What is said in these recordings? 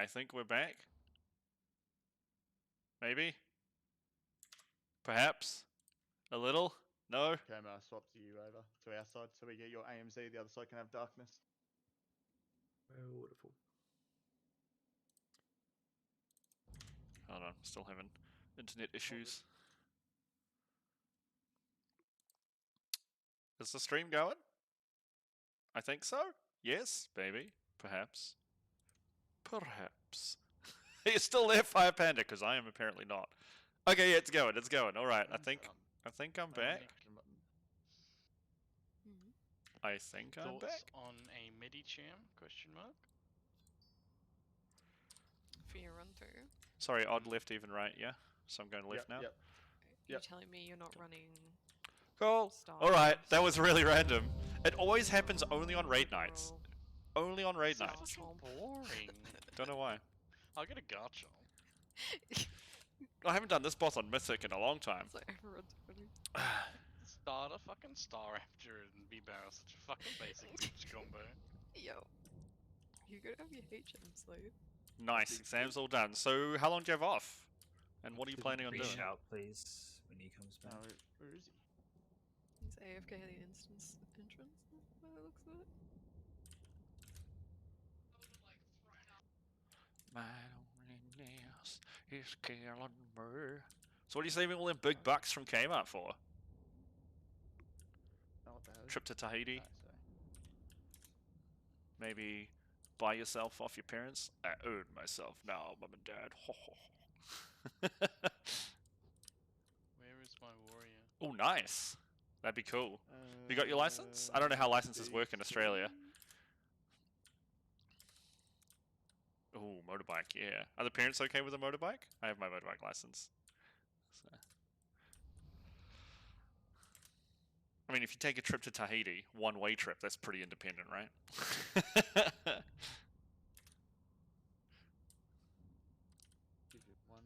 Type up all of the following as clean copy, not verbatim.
I think we're back. Maybe? Perhaps? A little? No? Okay, I'm gonna swap you over to our side so we get your AMZ. The other side can have darkness. Beautiful. Hold on, still having internet issues. Is the stream going? I think so. Yes, maybe. Perhaps. Perhaps. You're still there, Fire Panda, because I am apparently not. Okay, yeah, it's going. It's going. All right, I think I'm back. I think I'm Thoughts back. on a midi cham? Question mark. For your run through. Sorry, odd left, even right. Yeah. So I'm going left now. Yep. You're telling me you're not running. Cool. Alright, that was really random. It always happens only on raid nights. Only on raid nights. Boring. Don't know why. I'll get a gotcha. I haven't done this boss on Mythic in a long time. Start a fucking Star Raptor and be barrel such a fucking basic bitch combo. Yo. You go have your HM slave. Nice, exams all done. So, how long do you have off? And what are you planning on doing? Reach out, please, when he comes back. Oh, where is he? He's AFK at the instance entrance, by the looks of it. My loneliness is killing me. So what are you saving all them big bucks from Kmart for? Oh, what the hell? Trip to Tahiti? Oh, sorry. Maybe buy yourself off your parents? I own myself now, mum and dad. Ho ho ho. Where is my warrior? Oh, nice. That'd be cool. You got your license? I don't know how licenses work in Australia. Oh, motorbike, yeah. Are the parents okay with a motorbike? I have my motorbike license. So. I mean, if you take a trip to Tahiti, one-way trip, that's pretty independent, right? Give you 1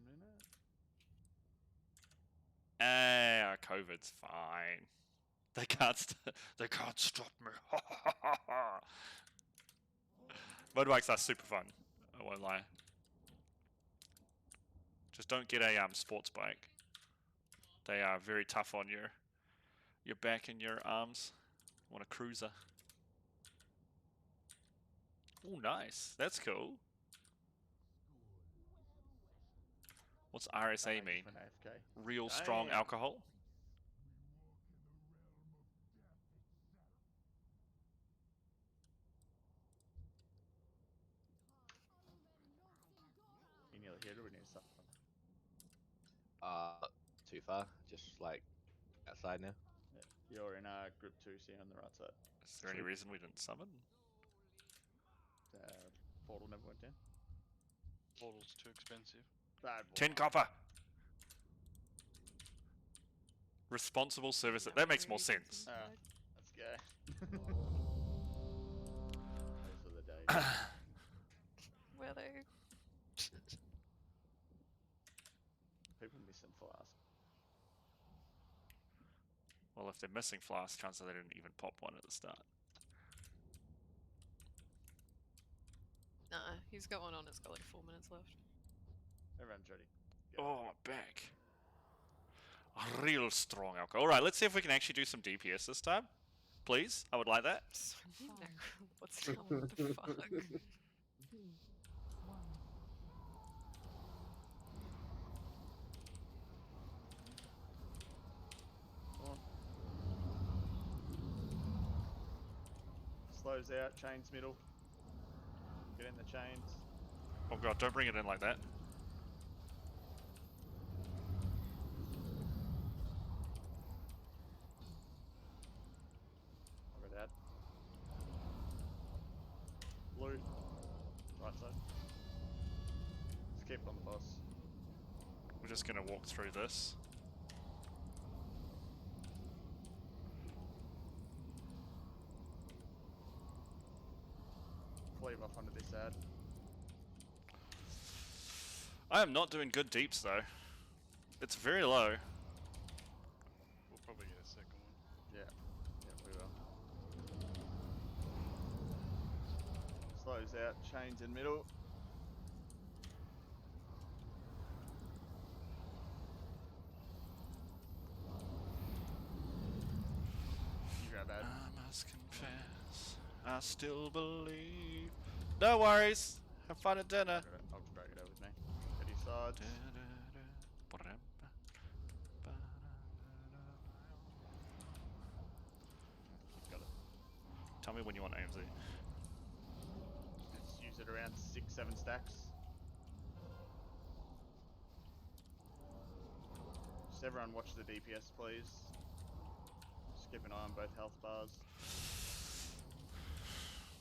minute. COVID's fine. They can't stop me. Motorbikes are super fun. I won't lie. Just don't get a sports bike. They are very tough on your back and your arms. Want a cruiser? Oh, nice. That's cool. What's RSA mean? AFK. Real strong alcohol? You nearly hit it, we need to stop. Too far. Just like outside now. Yeah. You're in group 2, see on the right side. Is there any reason we didn't summon? Portal never went down. Portal's too expensive. Bad boy. 10 copper! Responsible service. That makes more sense. Let's go. Those are the days. Where they? People missing flask. Well, if they're missing flask, chances they didn't even pop one at the start. Nah, he's got one on. It's got like 4 minutes left. Everyone's ready. Go. Oh, my back. Real strong alcohol. Alright, let's see if we can actually do some DPS this time. Please, I would like that. What's down? What the fuck? Slows out, chains middle. Get in the chains. Oh god, don't bring it in like that. Over that. Blue. Right side. Just keep it on the boss. We're just gonna walk through this. Cleave off onto this ad. I am not doing good deeps though. It's very low. We'll probably get a second one. Yeah. Yeah, we will. Slows out, chains in middle. must confess, I still believe. No worries. Have fun at dinner. I'll drag it out with me. Eddie sides. Got it. Tell me when you want AMZ. Just use it around 6-7 stacks. Just everyone watch the DPS, please. Just keep an eye on both health bars.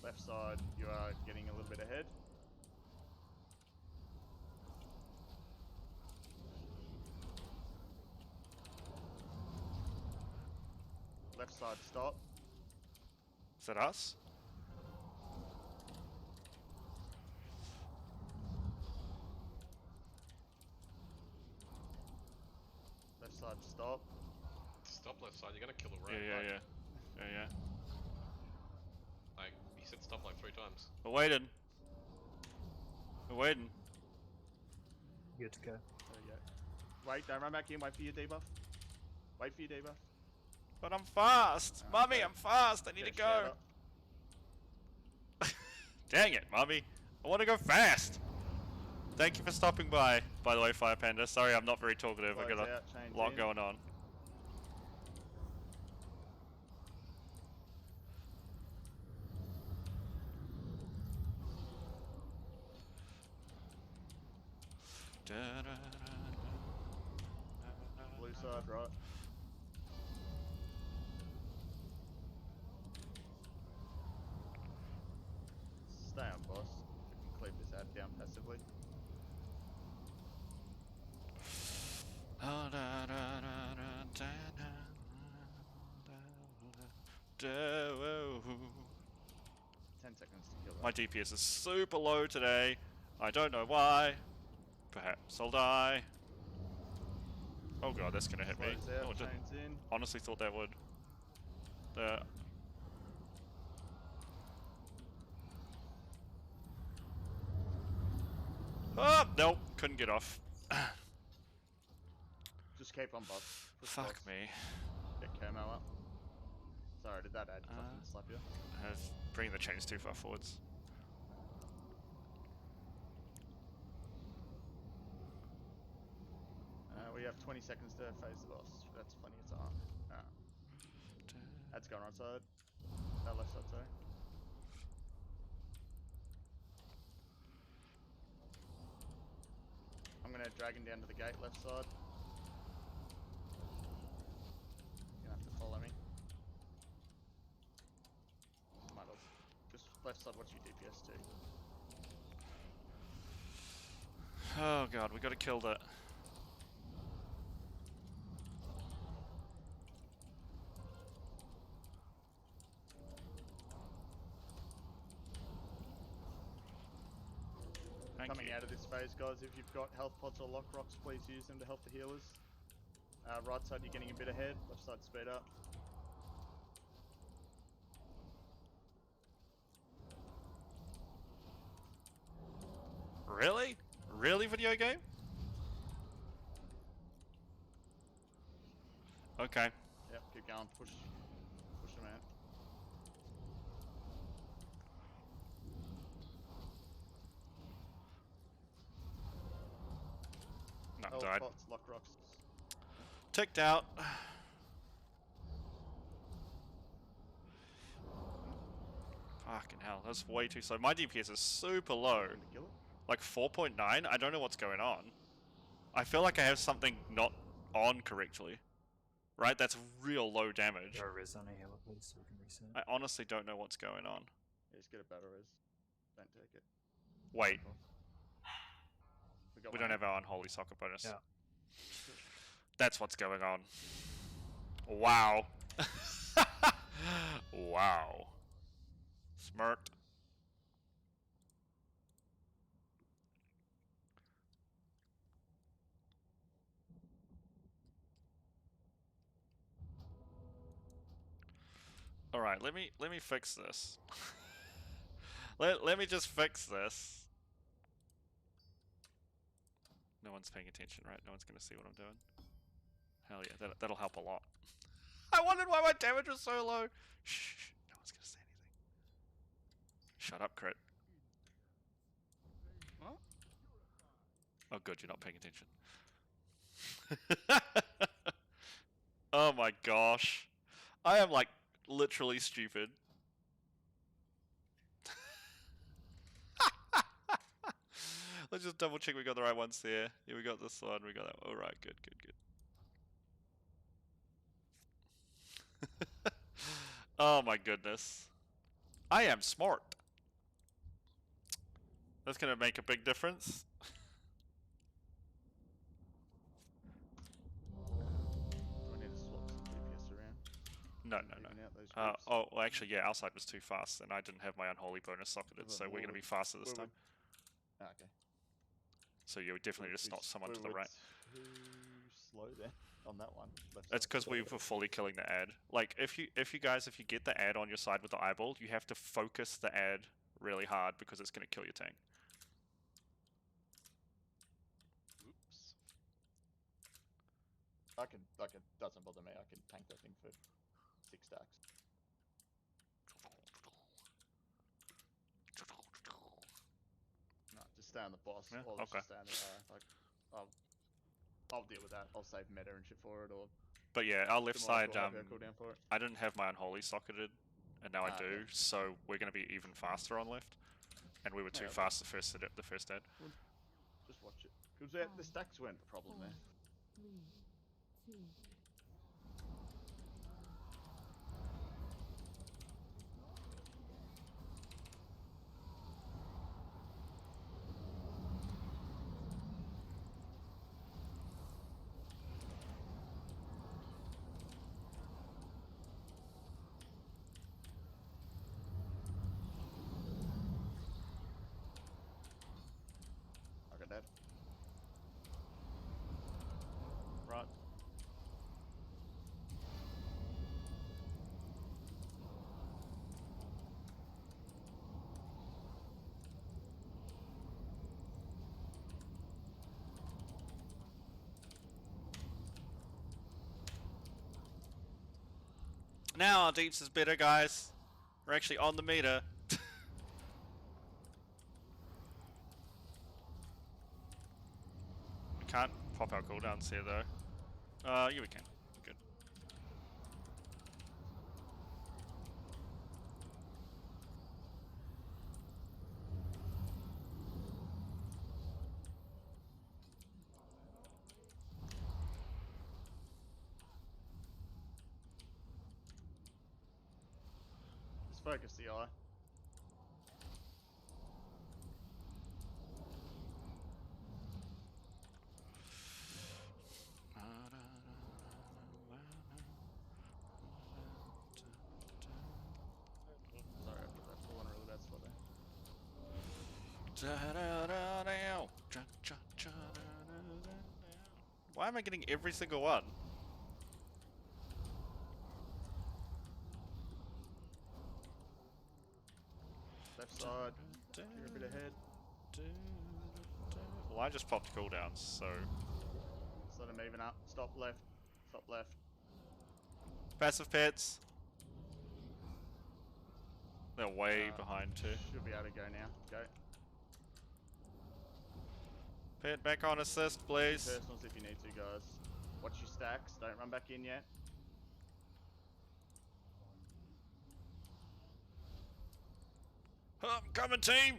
Left side, you are getting a little bit ahead. Left side, stop. Is that us? Left side, stop. Stop left side, you're gonna kill the Yeah, red. yeah. Like, he said stop like 3 times. We're waiting. We're waiting. Good to go. There we go. Wait, don't run back in. Wait for your debuff. Wait for your debuff. But I'm fast! Mummy, I'm fast! I need to Get a shout go! up. Dang it, Mummy! I want to go fast! Thank you for stopping by the way, Fire Panda. Sorry, I'm not very talkative. I Close got out, a chains lot in. going on. Blue side, right. Stay on, boss. We can cleave this ad down passively. Whoa. 10 seconds to kill that. My DPS is super low today. I don't know why. Perhaps I'll die. Oh god, that's gonna hit me. Close out, Oh, it didn't. chains in. Honestly thought that would. Oh, nope, couldn't get off. Just keep on, boss. Push Fuck boss. me. Get Kermo up. Sorry, did that ad fucking slap you? I was bringing the chains too far forwards. We have 20 seconds to phase the boss. That's plenty of time. Ad's going right side. Left side, sorry. I'm gonna drag him down to the gate, left side. You're gonna have to follow me. Might as just left side, watch your DPS too. Oh god, we gotta kill that. Coming out of this phase, guys, if you've got health pots or lock rocks, please use them to help the healers. Right side, you're getting a bit ahead. Left side, speed up. Really? Really, video game? Okay. Yep, keep going. Push them out. No, Health died. pots, lock rocks. Ticked out. Fucking hell, that's way too slow. My DPS is super low. Going to kill it. Like 4.9? I don't know what's going on. I feel like I have something not on correctly. Right? That's real low damage. Throw res on a healer, please, so we can reset. I honestly don't know what's going on. Yeah, just get a battle res. Don't take it. Wait, got we one. don't have our unholy soccer bonus. Yeah. That's what's going on. Wow. Wow. Smirked. All right, let me fix this. let me just fix this. No one's paying attention, right? No one's gonna see what I'm doing. Hell yeah, that'll help a lot. I wondered why my damage was so low. Shh, was gonna say anything. Shut up, crit. What? Oh, good, you're not paying attention. Oh my gosh. I am like literally stupid. Let's just double check we got the right ones there. Yeah, we got this one, we got that. Alright, good, good, good. Oh my goodness. I am smart. That's gonna make a big difference. Do I need to swap some DPS around? No, and no, no. even out those groups? Oh, well, actually, yeah, outside was too fast, and I didn't have my unholy bonus socketed, so we're gonna be faster this time. Ah, okay. So you would definitely just not someone to the right. Too slow there on that one. Left It's side. because we were fully killing the ad. Like, if you guys, if you get the ad on your side with the eyeball, you have to focus the ad really hard because it's gonna kill your tank. Oops. I can, doesn't bother me. I can tank that thing for 6 stacks. No, just stay on the boss. Yeah, Or let's okay. just stay on the I'll deal with that. I'll save meta and shit for it, or But yeah, our left side, cooldown for it. I didn't have my unholy socketed, and now I Ah, do. okay. So we're gonna be even faster on left, and we were too Yeah, okay. fast the first ad. Just watch it. Because the stacks weren't the problem there. I got that. Right. Now our deeps is better, guys. We're actually on the meter. We can't pop our cooldowns here though. Yeah, we can. Good. Just focus the eye. Sorry, I put that full on a really bad spot there. Why am I getting every single one? Left side. You're a bit ahead. Well, I just popped cooldowns, so Just let him even up. Stop left. Stop left. passive pets. They're way behind too. Should be able to go now. Go. Pet back on assist, please. Personals if you need to, guys. Watch your stacks. Don't run back in yet. I'm coming, team.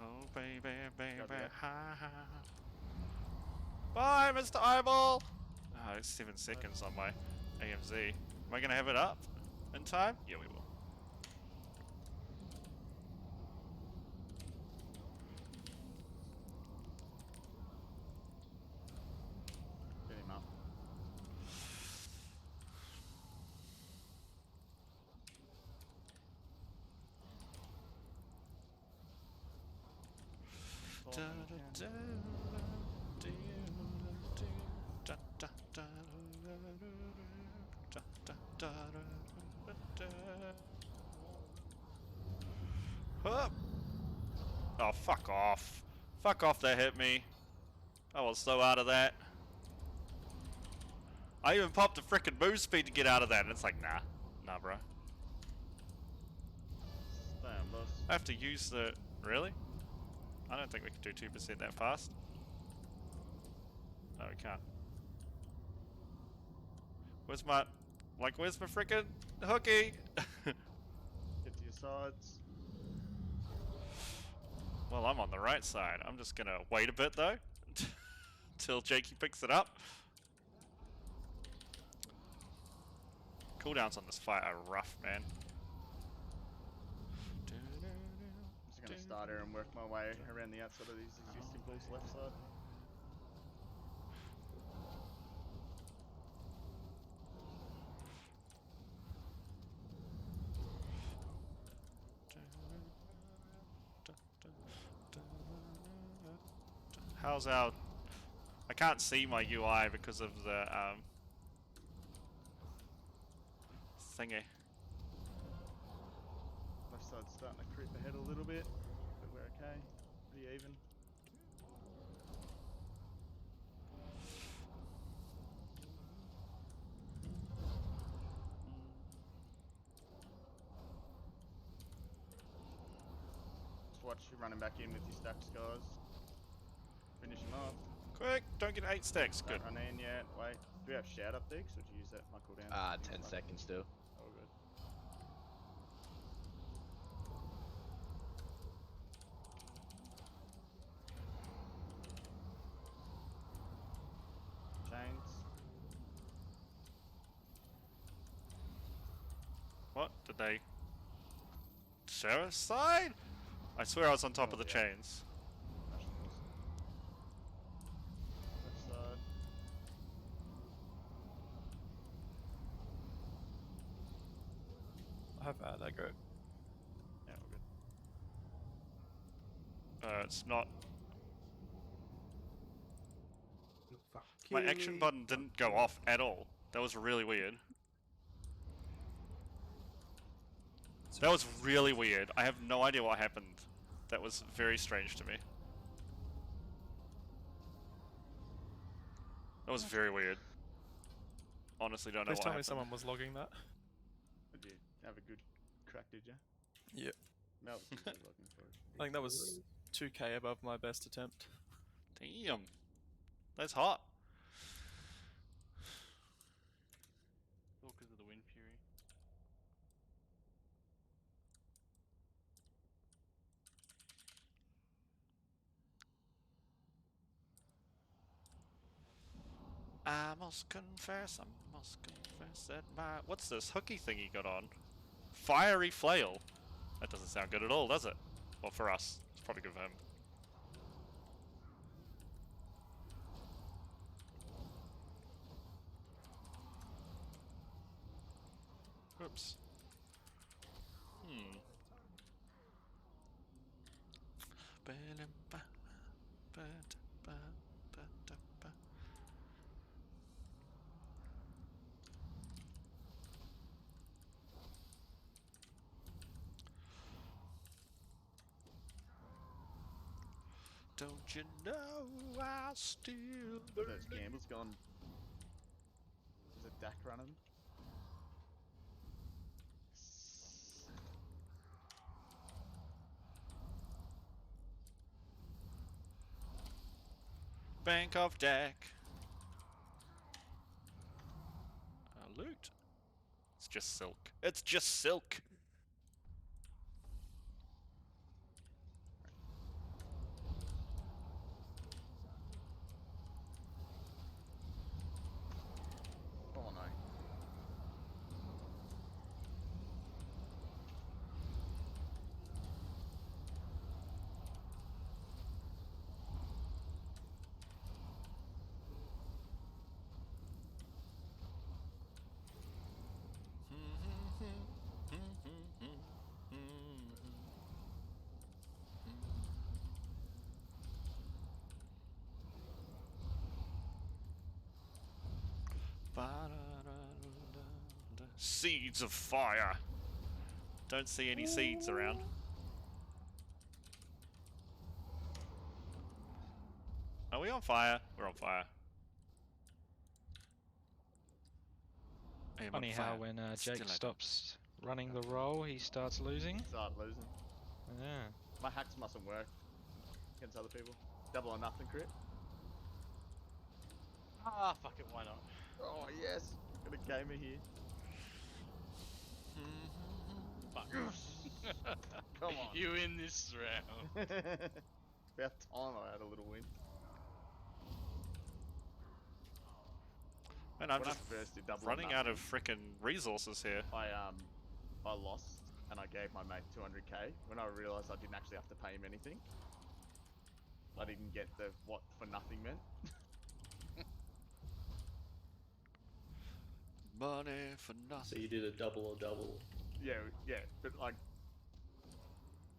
Oh baby, baby, yet. ha ha. Bye, Mr. Eyeball. Oh, it's 7 seconds on my AMZ. Am I gonna have it up in time? Yeah, we will. Get him up. Hup. Oh, fuck off. Fuck off, they hit me. I was so out of that. I even popped a frickin' move speed to get out of that, and it's like, nah. Nah, bro. Damn, boss. I have to use the... Really? I don't think we can do 2% that fast. No, we can't. Where's my... Like, where's my frickin' hooky? Get to your sides. Well, I'm on the right side. I'm just gonna wait a bit, though. Till Jakey picks it up. Cooldowns on this fight are rough, man. I'm just gonna start here and work my way around the outside of these existing bulls left side. How's our... I can't see my UI because of the thingy. Left side's starting to creep ahead a little bit, but we're okay. Pretty even. Just watch you running back in with your stacks, guys. Finish him off. Quick, don't get 8 stacks. Good. Don't run in yet. Wait. Do we have shout up decks, or do you use that my cooldown? 10 seconds still. Oh, good. Chains. What? Did they... Sheriff's side? I swear I was on top of the yeah. chains. Left side. I have aggro. Yeah, we're good. It's not... Fuck My you. action button didn't go off at all. That was really weird. That was really weird. I have no idea what happened. That was very strange to me. That was very weird. Honestly, don't know Please what tell me happened. someone was logging that. Did you have a good crack, did you? Yep. Mel was usually looking for it. I think that was 2k above my best attempt. Damn. That's hot. All because of the wind fury. I must confess that my... What's this hooky thing he got on? Fiery flail. That doesn't sound good at all, does it? Well, for us. It's probably good for him. Oops. Don't you know I still Those gambles gone. Is it Dak running? Bank of deck. Loot. It's just silk. It's just silk. Oh no. Seeds of fire. Don't see any seeds around. Are we on fire? We're on fire. I am on Funny how fire. when Still Jake I don't- stops running the roll, he starts losing. Start losing. Yeah. My hacks mustn't work against other people. Double or nothing crit. Ah, fuck it, why not? Oh yes, got a gamer here. Fuck. Come on. You win this round. About time I had a little win. Man, I'm When I just first did double or running out of nothing, frickin' resources here. I lost and I gave my mate 200k. When I realised I didn't actually have to pay him anything, I didn't get the what for nothing meant. Money for So nothing. you did a double or double. Yeah, but like,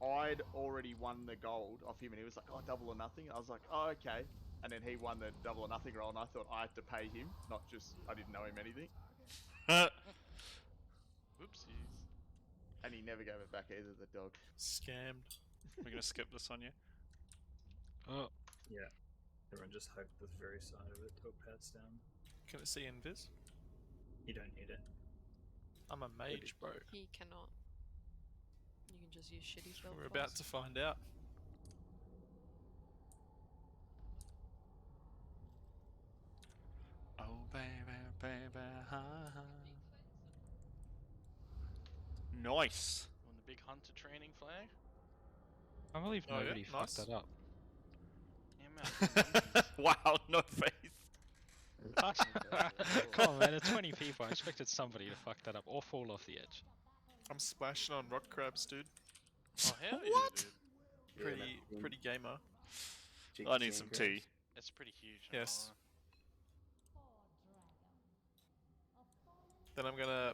I'd already won the gold off him, and he was like, "Oh, double or nothing." I was like, "Oh, okay." And then he won the double or nothing roll, and I thought I had to pay him, not just I didn't know him anything. Oopsies. And he never gave it back either. The dog. Scammed. We're gonna skip this on you. Oh, Yeah. Everyone just hug the very side of it till it pats down. Can it see invis? You don't need it. I'm a mage, bro. He cannot. You can just use shitty spell. We're about to find out. Oh baby, baby, ha ha. Nice. On the big hunter training flag? I believe Oh, yeah? nobody fucked Nice. that up. Yeah, man. Wow, no faith. Come on, man, it's 20 people. I expected somebody to fuck that up or fall off the edge. I'm splashing on rock crabs, dude. Oh, hell What? yeah, dude. Pretty gamer. I need some tea. It's pretty huge. not Yes. gonna Then I'm gonna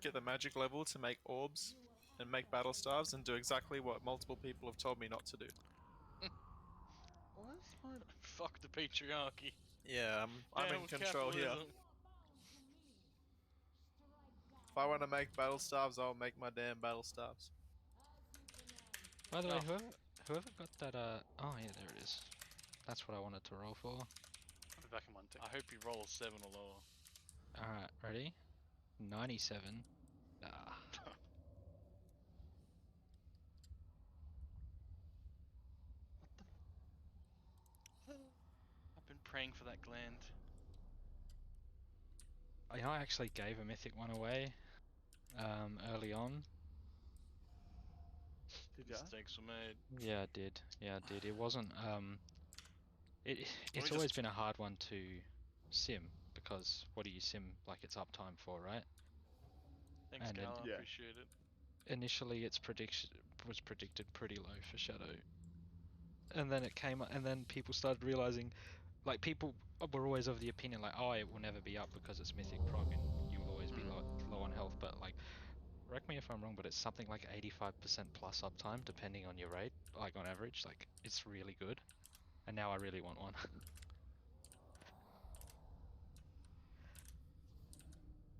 get the magic level to make orbs and make battle stars and do exactly what multiple people have told me not to do. lie. What? Fuck the patriarchy. Yeah, I'm in Hell, control here. capitalism. If I want to make battle staves, I'll make my damn battle staves. By the way, Oh. whoever got that, oh yeah, there it is. That's what I wanted to roll for. I'll be back in one tick. I hope you roll a 7 or lower. Alright, ready? 97. Nah. I've been praying for that gland. I actually gave a mythic one away, early on. Did ya? Mistakes were made. Yeah, I did. Yeah, I did. It wasn't, it's just- always been a hard one to sim, because what do you sim like it's uptime for, right? Thanks, And then- Gal. I Yeah. appreciate it. Initially its prediction was predicted pretty low for Shadow. And then it came up, and then people started realizing, like, people were always of the opinion, like, oh, it will never be up because it's mythic prog and you will always be low on health, but, like, correct me if I'm wrong, but it's something like 85% plus uptime, depending on your raid, like, on average. Like, it's really good. And now I really want one.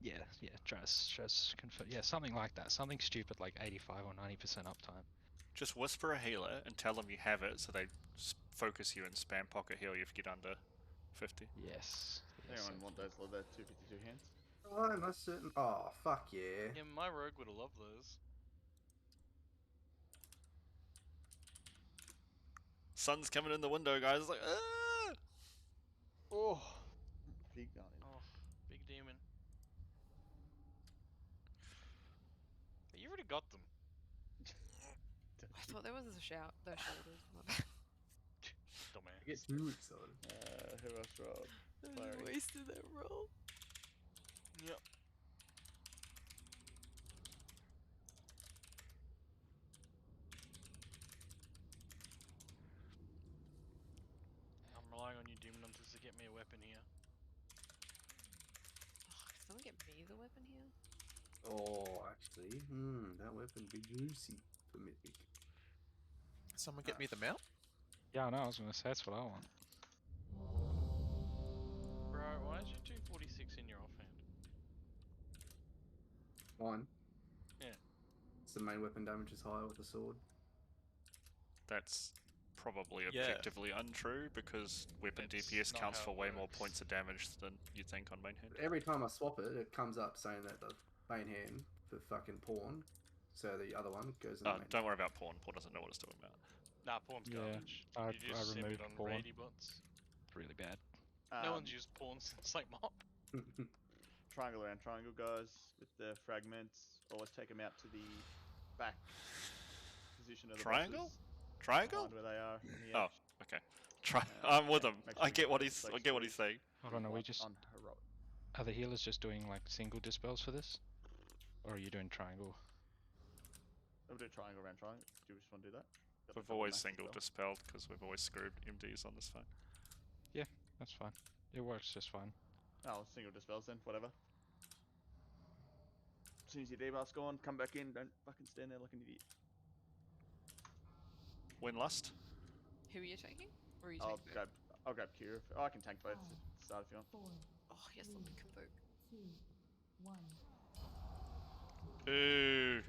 yeah, just confirm. Yeah, something like that. Something stupid like 85 or 90% uptime. Just whisper a healer and tell them you have it so they focus you and spam pocket heal you if you get under 50. Yes. Anyone want those leather 252 hands? Oh, am I certain? Oh, fuck yeah. Yeah, my rogue would have loved those. Sun's coming in the window, guys. It's like, ah! Oh, big gun. Oh, big demon. But you already got them. I thought there was a shout. Those shoulders. My bad. Dumbass. I get too excited. Who else rolled? I Clary. wasted that roll. Yep. I'm relying on you, Demon Hunters, to get me a weapon here. Oh, can someone get me the weapon here? Oh, actually, that weapon be juicy for Mythic. Someone get me the mount? Yeah, I know. I was gonna say that's what I want. Bro, why is your 246 in your offhand? Fine. Yeah. So main weapon damage is higher with the sword. That's probably Yeah. objectively untrue because weapon That's DPS not counts how for it way more works. points of damage than you think on main hand. But every time I swap it, it comes up saying that the main hand for fucking pawn. So the other one goes in the main. Don't worry about Pawn. Pawn doesn't know what it's talking about. Nah, pawn's Yeah, garbage. I You just sim it removed on pawn. raiding bots. It's really bad. No one's used pawn since like mop. Triangle around triangle, guys, with the fragments. Always take them out to the back position of the Triangle? bosses, Triangle? behind where they are on the Oh, edge. okay. I'm with him. Make sure I we get what get he's. like I get what he's squeeze. saying. Hold on, are we Like just... on heroic. Are the healers just doing like single dispels for this? Or are you doing triangle? We'll do triangle around triangle. Do you just want to do that? Got the We've double always max as single well. dispelled because we've always screwed MDs on this phone. That's fine. It works just fine. Oh, single dispels then, whatever. As soon as your debuff's gone, come back in. Don't fucking stand there like an idiot. Windlust. Who are you taking? Or are you I'll taking grab. I'll grab Kira. I can tank both. At the start if you want. Oh, yes, let me convoke. Ooh.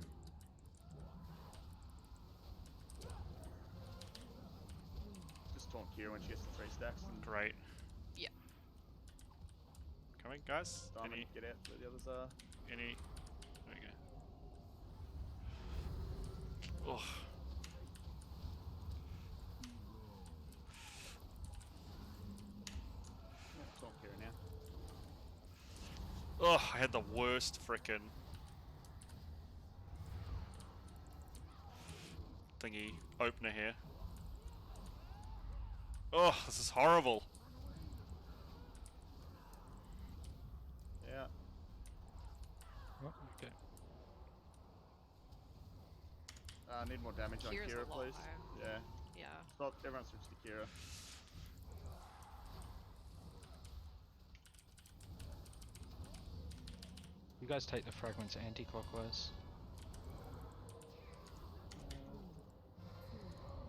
Just taunt Kira when she gets to 3 stacks. And Great. Yeah. Coming, guys. Diamond, get out where the others are. Any? There we go. Oh. Yeah, taunt Kira now. Oh, I had the worst frickin' thingy opener here. Oh, this is horrible. Yeah. Oh, okay. I need more damage on Kira's a Kira, lot please. higher. Yeah. Yeah. Stop. Everyone switch to Kira. You guys take the fragments anti-clockwise.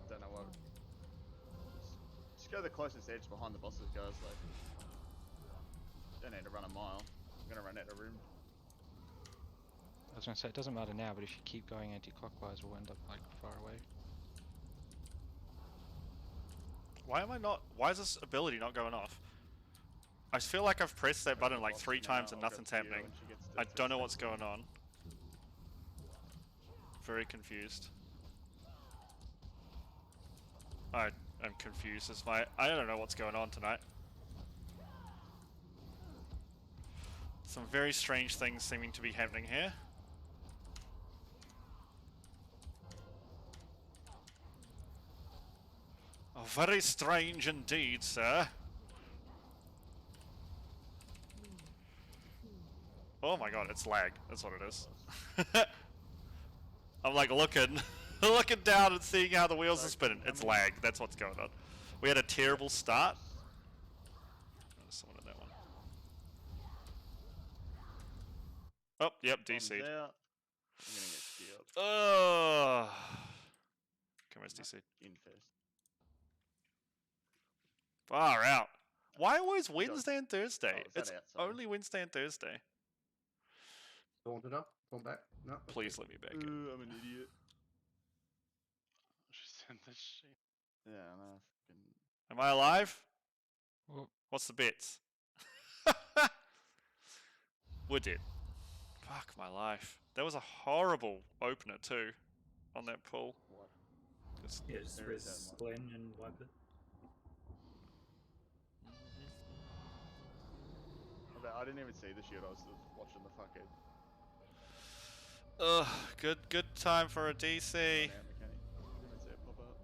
Don't know what. Just go to the closest edge behind the bosses, guys. Like, don't need to run a mile. I'm gonna run out of room. I was gonna say, it doesn't matter now, but if you keep going anti-clockwise, we'll end up like far away. Why am I not? Why is this ability not going off? I feel like I've pressed that button like 3 times and nothing's happening. I don't know what's going on. Very confused. I'm confused as my. I don't know what's going on tonight. Some very strange things seeming to be happening here. Oh, very strange indeed, sir. Oh my god, it's lag. That's what it is. I'm like looking, looking down and seeing how the wheels are spinning. It's lag. That's what's going on. We had a terrible start. Oh, there's someone in that one. Oh, yep, DC'd. I'm gonna get killed. Oh. Come where's DC? In first. Far out. Why always Wednesday and Thursday? Oh, is that It's outside? only Wednesday and Thursday. Taunt it up. Taunt back. No. okay. Please let me back in. I'm an idiot. She sent this shit. Yeah, no. Fucking. Am I alive? Well, What's the bets? We're dead. Fuck my life. That was a horrible opener too, on that pull. What? Just Yeah, just There is res that one. Glen and wipe it. I didn't even see the shit. I was just watching the fucking. ugh, good time for a DC. Mechanic. Didn't even see it pop up.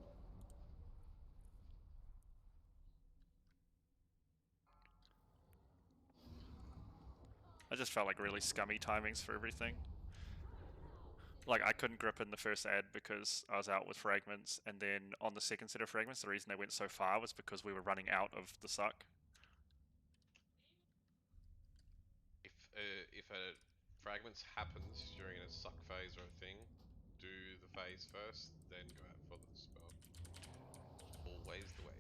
I just felt like really scummy timings for everything. Like, I couldn't grip in the first ad because I was out with fragments, and then on the second set of fragments, the reason they went so far was because we were running out of the suck. If a fragments happens during a suck phase or a thing, do the phase first, then go out for the spell. Always the way.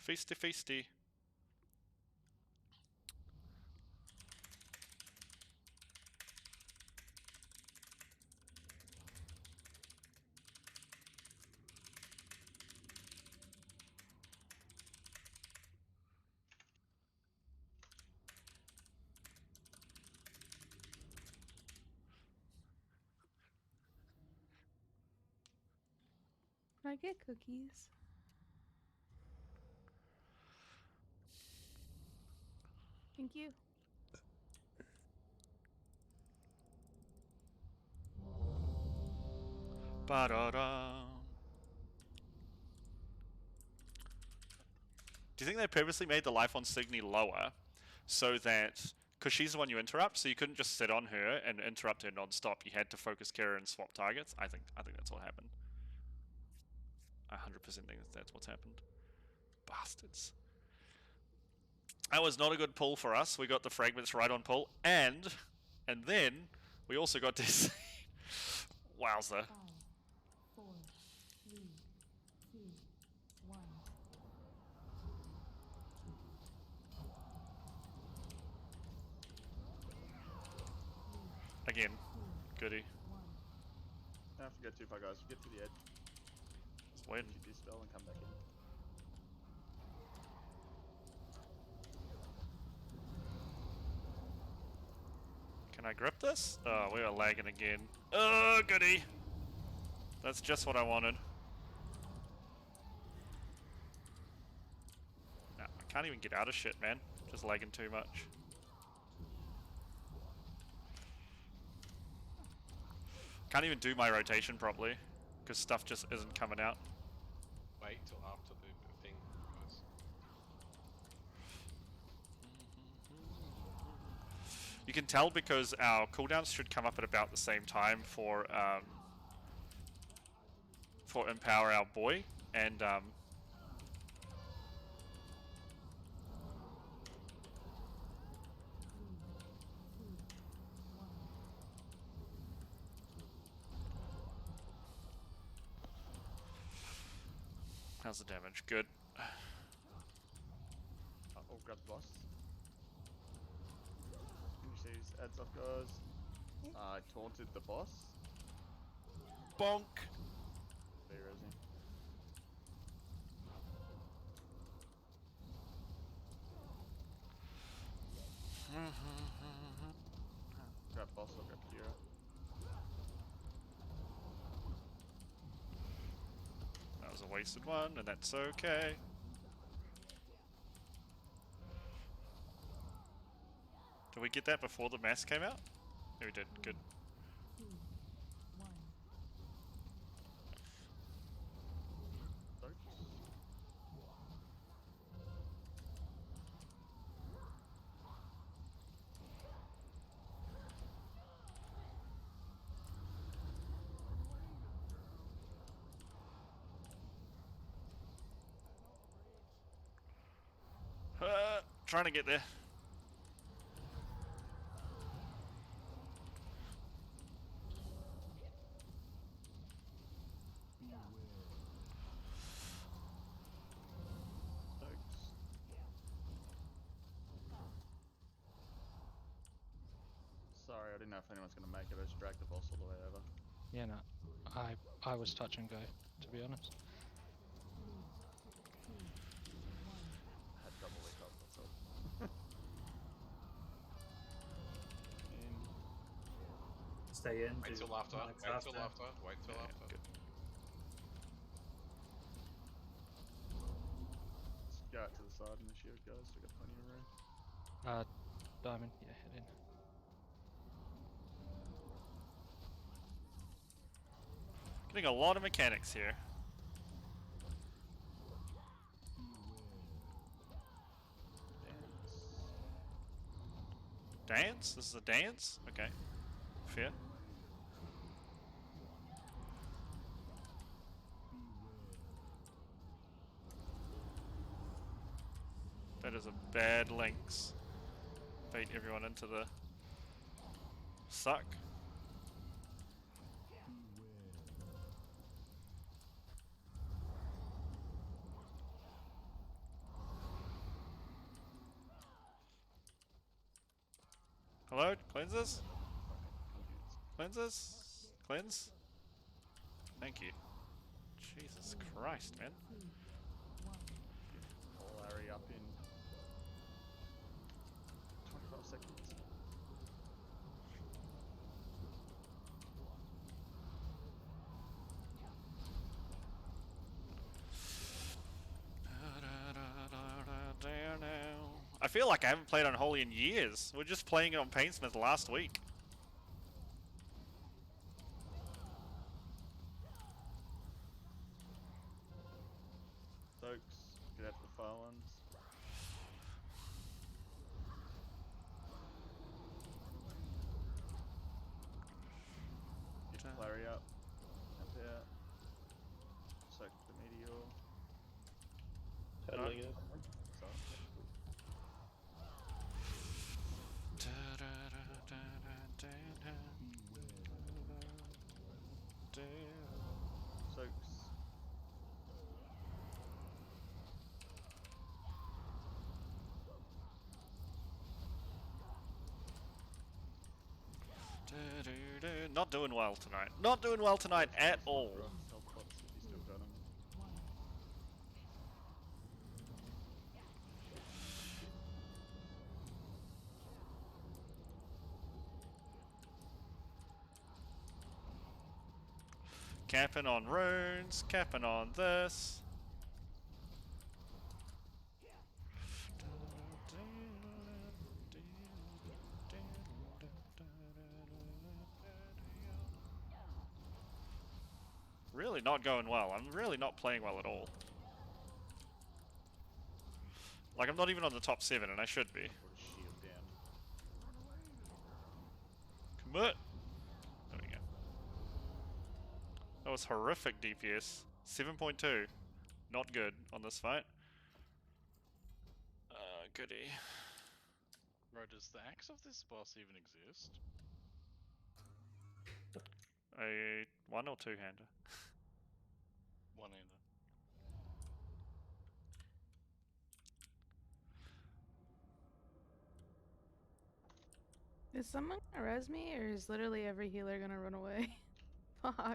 Feasty feasty. I get cookies? Thank you. Ba-da-da. Do you think they purposely made the life on Signy lower so that, because she's the one you interrupt, so you couldn't just sit on her and interrupt her non-stop. You had to focus Kara and swap targets. I think that's what happened. I 100% think that's what's happened. Bastards. That was not a good pull for us. We got the fragments right on pull, and then we also got this. Wowza. 5, 4, 3, 2, 1. Again, goody. Don't have to go too far, guys. Get to the edge. Just wait. You dispel and come back in. Can I grip this? Oh, we are lagging again. Oh, goody. That's just what I wanted. Nah, I can't even get out of shit, man. Just lagging too much. Can't even do my rotation properly, because stuff just isn't coming out. Wait till after the thing, guys. You can tell because our cooldowns should come up at about the same time for Empower our boy, and how's the damage? Good. I'll grab the boss. Finish these ads off, guys. I taunted the boss. Bonk! Be resing. Grab boss, I'll grab Kira. That was a wasted one, and that's okay. Did we get that before the mass came out? Yeah, we did. Good. 2, 1. Soaks. Trying to get there. Sorry, I didn't know if anyone's going to make it. I just dragged the boss all the way over. Yeah, no. I was touch and go, to be honest. I had double recall, that's all. In. Stay in. Wait do till after. mics Wait till after. Wait till Yeah, after. good. Let's go out to the side in the shield, guys. We've got plenty of room. Diamond, yeah, head in. Getting a lot of mechanics here. Dance? This is a dance? Okay. Fair. That is a bad Lynx. Bait everyone into the suck. Hello? Cleanses? Cleanses? Cleanse? Thank you. Jesus Christ, man. Pull Larry up in 25 seconds. feel like I haven't played Unholy in years. We're just playing it on Painsmith last week. Soaks, get out to the far ones. Get Flurry up. Up out. Soak the meteor. Totally good. Sorry. Soaks. Not doing well tonight. Not doing well tonight at all. Health pots if you still got them. Camping on runes, camping on this. Really not going well. I'm really not playing well at all. Like, I'm not even on the top 7, and I should be. Put a shield down. Commit! There we go. That was horrific DPS. 7.2. Not good on this fight. Goody. Bro, does the axe of this boss even exist? A 1 or 2-hander? One-hander. Is someone gonna res me, or is literally every healer gonna run away? Fuck. I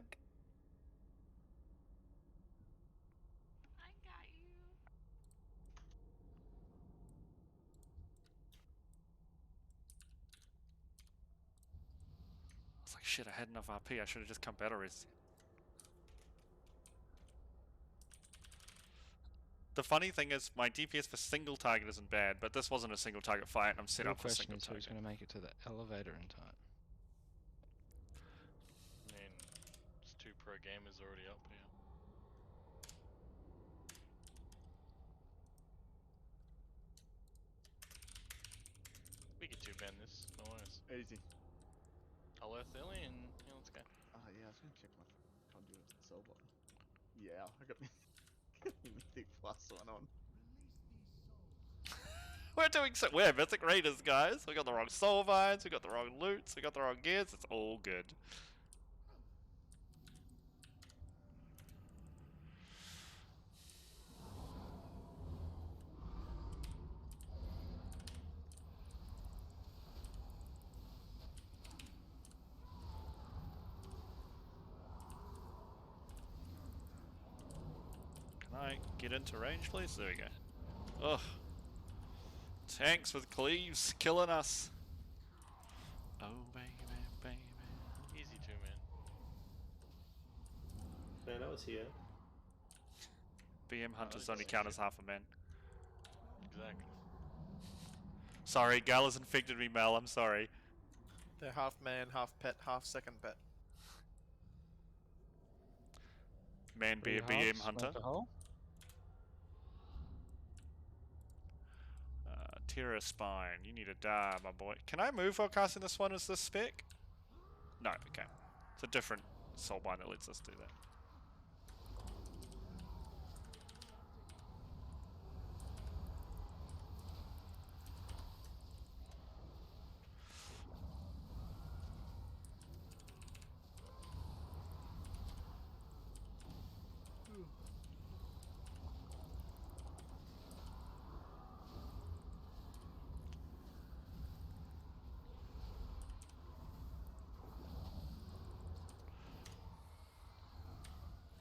got you. It's like, shit, I had enough RP. I should have just come battle res. The funny thing is, my DPS for single target isn't bad, but this wasn't a single target fight, and I'm set Real up for question single is target. who's going to make it to the elevator in time? I mean, it's 2 pro gamers already up here. We get 2-ban this, no worries. Easy. I'll earth early and yeah, let's go. Oh yeah, I was gonna check my conduit and sell bot. Yeah, I got me Mythic +1 on. We're doing so. We're Mythic Raiders, guys. We got the wrong soul vines, we got the wrong loots, we got the wrong gears. It's all good. Can I get into range, please? There we go. Ugh. Tanks with cleaves killing us. Oh, baby, baby. Easy 2-man. Man, I was here. BM Hunters that's only sick. count as half a man. Exactly. Sorry, Gal has infected me, Mel. I'm sorry. They're half man, half pet, half second pet. Man be a Three BM halves, Hunter. smoke a hole. Terra Spine. You need to die, my boy. Can I move while casting this one as this spec? No, okay. It's a different soulbind that lets us do that.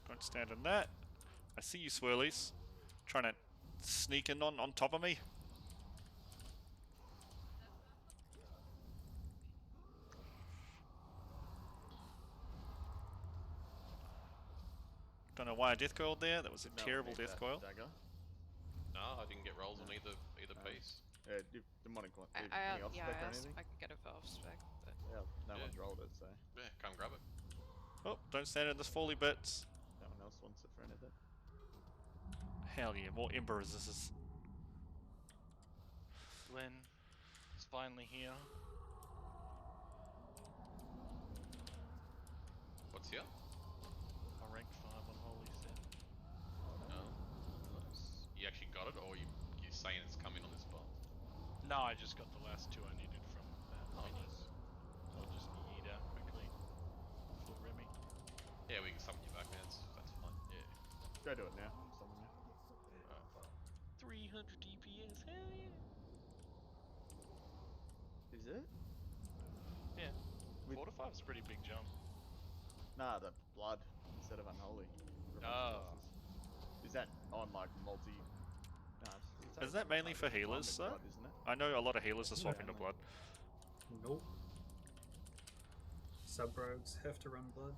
Don't stand in that. I see you, swirlies. Trying to sneak in on top of me. Don't know why I death coiled there. That was a Mel, terrible need death that coil. Dagger. No, I didn't get rolls on either piece. Demonic one. I, Any off yeah, spec I or asked anything? if I could get it for off spec, but Yeah, no Yeah. one's rolled it, so Yeah, come grab it. Oh, don't stand in this folly bits. no one else wants it for anything. Hell yeah, more embers. This is. Glenn is finally here. What's here? A rank 5 unholy set. Oh, nice. You actually got it, or you're saying it's coming on this path? No, I just got the last 2 I needed from that Oh, mini. nice. So I'll just yeet out quickly. Full Remy. Yeah, we can summon you back, man. That's fine. Yeah. Go do it now. Someone new. 300 DPS, hell yeah! Is it? Yeah. With- 4 to 5 is a pretty big jump. Nah, the blood instead of unholy. for a bunch of Oh. classes. Is that on like multi? Nah, Is that mainly for targeted one healers, with though? blood, isn't it? I know a lot of healers are swapping to Yeah. blood. Nope. Sub rogues have to run blood.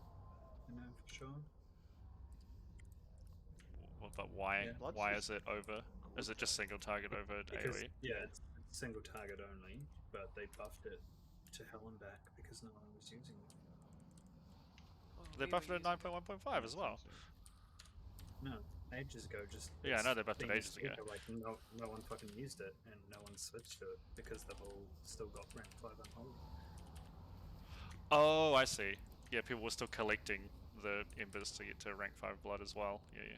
I know for sure. But why? Yeah. Blood's Why just is it over? Is it just single target over Because AoE? yeah, it's single target only, but they buffed it to hell and back because no one was using it. well, They we buffed were it at using 9.1.5 as well. No, ages ago. Just Yeah, I it's know they buffed it been ages ago. super, Like no one fucking used it, and no one switched to it because they've all still got rank 5 unholy. Oh, I see. Yeah, people were still collecting the embers to get to rank 5 blood as well. Yeah, yeah.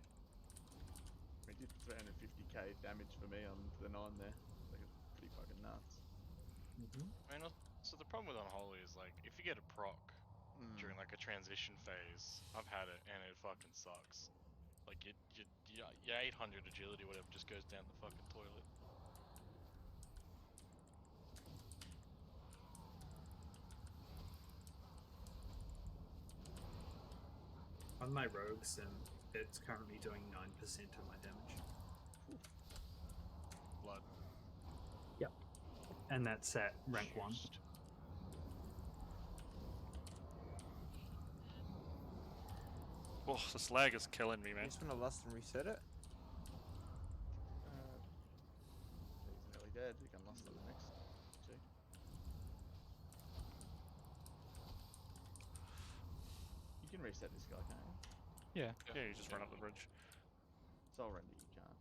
It did 350k damage for me on the 9 there. Like it's pretty fucking nuts. I mean, so the problem with unholy is like, if you get a proc during like a transition phase, I've had it and it fucking sucks. Like your 800 agility, whatever, just goes down the fucking toilet. On my rogues, it's currently doing 9% of my damage. Blood. Yep. And that's at rank 1. Juiced. Oh, this lag is killing me, You man. just want to lust and reset it? He's nearly dead. We can lust on the next 2. You can reset this guy, can't you? Yeah. Yeah, you just run up the bridge. Soul Render, you can't.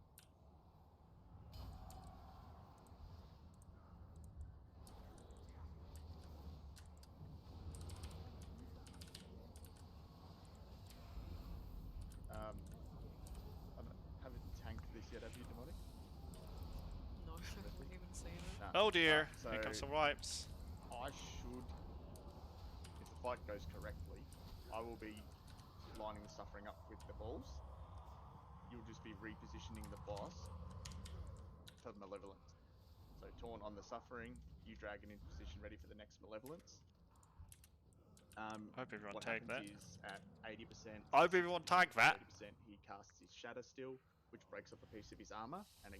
I haven't tanked this yet, have you, Demonic? no, I haven't even seen it. Nah. Oh dear, So here comes some wipes. I should, if the fight goes correctly, I will be lining the suffering up with the balls. You'll just be repositioning the boss for malevolence. So taunt on the suffering, you drag it into position ready for the next malevolence. Hope everyone What tagged happens that. is at 80%, I hope everyone tagged that. 80%, he casts his Shatter Steel, which breaks off a piece of his armor, and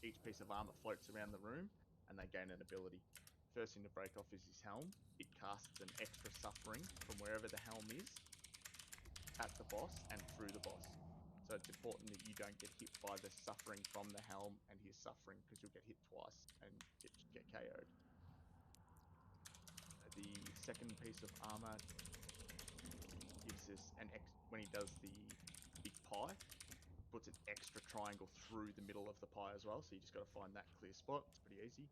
each piece of armor floats around the room, and they gain an ability. First thing to break off is his helm. It casts an extra suffering from wherever the helm is at the boss and through the boss. So it's important that you don't get hit by the suffering from the helm and his suffering, because you'll get hit twice and get KO'd. The second piece of armor gives us when he does the big pie, puts an extra triangle through the middle of the pie as well. So you just got to find that clear spot. It's pretty easy.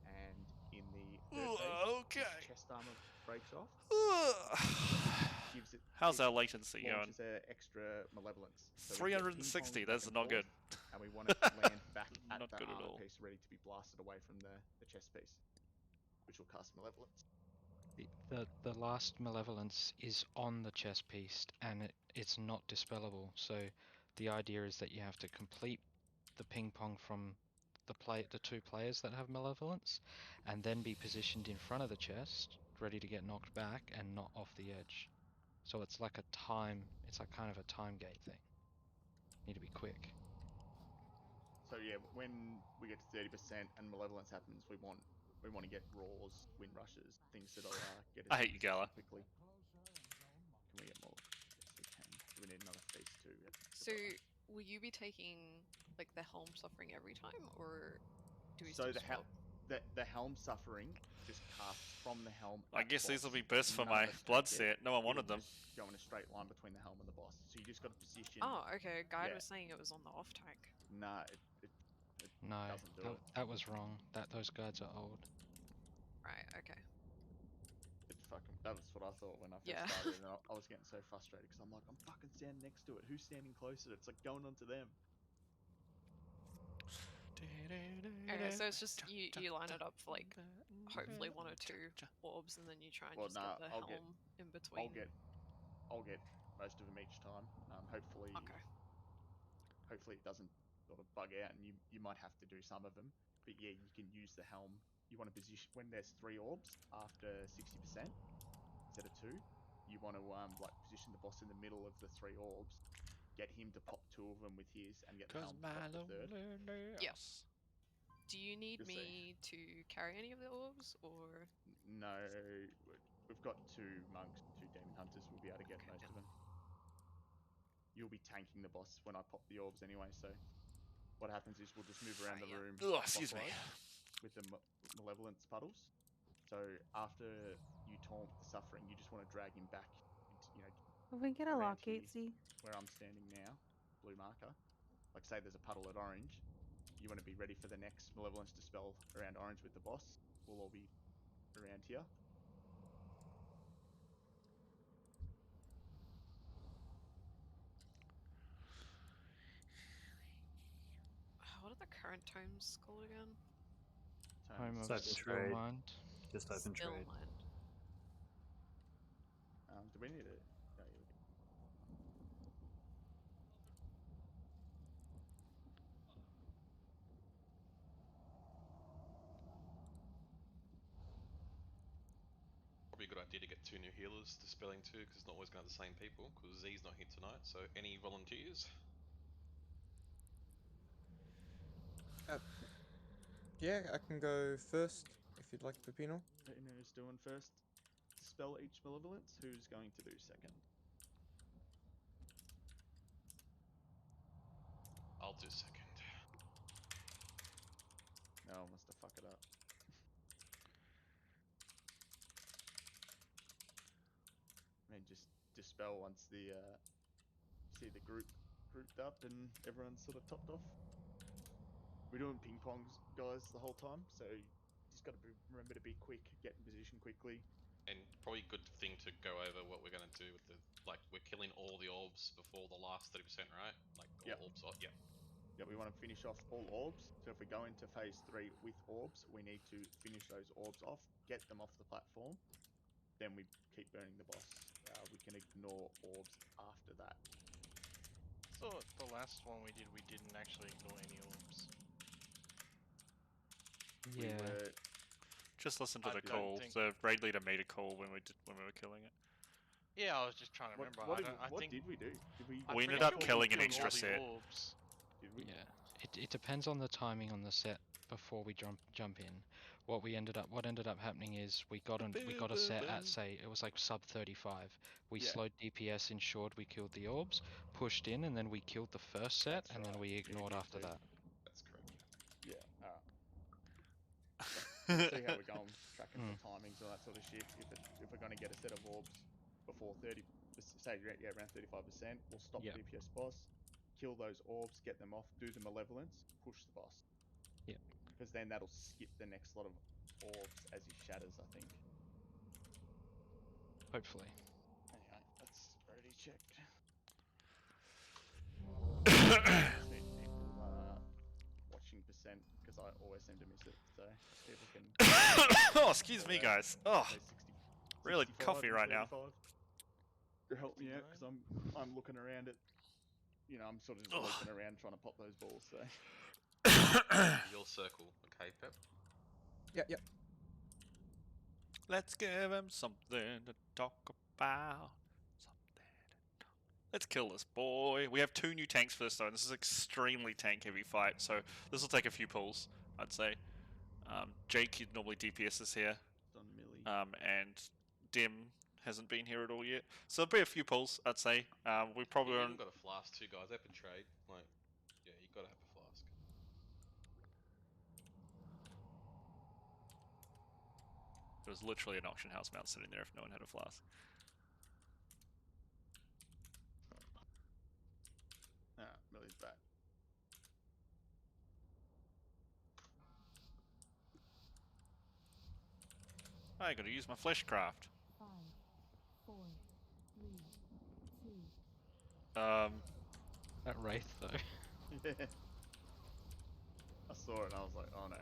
And in the third phase, his chest armor breaks off. Gives it. How's our latency going? Launches their extra malevolence. So we get 360. ping-pong That's back and not good. forth, and we want it to land back at Not the good at armor all. piece, ready to be blasted away from the chest piece, which will cast malevolence. The last malevolence is on the chest piece and it's not dispellable. So the idea is that you have to complete the ping pong from the 2 players that have malevolence, and then be positioned in front of the chest, ready to get knocked back and not off the edge. So it's like it's like kind of a time gate thing. You need to be quick. So yeah, when we get to 30% and malevolence happens, we want to get roars, wind rushes, things that'll get us I hate in you, position Gala. quickly. Can we get more? Yes, we can. Do we need another phase 2? So, will you be taking like the helm suffering every time, or do we So still the swap? the helm suffering just casts from the helm. I at the guess these will boss. be bursts for None of my us blood take it. set. No one It'll wanted them. just go in a straight line between the helm and the boss. So you just got to position. Oh, okay. Guide Yeah. was saying it was on the off tank. Nah, it No, doesn't do it. that was wrong. Those guides are old. Right. Okay. It's fucking. That was what I thought when I first Yeah. started, and I was getting so frustrated because I'm like, I'm fucking standing next to it. Who's standing closer? It's like going onto them. Okay, so it's just you line it up for like hopefully 1 or 2 orbs, and then you try and Well, just nah, get the I'll helm in between. I'll get most of them each time. Hopefully, Okay. hopefully it doesn't sort of bug out, and you might have to do some of them. But yeah, you can use the helm. You want to position when there's 3 orbs after 60% instead of 2. You want to like position the boss in the middle of the 3 orbs, get him to pop 2 of them with his, and get the helm to pop the 3rd. Yes. Do you need You'll see. me to carry any of the orbs, or No, we've got 2 monks, 2 demon hunters. We'll be able to get most of them. You'll be tanking the boss when I pop the orbs anyway. So what happens is we'll just move around the room. Ugh, excuse me. clockwise with the malevolence puddles. So after you taunt the suffering, you just want to drag him back into, If we get a around lock here, gate, see? where I'm standing now, blue marker. Like say there's a puddle at orange. You want to be ready for the next malevolence dispel around orange with the boss. We'll all be around here. what are the current tomes called again? Home of Open trade. Spellmind. Just open trade. Stillmind. Do we need it? No, yeah, we do. Probably a good idea to get 2 new healers dispelling too, because it's not always going to have the same people. Because Z's not here tonight. So any volunteers? Yeah, I can go first if you'd like, Pepino. Who's doing first? Spell each malevolence. Who's going to do second? I'll do second. No one wants to fuck it up. I mean, just dispel once the see the group grouped up and everyone's sort of topped off. We're doing ping pongs, guys, the whole time, so you just got to remember to be quick, get in position quickly. And probably good thing to go over what we're going to do with the we're killing all the orbs before the last 30%, right? Like all Yep. orbs. Yeah. Yeah, we want to finish off all orbs. So if we go into phase 3 with orbs, we need to finish those orbs off, get them off the platform. Then we keep burning the boss. We can ignore orbs after that. So the last one we didn't actually ignore any orbs. We Yeah. were Just listen to I the don't call. think- The raid leader made a call when we were killing it. Yeah, I was just trying to remember. What did we do? Did we? We ended up killing an extra set. Orbs. Did we? Yeah. It depends on the timing on the set before we jump in. What ended up happening is we got a set at say it was like sub 35. We Yeah. slowed DPS, ensured we killed the orbs, pushed in, and then we killed the first set, That's and then right. we Yeah, ignored we after did. that. That's correct. Yeah. We'll see how we're going, tracking Mm. for timings and that sort of shit. If we're going to get a set of orbs before 30, say around 35%, we'll stop Yep. DPS boss, kill those orbs, get them off, do the malevolence, push the boss. Yep. Because then that'll skip the next lot of orbs as he shatters, I think. Hopefully. Anyway, that's already checked. Just need people watching percent because I always seem to miss it. So people can. Oh, excuse me, guys. Oh, say 60, really 65 coffee and right now. 35. To help me out because I'm looking around at, I'm sort of just looking around trying to pop those balls. So Your circle, okay, Pep? Yep. Let's give him something to talk about. Let's kill this boy. We have 2 new tanks for this though, and this is an extremely tank heavy fight, so this will take a few pulls, I'd say. Jake normally DPSs here, on Millie. and Dim hasn't been here at all yet, so there'll be a few pulls, I'd say. We probably You won't. even got a flask too, guys. Open trade. Yeah, you got to have a flask. There's literally an auction house mount sitting there if no one had a flask. Millie's back. I gotta use my fleshcraft. 5, 4, 3, 2. That wraith though. Yeah. I saw it and I was like, oh no.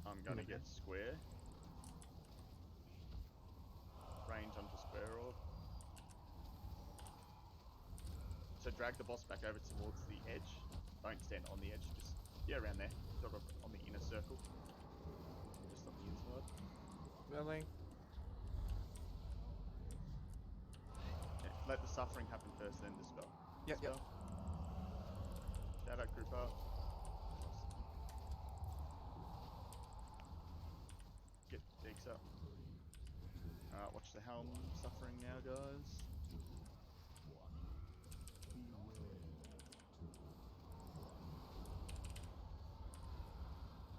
I'm gonna get square. Range onto square orb. So drag the boss back over towards the edge. Don't stand on the edge, just around there. Sort of on the inner circle. Just on the inside. Willing. Yeah, let the suffering happen first, then dispel. Yep, yep. Shout out group up. Get Deeks up. Watch the helm suffering now, guys.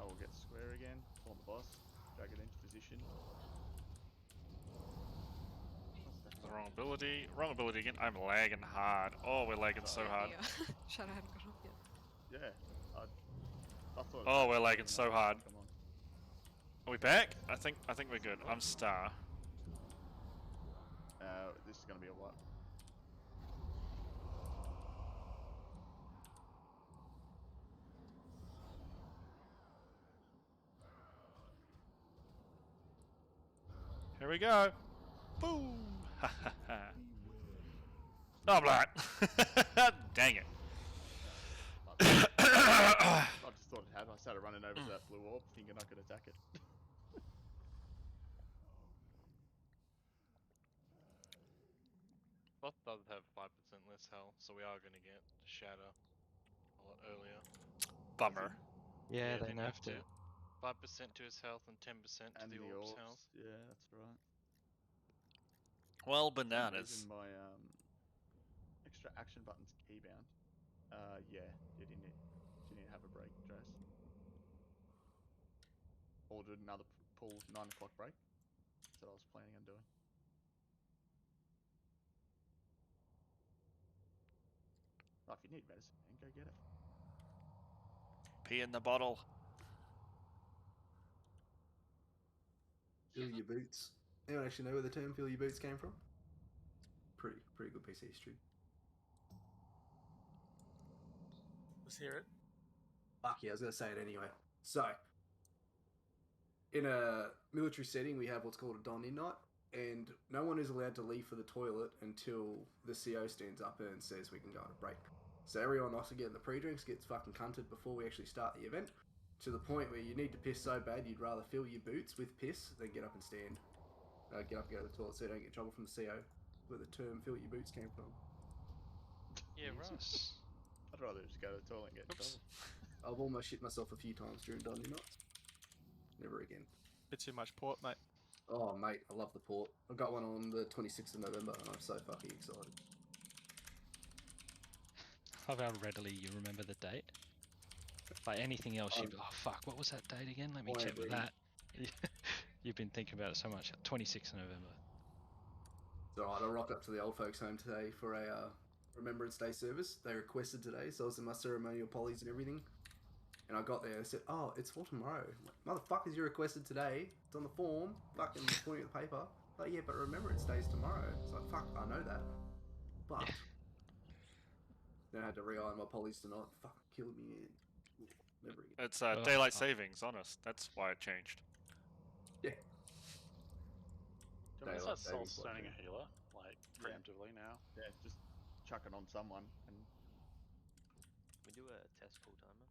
I will get square again. Pull the boss. Drag it into position. The wrong ability. Wrong ability again. I'm lagging hard. Oh, we're lagging so hard. Yeah. Shadow hadn't got up yet. Yeah. I thought. Oh, we're lagging so hard. Come on. Are we back? I think we're good. I'm star. This is gonna be a what? Here we go. Boom. Ha ha ha. Oh, blind. Dang it. I just thought it had. I started running over to that blue orb, thinking I could attack it. Both does have 5% less health, so we are going to get Shatter a lot earlier. Bummer. Yeah, they nerfed it. 5% to his health and 10% to the orb's health. Yeah, that's right. Well, Even bananas. my extra action buttons keybound. Yeah, you didn't have a break, Dres. Ordered another pull 9 o'clock break. That's what I was planning on doing. Oh, if you need medicine, man, go get it. Pee in the bottle. Fill your boots. Anyone actually know where the term "fill your boots" came from? Pretty good piece of history. Let's hear it. Fuck yeah, I was gonna say it anyway. So, in a military setting, we have what's called a don-in night, and no one is allowed to leave for the toilet until the CO stands up and says we can go on a break. So everyone also getting the pre-drinks gets fucking cunted before we actually start the event, to the point where you need to piss so bad you'd rather fill your boots with piss than get up and stand. Get up and go to the toilet so you don't get in trouble from the CO. Where the term "fill your boots" came from. Yeah, right. I'd rather just go to the toilet and get in trouble. I've almost shit myself a few times during Dundee nights. Never again. Bit too much port, mate. Oh, mate, I love the port. I've got one on the 26th of November, and I'm so fucking excited. Love how readily you remember the date. Like anything else, you'd be like, oh fuck, what was that date again? Let me check with that. You've been thinking about it so much. 26th of November. It's alright, I rocked up to the old folks' home today for a Remembrance Day service. They requested today, so I was in my ceremonial polys and everything. And I got there and they said, oh, it's for tomorrow. I'm like, motherfuckers, you requested today. It's on the form. Fucking pointing at the paper. Like, yeah, but Remembrance Day's tomorrow. It's like, fuck, I know that. But then I had to re-iron my polys tonight. Fuck, killed me. Never again. It's daylight savings, honest. That's why it changed. Yeah. Can we start soul-stoning a healer, like, preemptively now? Yeah, just chuck it on someone and... We do a test full timer.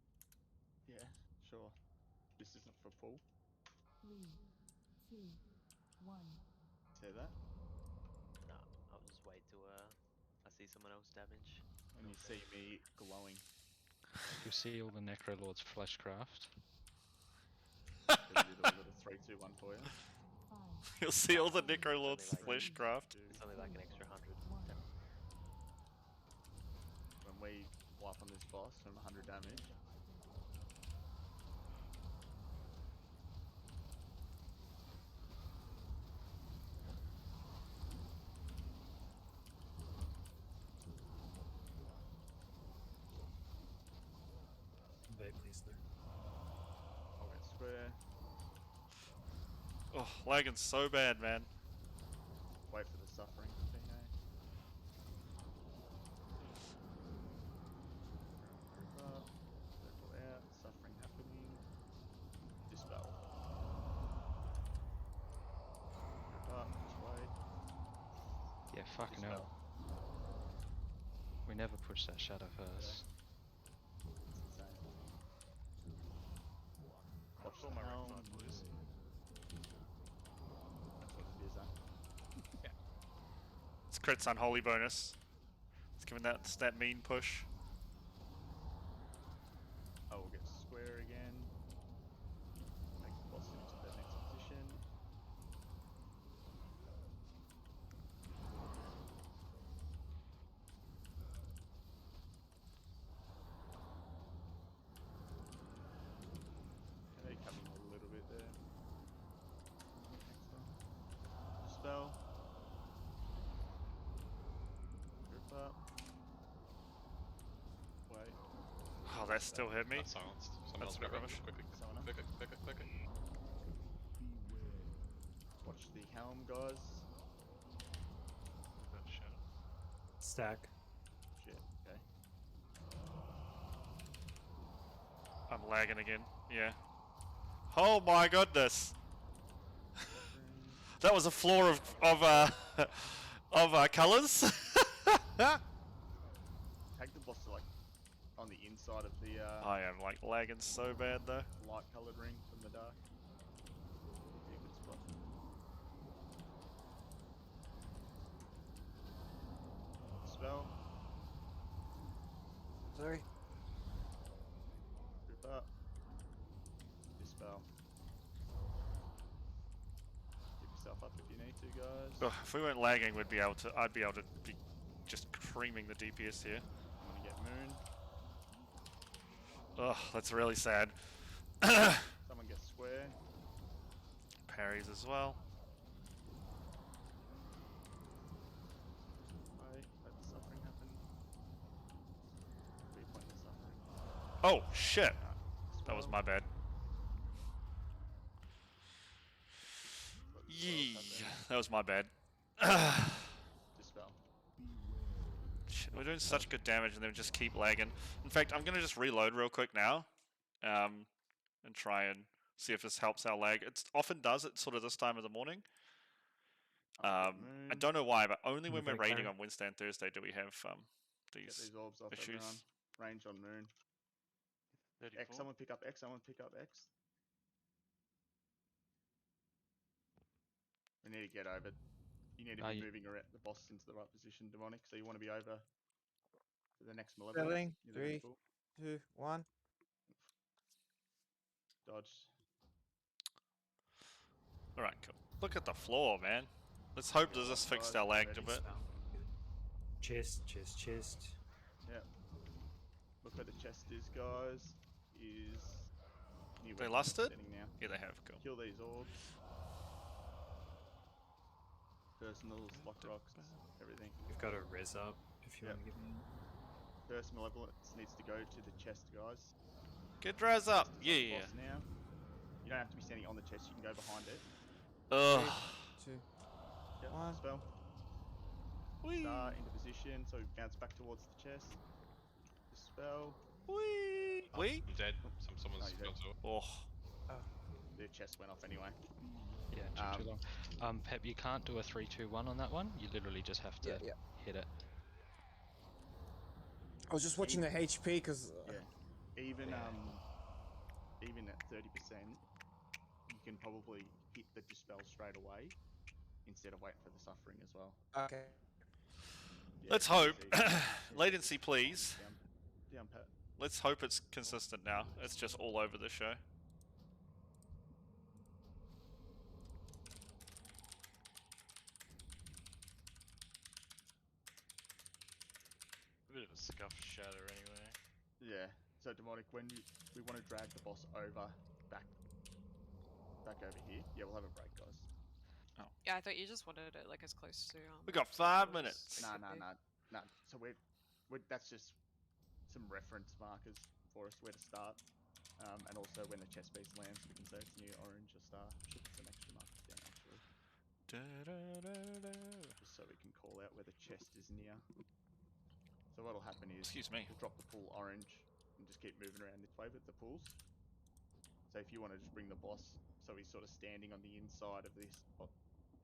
Yeah, sure. This isn't for full. 3, 2, 1. Say that? No, I'll just wait till I see someone else damage. And you see me glowing. You'll see all the Necrolord's fleshcraft. Do a little 3, 2, 1 for you. 5. You'll see all the Necrolord's fleshcraft. It's only like an extra 100. we wipe on this boss from 100 damage. Vaguely there. I'll get square. Oh, lagging so bad, man. Wait for the suffering thing, eh? Group up, circle out, suffering happening. Dispel. Group up, just wait. Yeah, fucking hell. We never push that shadow first. It's insane. Watch All the my helm. rectified, please. That's what it is, eh? It's crit's unholy bonus. It's giving that mean push. I will get square again. Make the boss into the next position. And they come in a little bit there. Next one. Dispel. Group up. Wait. Oh, that still hit me. That's silenced. Someone That's else a bit grab it. rubbish. Quickly. Someone else. Click it, click it, click it. Watch the helm, guys. That shadow. Stack. Shit, okay. I'm lagging again. Yeah. Oh my goodness. That was a floor of colors. Take the boss to like on the inside of the I am like lagging so bad though. light coloured ring from the dark. Be a good spot. Spell. Sorry. Group up. Dispel. Keep yourself up if you need to, guys. Ugh, if we weren't lagging, I'd be able to be just creaming the DPS here. I'm gonna get moon. Ugh, that's really sad. Someone gets square. Parries as well. Wait, let the suffering happen. Where you pointing the suffering? Oh shit! That was Spell. my bad. Let the spells Yee, happen. that was my bad. Dispel. Shit, we're doing such good damage and they just keep lagging. In fact, I'm gonna just reload real quick now, and try and see if this helps our lag. It often does it sort of this time of the morning. I don't know why, but only when we're raiding on Wednesday and Thursday do we have Get these these orbs off issues. everyone. Range on moon. 34. X, someone pick up X, someone pick up X. We need to get over. You need to be moving around the boss into the right position, Demonic. So you want to be over to the next Malevolence. Spelling. near the 3, Bull. 2, 1. Dodge. Alright, cool. Look at the floor, man. Let's hope Yeah, this fixed guys, our lag ready. a bit. Chest, chest, chest. Yep. Look where the chest is, guys. Is near They where lost Demonic's it? sitting now. Yeah, they have. Cool. Kill these orbs. Personals, lock rocks, everything. You've got a res up if you Yep. want to give me. First Malevolence needs to go to the chest, guys. Get Draz up! Chest is on the Yeah! boss now. You don't have to be standing on the chest, you can go behind it. Ugh. 3, 2. Yep, One. spell. Whee! Star into position, so we bounce back towards the chest. Dispel. Whee! Oh, Wee! I'm dead. Someone's you're gone dead. to it. Oh. Their chest went off anyway. Yeah, too long. Pep, you can't do a 3-2-1 on that one. You literally just have to hit it. I was just watching the HP because. Yeah. Even even at 30%, you can probably hit the dispel straight away instead of waiting for the suffering as well. Okay. Yeah, Let's it's hope. easy. Latency, please. Down pat. Let's hope it's consistent now. It's just all over the show. A bit of a scuffed shatter anyway. Yeah. So demonic, when we want to drag the boss over back over here. Yeah, we'll have a break, guys. Yeah, I thought you just wanted it like as close to. We got circle 5 as minutes. it Nah. could be. So we're that's just some reference markers for us where to start. And also when the chest piece lands, we can say it's near orange or star. Should put some extra markers down actually. Just so we can call out where the chest is near. So what'll happen is, Excuse me. we'll drop the pool orange and just keep moving around this way with the pools. So if you want to just bring the boss, so he's sort of standing on the inside of this,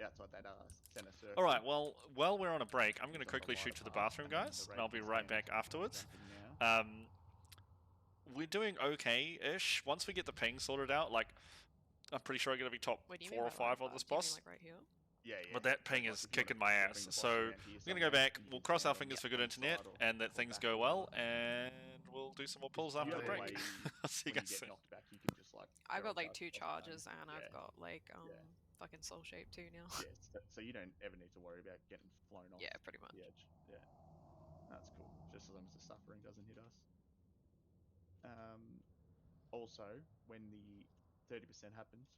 outside that center circle. All right. Well, while we're on a break, I'm going to He's on the quickly shoot wider to the path, bathroom, and then guys, the and I'll be raid right stands back afterwards. jumping now. We're doing okay-ish. Once we get the ping sorted out, like, I'm pretty sure I'm going to be top What do you 4 mean or by 5 on this do you mean, boss. like right here? Yeah. But that ping Like, is if you wanna kicking my bring ass. the boss So around here we're going to go somewhere, back. and you We'll can cross stand our on the fingers for good upwind internet side or and that pull things back go or well, whatever. and we'll do some more pulls If after you the have a break. way I'll see you when you guys get soon. knocked back, you can just like. I've got barrel like 2 charge the charges stone. and I've got like fucking soul shape too now. Yeah, so you don't ever need to worry about getting flown off. Yeah, pretty much. The edge. Yeah, that's cool. Just as long as the suffering doesn't hit us. Also, when the 30% happens,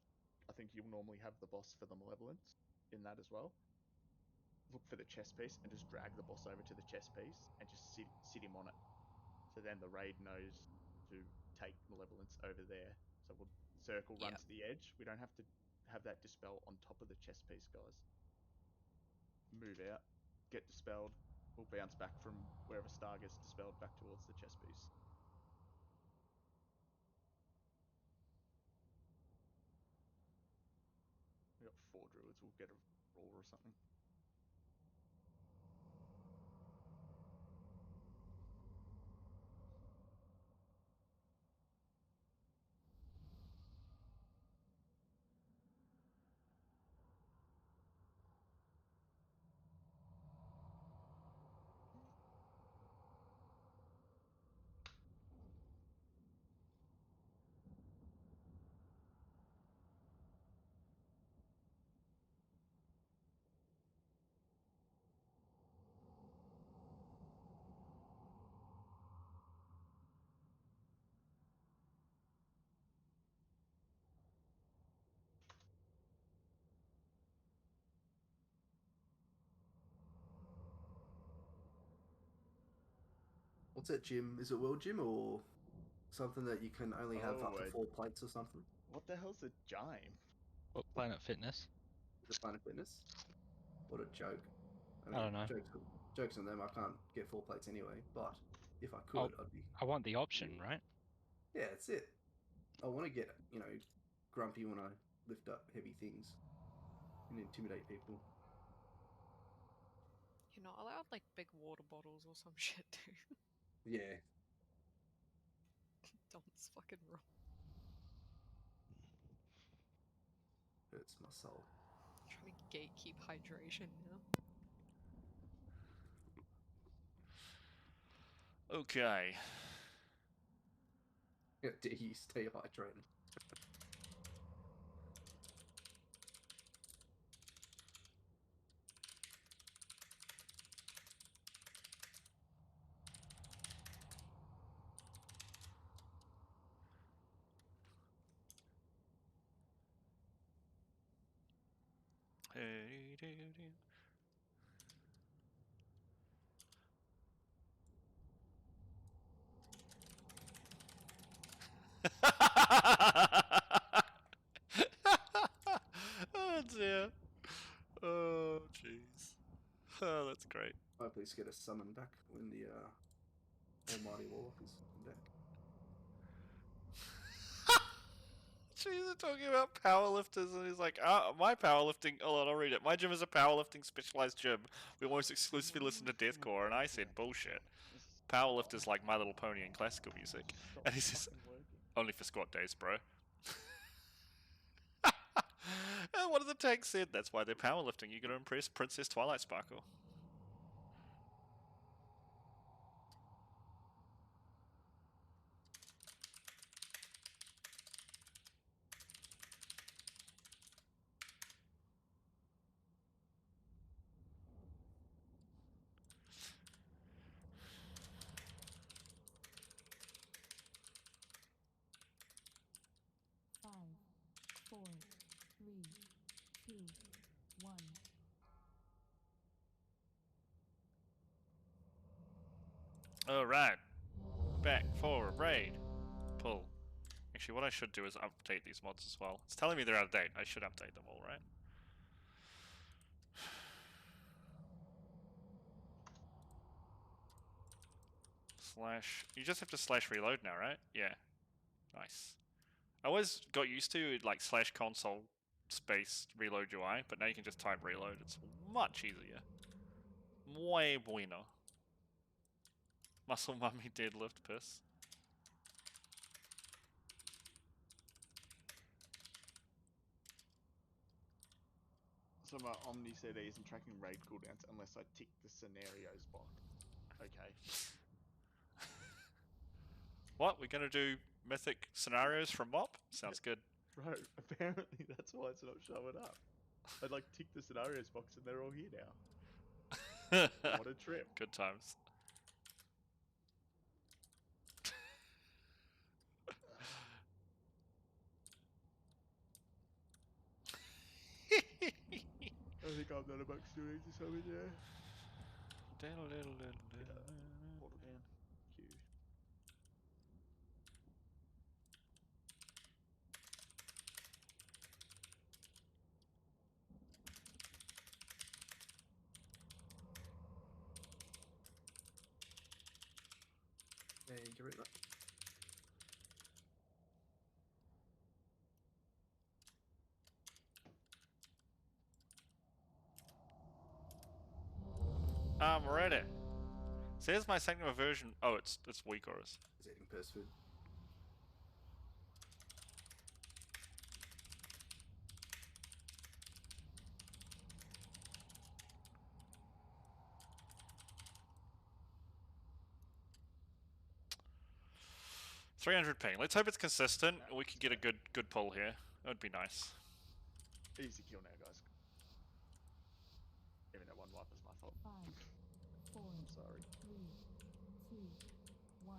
I think you'll normally have the boss for the malevolence in that as well. Look for the chest piece and just drag the boss over to the chest piece and just sit him on it. So then the raid knows to take malevolence over there. So we'll circle, run to the edge. We don't have to have that dispel on top of the chest piece, guys. Move out, get dispelled. We'll bounce back from wherever star gets dispelled back towards the chest piece. We got 4 druids. We'll get a roar or something. What's that gym? Is it World Gym or something that you can only have up to Oh, 4 plates or something? What the hell's a gym? What, Planet Fitness? Is it Planet Fitness? What a joke. I don't know. Jokes on them, I can't get 4 plates anyway, but if I could, I'd be... I want the option, right? Yeah, that's it. I want to get, grumpy when I lift up heavy things and intimidate people. You're not allowed like big water bottles or some shit too. Yeah. Don's fucking wrong. Hurts my soul. Trying to gatekeep hydration now. Okay. How dare you stay hydrated? Oh dear. Oh jeez. Oh, that's great. Hopefully get a summon back when the Almighty Warlock is back. Jeez, they're talking about powerlifters, and he's like, my powerlifting. Hold on, I'll read it. My gym is a powerlifting specialized gym. We almost exclusively listen to deathcore, and I said bullshit. Powerlifters like My Little Pony and classical music. And he says, only for squat days, bro. And one of the tanks said, that's why they're powerlifting. You gotta impress Princess Twilight Sparkle. 4, 3, 2, 1. Alright. Back, forward, raid. Pull. Actually, what I should do is update these mods as well. It's telling me they're out of date. I should update them all, right? Slash... You just have to slash reload now, right? Yeah. Nice. I always got used to, like, slash console space reload UI, but now you can just type reload. It's much easier. Muy bueno. Muscle mummy deadlift piss. So my Omni CD isn't tracking raid cooldowns unless I tick the scenarios box. Okay. What? We're gonna do mythic scenarios from MOP? Sounds good. Bro, apparently that's why it's not showing up. I like tick the scenarios box and they're all here now. What a trip. Good times. I think I'm not amongst still need to summon, yeah. Portal down. Q. Thank you very much. I'm ready. So here's my second version. Oh, it's weak auras. He's eating purse food. $300 ping. Let's hope it's consistent. We could get a good pull here. That would be nice. Easy kill now, guys. Even though one wipe is my fault. 5, 4, I'm sorry. 3, 2, 1.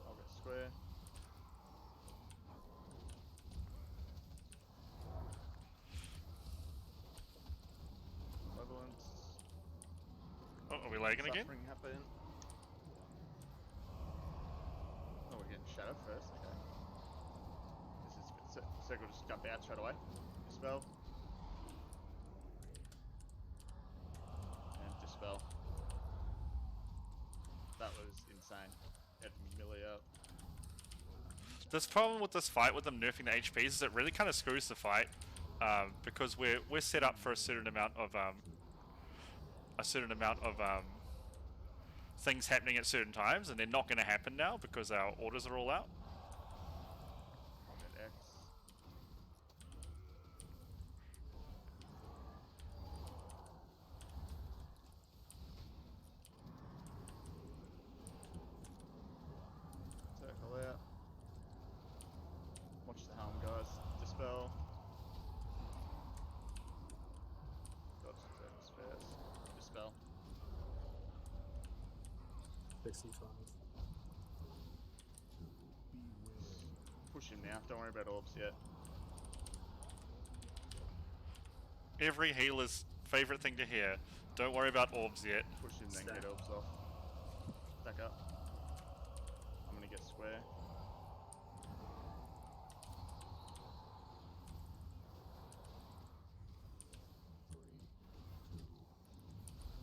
I'll go square. Malevolence. Oh, are we lagging again? Suffering happen. Oh, we're getting shadow first. Okay. This is circle. Just jump out straight away. Dispel. And dispel. That was insane. Had Millie up. This problem with this fight with them nerfing the HPs is it really kind of screws the fight, because we're set up for a certain amount of things happening at certain times, and they're not going to happen now because our orders are all out. I'll get X. Circle out. Watch the helm, guys. Dispel. Dodge attacks first. Dispel. 65. Push him now. Don't worry about orbs yet. Every healer's favorite thing to hear. Don't worry about orbs yet. Push him, then get orbs off. Stack up. I'm gonna get square.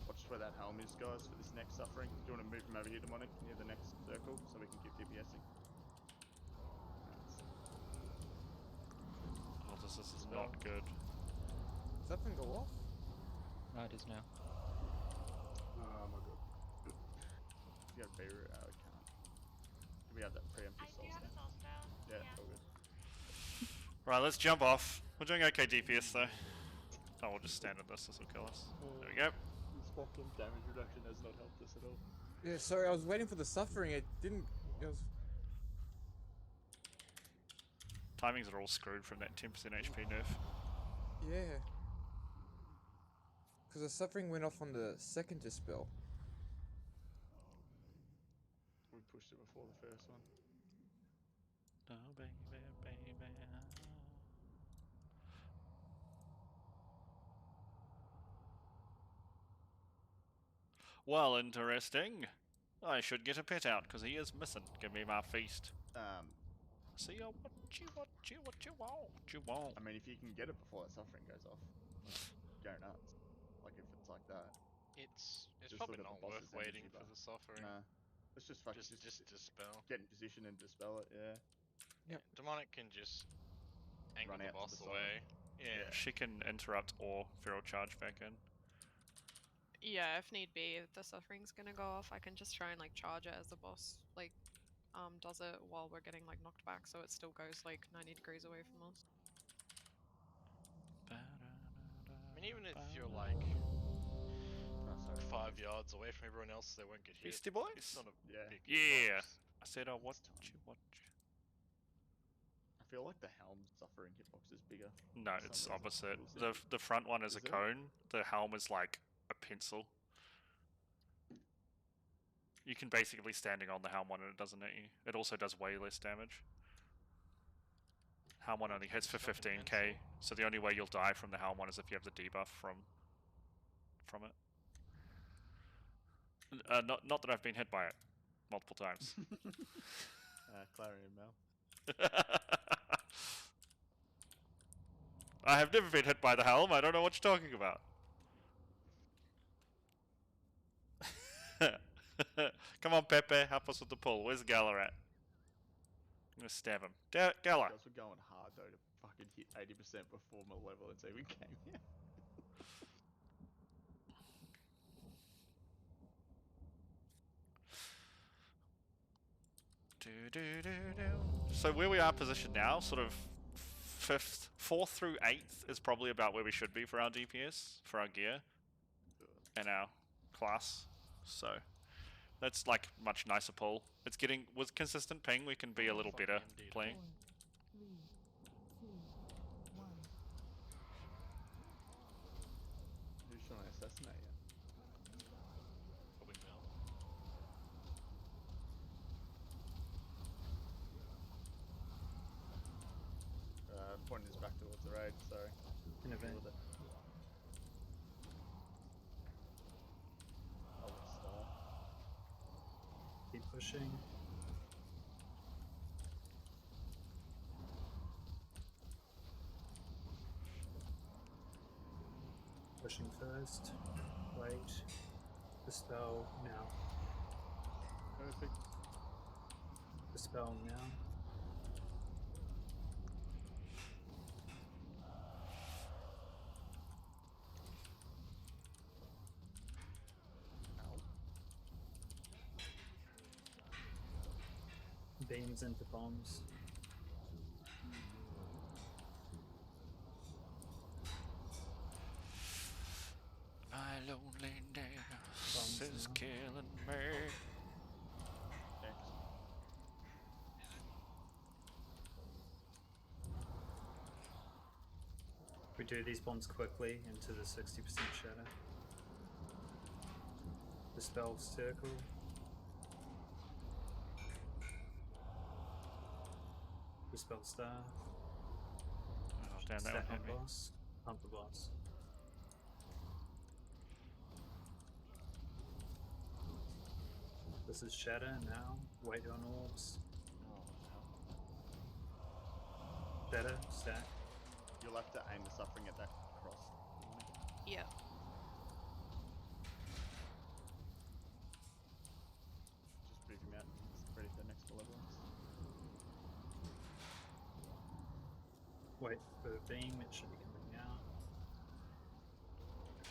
Watch where that helm is, guys, for this next suffering. Do you want to move him over here, Demonic, near the next circle, so we can keep DPSing? Oh, this is not good. Does that thing go off? No, it is now. Oh my god. You got a bear, we can't. We have that preemptive soul stone. Yeah, all good. Right, let's jump off. We're doing okay DPS though. Oh, we'll just stand in this will kill us. There we go. He's Fucking damage reduction has not helped us at all. Yeah, sorry, I was waiting for the suffering. It didn't. It was. Timings are all screwed from that 10% HP nerf. Yeah. Because the suffering went off on the second dispel. We pushed it before the first one. Oh, baby, baby. Well, interesting. I should get a pet out because he is missing. Give me my feast. See ya, what you want. I mean, if you can get it before that suffering goes off, like, go nuts. Like if it's like that. It's Just probably look at not the worth boss's waiting energy for bar. the suffering. Nah. Let's just fuck Just dispel. get in position and dispel it, yeah. Yep. Demonic can just angle Run the out to boss the side. away. Yeah. She can interrupt or feral charge back in. Yeah, if need be, if the suffering's gonna go off, I can just try and like charge it as the boss like does it while we're getting like knocked back, so it still goes like 90 degrees away from us. I mean, even if you're like 5 yards away from everyone else, they won't get hit. Beastie Boys? It's not a big Yeah. hitbox. I said I watch you. I feel like the helm suffering hitbox is bigger. No, for it's some reason. opposite. We'll see. The front one is Is a it? cone. The helm is like a pencil. You can basically standing on the helm one and it doesn't hit you. It also does way less damage. Helm one only hits for 15k, so the only way you'll die from the helm one is if you have the debuff from it. Not that I've been hit by it multiple times. Clarion Mel. I have never been hit by the helm. I don't know what you're talking about. Come on, Pepe, help us with the pull. Where's Gala at? I'm gonna stab him. Gala. Guys were going hard though to fucking hit 80% before my level and even came here. So where we are positioned now, sort of 4th through 8th is probably about where we should be for our DPS, for our gear, and our class. So that's like much nicer pull. It's getting, with consistent ping, we can be a little better playing. 4, 3, 2, 1. Who's trying to assassinate you? Probably Mel. Pointing us back towards the raid, sorry. In event. With it. Oh, star. Keep pushing. Pushing first. Wait. Dispel now. Perfect. Dispel now. Beams into bombs. My loneliness is now. killing me. Thanks. We do these bombs quickly into the 60% shadow. Dispel circle. Dispel star. Oh, damn, that Stack one on hit me. boss. Pump the boss. This is shadow now. Wait on orbs. Shadow, stack. You'll have to aim the suffering at that cross. Yeah. Just move him out. He's ready for the next malevolence. Wait for the beam, it should be coming out.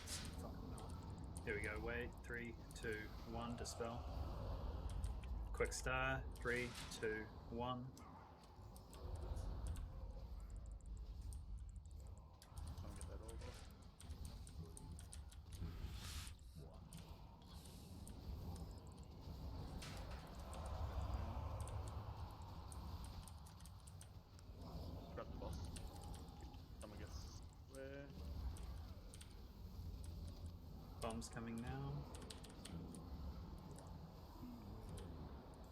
It's fucking not. Here we go, wait. 3, 2, 1, dispel. Quick star. 3, 2, 1. Try and get that orb off. Bomb's coming now.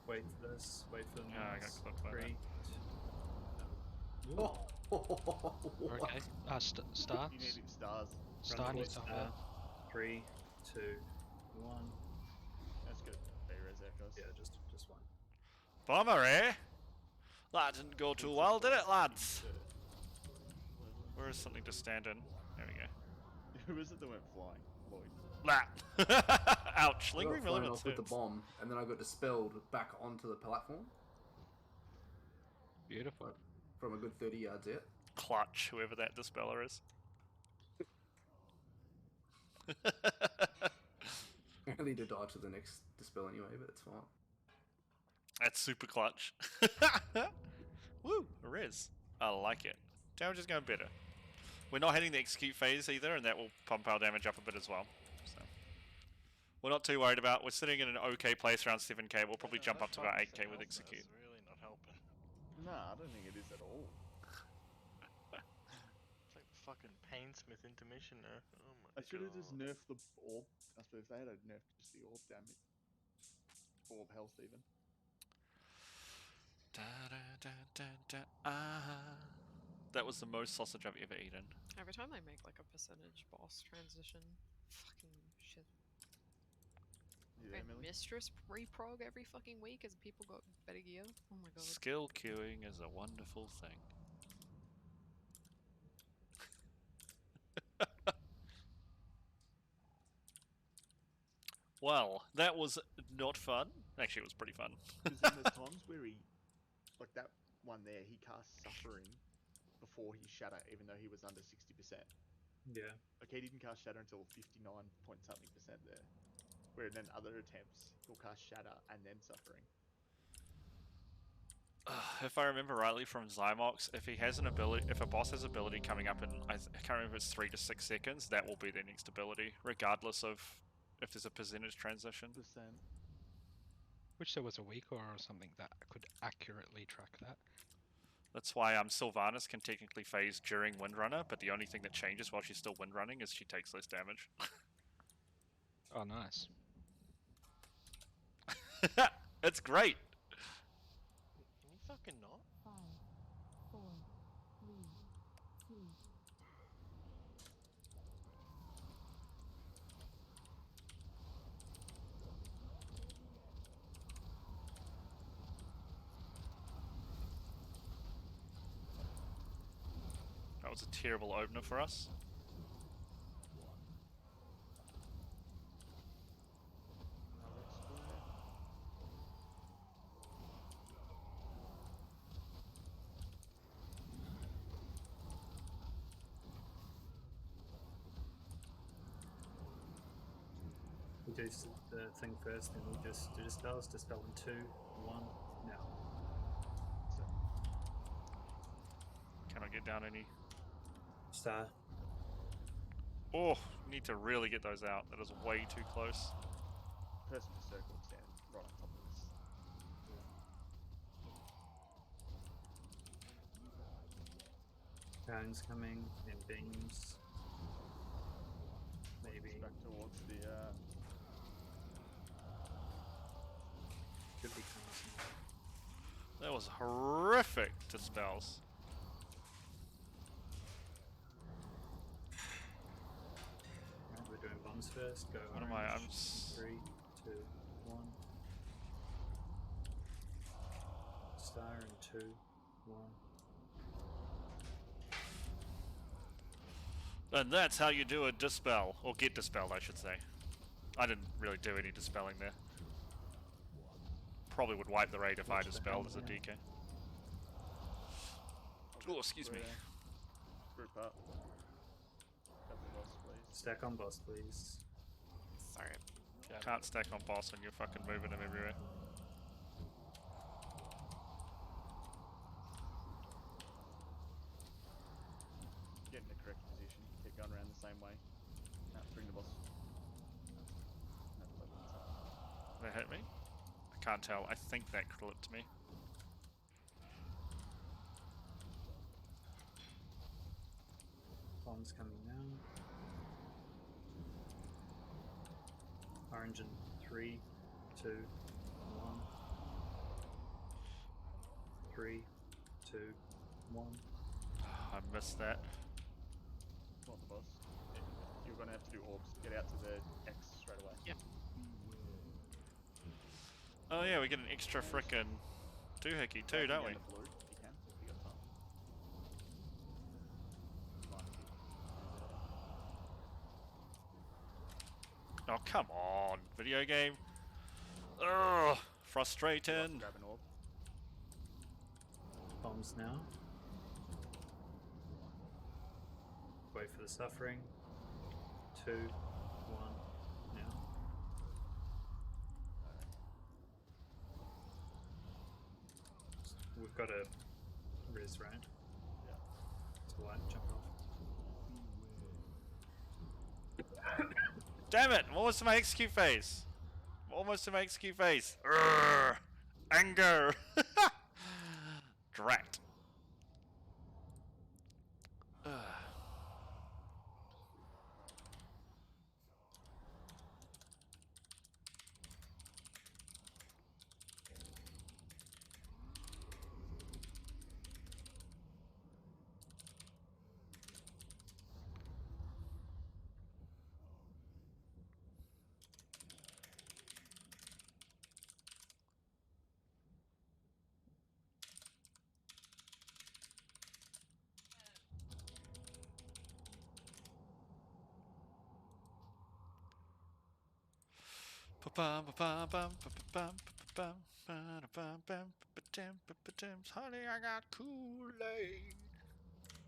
Wait for this. Wait for the Yeah, I got noise. clipped by that. 3, 2. Oh, Okay. Star. You needed stars. Star Run needs to towards hold. 3, 2, 1. That's good. B-res echoes. Yeah, just one. Bomber, eh? That didn't go too well, did it, lads? Where is something to stand in? There we go. Who is it that went flying? Lloyd. That. Ouch. I Lingering got thrown elements off with the hurts. bomb, and then I got dispelled back onto the platform. Beautiful. Like, from a good 30 yards out. Clutch, whoever that dispeller is. I need to dodge to the next dispel anyway, but it's fine. That's super clutch. Woo, a res. I like it. Damage is going better. We're not hitting the execute phase either, and that will pump our damage up a bit as well. So we're not too worried about. We're sitting in an okay place around 7k. We'll probably jump up to about 8k with execute. It's really not helping. Nah, I don't think it is at all. It's like the fucking Painsmith intermission there. Oh my I should have god. just nerfed the orb. I suppose they had nerfed just the orb damage. Orb health even. Da, da, da, da, da, ah. That was the most sausage I've ever eaten. Every time I make like a percentage boss transition, fucking shit. Yeah, And Millie? Mistress reprog every fucking week as people got better gear. Oh my god. Skill queuing is a wonderful thing. Well, that was not fun. Actually, it was pretty fun. Because then there's times where he, like that one there, he casts Suffering before he Shatter, even though he was under 60%. Yeah. Like he didn't cast Shatter until 59 point something percent there. Where then other attempts, he'll cast Shatter and then Suffering. If I remember rightly from Zymox, if he has an ability, if a boss has ability coming up in, I can't remember if it's 3 to 6 seconds, that will be their next ability, regardless of if there's a percentage transition. Wish there was a week or something that could accurately track that. That's why Sylvanas can technically phase during Windrunner, but the only thing that changes while she's still Windrunning is she takes less damage. Oh, nice. It's great! Can you fucking not? 5, 4, 3, 2. That was a terrible opener for us. We do the thing first, then we'll just do dispels. Dispel in 2, 1, now. Cannot get down any. Star. Oh, need to really get those out. That is way too close. Person to circle stand right on top of this. Cones coming and beams. Maybe. Back towards the Could be cones. That was horrific dispels. Right, we're doing bombs first. Go. What am I? I'm. 3, 2, 1. Star in 2, 1. And that's how you do a dispel. Or get dispelled, I should say. I didn't really do any dispelling there. Probably would wipe the raid if I dispelled as a DK. Oh, excuse me. Group up. Cover the boss, please. Stack on boss, please. Sorry. Can't stack on boss when you're fucking moving him everywhere. Get in the correct position. Keep going around the same way. Now bring the boss. That hit me? I can't tell. I think that clipped me. Bombs coming now. Orange in 3, 2, 1. 3, 2, 1. I missed that. Not the boss. You're gonna have to do orbs. Get out to the X straight away. Yep. Oh yeah, we get an extra frickin' doohickey too, don't we? The blue, if you can, if you got time. Might be. Oh come on, video game. Ugh, frustrating. Grab an orb. Bombs now. Wait for the suffering. 2, 1, now. We've got a res, right? Yeah. It's white, jump off. Damn it! I'm almost to my execute phase. I'm almost to my execute phase. Urgh, anger. Drat. Ugh. Honey, I got Kool-Aid.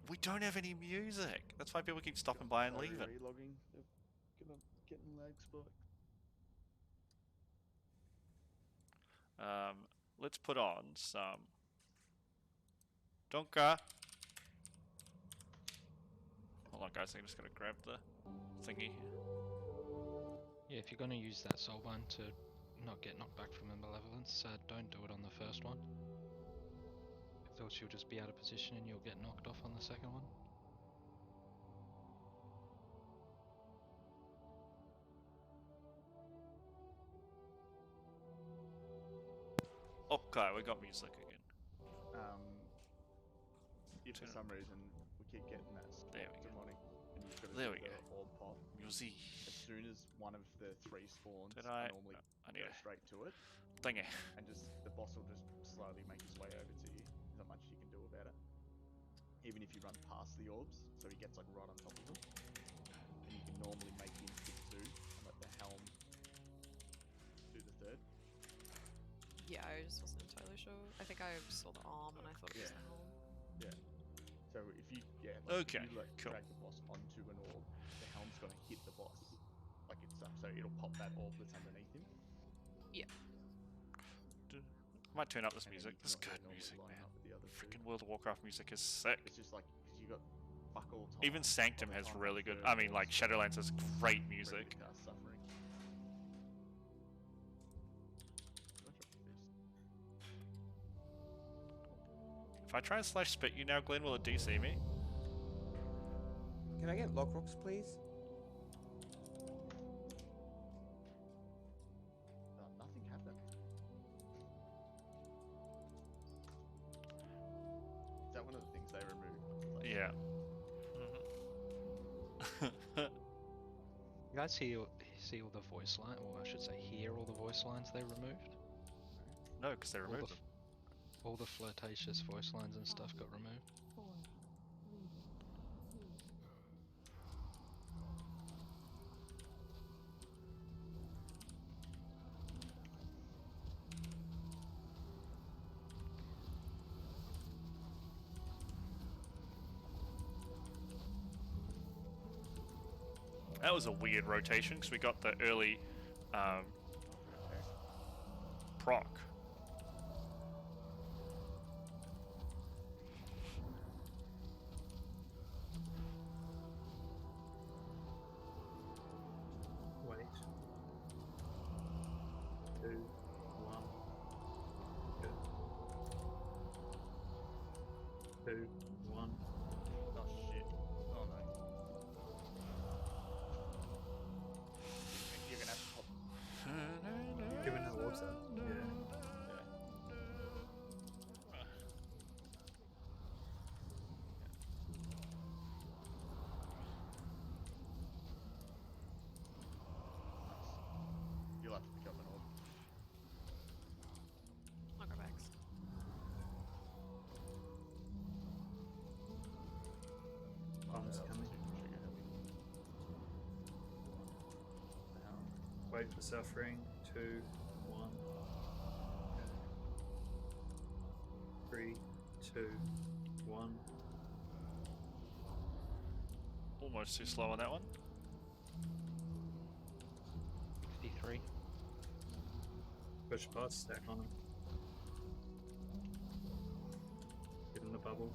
We don't have any music. That's why people keep stopping by and leaving. Relogging. They're gonna getting lag spike. Let's put on some Donka. Hold on, guys. I'm just gonna grab the thingy. Yeah, if you're going to use that soulbind to not get knocked back from the malevolence, don't do it on the first one. Else you'll just be out of position and you'll get knocked off on the second one. Okay, we got music again. If for some reason we keep getting that There we go. demonic, and you've got to There do we go. the orb pop. Music. As soon as one of the 3 spawns, Did I? normally I need go a straight to it, thingy. and just the boss will just slowly make his way over to you. There's not much you can do about it. Even if you run past the orbs, so he gets like right on top of them, and you can normally make him hit 2 and let the helm do the 3rd. Yeah, I just wasn't entirely sure. I think I saw the arm and I thought it was Yeah. the helm. Yeah. So if you if Okay, you like cool. drag the boss onto an orb, the helm's gonna hit the boss like it's up, so it'll pop that orb that's underneath him. Yeah. Might turn up this And then music. you This is can good normally music, line man. up with the other 2. Freaking World of Warcraft music is sick. It's just like because you got fuck all time. Even Sanctum by the has time really that good. 3rd I mean, like boss Shadowlands has great ready music. to cast Suffering. If I try and slash spit you now, Glenn, will it DC me? Can I get lock rocks, please? Nothing happened. Is that one of the things they removed? Yeah. You guys see all the voice line, or I should say, hear all the voice lines they removed? No, because they removed them. All the flirtatious voice lines and stuff got removed. 4, 3, 2. That was a weird rotation because we got the early proc. Wait. 2, 1. Good. 2, 1. Oh shit. Oh no. You're gonna have to pop You'll have to pick up an orb. I'll go back. Bombs That was coming. too trigger heavy. Now, Wait for suffering. 2, 1. 3, 2, 1. Almost too slow on that one. 53. Push pots, stack on them. Get in the bubble.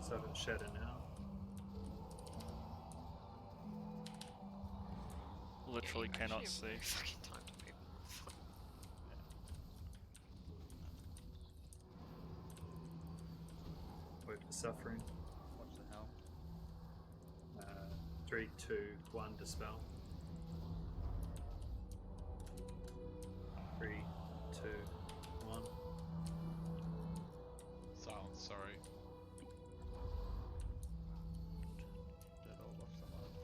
7 shatter now. Literally Yeah, you cannot actually have see. no fucking time to move. Fuck. Wait for suffering. watch the helm. 3, 2, 1, dispel. 3, 2, 1. Silence, sorry. Dead orb off someone.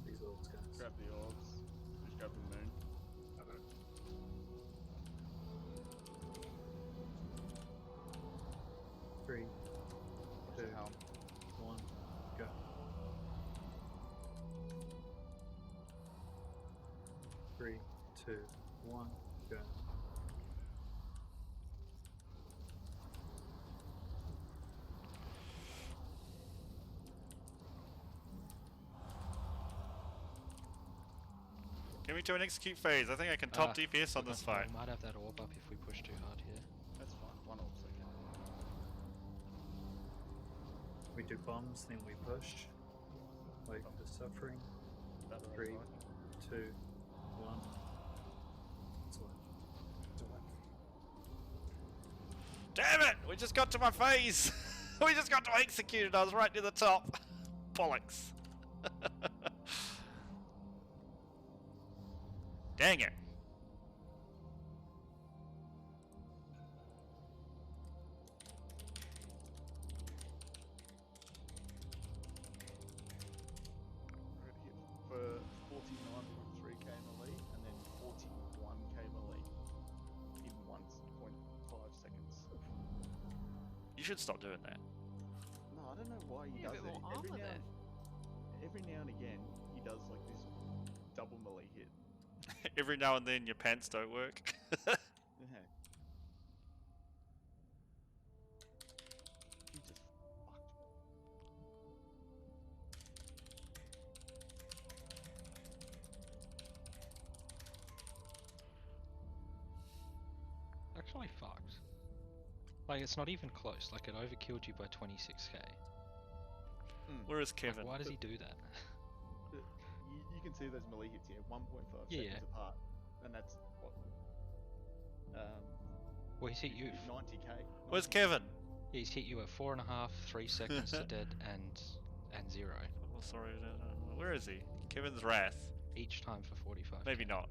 These orbs, guys. Grab the orbs. Just grab the moon. Okay. 3, Watch 2, the helm. 1, go. Three, 2, 1, go. Get me to an execute phase. I think I can top DPS on this fight. We might have that orb up if we push too hard here. That's fine. One orb's okay. We do bombs, then we push. Wait for suffering. That'll 3, right. 2, 1. It's one. Damn it! We just got to my phase! We just got to execute it. I was right near the top. Bollocks. Dang it. For 49.3k melee and then 41k melee in 1.5 seconds. You should stop doing that. No, I don't know why he Yeah, a does bit it. more armor there. Every now and again, he does like this double melee hit. Every now and then your pants don't work. Yeah. He just fucked me. Actually fucked. Like, it's not even close. Like, it overkilled you by 26k. Where is Like, Kevin? why does he do that? You can see those melee hits here, 1.5 Yeah, seconds apart, and that's what. Well, he's hit you. 90k. Where's Kevin? Yeah, he's hit you at 4.5, 3 seconds to dead, and 0. Oh, sorry. Where is he? Kevin's Wrath. Each time for 45. Maybe not.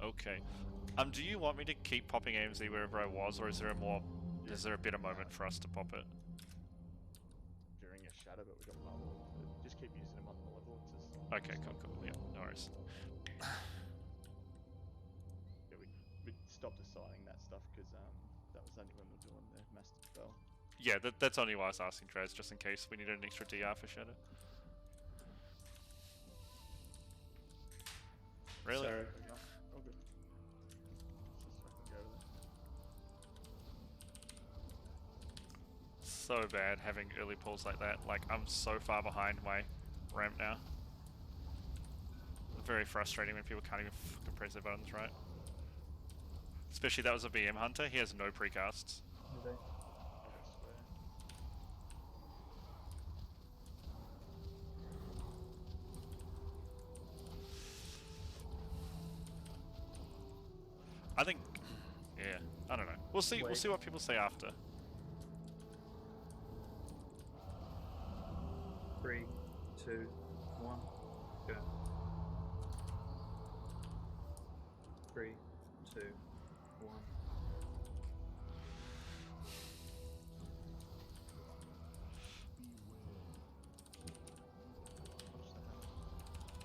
Okay. Do you want me to keep popping AMZ wherever I was, or is there a better moment for us to pop it? During a shadow, but we got bubble. Just keep using them on the malevolences. Okay, cool. Yeah, no worries. Yeah, we stopped assigning that stuff because that was only when we were doing the master spell. Yeah, that's only why I was asking Traz, just in case we needed an extra DR for Shadow. Really? Sorry. All good. Just fucking go with it. So bad having early pulls like that. Like, I'm so far behind my ramp now. Very frustrating when people can't even fucking press their buttons right. Especially that was a BM hunter, he has no precasts. I swear. I think, yeah, I don't know. We'll see. We'll Wait. see what people say after. 3, 2, 1, go. 3, 2, 1.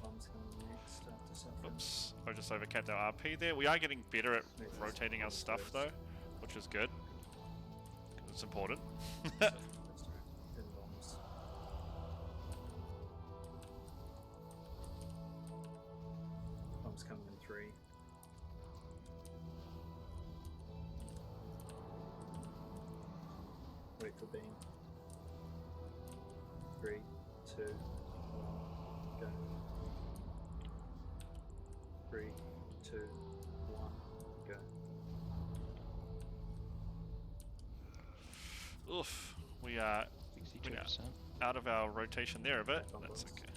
Bombs coming next after suffering. Oops, I just overcapped our RP there. We are getting better at Smith is rotating our bombs stuff first. though, which is good. It's important. Then bombs. Bombs coming in 3. Wait for beam. 3, 2, 1, go. 3, 2, 1, go. Oof, we are 62%. out of our rotation there a bit. Back on That's bombs. okay.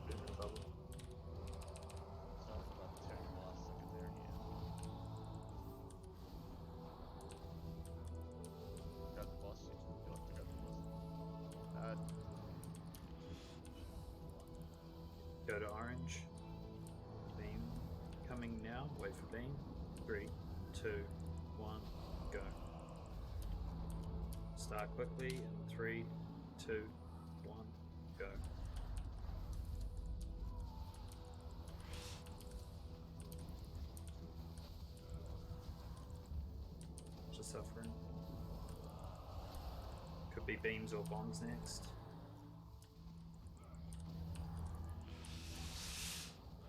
Put in the bubble. Sorry for that turning last second there again. Got the boss. You'll have to go the boss. Go to orange. Beam coming now. Wait for beam. 3, 2, 1, go. Start quickly in 3, 2, 1, go. Just suffering. Could be beams or bombs next.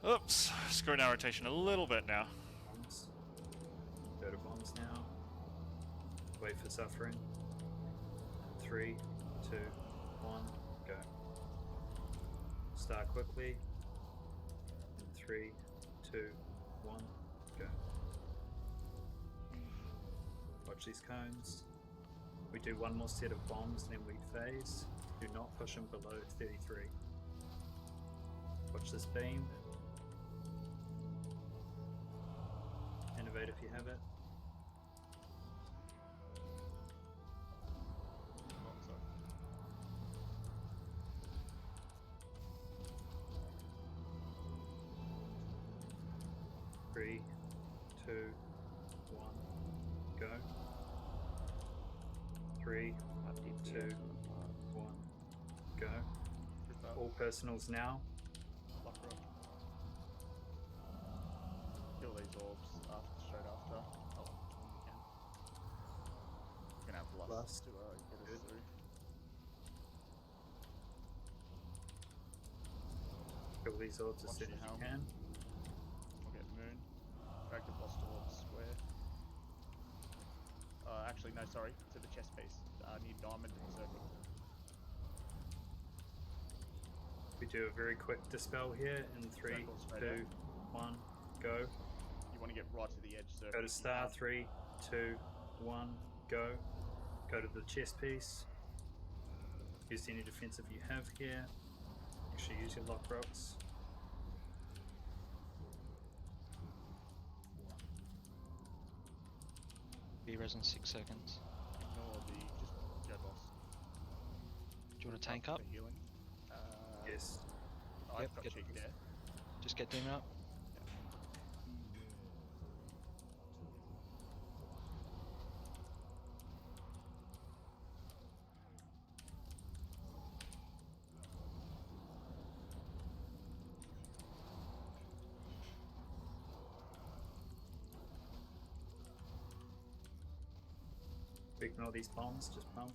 Oops, screwing our rotation a little bit now. Bombs. Go to bombs now. Wait for suffering. 3, 2, 1, go. Start quickly. In 3, 2, 1, go. Watch these cones. We do one more set of bombs, then we phase. Do not push them below 33. Watch this beam. Innovate if you have it. Oh, sorry. Three, 2, 1, go. 3, 2, 1, go. All personals now. Lock rock. Kill these orbs straight after. Oh, when you can. We're gonna have lust Lust. to get us Good. through. Kill these orbs as Watch soon the as you helm. can. We'll get moon. Drag the boss towards square. Actually, no, sorry. To the chest piece. Need diamond and circle. We do a very quick dispel here in 3, Circle straight 2, out. 1, go. You want to get right to the edge circle. Go to if you star. can. 3, 2, 1, go. Go to the chest piece. Use any defensive you have here. Actually, use your lock rocks. Be res in 6 seconds. Ignore the just go boss. Do you want to tank For up? healing. Yes. I've Yep, got get- cheek there. Just get demon up. Ignore these bombs, just pump.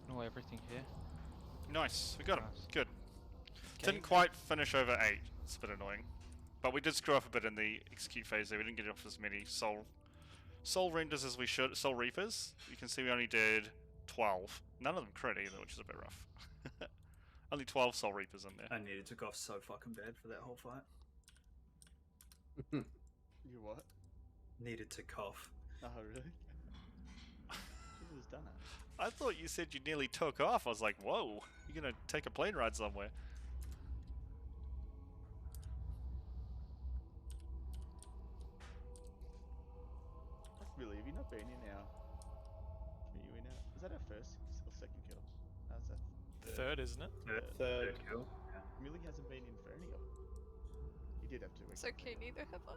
Ignore everything here. Nice, we got him. Nice. Good. Okay. Didn't quite finish over 8. It's a bit annoying. But we did screw up a bit in the execute phase there. We didn't get off as many soul renders as we should. Soul reapers. You can see we only did 12. None of them crit either, which is a bit rough. Only 12 soul reapers in there. I nearly took off so fucking bad for that whole fight. You what? Needed to cough. Oh, really? Should've just done it. I thought you said you nearly took off. I was like, whoa, you're gonna take a plane ride somewhere. Really, have you not been in our... Is that our first or second kill? How's that? Third, isn't it? Third kill. Yeah. Millie hasn't been in for any of them. He did have 2 weeks. It's okay, neither have I.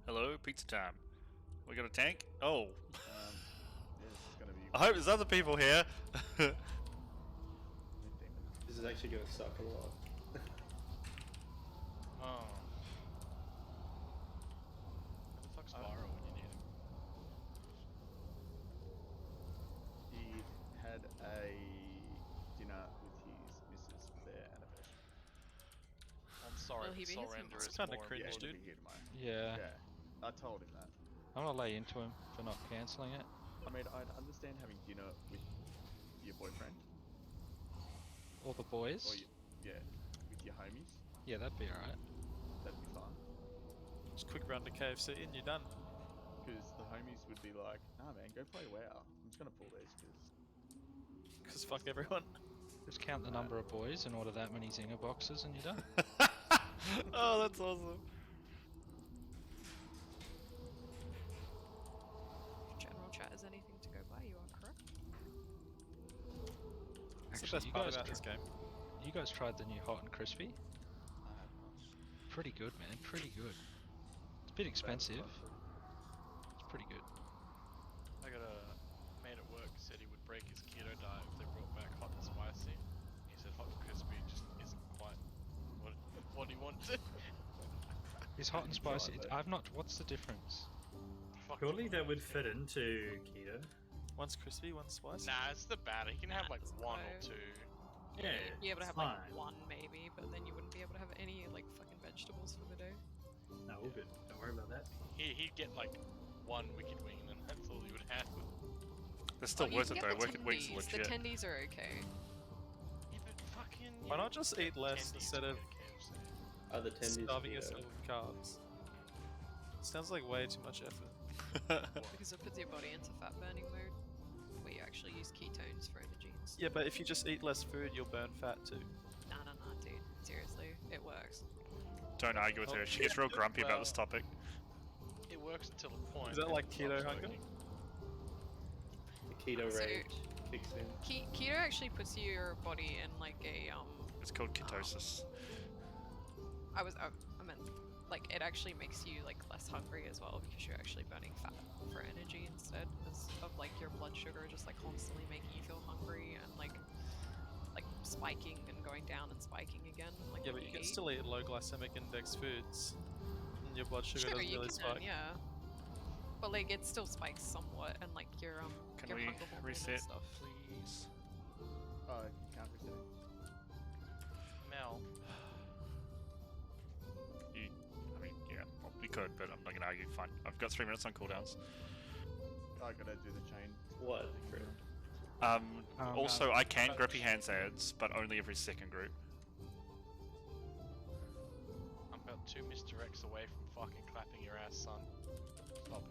Hello, pizza time. We got a tank? Oh. Yeah, this is gonna be... I hope there's other people here. This is actually gonna suck a lot. Oh. Where the fuck's Spyro when you need him? He had a dinner with his missus for their anniversary. I'm sorry, Will he but be here surrender tomorrow? is Kinda more cringe, Yeah, important. he'll be here tomorrow. Yeah. Yeah, I told him that. I'm gonna lay into him for not cancelling it. I mean, I'd understand having dinner with your boyfriend. All the boys. Or yeah, with your homies. Yeah, that'd be alright. That'd be fun. Just quick run to KFC and you're done. Because the homies would be like, nah man, go play WoW. I'm just gonna pull these Because fuck everyone. Just count the number of boys and order that many Zinger boxes and you're done. Oh, that's awesome. General chat is anything to go by, you are correct. That's Actually, the you best part guys about this game. You guys tried the new hot and crispy? I have not. Pretty good, man. Pretty good. It's a bit expensive. It's pretty good. I got a mate at work said he would break his keto diet if they brought back hot and spicy. He said hot and crispy just isn't quite what he wanted. Is hot and Try spicy? it, I've not. What's the difference? Surely that would fit into keto. One's crispy, one's spicy. Nah, it's the batter. He can have like That's one or no. two. Yeah, You'd be able to it's have like fine. one maybe, but then you wouldn't be able to have any like fucking vegetables for the day. No, all good. Don't worry about that. He'd get like one wicked wing and then that's all he would have. They're still You worth can it get though. the Wicked Wings are tendies. The legit. tendies are okay. Yeah, but fucking. Why not just eat less instead of Other tendies. starving keto. yourself with carbs? Sounds like way too much effort. Because it puts your body into fat burning mode, where you actually use ketones for energy and stuff. Yeah, but if you just eat less food, you'll burn fat too. Nah, dude. Seriously, it works. Don't argue with her. She gets real grumpy about this topic. It works until a point. Is that and like it keto stops hunger? working. The keto So, rage kicks in. Keto actually puts your body in like a It's called ketosis. I meant like it actually makes you like less hungry as well because you're actually burning fat for energy instead of like your blood sugar just like constantly making you feel hungry and like spiking and going down and spiking again. Like Yeah, when but you can eat. still eat low glycemic index foods, and your blood sugar doesn't you really can, spike. yeah. But like it still spikes somewhat, and like your Can your we hunger hormone reset, and stuff. please? Oh, you can't reset it. Mel. I mean, yeah, well, we could, but I'm not gonna argue. Fine. I've got 3 minutes on cooldowns. I gotta do the chain. What? Frick? Also, I can grippy hands ads, but only every second group. I'm about 2 Mr. X away from fucking clapping your ass, son. Stop it.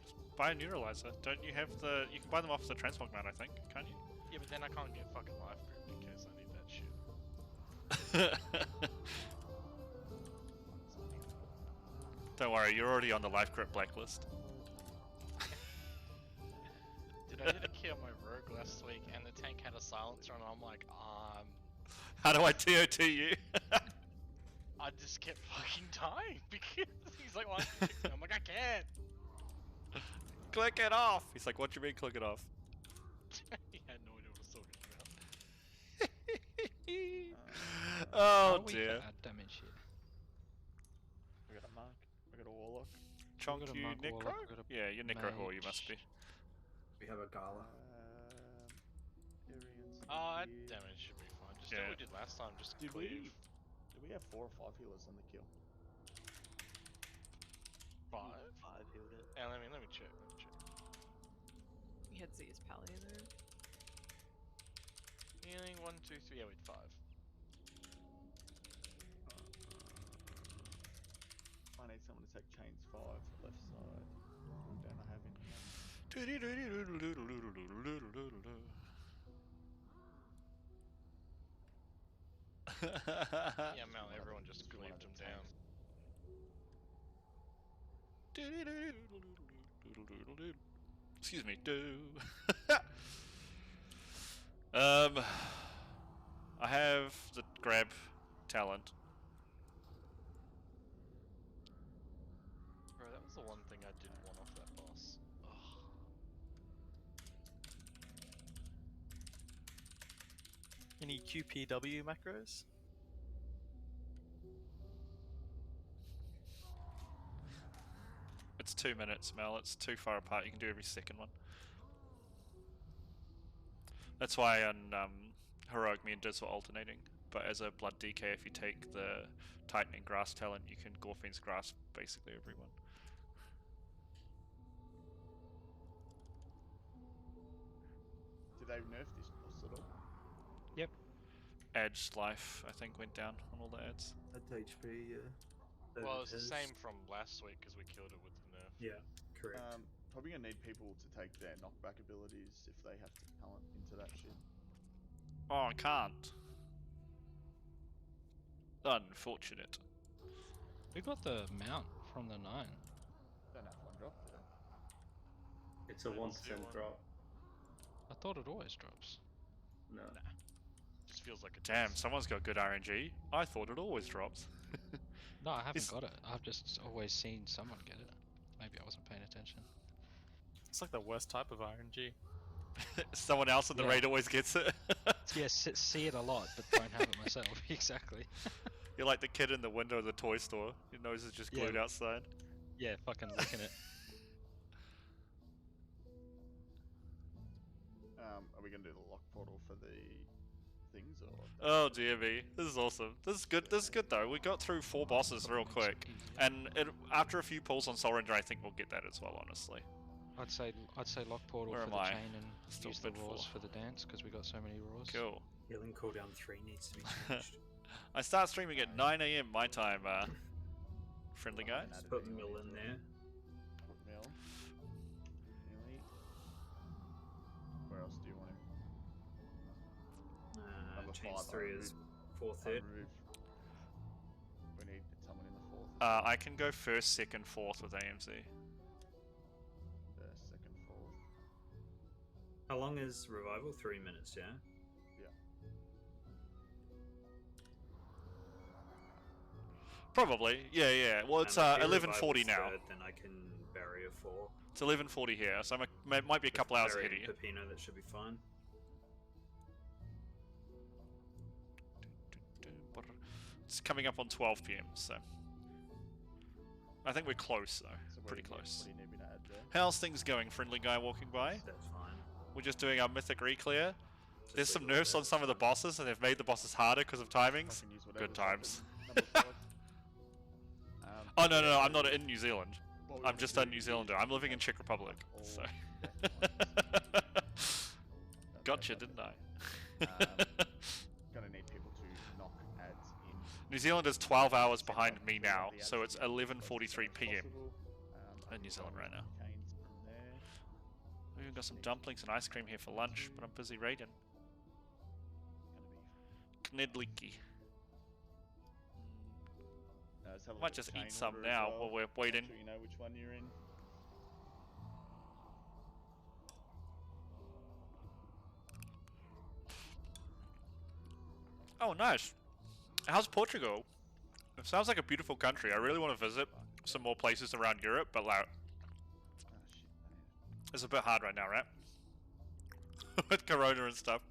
Just buy a neuralizer. Don't you have the? You can buy them off the transmog mount, I think, can't you? Yeah, but then I can't get fucking life group because I need that shit. Don't worry, you're already on the life grip blacklist. Dude, I did a kill my rogue last week and the tank had a silencer and I'm like, How do I TOT you? I just kept fucking dying because he's like, why don't you kick me? I'm like, I can't. Click it off! He's like, what do you mean click it off? He had no idea what I was talking about. Oh Are we dear. for add damage here? We got a monk. We got a warlock. Chonk got a you monk, necro? warlock, we got a Yeah, you're necro whore, you must mage. be. We have a gala. That damage should be fine. Just do Yeah. what we did last time, just Did cleave. we have 4 or 5 healers on the kill? 5? 5 healed it. Yeah, let me check. We had Z's pally in there. Healing 1, 2, 3. Yeah, wait, 5. need someone to take chains 5 left side. Don't I have anyone? Yeah, Mel, everyone just cleaved him down. Excuse me. I have the grab talent. Bro, that was the one thing I didn't want off that boss. Ugh. Any QPW macros? It's 2 minutes, Mel. It's too far apart. You can do every second one. That's why on Heroic me and Diz were alternating. But as a blood DK, if you take the Tightening Grass talent, you can Gorfine's Grasp basically everyone. Did they nerf this boss at all? Yep. Edge life, I think, went down on all the ads. At HP, yeah. Well, it's the same from last week because we killed it with the nerf. Yeah, correct. Probably gonna need people to take their knockback abilities if they have to talent into that shit. Oh, I can't. Unfortunate. We got the mount from the 9. Don't have one drop today. It's a 1% drop. I thought it always drops. No. Just feels like a Damn, someone's got good RNG. I thought it always drops. No, I haven't got it. I've just always seen someone get it. Maybe I wasn't paying attention. It's like the worst type of RNG. Someone else in the raid always gets it. Yes, see it a lot, but don't have it myself. Exactly. You're like the kid in the window of the toy store. Your nose is just glued outside. Yeah, fucking licking it. Are we gonna do the lock portal for the things or? Oh dear me, this is awesome. This is good. This is good though. We got through 4 bosses real quick, and after a few pulls on Soul Ranger, I think we'll get that as well. Honestly. I'd say lock portal Where for am the I? chain and Still use the mid roars 4. for the dance because we got so many roars. Cool. Healing cooldown 3 needs to be changed. I start streaming at 9 AM my time. Friendly guys. Just put Mill in there. Put Mill. Really? Where else do you want him? Number Chains 5, 3 is 4th third. We need someone in the 4th. I can go 1st, 2nd, 4th with AMZ. 1st, 2nd, 4th. How long is revival? 3 minutes, yeah? Yeah. Probably. Yeah. Well, it's 11:40 now. Third, then I can barrier 4. It's 11:40 here, so might be a couple hours ahead of you. Pepino, that should be fine. It's coming up on 12 PM, so I think we're close though. So Pretty close. What do you need me to add there? How's things going, friendly guy walking by? That's fine. We're just doing our Mythic reclear. Just There's some leave it nerfs there. on some of the bosses, and they've made the bosses harder because of timings. Fucking use whatever's Good times. number 5. Oh no, I'm not in New Zealand. What we I'm wanna just do a New Zealander. I'm living in Czech Republic. all So. left Gotcha, ones. didn't I? Gonna need people to knock ads in. New Zealand is 12 hours Send behind off me wherever now, the ads so it's are going as 11:43 PM possible. I in New can Zealand go right now. Canes from there. We've even got some dumplings and ice cream here for lunch, but I'm busy raiding. Gonna be Knedlicky. let's have a Might look just at eat chain some order as now well. while we're Make waiting. sure you know which one you're in. Oh, nice. How's Portugal? It sounds like a beautiful country. I really want to visit some more places around Europe, but like, Oh shit, it's a bit hard right now, right? With Corona and stuff.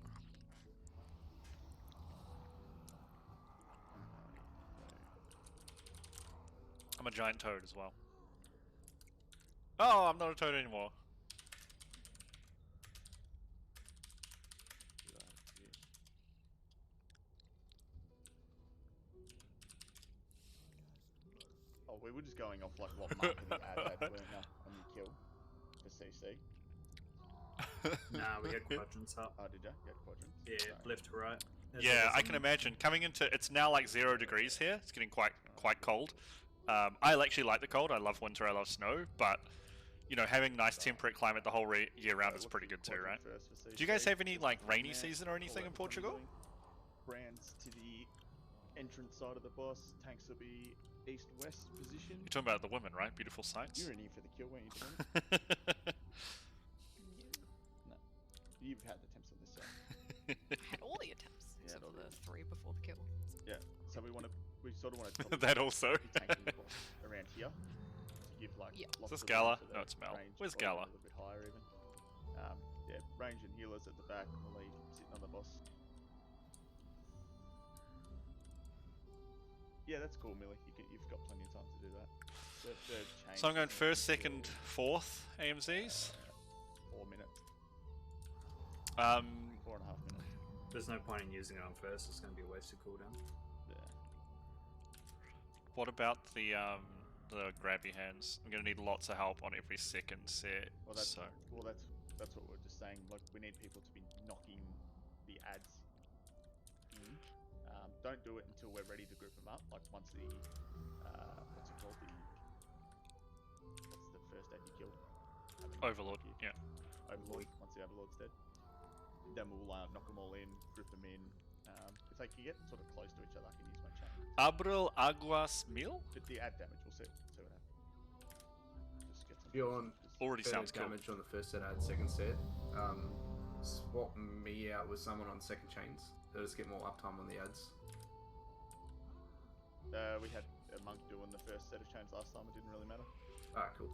I'm a giant toad as well. Oh, I'm not a toad anymore. Oh, we were just going off like what marker the ad had, weren't we, on your kill for CC. Nah, we had quadrants up. Oh, did ya? You had quadrants? Yeah, Sorry. left to right. As Yeah, well as I can imagine. Coming into, it's now like 0 degrees here. It's getting quite cold. I actually like the cold. I love winter. I love snow. But you know, having nice temperate climate the whole year round is pretty good too, right? Do you guys have any like rainy season or anything in Portugal? Brands to the entrance side of the boss. Tanks will be east-west position. You're talking about the women, right? Beautiful sights. You're in here for the kill, weren't you, Dylan? No. You've had the attempts on this side. I had all the attempts except for the 3 before the kill. Yeah. So we sort of want to that also. tanking the boss around here to give like. Yeah. Lots Is this of room Gala? for No, the it's Mel. range, Where's or Gala? A little bit higher even. Yeah, range and healers at the back. Melee sitting on the boss. Yeah, that's cool, Millie. You've got plenty of time to do that. So I'm going first, second, fourth AMZs. 4 minutes. 4.5 Um, minutes. There's no point in using it on first. It's going to be a wasted cooldown. Yeah. what about the grabby hands? I'm gonna need lots of help on every second set. Well, that's what we're just saying. Like, we need people to be knocking the ads in. Don't do it until we're ready to group them up. Like once the what's it called? What's the first ad you kill? Overlord. Yeah. Overlord. Once the Overlord's dead, then we'll knock them all in, group them in. If they can get sort of close to each other, I can use my chain. Abril Aguas Mil? But the ad damage, we'll see what happens. Just get some. If you're on Already sounds cool. damage on the first set, add second set. Swap me out with someone on second chains. They'll just get more uptime on the ads. We had a monk doing the first set of chains last time. It didn't really matter. Alright, cool.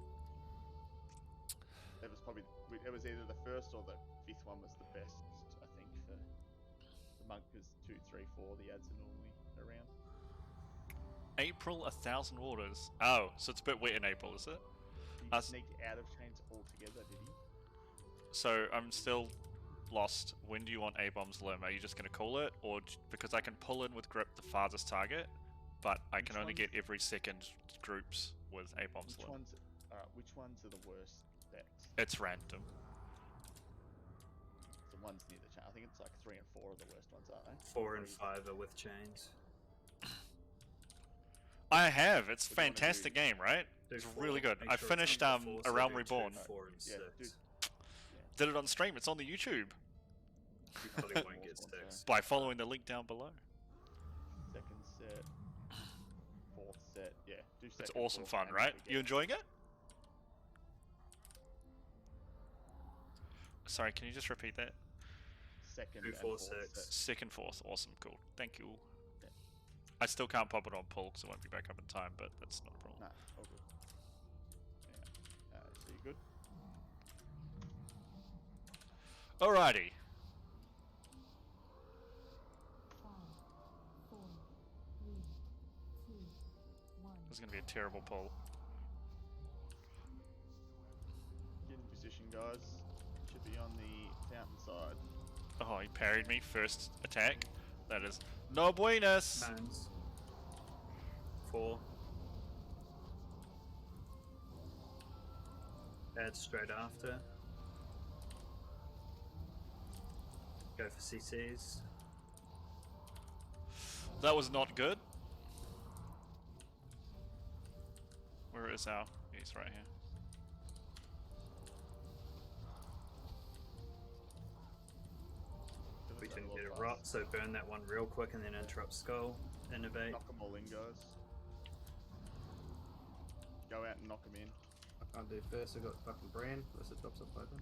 It was probably either the first or the fifth one was the best, I think, for the monk, because 2, 3, 4 the ads are normally around. April 1,000 orders. Oh, so it's a bit wet in April, is it? He sneaked out of chains altogether, did he? So I'm still lost. When do you want A-bombs limb? Are you just going to call it, or because I can pull in with grip the farthest target, but I can only get every second groups with A-bombs limb. Which ones are the worst decks? It's random. The ones near the chain. I think it's like 3 and 4 are the worst ones, aren't they? 4 and 5 are with chains. I have. It's a fantastic game, right? It's really good. I finished A Realm Reborn. 4 and 6. Did it on stream. It's on the YouTube. You probably won't get 6. By following the link down below. Second set. Fourth set. Yeah. Do second, It's awesome fourth, fun, and right? we get- You enjoying it? Sorry, can you just repeat that? Second 2, and 4, fourth 6. set. Second, fourth. Awesome, cool. Thank you. Yeah. I still can't pop it on pull because it won't be back up in time, but that's not a problem. Nah, all good. Yeah. So you good? Alrighty. 5, 4, 3, 2, 1. This is going to be a terrible pull. Get in position, guys. Should be on the fountain side. Oh, he parried me first attack. That is no buenas. Hands. 4. Add straight after. Go for CCs. That was not good. Where is our? He's right here. We didn't get a rot, so burn that one real quick and then interrupt skull. Innovate. Knock them all in, guys. Go out and knock them in. I can't do first. I got fucking brand. Unless it drops off open.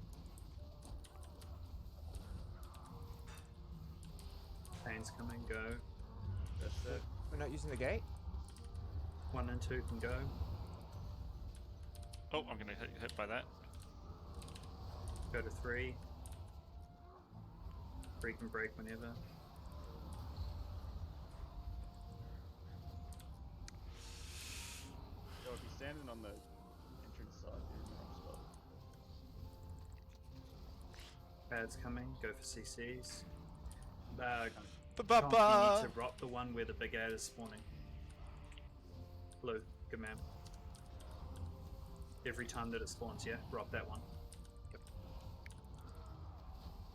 Pains come and go. First set. We're not using the gate? 1 and 2 can go. Oh, I'm gonna get hit by that. Go to 3. 3 can break whenever. Yo, if you're standing on the entrance side, you're in the wrong spot. Pads coming. Go for CCs. Tom, you Ba-ba-ba. need to rot the one where the big ad is spawning. Blue. Good man. Every time that it spawns, yeah, rot that one.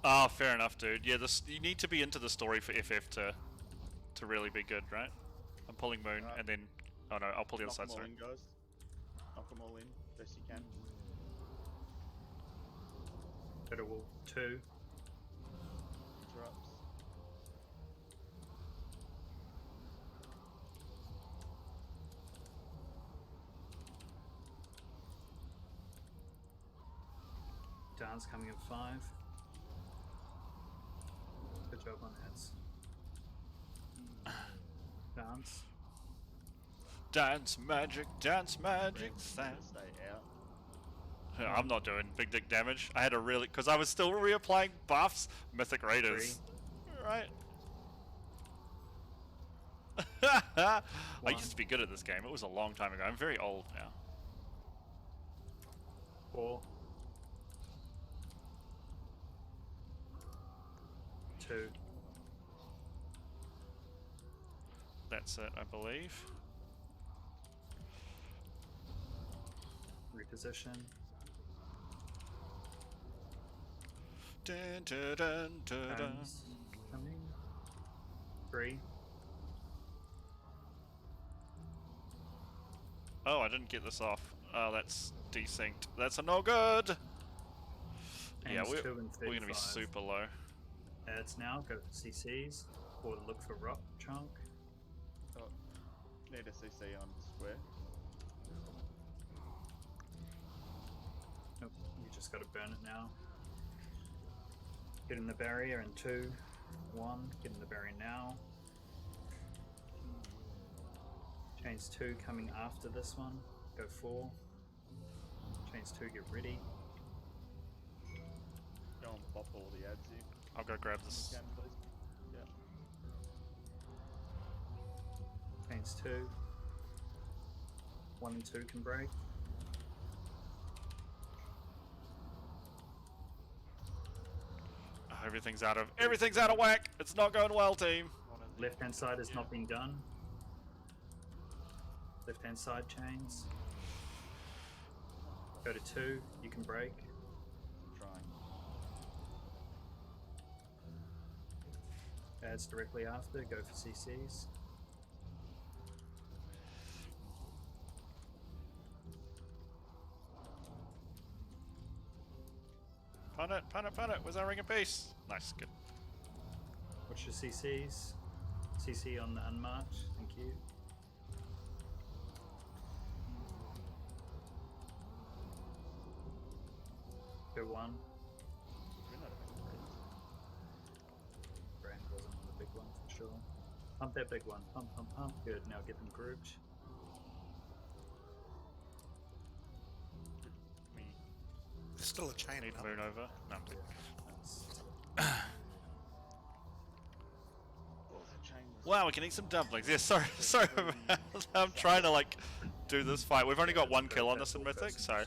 Ah, fair enough, dude. Yeah, you need to be into the story for FF to really be good, right? I'm pulling Moon, and then Oh no, I'll pull the other Knock side, them all sorry. in, guys. Knock them all in, best you can. Go to wall 2. Interrupts. Dance coming in 5. Good job on heads. Dance. Dance magic, Brandon's stay. gonna stay out. I'm not doing big dick damage. I had to really, because I was still reapplying buffs. Mythic Raiders. Right. I used to be good at this game. It was a long time ago. I'm very old now. 4. 2. That's it, I believe. Reposition. Dun, dun, dun, dun, dun. Hands coming. 3. Oh, I didn't get this off. Oh, that's desynced. That's a no good. Yeah, Hands we're 2 and gonna be 35. super low. Adds now, go for CCs, or look for rock chunk. Oh, need a CC on square. Nope, you just gotta burn it now. Get in the barrier in 2, 1, get in the barrier now. Chains 2 coming after this one, go 4. Chains 2, get ready. Go and pop all the ads in. I'll go grab If this. you can, please. Yeah. Chains 2. 1 and 2 can break. Oh, everything's out of whack. It's not going well, team. Left hand side has not been done. Left hand side chains. Go to 2, you can break. I'm trying. Adds directly after, go for CCs. Pun it, pun it, pun it. Where's our ring of peace? Nice, good. Watch your CCs. CC on the unmarked, thank you. Go 1. We're not even great. Brand wasn't on the big one for sure. Pump that big one. Pump, pump, pump. Good, now get them grouped. There's still a chain Need up. moon over. No, I'm good. What was that chain? Wow, we can eat some dumplings. Yeah, sorry, sorry. I'm trying to like do this fight. We've only got 1 kill on this in Mythic, so.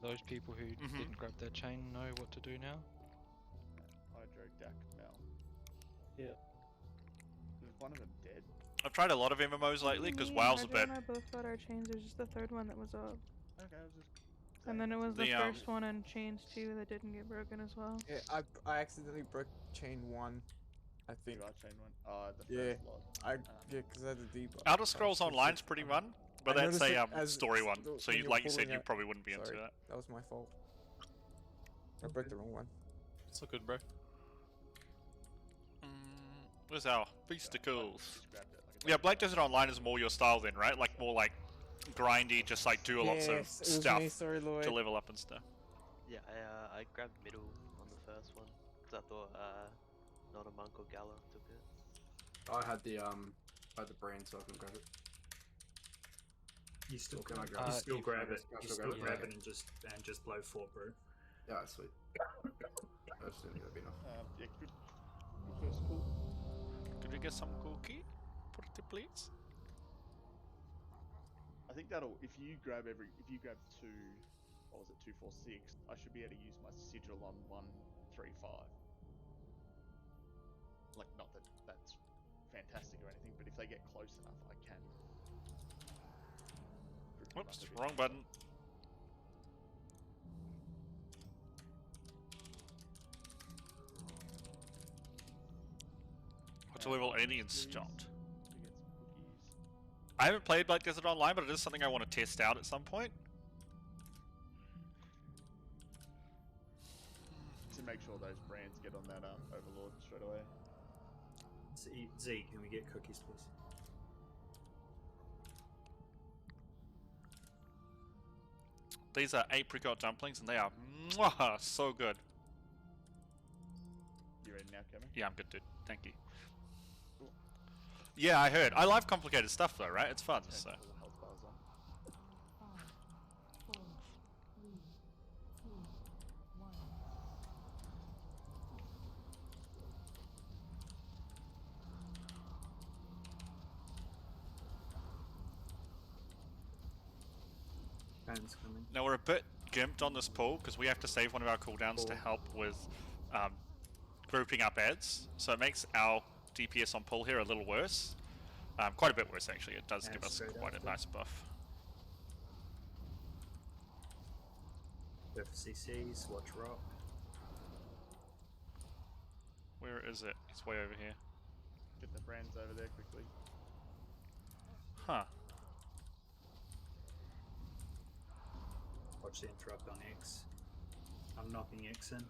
Those people who didn't grab their chain know what to do now. Hydro Dak Mel. Yeah. Is one of them dead? I've tried a lot of MMOs lately because WoW's a bit. I both got our chains. There's just the third one that was up. Okay, I was just. And then it was the The, first one in chains 2 that didn't get broken as well. Yeah, I accidentally broke chain 1, I think. You are chain 1? Oh, the Yeah, first lot. yeah, because I had the debuff. Elder Scrolls Online's pretty run, but I that's noticed it a as story one. when So, you're like you said, pulling you it. probably wouldn't be into Sorry, that. that was my fault. I broke the wrong one. It's all good, bro. Where's our beasticles? Just grabbed it. Like Yeah, Black Desert Online is more your style then, right? Like more like grindy, just like do lots of Yes, it was stuff me, sorry, Lloyd. to level up and stuff. Yeah, I grabbed middle on the first one because I thought not a monk or Gala took it. I had the brand, so I can grab it. You still Can I grab, grab you it? still grab it. Can I You still still grab it? grab Okay. it and just blow 4, bro. Yeah, sweet. I just didn't think that'd be enough. Yeah, good. Good first pull. Could we get some cookie? Pretty please. I think that'll. If you grab 2, what was it, 2, 4, 6? I should be able to use my sigil on 1, 3, 5. Like, not that that's fantastic or anything, but if they get close enough, I can. group them up Whoops, a bit. wrong button. What's a level 80 in please, Stomped? to get some cookies. I haven't played Black Desert Online, but it is something I want to test out at some point. To make sure those brands get on that Overlord straight away. Z, can we get cookies, please? These are apricot dumplings, and they are mwah, so good. You ready now, Kevin? Yeah, I'm good, dude. Thank you. Cool. Yeah, I heard. I love complicated stuff, though, right? It's fun. Turn So. all health bars on. 5, 4, 3, 2, 1. Cones coming. Now we're a bit gimped on this pool because we have to save one of our cooldowns to help with grouping up ads. So it makes our DPS on pull here a little worse. Quite a bit worse, actually. It does give us quite a nice buff. Go for CCs, watch rock. Where is it? It's way over here. Get the brands over there quickly. Huh. Watch the interrupt on X. I'm knocking X in.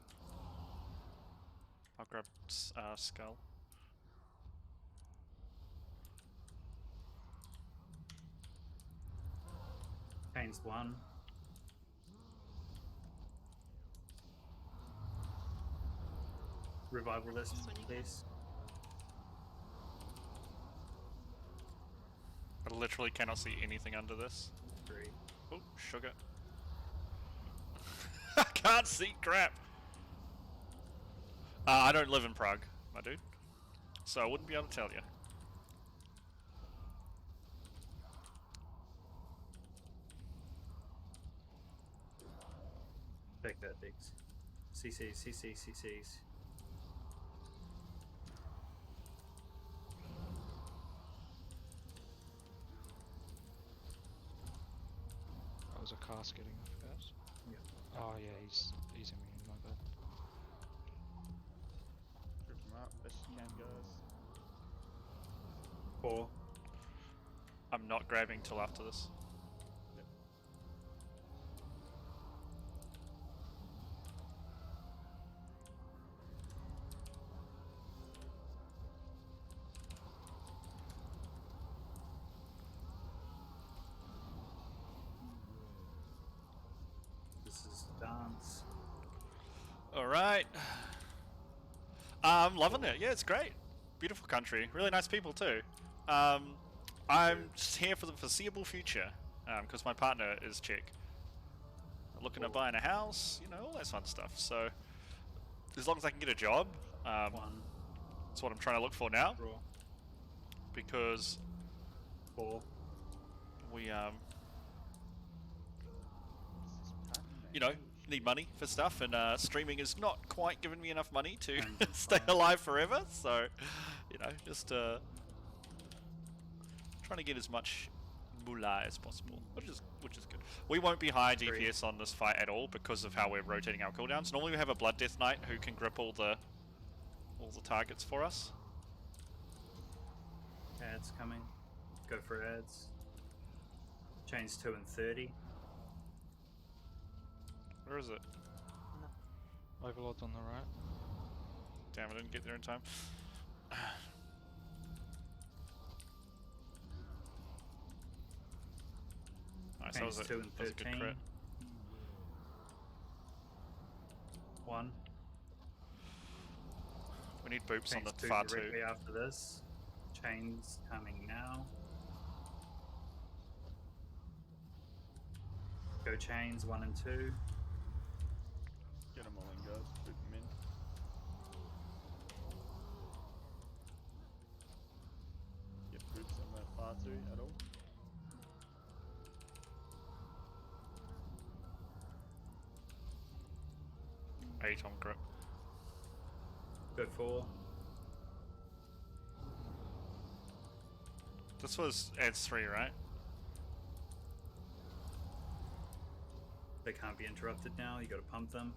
I'll grab Skull. Kane's 1. Revival list, please. I literally cannot see anything under this. 3. Oh, sugar. I can't see crap. I don't live in Prague, my dude. So I wouldn't be able to tell you. Take that, Diggs. CCs, CCs, CCs. That was a cast getting off, guys. Yeah. Oh yeah, he's immune, my bad. Group them up best you can, guys. 4. I'm not grabbing till after this. Yep. This is dance. Alright. I'm loving it. Yeah, it's great. Beautiful country. Really nice people too. I'm just here for the foreseeable future. Because my partner is Czech. Looking at buying a house, you know, all that fun stuff. So, as long as I can get a job, 1. that's what I'm trying to look for now. Draw. Because 4. we, you know, need money for stuff, and streaming is not quite giving me enough money to stay alive forever. So, you know, just trying to get as much moolah as possible, which is good. We won't be high DPS on this fight at all because of how we're rotating our cooldowns. Normally we have a Blood Death Knight who can grip all the targets for us. Ads coming. Go for ads. Chains 2 and 30. Where is it? Overlord's on the right. Damn, I didn't get there in time. Nice, that was, 2 and that was a good 13. crit. 1. We need boops on Chains the 2 far two. directly after this. Chains coming now. Go chains 1 and 2. Get them all in, guys. Boot them in. Get boots on that far two at all. 8 on grip. Go 4. This was adds 3, right? They can't be interrupted now. You got to pump them.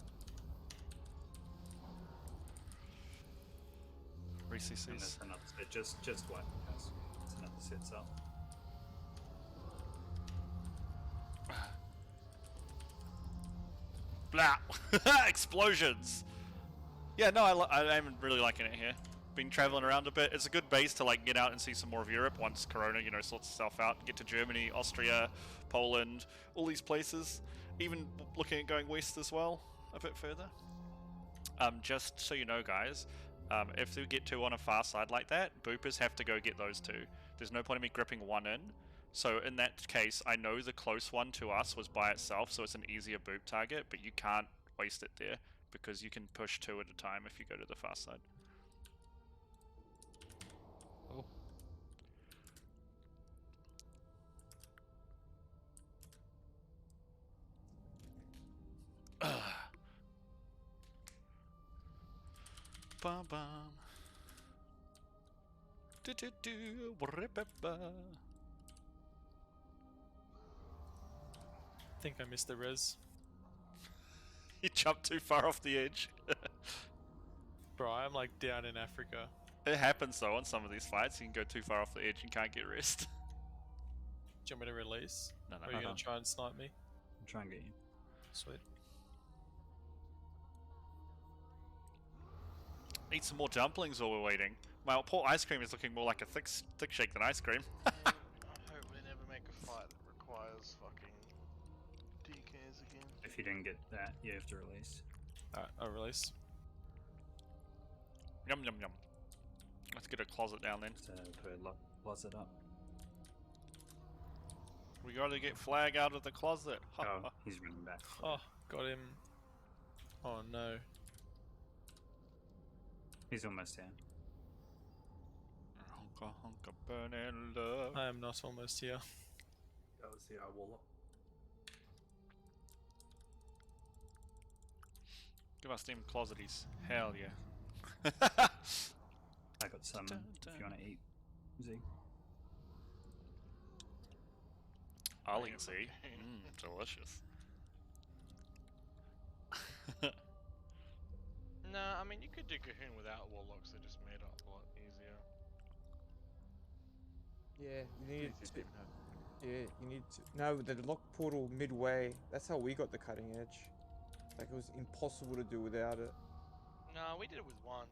3 And CCs. there's another set, just white house. It's another set's up. Blah! Explosions! Yeah, no, I'm really liking it here. Been traveling around a bit. It's a good base to like get out and see some more of Europe once Corona, you know, sorts itself out. Get to Germany, Austria, Poland, all these places. Even looking at going west as well, a bit further. Just so you know, guys, if we get 2 on a far side like that, boopers have to go get those 2. There's no point in me gripping 1 in. So in that case, I know the close one to us was by itself, so it's an easier boop target, but you can't waste it there, because you can push 2 at a time if you go to the far side. Oh. Bum bum. Do do do. Rip-a-ba. I think I missed the res. You jumped too far off the edge. Bro, I'm like down in Africa. It happens though on some of these fights. You can go too far off the edge and can't get rest. Do you want me to release? No, no. Or are you gonna try and snipe me? I'm trying to get you. Sweet. Eat some more dumplings while we're waiting. My poor ice cream is looking more like a thick shake than ice cream. I hope we never make a fight that requires fucking DKs again. If you didn't get that, you have to release. Alright, I'll release. Yum yum yum. Let's get a closet down then. So put a closet up. We gotta get Flag out of the closet. Oh, he's running back. Oh, got him. Oh no. He's almost down. Honka honka burning love. I am not almost here. That was the wall up. Give us them closeties. Hell yeah. I got some if you want to eat. Z. I'll eat Z. Delicious. Nah, I mean, you could do Cahoon without Warlocks, they just made it up a lot easier. Yeah, you need to. Yeah, you need to. No, the lock portal midway. That's how we got the cutting edge. Like it was impossible to do without it. Nah, we did it with 1.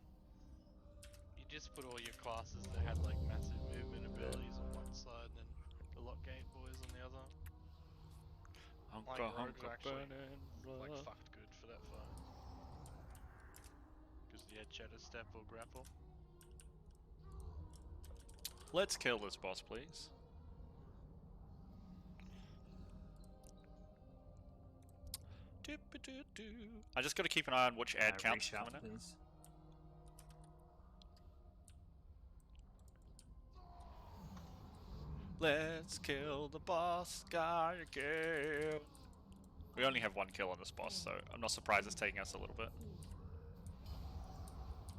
You just put all your classes that had like massive movement abilities on one side and then the lock gate boys on the other. Like rogues are actually like fucked good for that fight. Because you had Shadow Step or Grapple. Let's kill this boss, please. I just gotta keep an eye on which ad counts. Reach out, please. Let's kill the boss guy again. We only have 1 kill on this boss, so I'm not surprised it's taking us a little bit.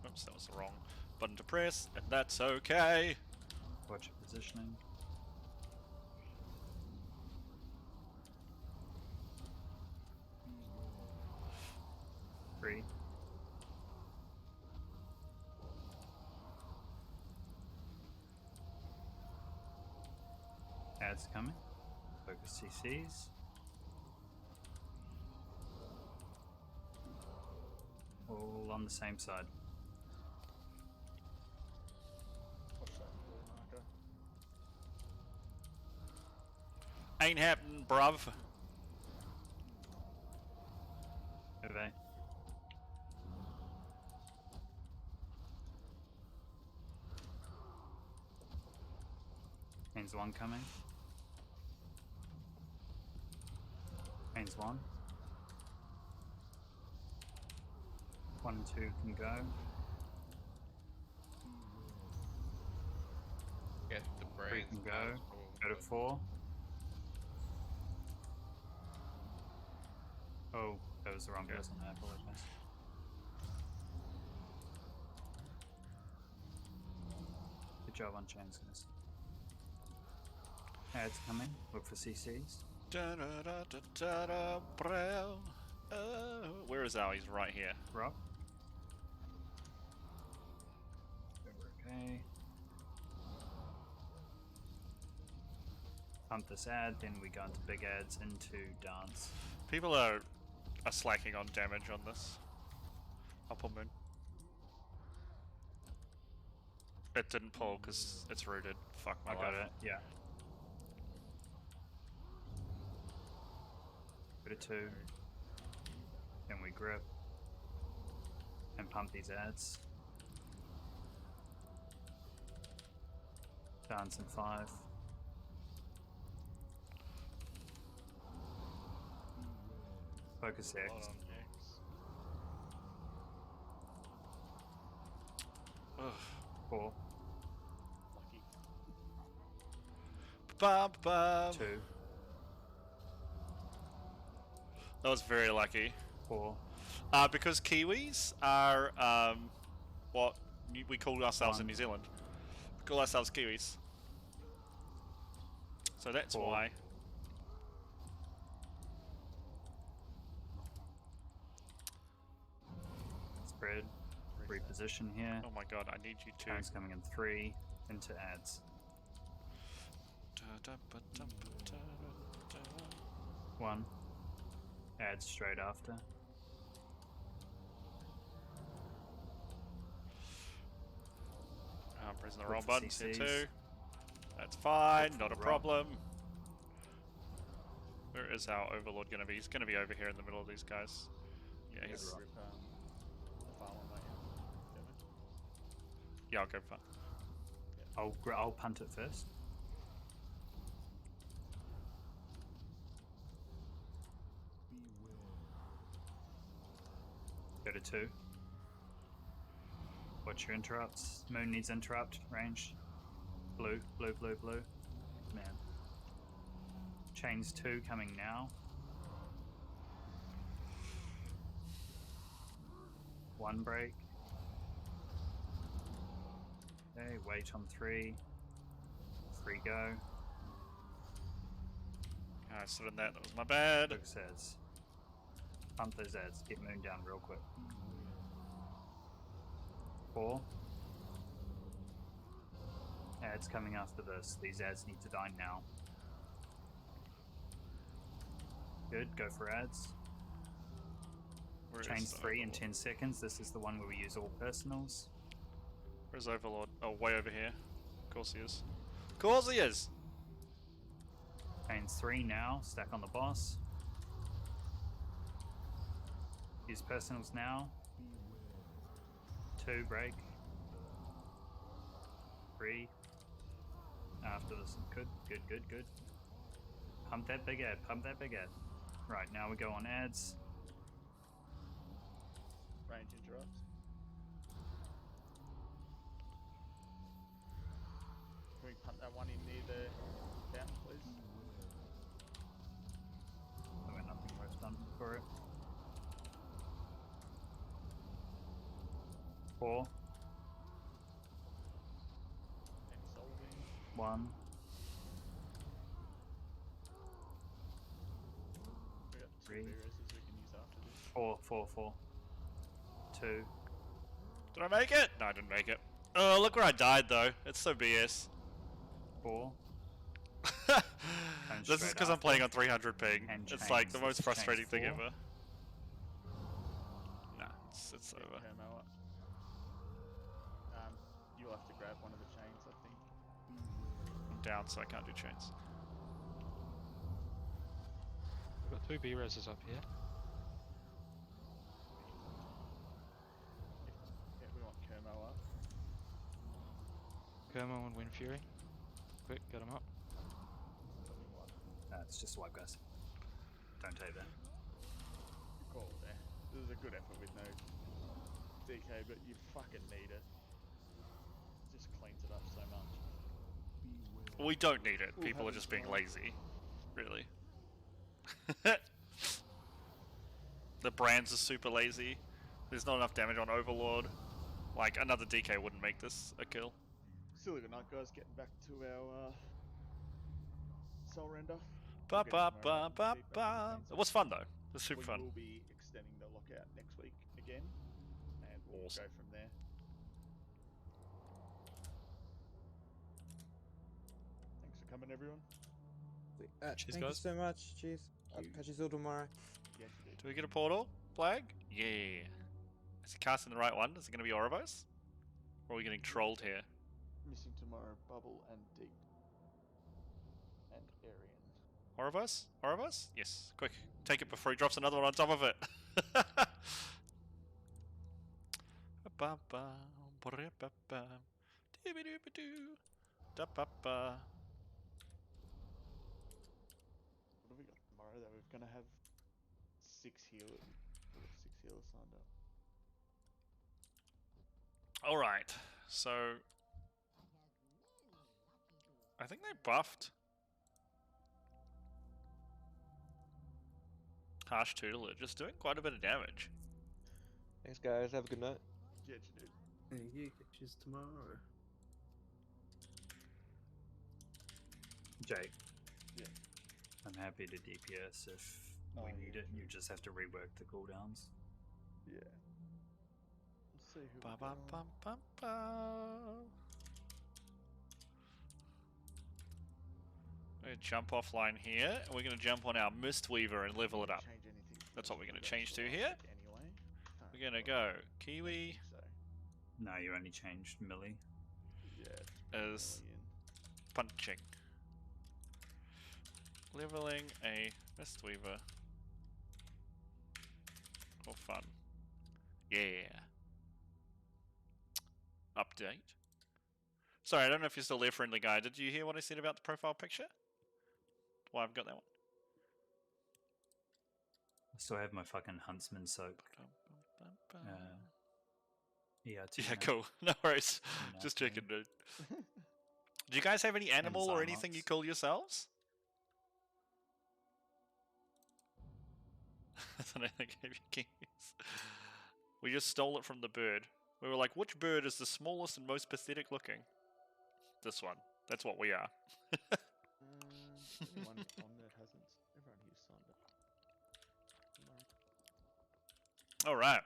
Oops, that was the wrong button to press, and that's okay. Watch your positioning. Free. Ads coming. Focus CCs. All on the same side. Ain't happening, bruv. Okay. Pains 1 coming. Pains 1. 1 and 2 can go. Get the 3 brains. can go. Go to 4. Oh, that was the wrong person. I apologize. Good job on chains, guys. Ads coming. Look for CCs. Where is Al? He's right here. Rock. Pump this ad, then we go into big ads into dance. People are slacking on damage on this. Upper moon. It didn't pull because it's rooted. Fuck my I life. got it, yeah. Bit of 2. Then we grip. And pump these ads. Dance in 5. Focus A lot X. on X. Ugh. 4. Lucky. Bum, bum. 2. That was very lucky. 4. Because Kiwis are what we call ourselves in 1. New Zealand. We call ourselves Kiwis. So that's 4. why. Spread. Reposition here. Oh my god, I need you to. Turns coming in 3 into ads. 1. Ads straight after. I'm pressing the Look wrong for buttons here CCs. too. That's fine, Look not for a the rock. problem. Where is our overlord gonna be? He's gonna be over here in the middle of these guys. Yeah, You he's. gotta rip the far one, won't you? Kevin? Yeah, I'll go for. I'll punt it first. Go to 2. Watch your interrupts. Moon needs interrupt. Range. Blue, blue, blue, blue. Man. Chains 2 coming now. 1 break. Okay, wait on 3. 3 go. I stood in that. That was my bad. Focus ads. Pump those ads. Get Moon down real quick. 4. Ads coming after this. These ads need to die now. Good. Go for ads. Where is Chains the 3 in Overlord? 10 seconds. This is the one where we use all personals. Where's Overlord? Oh, way over here. Of course he is. Of course he is! Chains 3 now. Stack on the boss. Use personals now. 2 break. 3. After this. Good, good, good, good. Pump that big ad. Pump that big ad. Right, now we go on ads. Range interrupts. Can we punt that one in near the fountain, please? I got nothing worse done for it. 4. And solving. 1. We got 2 3. B-reses we can use after this. 4, 4, 4. 2. Did I make it? No, I didn't make it. Oh, look where I died though. It's so BS. 4. This is because I'm playing on 300 ping. And It's like the chains. most This is frustrating chains thing 4. ever. Nah, it's Get over. Kermo up. You'll have to grab one of the chains, I think. I'm down, so I can't do chains. We've got 2 B-reses up here. Yeah, we want Kermo up. Kermo and Wind Fury. Quick, get him up. It's just swipe, guys. Don't take that. Good call there. This is a good effort with no DK, but you fucking need it. Just cleans it up so much. We don't need it. We'll People have are it just being tomorrow. lazy. Really. The brands are super lazy. There's not enough damage on Overlord. Like, another DK wouldn't make this a kill. Still a good night, guys. Getting back to our soul render. Ba We'll get ba it ba tomorrow night ba and feedback ba. on the It was fun though. It was super we fun. will be extending the lockout next week again, and we'll Awesome. go from there. Thanks for coming, everyone. Cheers, Thank you guys. so much. Cheers. I'll catch you all tomorrow. Yes, you did. Do we get a portal flag? Yeah. Is he casting the right one? Is it going to be Ouroboros? Or are we getting trolled here? Missing tomorrow, Bubble and Deep. And Arian. Ouroboros? Ouroboros? Yes. Quick. Take it before he drops another one on top of it. What have we got tomorrow though? We're gonna have 6 healers. We've got 6 healers signed up. Alright. So I think they buffed Harsh Tutelage, just doing quite a bit of damage. Thanks, guys. Have a good night. Yeah, you do. Thank you. Catch you tomorrow. Jake. Yeah. I'm happy to DPS if we need it. You just have to rework the cooldowns. Yeah. Let's see who. Ba -bum -bum -bum -bum. We're gonna jump offline here, and we're gonna jump on our Mistweaver and level it up. Change anything. That's what we're gonna That's change to what I here. think Anyway. We're gonna go Kiwi So No, you only changed Millie. yeah. as punching. Leveling a Mistweaver for fun. Yeah. Update. Sorry, I don't know if you're still there, friendly guy. Did you hear what I said about the profile picture? Why I've got that one. I still have my fucking huntsman soap. Yeah, Yeah, cool. No worries. Just checking, dude. Do you guys have any animal or anything you call yourselves? I don't think I gave you keys. We just stole it from the bird. We were like, which bird is the smallest and most pathetic looking? This one. That's what we are. Anyone on that hasn't? Everyone here's signed up. Alright.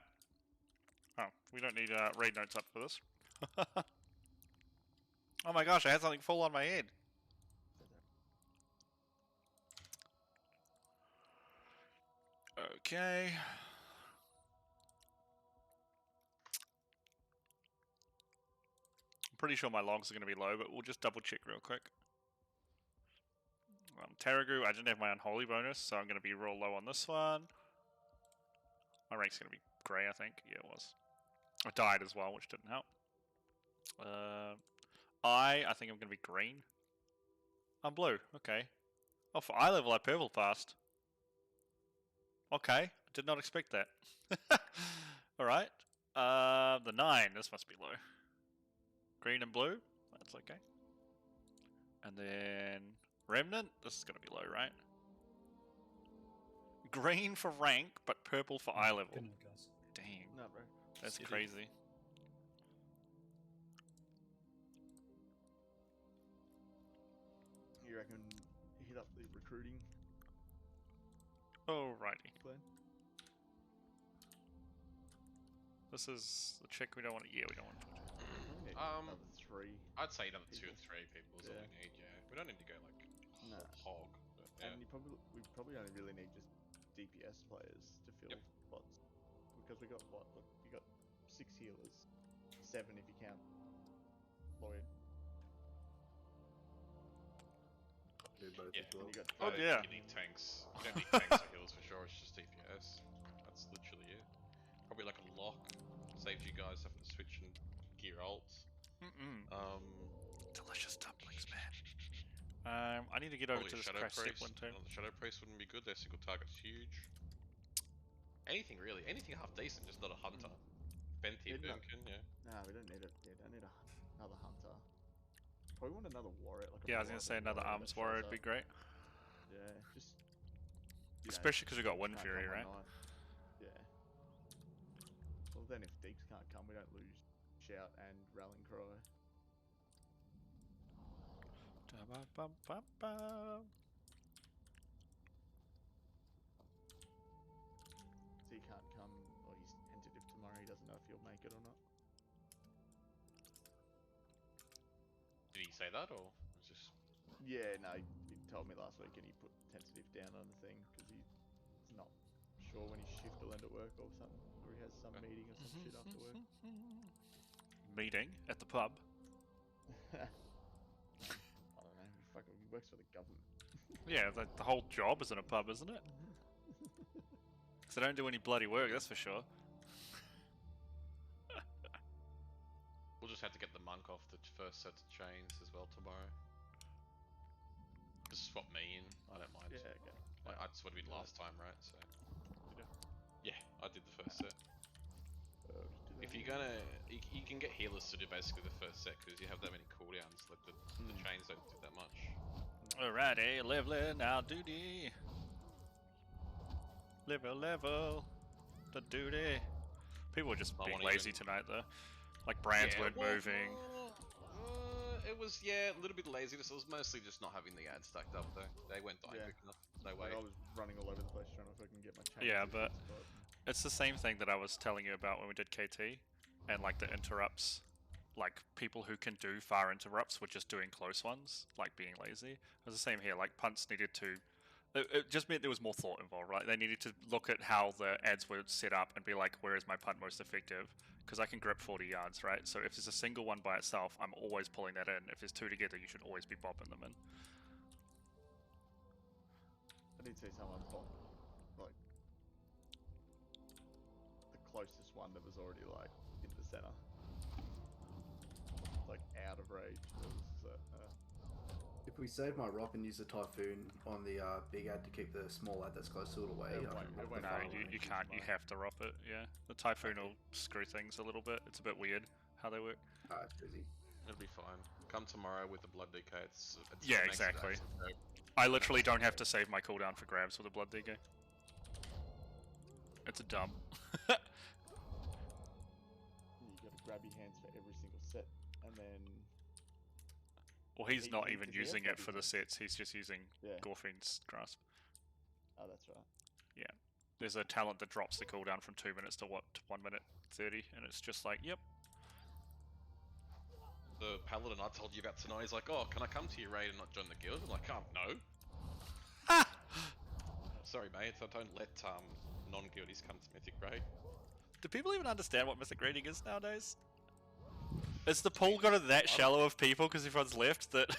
Oh, we don't need raid notes up for this. Oh my gosh, I had something fall on my head. Okay. I'm pretty sure my logs are going to be low, but we'll just double check real quick. Taragu, I didn't have my unholy bonus, so I'm going to be real low on this one. My rank's going to be grey, I think. Yeah, it was. I died as well, which didn't help. I think I'm going to be green. I'm blue, okay. Oh, for eye level, I purple fast. Okay, did not expect that. Alright. The 9, this must be low. Green and blue, that's okay. And then Remnant, this is going to be low, right? Green for rank, but purple for eye level. Good night, guys. Dang, No, bro. that's City. crazy. You reckon hit up the recruiting Alrighty. plan? This is the chick we don't want to. Yeah, we don't want to. Another 3. I'd say another 2 or people. 3 people is all we need. Yeah, we don't need to go like No. hog. But yeah. And we probably only really need just DPS players to fill spots. Because we got what? Look, you got 6 healers. 7 if you count Lloyd. Do both Yeah. as well. And you got Oh, I don't yeah. think you need tanks. You don't need tanks or heals for sure. It's just DPS. That's literally it. Probably like a lock saves you guys having to switch and gear ults. Delicious dumplings, man. I need to get over Probably to this Shadow crash step Priest. one too. The Shadow Priest wouldn't be good. Their single target's huge. Anything really. Anything half decent, just not a hunter. Benthi, Yeah, no. Boomkin, yeah. Nah, we don't need it. Yeah, don't need another hunter. Probably want another warrior. Like a Yeah, I was gonna say another warrior arms that warrior shows would be up. great. Yeah, just. you know, Especially because we got Wind can't Fury, come right? one night. Yeah. Well, then if Deeps can't come, we don't lose Shout and Rallying Cry. Da-ba-bum-bum-bum. So he can't come, or he's tentative tomorrow. He doesn't know if he'll make it or not. Did he say that or was just? Yeah, no, he told me last week, and he put tentative down on the thing because he's not sure when his shift will end at work or something, or he has some meeting or some shit after work. Meeting at the pub. I don't know. He works for the government. Yeah, the whole job is in a pub, isn't it? Because they don't do any bloody work, that's for sure. We'll just have to get the monk off the first set of chains as well tomorrow. Just swap me in. I don't mind. Yeah, okay. Like, that's what we did last time, right? So. Yeah, I did the first set. If you're gonna, you can get healers to do basically the first set because you have that many cooldowns. Like the chains don't do that much. Alrighty, leveling our duty. Level, the duty. People were just being lazy tonight though. Like brands weren't moving. It was, yeah, a little bit laziness. It was mostly just not having the ads stacked up though. They weren't dying quick enough. No way. Like, I was running all over the place trying to fucking get my chains. Yeah, but it's the same thing that I was telling you about when we did KT, and like the interrupts. Like people who can do far interrupts were just doing close ones, like being lazy. It was the same here. Like punts needed to. It just meant there was more thought involved, right? They needed to look at how the ads were set up and be like, where is my punt most effective? Because I can grip 40 yards, right? So if there's a single one by itself, I'm always pulling that in. If there's two together, you should always be bopping them in. I did see someone pop, like, the closest one that was already, like, in the center. Like, out of range. If we save my rock and use the Typhoon on the big ad to keep the small ad that's close to it away, No, you can't. You have to rop it. Yeah, the Typhoon will screw things a little bit. It's a bit weird how they work. It's busy. It'll be fine. Come tomorrow with the blood DK. It's yeah, exactly. I literally don't have to save my cooldown for grabs with a blood DK. It's a dump. You gotta grab your hands for every single set, and then. Well, he's not even using it for the sets. He's just using Gorfine's grasp. Oh, that's right. Yeah, there's a talent that drops the cooldown from 2 minutes to 1 minute 30, and it's just like, yep. The paladin I told you about tonight, he's like, oh, can I come to your raid and not join the guild? I'm like, no. Sorry, mate. I don't let non-guildies come to Mythic raid. Do people even understand what Mythic raiding is nowadays? Is the pool got that shallow of people because everyone's left that?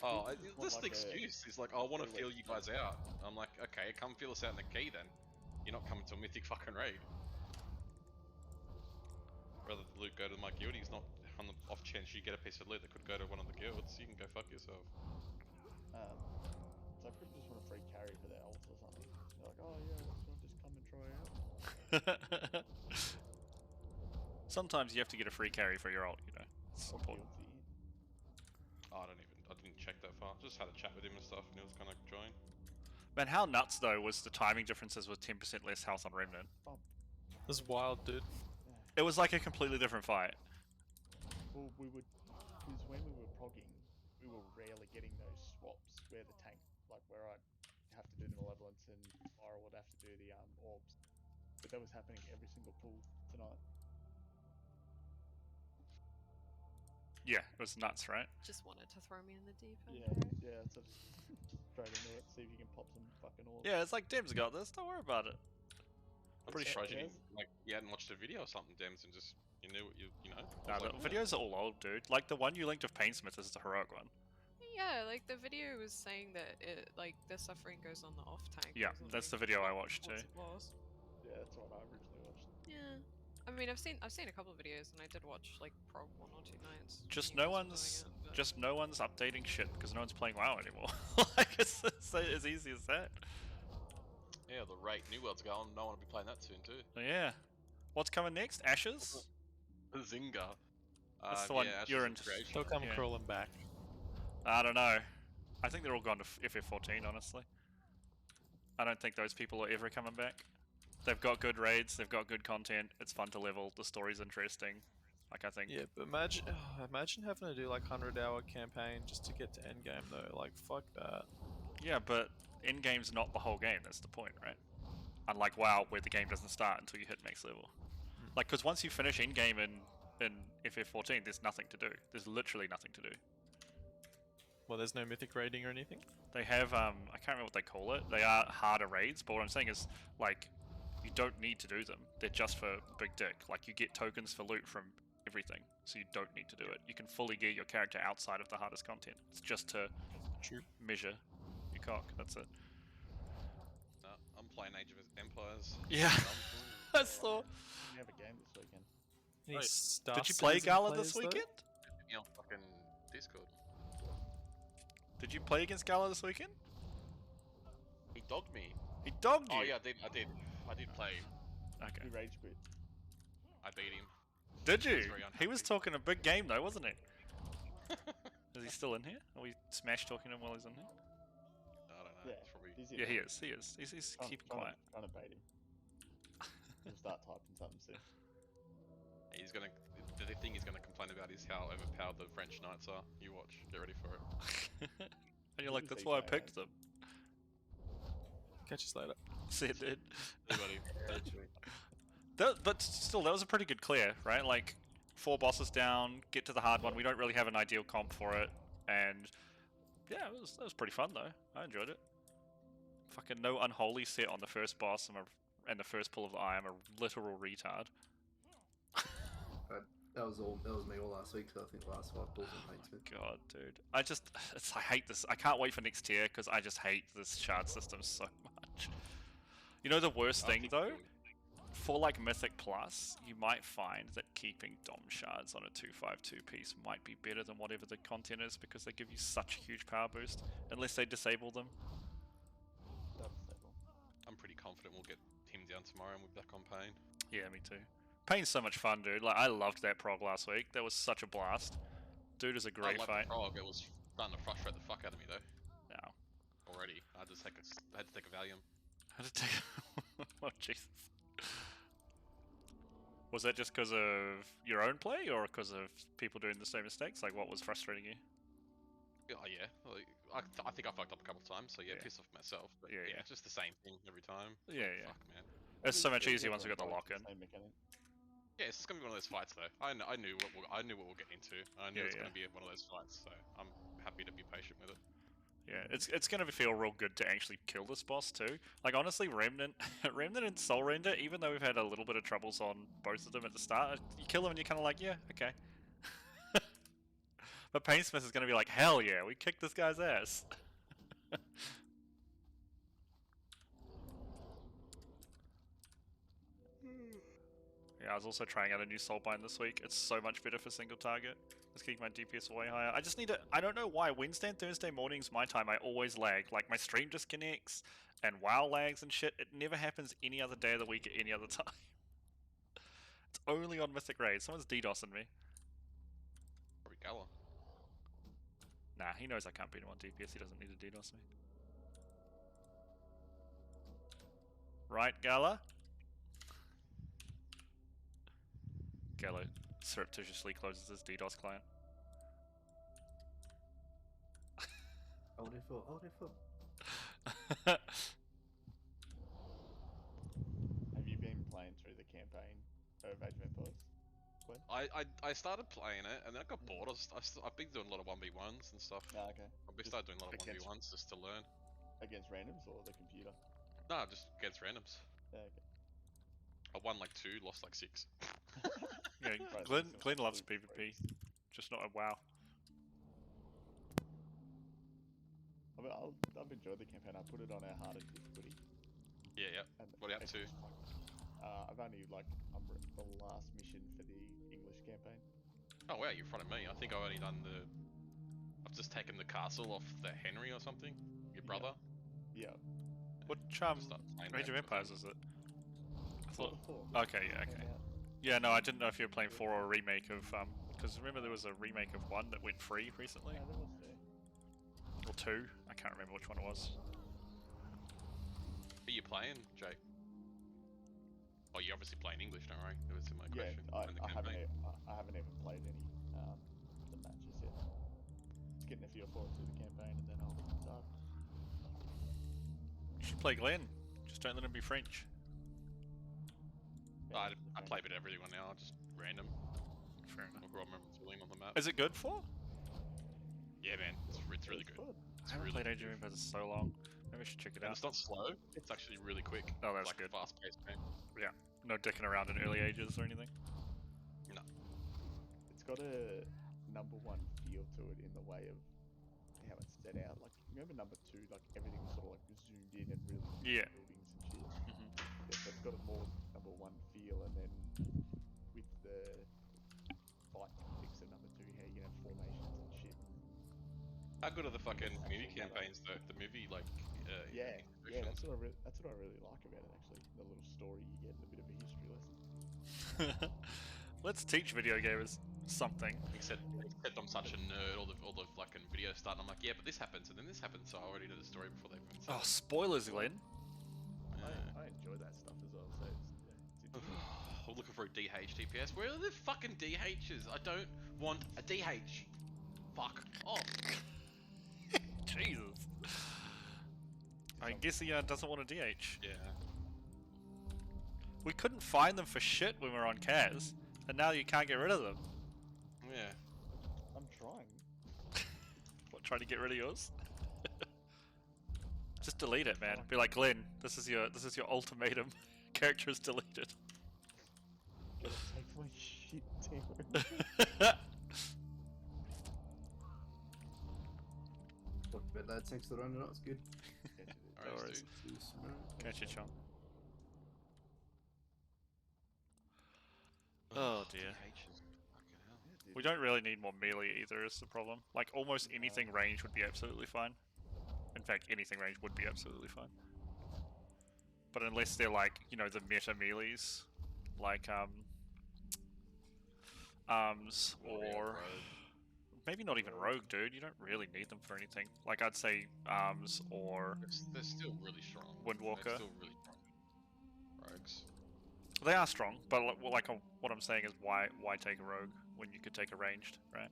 Oh, this is the excuse. He's like, oh, I want to feel you guys out. I'm like, okay, come feel us out in the key then. You're not coming to a Mythic fucking raid. Rather the loot go to my guild, he's not on the off chance you get a piece of loot that could go to one of the guilds. You can go fuck yourself. So I could just want a free carry for their ult or something. They're like, oh yeah, let's just come and try out. Sometimes you have to get a free carry for your ult, you know. It's important. Oh, I didn't check that far. Just had a chat with him and stuff, and he was gonna join. Man, how nuts though was the timing differences with 10% less health on Remnant? This is wild, dude. It was like a completely different fight. Well, because when we were progging, we were rarely getting those swaps where the tank, like where I'd have to do the malevolence and Myra would have to do the orbs. But that was happening every single pool tonight. Yeah, it was nuts, right? Just wanted to throw me in the deep end. Yeah, so just straight into it, see if you can pop some fucking orbs. Yeah, it's like, Dem's got this, don't worry about it. I'm pretty sure you hadn't watched a video or something, Dems, and just, you knew what you know. Nah, the videos are all old, dude. Like, the one you linked of Painsmith is the heroic one. Yeah, like the video was saying that it, like, the suffering goes on the off tank. Yeah, that's the video I watched too. Yeah, that's what I originally watched. Yeah. I mean, I've seen a couple of videos, and I did watch like prog 1 or 2 nights. Just no one's updating shit because no one's playing WoW anymore. Like it's as easy as that. Yeah, the rate New World's going. No one will be playing that soon too. Yeah. What's coming next? Ashes? Zynga. That's the one you're in. They'll come crawling back. I don't know. I think they're all gone to FF14, honestly. I don't think those people are ever coming back. They've got good raids, they've got good content, it's fun to level, the story's interesting. Like, I think... Yeah, but imagine having to do like 100-hour campaign just to get to endgame though, like, fuck that. Yeah, but endgame's not the whole game, that's the point, right? Unlike WoW, where the game doesn't start until you hit max level. Like, because once you finish endgame in FF14, there's nothing to do. There's literally nothing to do. Well, there's no mythic raiding or anything. They have I can't remember what they call it. They are harder raids, but what I'm saying is like you don't need to do them. They're just for big dick. Like you get tokens for loot from everything, so you don't need to do it. You can fully gear your character outside of the hardest content. It's just to measure your cock. That's it. No, I'm playing Age of Empires. Yeah, I saw. We have a game this weekend. Any Star Did you play Citizen Gala players, this though? weekend? Yeah, on fucking Discord. Did you play against Gala this weekend? He dogged me. He dogged you. Oh yeah, I did play. Okay. We rage quit. I beat him. Did you? very He was unhappy. talking a big game though, wasn't he? Is he still in here? Are we smash talking to him while he's in here? I don't know. Yeah, It's probably. he's in Yeah, he there. is. He is. He's Trying- keeping trying quiet. To, trying to bait him. He'll start typing something soon. He's gonna. The thing he's gonna complain about is how overpowered the French knights are. You watch. Get ready for it. And you're like, that's why I picked them. Catch you later. See it, dude. Everybody. But still, that was a pretty good clear, right? Like, 4 bosses down, get to the hard one. We don't really have an ideal comp for it, and yeah, that was pretty fun though. I enjoyed it. Fucking no unholy set on the first boss, and the first pull of the eye. I'm a literal retard. That was me all last week. So I think last 5 pulls on Paintsmith. God, dude, I hate this. I can't wait for next tier because I just hate this shard system so much. You know the worst thing though? For like Mythic Plus, you might find that keeping Dom shards on a 252 piece might be better than whatever the content is because they give you such a huge power boost, unless they disable them. I'm pretty confident we'll get him down tomorrow and we're back on Pain. Yeah, me too. Pain's so much fun, dude. Like, I loved that prog last week. That was such a blast. Dude is a great I fight. love the prog. It was starting to frustrate the fuck out of me though. No. Already. I had to take a Valium. How to take? Oh Jesus. Was that just because of your own play, or because of people doing the same mistakes? Like, what was frustrating you? Oh yeah, like, I think I fucked up a couple of times, so yeah, pissed off myself. But Yeah, yeah, yeah. it's just the same thing every time. Yeah, Like, yeah. Fuck, man. It's so much easier once we got the lock in. Yeah, it's just gonna be one of those fights though. I knew what we'll get into. I knew Yeah, it's yeah. gonna be one of those fights, so I'm happy to be patient with it. Yeah, it's gonna feel real good to actually kill this boss too. Like honestly, Remnant, Remnant and Soul Render, even though we've had a little bit of troubles on both of them at the start, you kill them and you're kind of like, yeah, okay. But Painsmith is gonna be like, hell yeah, we kicked this guy's ass. Yeah, I was also trying out a new Soulbind this week. It's so much better for single target. Let's keep my DPS way higher. I just need to... I don't know why. Wednesday and Thursday mornings, my time, I always lag. Like, my stream disconnects, and WoW lags and shit. It never happens any other day of the week at any other time. It's only on Mythic Raid. Someone's DDoSing me. Probably Gala. Nah, he knows I can't beat him on DPS. He doesn't need to DDoS me. Right, Gala? Gala surreptitiously closes his DDoS client. Hold F4. Have you been playing through the campaign of Age of Empires? Glenn? I started playing it and then I got bored. I've been doing a lot of 1v1s and stuff. Ah, okay. I've been started doing a lot of Against- 1v1s just to learn. Against randoms or the computer? No, just against randoms. Yeah, okay. I won like 2, lost like 6. Yeah, Glenn loves PvP, just not a WoW. I mean, I've enjoyed the campaign. I put it on our hardest difficulty. Yeah. And What are you up it's to? just I've only I'm the last mission for the English campaign. Oh wow, you're in front of me. I think I've only done the... I've just taken the castle off the Henry or something. Your brother. Yeah. Which Age of Empires is it? I thought. Okay, yeah, okay. Yeah, no, I didn't know if you were playing 4 or a remake of because remember there was a remake of 1 that went free recently. Yeah, there was Or 2. I can't remember which one it was. Are you playing, Jake? Oh, you're obviously playing English, don't worry. That was my Yeah, question. I And the haven't campaign. I haven't even played any the matches yet. Just getting a feel for it through the campaign and then I'll start. You should play Glenn. Just don't let him be French. I play a bit of everyone now, just random. Fair enough. Whoever I'm feeling on the map. Is it good for? Yeah, man, it's really good. I haven't played Age of Empires in so long. Maybe I should check it And out. it's not slow. It's actually really quick. Oh, that's it's like good. a fast-paced game. Yeah, no dicking around in early ages or anything. No. It's got a number one feel to it in the way of how it's set out. Like, remember number two? Like everything was sort of like zoomed in and really Yeah. buildings and shit. Yeah, so it's got a more number one feel, and then with the fight tactics of number two, how you have formations and shit. How good are the fucking It's movie actually another- campaigns though? The movie Yeah, exhibitions? that's what I really like about it. Actually, the little story you get and a bit of a history lesson. Let's teach video gamers something. Except I'm such a nerd. All the fucking videos start, and I'm like, yeah, but this happens, and then this happens, so I already know the story before they even. Oh, spoilers, Glenn. I enjoy that stuff as well. So it's I'm looking for a DH DPS. Where are the fucking DHs? I don't want a DH. Fuck off. Jesus. I guess he doesn't want a DH. Yeah. We couldn't find them for shit when we were on Kaz, and now you can't get rid of them. Yeah. I'm trying. What, trying to get rid of yours? Just delete it, man. Be like, Glenn, this is your ultimatum. Character is deleted. Take my shit down. Talk about that. Thanks for the run tonight. It's good. No worries. Catch you, chum. Oh dear. We don't really need more melee either, is the problem. Like, almost anything range would be absolutely fine. In fact, anything range would be absolutely fine. But unless they're like, you know, the meta melees, like, arms, or... Maybe not even rogue, dude. You don't really need them for anything. Like, I'd say arms or... They're still really strong. Windwalker. They're still really strong. Rogues. They are strong, but what I'm saying is why take a rogue when you could take a ranged, right?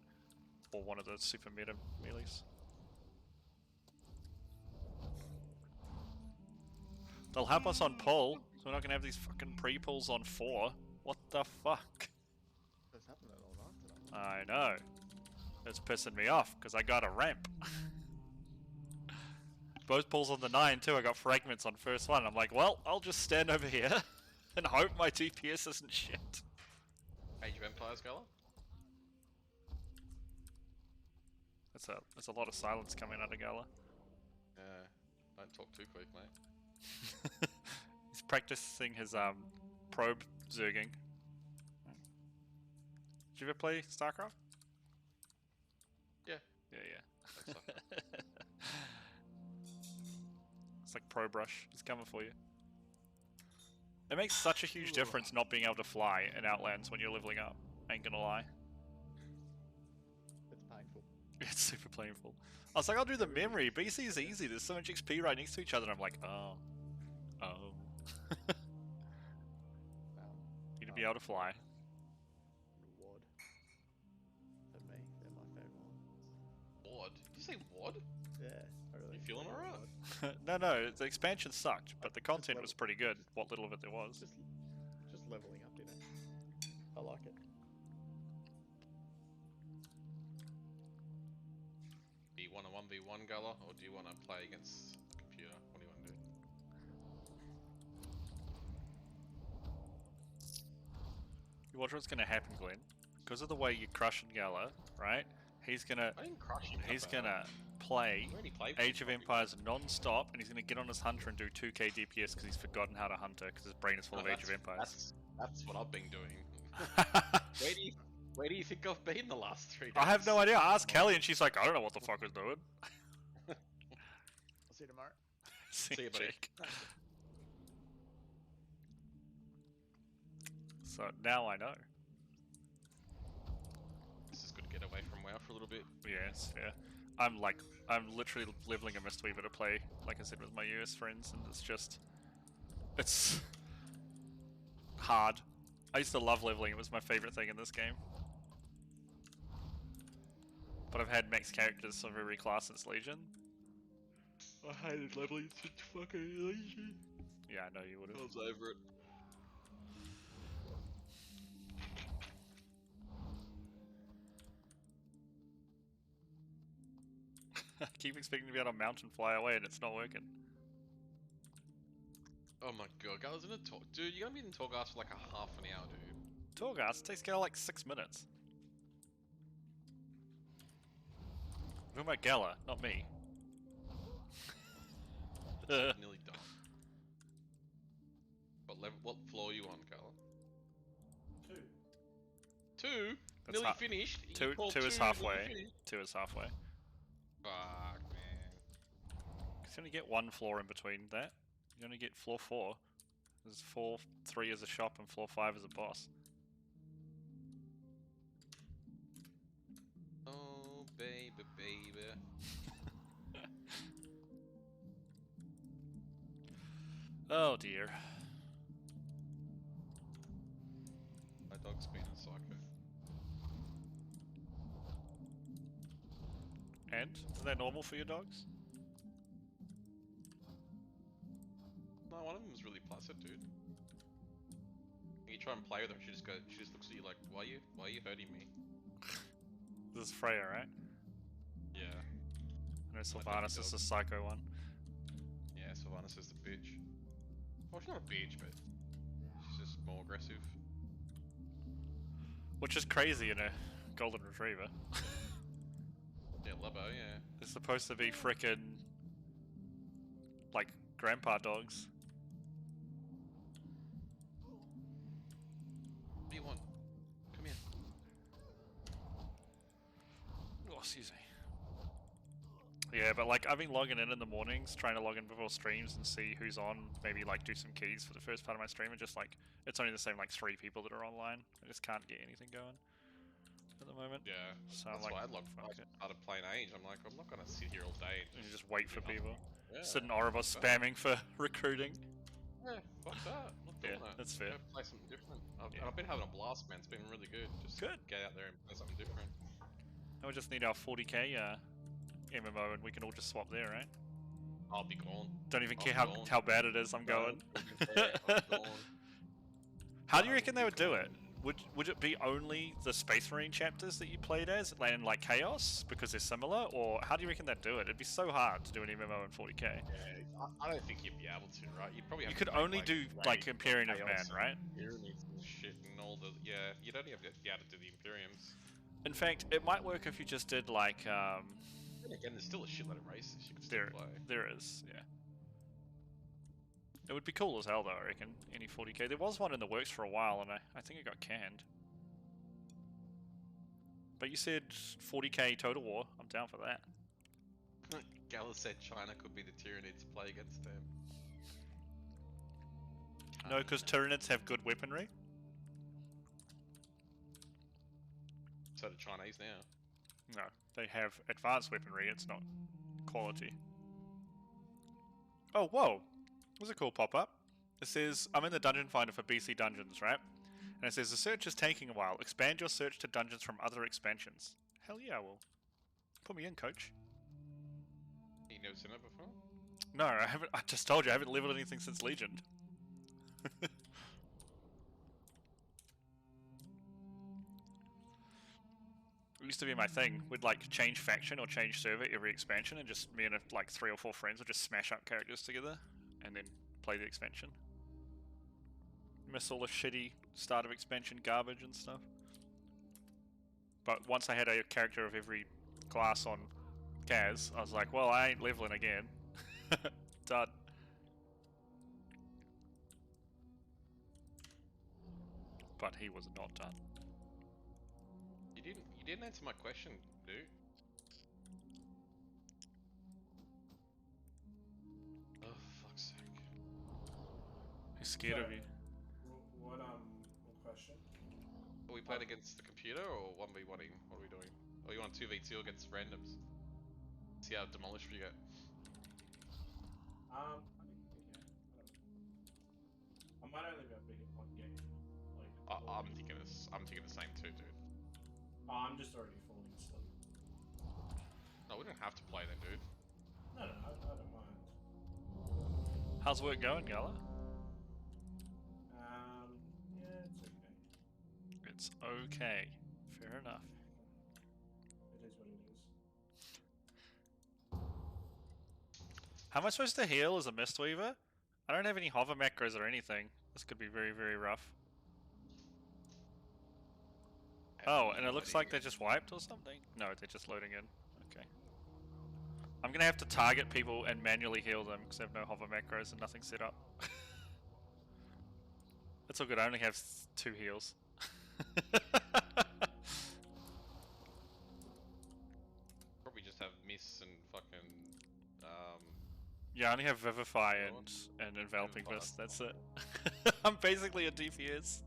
Or one of the super meta melees. They'll help us on pull, so we're not gonna have these fucking pre-pulls on 4. What the fuck? That's happening all night tonight. I know. It's pissing me off, because I got a ramp. Both pulls on the 9 too, I got fragments on first one. I'm like, well, I'll just stand over here and hope my DPS isn't shit. Age of Empires, Gala? That's a lot of silence coming out of Gala. Yeah, don't talk too quick, mate. He's practicing his probe zerging. Did you ever play StarCraft? Yeah. Yeah. It's like Pro Brush. He's coming for you. It makes such a huge difference not being able to fly in Outlands when you're leveling up. Ain't gonna lie. It's painful. It's super painful. I was like, I'll do the memory. BC is easy. There's so much XP right next to each other. And I'm like, oh. Need to be able to fly. Wad. For me, they're my favorite one. Wad? Did you say wad? Yeah, I really. You feeling alright? No, the expansion sucked, but the content was pretty good. What little of it there was. Just leveling up, you know. I like it. Do you want a 1v1 Gala, or do you want to play against a computer? What do you want to do? You watch what's gonna happen, Glenn. Because of the way you're crushing Gala, right? He's gonna I didn't crush him. he's gonna play already played Age of Empires non-stop, and he's gonna get on his hunter and do 2k DPS because he's forgotten how to hunter because his brain is full of Age of Empires. That's what I've been doing. Where do you think I've been the last 3 days? I have no idea. I asked Kelly and she's like, I don't know what the fuck I was doing. I'll see you tomorrow. See you, buddy. Jake. So now I know. This is good to get away from WoW for a little bit. Yes, yeah. I'm literally leveling a Mistweaver to play, like I said, with my US friends, and it's hard. I used to love leveling, it was my favorite thing in this game. But I've had max characters of every class since Legion. I hated leveling since fucking Legion. Yeah, I know you would've. I was over it. I keep expecting to be able to mount and fly away, and it's not working. Oh my god, Gala's in a talk. Dude, you're gonna be in Torghast for like a half an hour, dude. Torghast takes Gala like 6 minutes. Who about Gala, not me. Nearly done. What floor are you on, Gala? 2. 2? That's Nearly finished? You called 2 is nearly halfway. finished? 2 is halfway. Fuck, man. Because you only get 1 floor in between that. You only get floor 4. There's floor 3 as a shop and floor 5 as a boss. Oh, baby, baby. Oh dear. My dog's been a psycho. And? Is that normal for your dogs? No, one of them is really placid, dude. You try and play with her, she just looks at you like, why are you hurting me? This is Freya, right? Yeah. No, Sylvanas is the psycho one. Yeah, Sylvanas is the bitch. Well, she's not a bitch, but she's just more aggressive. Which is crazy in a golden retriever. Yeah, Lubbo, yeah. They're supposed to be frickin' like grandpa dogs. What do you want? Come here. Oh, excuse me. Yeah, but like I've been logging in the mornings, trying to log in before streams and see who's on. Maybe like do some keys for the first part of my stream, and just like it's only the same like 3 people that are online. I just can't get anything going at the moment. Yeah, so that's I'm like, why I started playing Age. I'm like, I'm not gonna sit here all day and you just wait for people. Yeah, Sit in Oribos spamming for recruiting. Yeah, fuck that. I'm not doing that. That's fair. Go play something different. I've been having a blast, man. It's been really good. Just get out there and play something different. Now we just need our 40k MMO and we can all just swap there, right? I'll be gone. Don't even care how bad it is, I'm going. I'm gone. How do you reckon they would do it? Would it be only the Space Marine chapters that you played as, and like Chaos, because they're similar? Or how do you reckon they'd do it? It'd be so hard to do an MMO in 40k. Yeah, I don't think you'd be able to, right? You'd probably have You to could make, only do like Imperium of Man, right? Pyramids and shit and all the... Yeah, you'd only have to be able to do the Imperiums. In fact, it might work if you just did like... And again, there's still a shitload of races you could still play. There is, yeah. It would be cool as hell though, I reckon, any 40k. There was one in the works for a while and I think it got canned. But you said 40k Total War, I'm down for that. Gala said China could be the Tyranids to play against them. No, because Tyranids have good weaponry. So do Chinese now. No, they have advanced weaponry, it's not quality. Oh, whoa! There's a cool pop-up. It says, I'm in the dungeon finder for BC Dungeons, right? And it says, the search is taking a while. Expand your search to dungeons from other expansions. Hell yeah, I will. Put me in, coach. You never seen it before? No, I haven't. I just told you, I haven't leveled anything since Legion. It used to be my thing. We'd like change faction or change server every expansion, and just me and like 3 or 4 friends would just smash up characters together, and then play the expansion. Miss all the shitty start of expansion garbage and stuff. But once I had a character of every class on Kaz, I was like, well, I ain't leveling again. Done. But he was not done. You didn't answer my question, dude. Oh, fuck's sake. He's scared of you. What question? Are we playing against the computer or 1v1ing? What are we doing? Or you want 2v2 against randoms? See how demolished we get. I might only be able to get one game. Like I'm thinking the same too, dude. I'm just already falling asleep. No, we don't have to play then, dude. No, I don't mind. How's work going, Gala? Yeah, it's okay. It's okay. Fair enough. It is what it is. How am I supposed to heal as a Mistweaver? I don't have any hover macros or anything. This could be very, very rough. Oh, and it looks like they just wiped or something? No, they're just loading in. Okay. I'm gonna have to target people and manually heal them because I have no hover macros and nothing set up. It's all good, I only have 2 heals. Probably just have Miss and fucking Yeah, I only have Vivify and Enveloping Mist, that's it. I'm basically a DPS.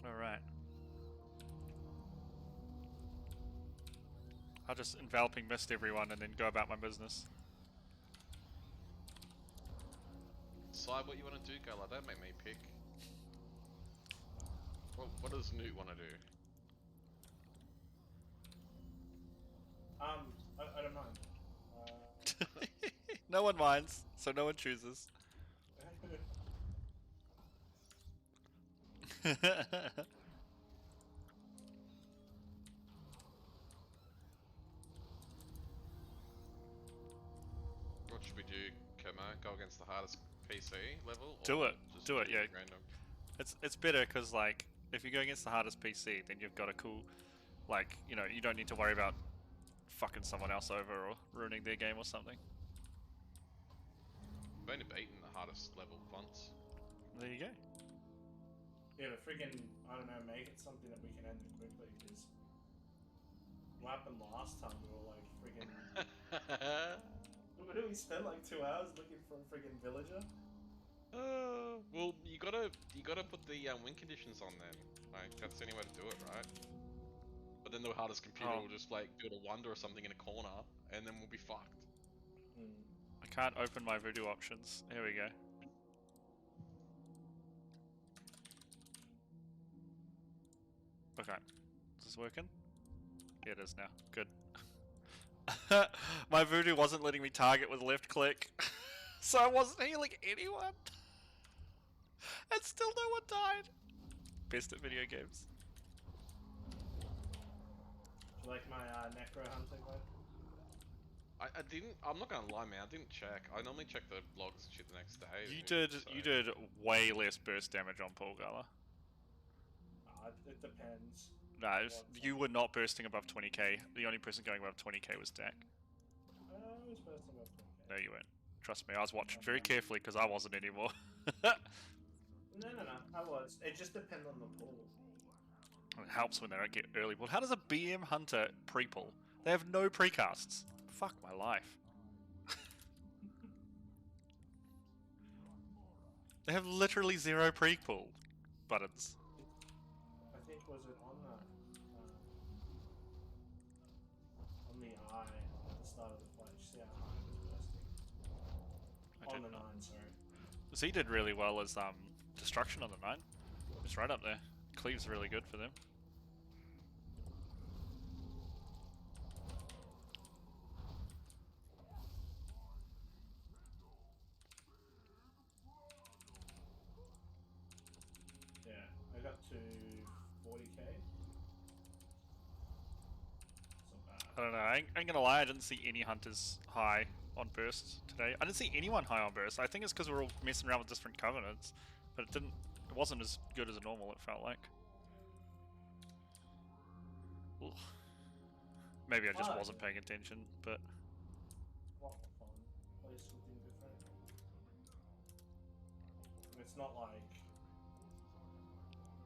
Alright. I'll just Enveloping Mist everyone and then go about my business. decide what you want to do, Gala. Don't make me pick. What does Newt want to do? I don't mind. No one minds, so no one chooses. What should we do, Kemo? Go against the hardest PC level? Do or it. just Do it, yeah. Random? It's better because, like, if you go against the hardest PC, then you've got a cool, like, you know, you don't need to worry about fucking someone else over or ruining their game or something. I've only beaten the hardest level once. There you go. Yeah, but friggin', I don't know, make it something that we can end it quickly, because what happened last time, we were like, friggin'... What did we spend like 2 hours looking for a friggin' villager? Well, you gotta put the win conditions on then. Like, that's the only way to do it, right? But then the hardest computer will just like build a wonder or something in a corner, and then we'll be fucked. I can't open my voodoo options. Here we go. Okay. Is this working? Yeah, it is now. Good. My voodoo wasn't letting me target with left click, so I wasn't healing anyone. And still no one died. Best at video games. Do you like my necro hunting mode? I didn't. I'm not gonna lie, man. I didn't check. I normally check the logs and shit the next day. You did way less burst damage on Paul Gala. It depends. No, you were not bursting above 20k. The only person going above 20k was Dak. I was bursting above 20k. No, you weren't. Trust me, I was watching very carefully because I wasn't anymore. No, I was. It just depends on the pool. It helps when they don't get early pull. How does a BM Hunter pre-pull? They have no precasts. Fuck my life. They have literally 0 pre-pull buttons. I think, was it on that? On the eye at the start of the fight. You see how high it was bursting? On the 9, sorry. Z did really well as destruction on the 9. It's right up there. Cleave's really good for them. Yeah, I got to 40k. I don't know, I ain't gonna lie, I didn't see any hunters high on burst today. I didn't see anyone high on burst. I think it's because we're all messing around with different covenants, but it wasn't as good as normal, it felt like. Ugh. Maybe I just wasn't paying attention, but... A lot more fun. Play something different. It's not like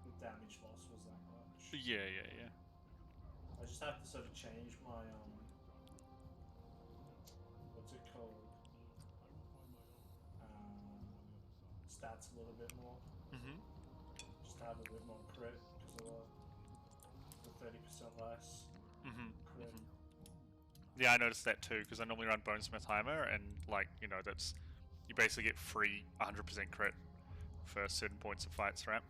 the damage loss was that much. Yeah. I just have to sort of change my what's it called? Stats a little bit more. Just to have a bit more crit because of the 30% less crit. Yeah, I noticed that too, because I normally run Bonesmith Heimer, and like, you know, that's, you basically get free 100% crit for certain points of fights, right?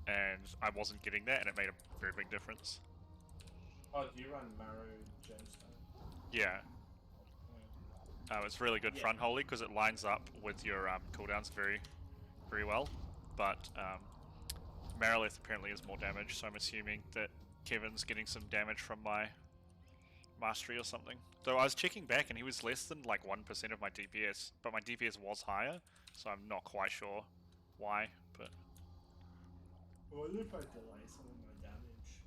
And I wasn't getting that, and it made a very big difference. Oh, do you run Marrow Gemstone? Yeah. It's really good front holy because it lines up with your cooldowns very well. But Marilith apparently is more damage, so I'm assuming that Kevin's getting some damage from my mastery or something. Though I was checking back and he was less than like 1% of my DPS, but my DPS was higher, so I'm not quite sure why, but... I wonder if I delay some of my damage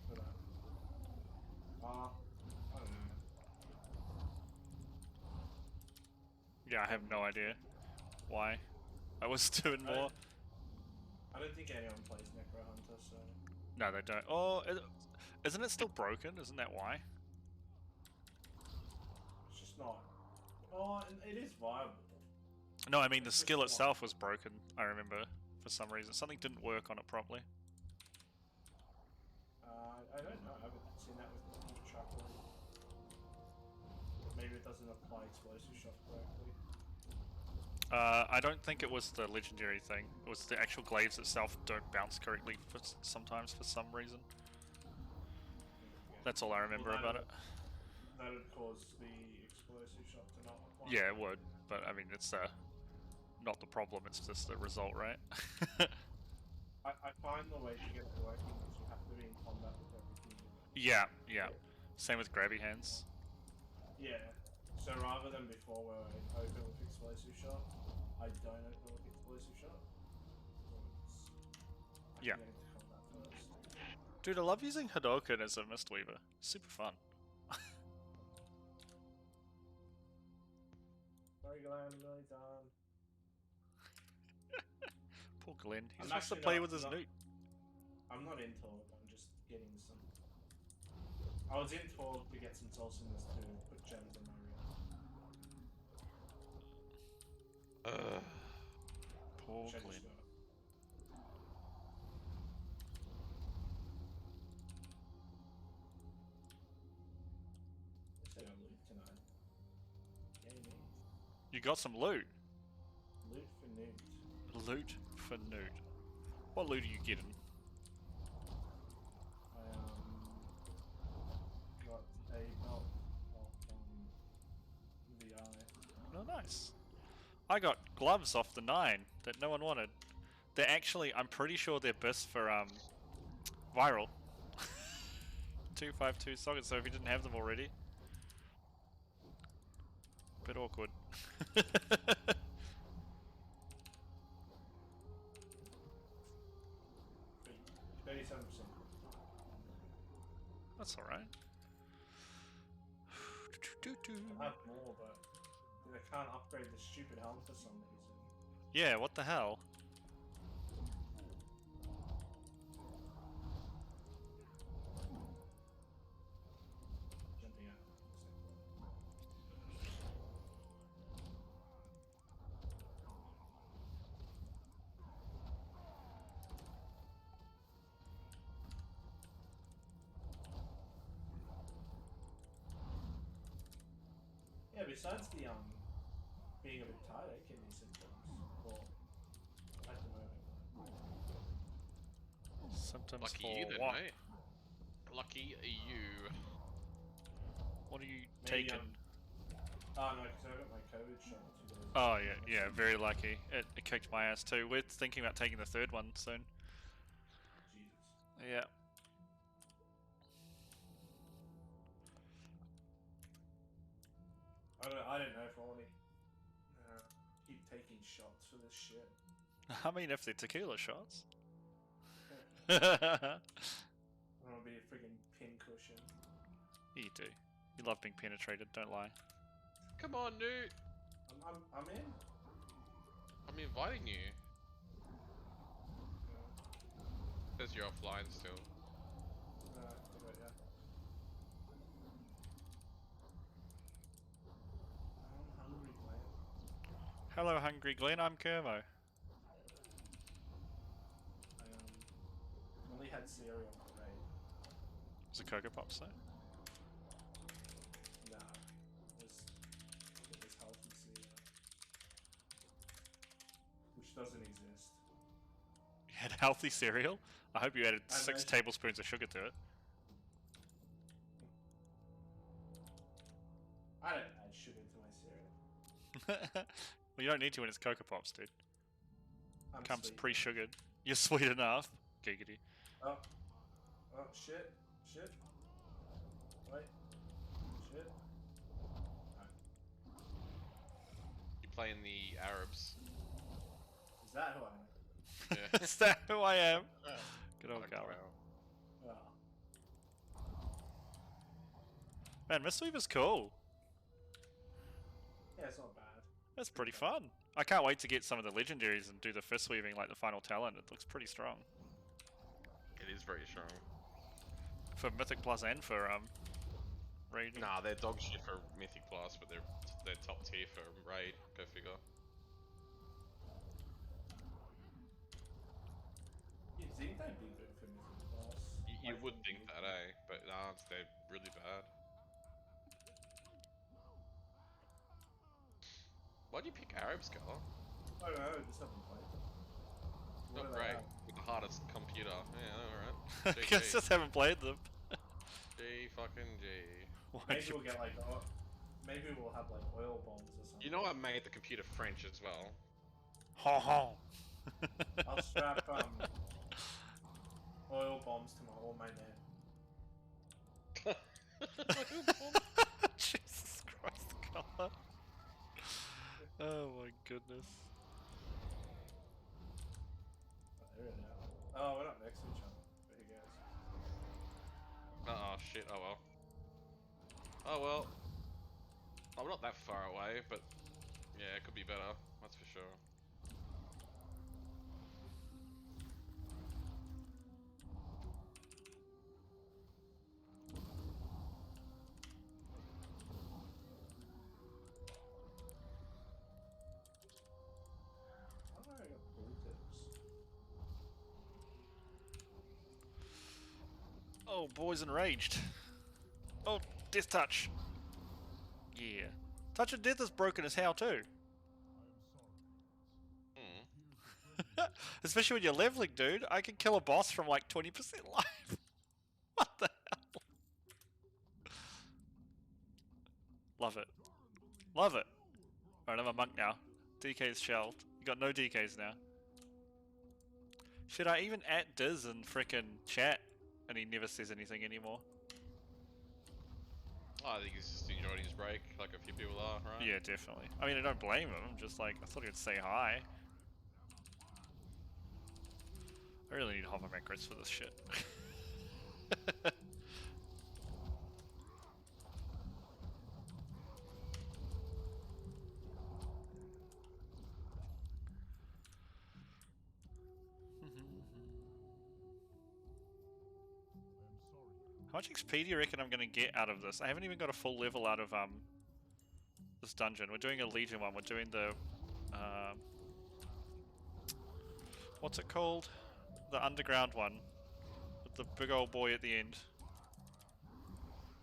for that. I don't know. Yeah, I have no idea why I was doing more. I don't think anyone plays Necro Hunter, so... No, they don't. Oh, isn't it still broken? Isn't that why? It's just not... Oh, it is viable. No, I mean the skill itself was broken, I remember, for some reason. Something didn't work on it properly. I don't know. I haven't seen that with the track or anything. Maybe it doesn't apply explosive shot correctly. I don't think it was the legendary thing. It was the actual glaives itself don't bounce correctly sometimes for some reason. That's all I remember about it. That would cause the explosive shot to not apply. Yeah, it would, but I mean it's not the problem. It's just the result, right? I find the way to get it working is you have to be in combat with everything. Yeah. Same with grabby hands. Yeah. So rather than before where I open with explosive shot, I don't open with explosive shot. Yeah. Dude, I love using Hadoken as a Mistweaver. Super fun. Sorry, Glenn, really done. Poor Glenn. He just wants to play with his newt. I'm not in Torg, I'm just getting some. I was in Torg to get some Tolsinas to put gems on my rear. Poor Glenn. I said I'm loot tonight. Yay me. You got some loot. Loot for newt. Loot for newt. What loot are you getting? I got a belt off VI. Oh, nice. I got gloves off the 9 that no one wanted. They're actually, I'm pretty sure they're best for viral. 252 sockets, so if you didn't have them already. Bit awkward. 37%. That's alright. I have more, but I can't upgrade the stupid helm for some reason. Yeah, what the hell? Jumping out. Yeah, besides the being a bit tired, kidney symptoms, or at the moment. Symptoms Lucky for you then, what? mate. Lucky you. What are you Maybe, taking? Oh no, because I got my COVID shot 2 days ago. Oh yeah, very lucky. It kicked my ass too. We're thinking about taking the third one soon. Jesus. Yeah. I don't know if I want to keep taking shots for this shit. I mean, if they're tequila shots. I want to be a friggin' pin cushion. You do. You love being penetrated, don't lie. Come on, Newt. I'm in. I'm inviting you. Says you're offline still. Yeah. I'm hungry, Glenn. Hello, Hungry Glenn, I'm Kermo. I only had cereal for raid. Was it Cocoa Pops though? Nah, it was healthy cereal, which doesn't exist. You had healthy cereal? I hope you added I 6 imagine- tablespoons of sugar to it. I don't add sugar my cereal. Well, you don't need to when it's Cocoa Pops, dude. I'm Comes sweet. pre-sugared. You're sweet enough. Giggity. Oh. Oh, shit. Shit. Wait. Shit. You playing the Arabs? Is that who I am? Yeah. Is that who I am? Good old Like, Gala. wow. Oh. Man, Mistweaver's cool. Yeah, it's not bad. That's pretty fun. I can't wait to get some of the legendaries and do the fist weaving like the final talent. It looks pretty strong. It is very strong. For Mythic Plus and for Raid. Nah, they're dog shit for Mythic Plus, but they're top tier for Raid. Go figure. You'd think they'd be good for Mythic Plus. You would think that, eh? But nah, they're really bad. Why'd you pick Arabs, Gala? I don't know, I just haven't played them. What Not do they great. have? With the hardest computer. Yeah, alright. I just haven't played them. G fucking G. Maybe we'll get like, maybe we'll have like oil bombs or something. You know I made the computer French as well. Ha ha. I'll strap oil bombs to all my men. Jesus Christ, Gala. Oh my goodness. Oh, we're not next to each other. But who cares? Oh shit, oh well. Oh well. Oh, we're not that far away, but yeah, it could be better, that's for sure. How do I get blue tips? Oh, boys enraged. Oh, Death Touch. Yeah. Touch of Death is broken as hell too. Especially when you're leveling, dude. I can kill a boss from like 20% life. What the hell? Love it. Love it. Alright, I'm a monk now. DK's shelved. You got no DKs now. Should I even at Diz and frickin' chat? And he never says anything anymore. I think he's just enjoying his break, like a few people are, right? Yeah, definitely. I mean, I don't blame him. I'm just like, I thought he'd say hi. I really need hover macros for this shit. How much XP do you reckon I'm gonna get out of this? I haven't even got a full level out of this dungeon. We're doing a Legion one. We're doing the what's it called? The underground one with the big old boy at the end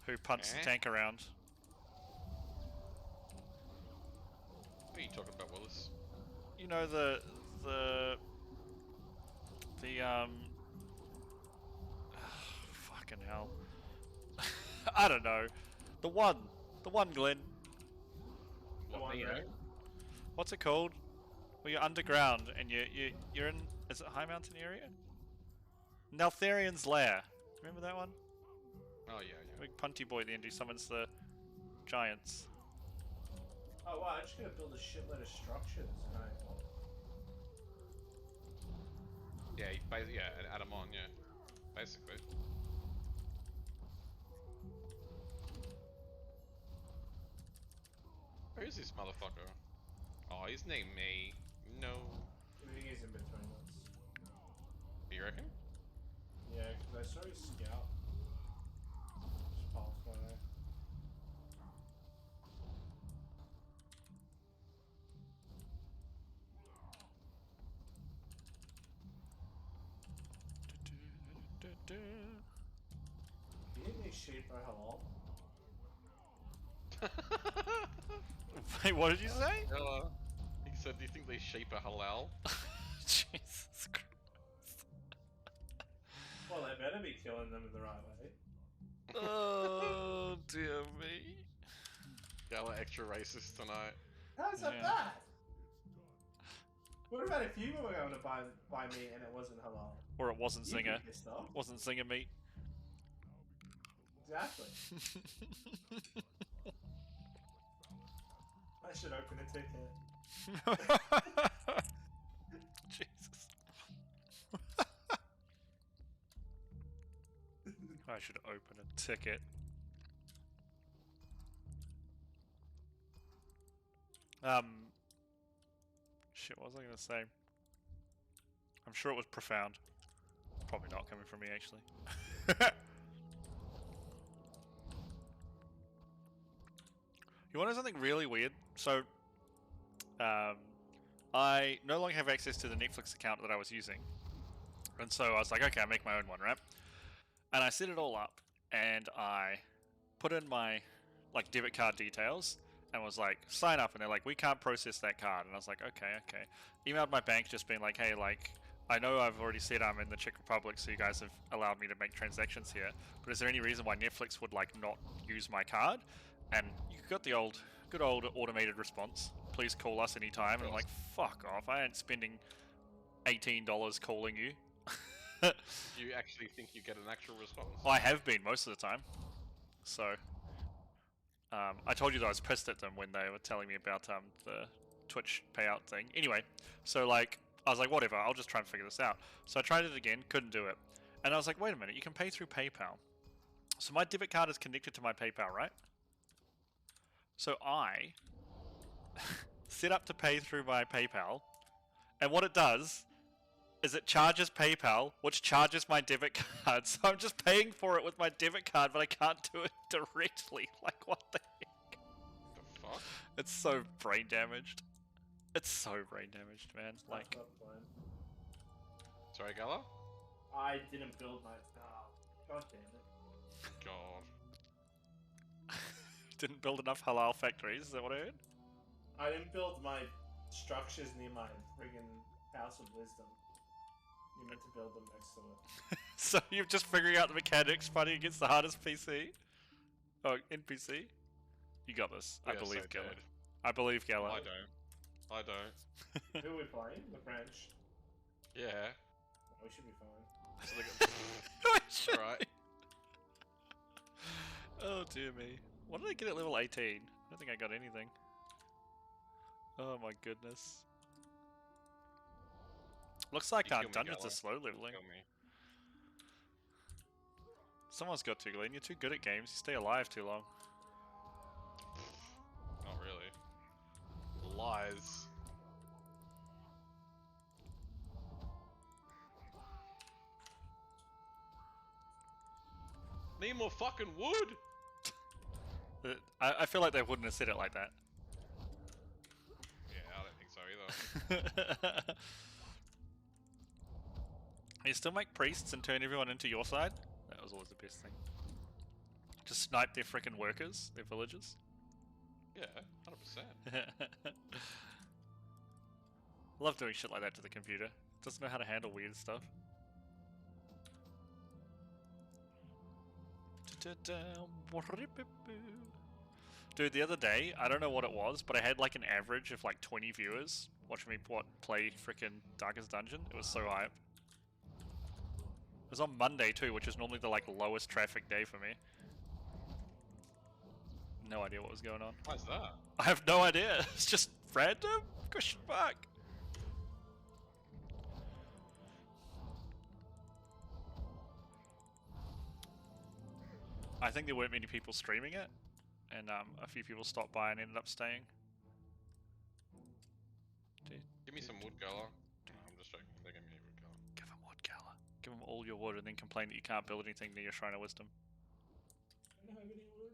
who punts the tank around. What are you talking about, Willis? You know the fucking hell. I don't know. The one, Glenn. What, Neo? What's it called? Well, you're underground and you're in. Is it High Mountain area? Neltharian's Lair. Remember that one? Oh yeah, yeah. Big punty boy at the end who summons the giants. Oh wow, I'm just gonna build a shitload of structures and Yeah, add them on, yeah. Basically. Where is this motherfucker? Oh, he's named me. No. I think he's in between us. You reckon? Yeah, because I saw his scout. Just pass by there. You think these sheep are halal? Wait, what did you say? He said, do you think these sheep are halal? Jesus Christ. Well, they better be killing them in the right way. Oh, dear me. Gala extra racist tonight. How is that Yeah. bad? What about if you were going to buy meat and it wasn't halal? Or it wasn't You'd be Zinger. pissed off. Wasn't Zinger meat. Exactly. I should open a ticket. Jesus. I should open a ticket. Shit, what was I gonna say? I'm sure it was profound. Probably not coming from me, actually. You want to know something really weird? So, I no longer have access to the Netflix account that I was using. And so I was like, okay, I'll make my own one, right? And I set it all up, and I put in my, like, debit card details, and was like, sign up, and they're like, we can't process that card. And I was like, okay. Emailed my bank, just being like, hey, like, I know I've already said I'm in the Czech Republic, so you guys have allowed me to make transactions here, but is there any reason why Netflix would, like, not use my card? And you got the good old automated response, please call us anytime, and I'm like, fuck off, I ain't spending $18 calling you. You actually think you get an actual response? I have been most of the time. So, I told you that I was pissed at them when they were telling me about the Twitch payout thing. Anyway, so like, I was like, whatever, I'll just try and figure this out. So I tried it again, couldn't do it. And I was like, wait a minute, you can pay through PayPal. So my debit card is connected to my PayPal, right? So I set up to pay through my PayPal, and what it does is it charges PayPal, which charges my debit card. So I'm just paying for it with my debit card, but I can't do it directly. Like, what the heck? The fuck? It's so brain damaged. It's so brain damaged, man. Like, That's not the plan. Sorry, Gala? I didn't build my. Oh, God damn it. God. didn't build enough halal factories. Is that what I heard? I didn't build my structures near my friggin' House of Wisdom. You meant to build them next to it. So you're just figuring out the mechanics, fighting against the hardest PC? Oh, NPC? You got this. I We are so believe Gala. dead. I believe Gala. I don't. Who are we playing? The French. Yeah. We should be fine. So they got... Alright. Oh dear me. What did I get at level 18? I don't think I got anything. Oh my goodness. Looks like You kill me, dungeons Gala. are slow leveling. Kill me. Someone's got to, Glenn. You're too good at games. You stay alive too long. Not really. Lies. Need more fucking wood! I feel like they wouldn't have said it like that. Yeah, I don't think so either. You still make priests and turn everyone into your side? That was always the best thing. Just snipe their frickin' workers, their villagers. Yeah, 100%. Love doing shit like that to the computer. It doesn't know how to handle weird stuff. Dude, the other day, I don't know what it was, but I had like an average of like 20 viewers watching me play frickin' Darkest Dungeon. It was so hype. It was on Monday too, which is normally the like lowest traffic day for me. No idea what was going on. Why's that? I have no idea. It's just random? Question mark. I think there weren't many people streaming it, and a few people stopped by and ended up staying. Give me some wood, Gala. No, I'm just joking. They're giving me wood, Gala. Give them wood, Gala. Give them all your wood and then complain that you can't build anything near your Shrine of Wisdom. I don't have any wood.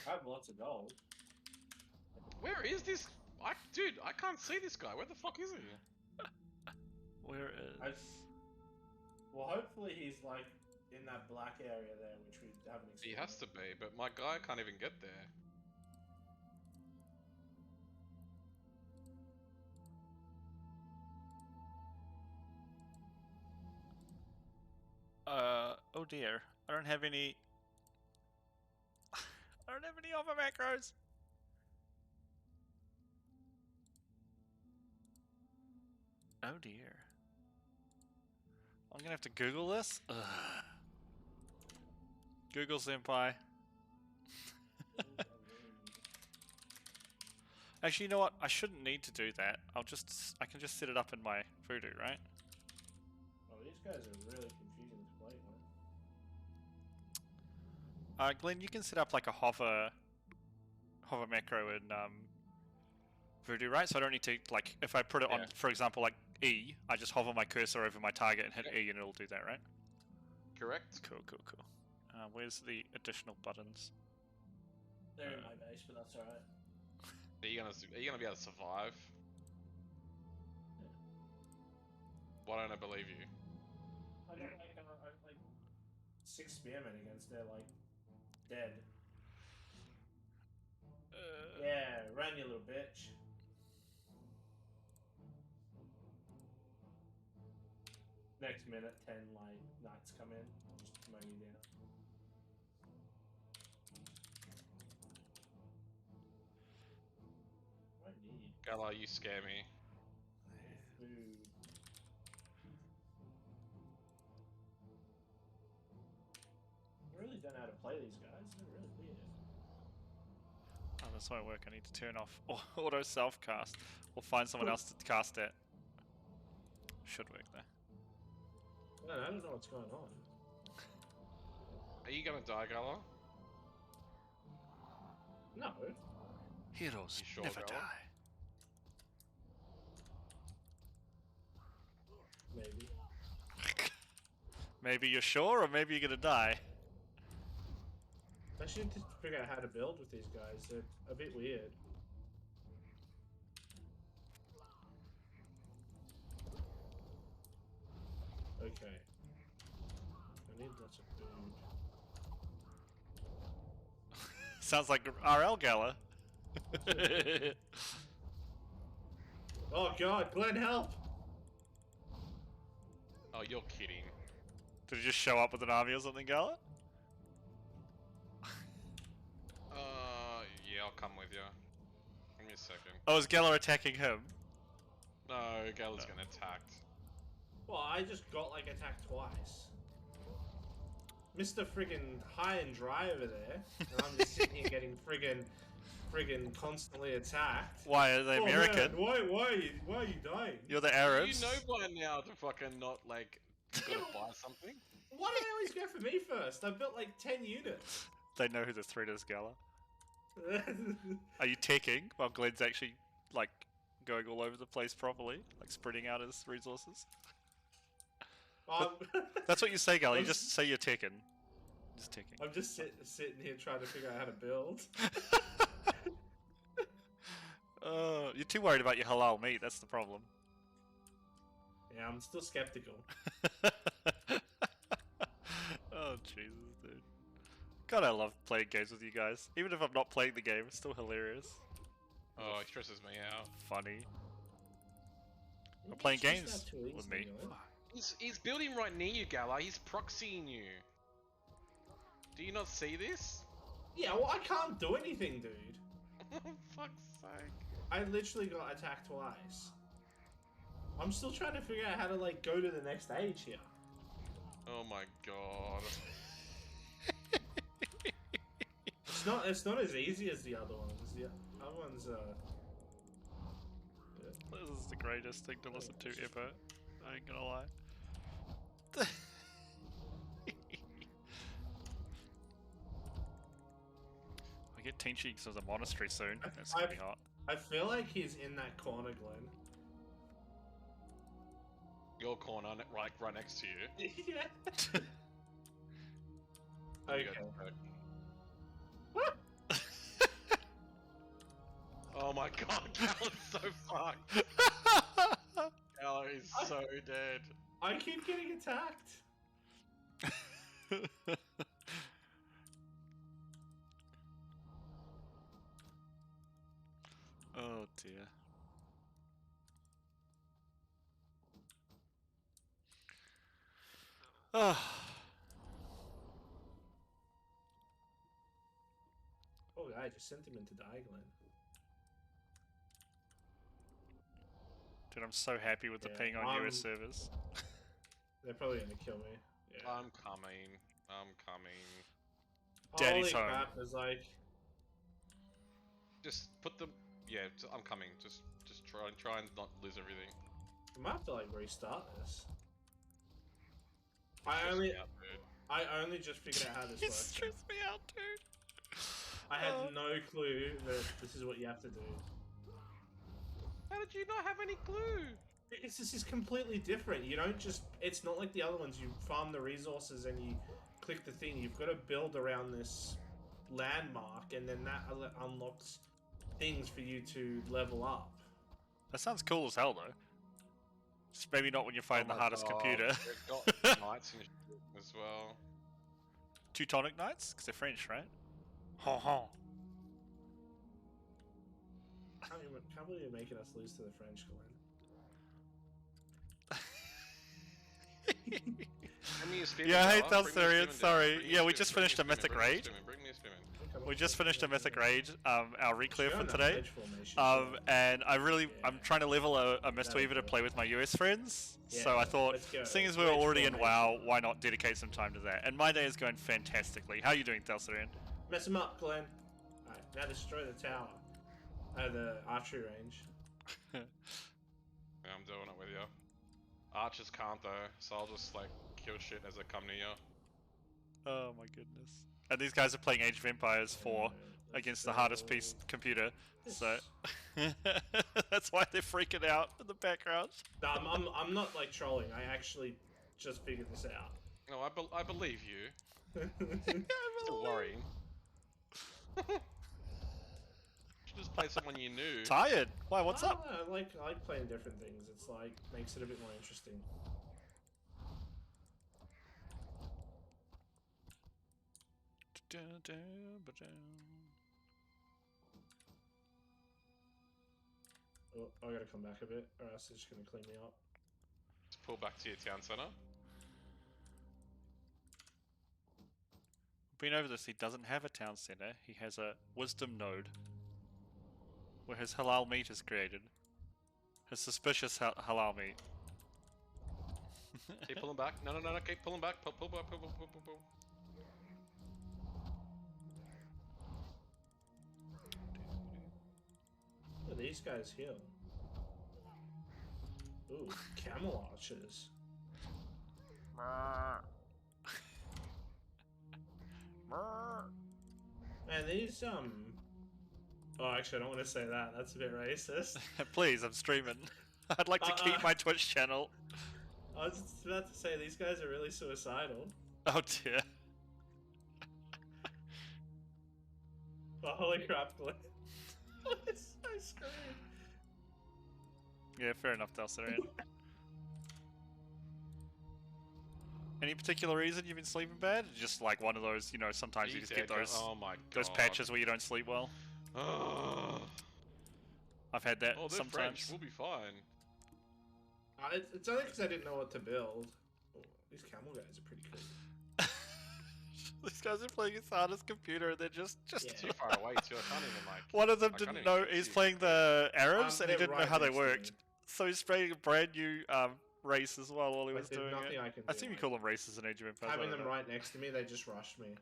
I have lots of gold. Where is this? Dude, I can't see this guy. Where the fuck is he? Where is... Well, hopefully he's like in that black area there, which we haven't explored. He has to be, but my guy can't even get there. Oh dear. I don't have any... don't have any other macros. Oh dear. I'm gonna have to Google this. Ugh. Google senpai. Actually, you know what? I shouldn't need to do that. I can just set it up in my voodoo, right? Oh, these guys are really confusing to play with. Glenn, you can set up like a hover macro in voodoo, right? So I don't need to, like, if I put it on, for example, like E, I just hover my cursor over my target and hit E and it'll do that, right? Correct. Cool. Where's the additional buttons? They're in my base, but that's alright. Are you gonna be able to survive? Why don't I believe you? I got like 6 spearmen against their like dead. Yeah, run you little bitch. Next minute, 10 like knights come in, just mow you down. What I need? Gala, you scare me. Food. I really don't know how to play these guys. They're really weird. Oh, this won't work. I need to turn off auto self cast or find someone else to cast it. Should work though. Man, I don't know what's going on. Are you gonna die, Gala? No. Heroes sure, never Gala? die. Maybe. Maybe you're sure, or maybe you're gonna die. I should just figure out how to build with these guys. They're a bit weird. Okay. I need lots of food. Sounds like RL Gala. Oh god, Glenn, help! Oh, you're kidding. Did he just show up with an army or something, Gala? Yeah, I'll come with you. Give me a second. Oh, is Gala attacking him? No, Gala's getting attacked. Well, I just got like attacked twice. Mr. friggin' high and dry over there, and I'm just sitting here getting friggin' constantly attacked. Why are they American? Man, why are you dying? You're the Arabs. You know by now to fucking not, like, you gotta buy something? Why do they always go for me first? I've built like 10 units. They know who the threat is, Gala. Are you taking while Glenn's actually, like, going all over the place properly? Like, spreading out his resources? That's what you say, Gala. You just say you're taking. Just taking. I'm just sitting here trying to figure out how to build. You're too worried about your halal meat. That's the problem. Yeah, I'm still skeptical. Oh, Jesus, dude. God, I love playing games with you guys. Even if I'm not playing the game, it's still hilarious. Oh, it stresses me out. Funny. We're playing games with me. He's building right near you, Gala. He's proxying you. Do you not see this? Yeah, well, I can't do anything, dude. Fuck's sake. I literally got attacked twice. I'm still trying to figure out how to, like, go to the next age here. Oh my god. It's not as easy as the other ones. The other ones, This is the greatest thing to listen to ever. I ain't gonna lie. I get Tenchi to the monastery soon. That's gonna be hot. I feel like he's in that corner, Glenn. Your corner, right next to you. Yeah. Okay. Oh my god, Gala's so fucked. Gala is so dead. I keep getting attacked. Oh dear. Oh. Oh, Poor guy, just sent him into Diagland. Dude, I'm so happy with the Yeah, ping on US servers. They're probably gonna kill me. Yeah. I'm coming. I'm coming. Daddy's Holy home. crap, there's like... Just put them. Yeah, I'm coming. Just try and not lose everything. I might have to like restart this. Stress me out, dude. I only just figured out how this You works. stress me out, dude. I had no clue that this is what you have to do. How did you not have any clue? Because this is completely different. You don't just... It's not like the other ones. You farm the resources and you click the thing. You've got to build around this landmark, and then that unlocks things for you to level up. That sounds cool as hell, though. Just maybe not when you're fighting the hardest computer. They've got knights and shit as well. Teutonic Knights? Because they're French, right? Ha ha. Can't believe you're making us lose to the French, Glenn. Yeah, hey, Thalsarian, sorry. Yeah, we just finished a Mythic raid. We just finished a Mythic raid, our reclear for today. And I'm trying to level a Mistweaver to play with my US friends. So I thought, seeing as we were already in WoW, why not dedicate some time to that? And my day is going fantastically. How are you doing, Thalsarian? Mess him up, Glenn. Alright, now destroy the tower. The archery range. Yeah, I'm doing it with you. Archers can't though, so I'll just like kill shit as they come near you. Oh my goodness. And these guys are playing Age of Empires 4 against the hardest piece computer, so that's why they're freaking out in the background. No, I'm not like trolling. I actually just figured this out. No, I believe you. Still worrying. Should just play someone you knew. Tired? Why? What's up? I like playing different things. It's like makes it a bit more interesting. Oh, I gotta come back a bit, or else it's just gonna clean me up. Just pull back to your town center. Been over this, he doesn't have a town center, he has a wisdom node. Where his halal meat is created. His suspicious halal meat. Keep pulling back. No, keep pulling back. Pull back, pull. Look at these guys heal. Ooh, camel archers. Man, these Oh, actually, I don't want to say that. That's a bit racist. Please, I'm streaming. I'd like to keep my Twitch channel. I was just about to say, these guys are really suicidal. Oh dear. Oh, holy crap, Glenn. I screamed. Yeah, fair enough, Thalsarian. Any particular reason you've been sleeping bad? Just like one of those, you know, sometimes you just get those those patches where you don't sleep well. I've had that they're sometimes. French. We'll be fine. It's only because I didn't know what to build. Oh, these camel guys are pretty cool. These guys are playing his hardest computer and they're just too far away too. I can't even like. One of them didn't know he's playing the Arabs and he didn't know how they worked. So he's playing a brand new race as well while he was doing it. I assume you call them races in Age of Empires. Having them right next to me, they just rushed me.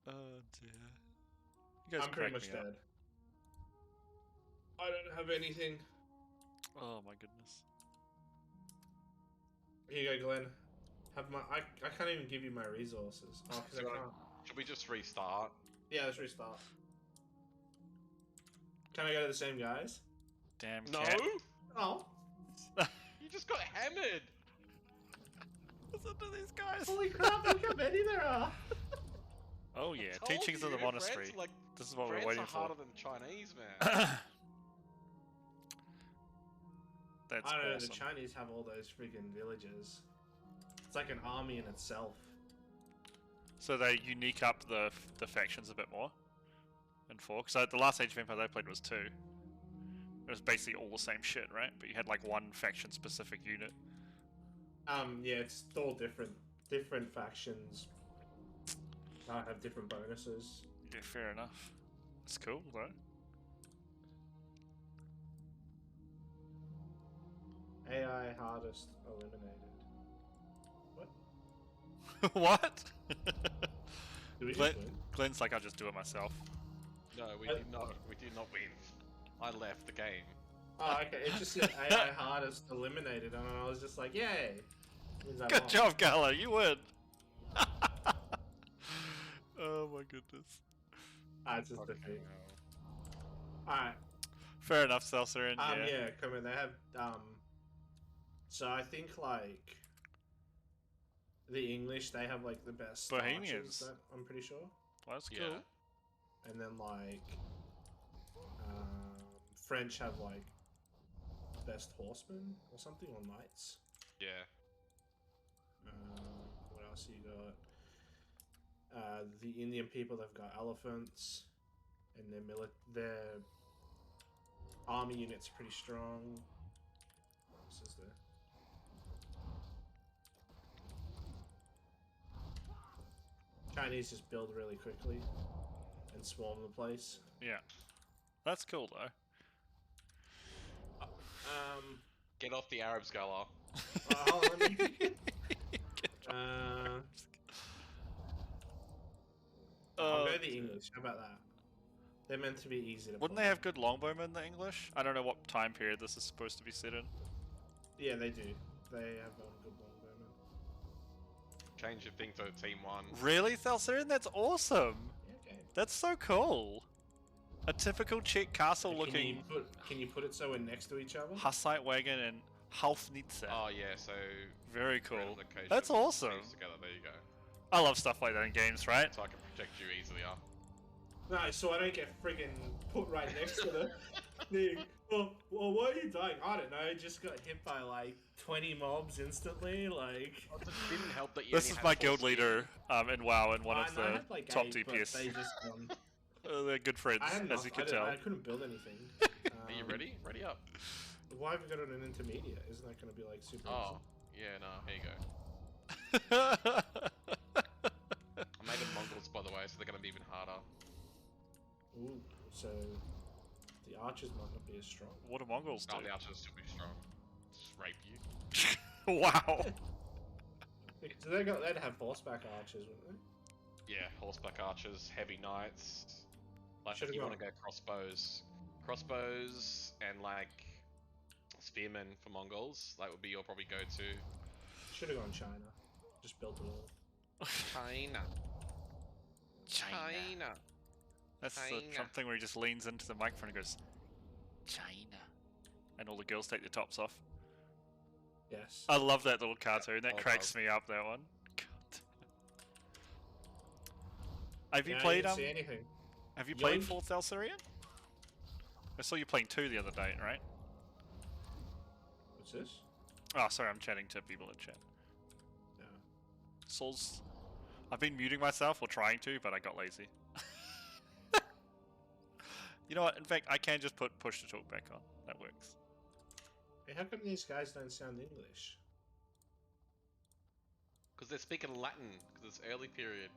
Oh dear. You guys I'm pretty much dead. I don't have anything. Oh my goodness. Here you go, Glenn. Have my I can't even give you my resources. Oh, because I can't. Should we just restart? Yeah, let's restart. Can I go to the same guys? Damn no. cat. Oh. You just got hammered. Listen to these guys. Holy crap! Look how many there are. Oh yeah, teachings of the monastery. France, like, this is what France we're waiting are for. harder than Chinese, man. That's I don't know. awesome. The Chinese have all those freaking villages. It's like an army in itself. So they unique up the factions a bit more. In 4, because the last Age of Empires I played was 2. It was basically all the same shit, right? But you had like one faction specific unit. Yeah, it's all different. Different factions have different bonuses. Yeah, fair enough. It's cool though. AI hardest eliminated. What? What? Did we Glenn, just win? Glenn's like, I'll just do it myself. No, we did not. We did not win. I left the game. Oh, okay. It just said AI hardest eliminated, and I was just like, yay! Means I Good won. job, Gala. You win. Oh my goodness. It's just a thing. Alright. Fair enough, Seltzer. Yeah, come in. They have so I think like the English, they have like the best Bohemians. archers, I'm pretty sure. That's cool. Yeah. And then like French have like best horsemen or something, or knights. Yeah. What else you got? The Indian people, they've got elephants, and their army unit's pretty strong. What else is there? Chinese just build really quickly and swarm the place. Yeah. That's cool though. Get off the Arabs, Gala. Let me... I'll go the English. How about that? They're meant to be easy to Wouldn't play. they have good longbowmen in the English? I don't know what time period this is supposed to be set in. Yeah, they do. They have good longbowmen. Change your thing for Team 1. Really, Thalcerian? That's awesome! Okay. That's so cool! A typical Czech castle looking Can you put it so we're next to each other? Hussite wagon and Haufnitze. Oh yeah, so Very cool. location That's awesome. pieced together. There you go. I love stuff like that in games, right? So I can protect you easily. No, so I don't get friggin' put right next to the thing. Well, why are you dying? I don't know. I just got hit by like 20 mobs instantly. Like, it didn't help that you This only is had my 4 guild speed. leader in WoW and one of I the had like top 8, but DPS. they just They're good friends, I had as you can tell. I couldn't build anything. Are you ready? Ready up. Why have we got an intermediate? Isn't that going to be like super Oh, yeah, no, here you go. I made them Mongols, by the way, so they're going to be even harder. easy? Ooh, so the archers might not be as strong. What do Mongols do? Oh, the archers will still be strong. Just rape you. Wow. Because they'd have horseback archers, wouldn't they? Yeah, horseback archers, heavy knights. Like, Should've if you want to gone- go crossbows, and like spearmen for Mongols, that would be your probably go-to. Should have gone China. Just built it all. China. China. That's the China. Trump thing where he just leans into the microphone and goes, China. And all the girls take their tops off. Yes. I love that little cartoon. That Oh, cracks me up, that one. God. Have you Yeah, I played didn't see anything. Have you played Yoink. Fourth Elsarian? I saw you playing 2 the other day, right? What's this? Oh, sorry, I'm chatting to people in chat. Yeah. Souls. I've been muting myself, or trying to, but I got lazy. You know what? In fact, I can just put push to talk back on. That works. Hey, how come these guys don't sound English? Because they're speaking Latin, because it's early period.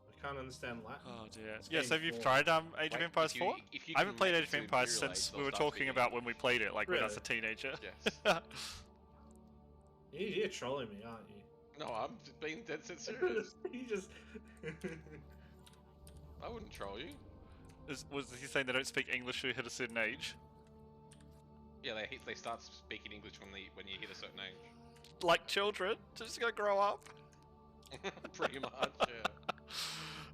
I can't understand Latin. Oh dear. It's Yes, game have you 4. tried Age of Wait, Empires if you- 4? if you I haven't can played make Age of it to Empires Imperial since Age, we they'll were start talking speaking about when we played it, like when I was a Really? teenager. Yes. You're trolling me, aren't you? No, I'm being dead set serious. You just. I wouldn't troll you. Was he saying they don't speak English who hit a certain age? Yeah, they start speaking English when you hit a certain age. Like children? Just gonna grow up? Pretty much, yeah.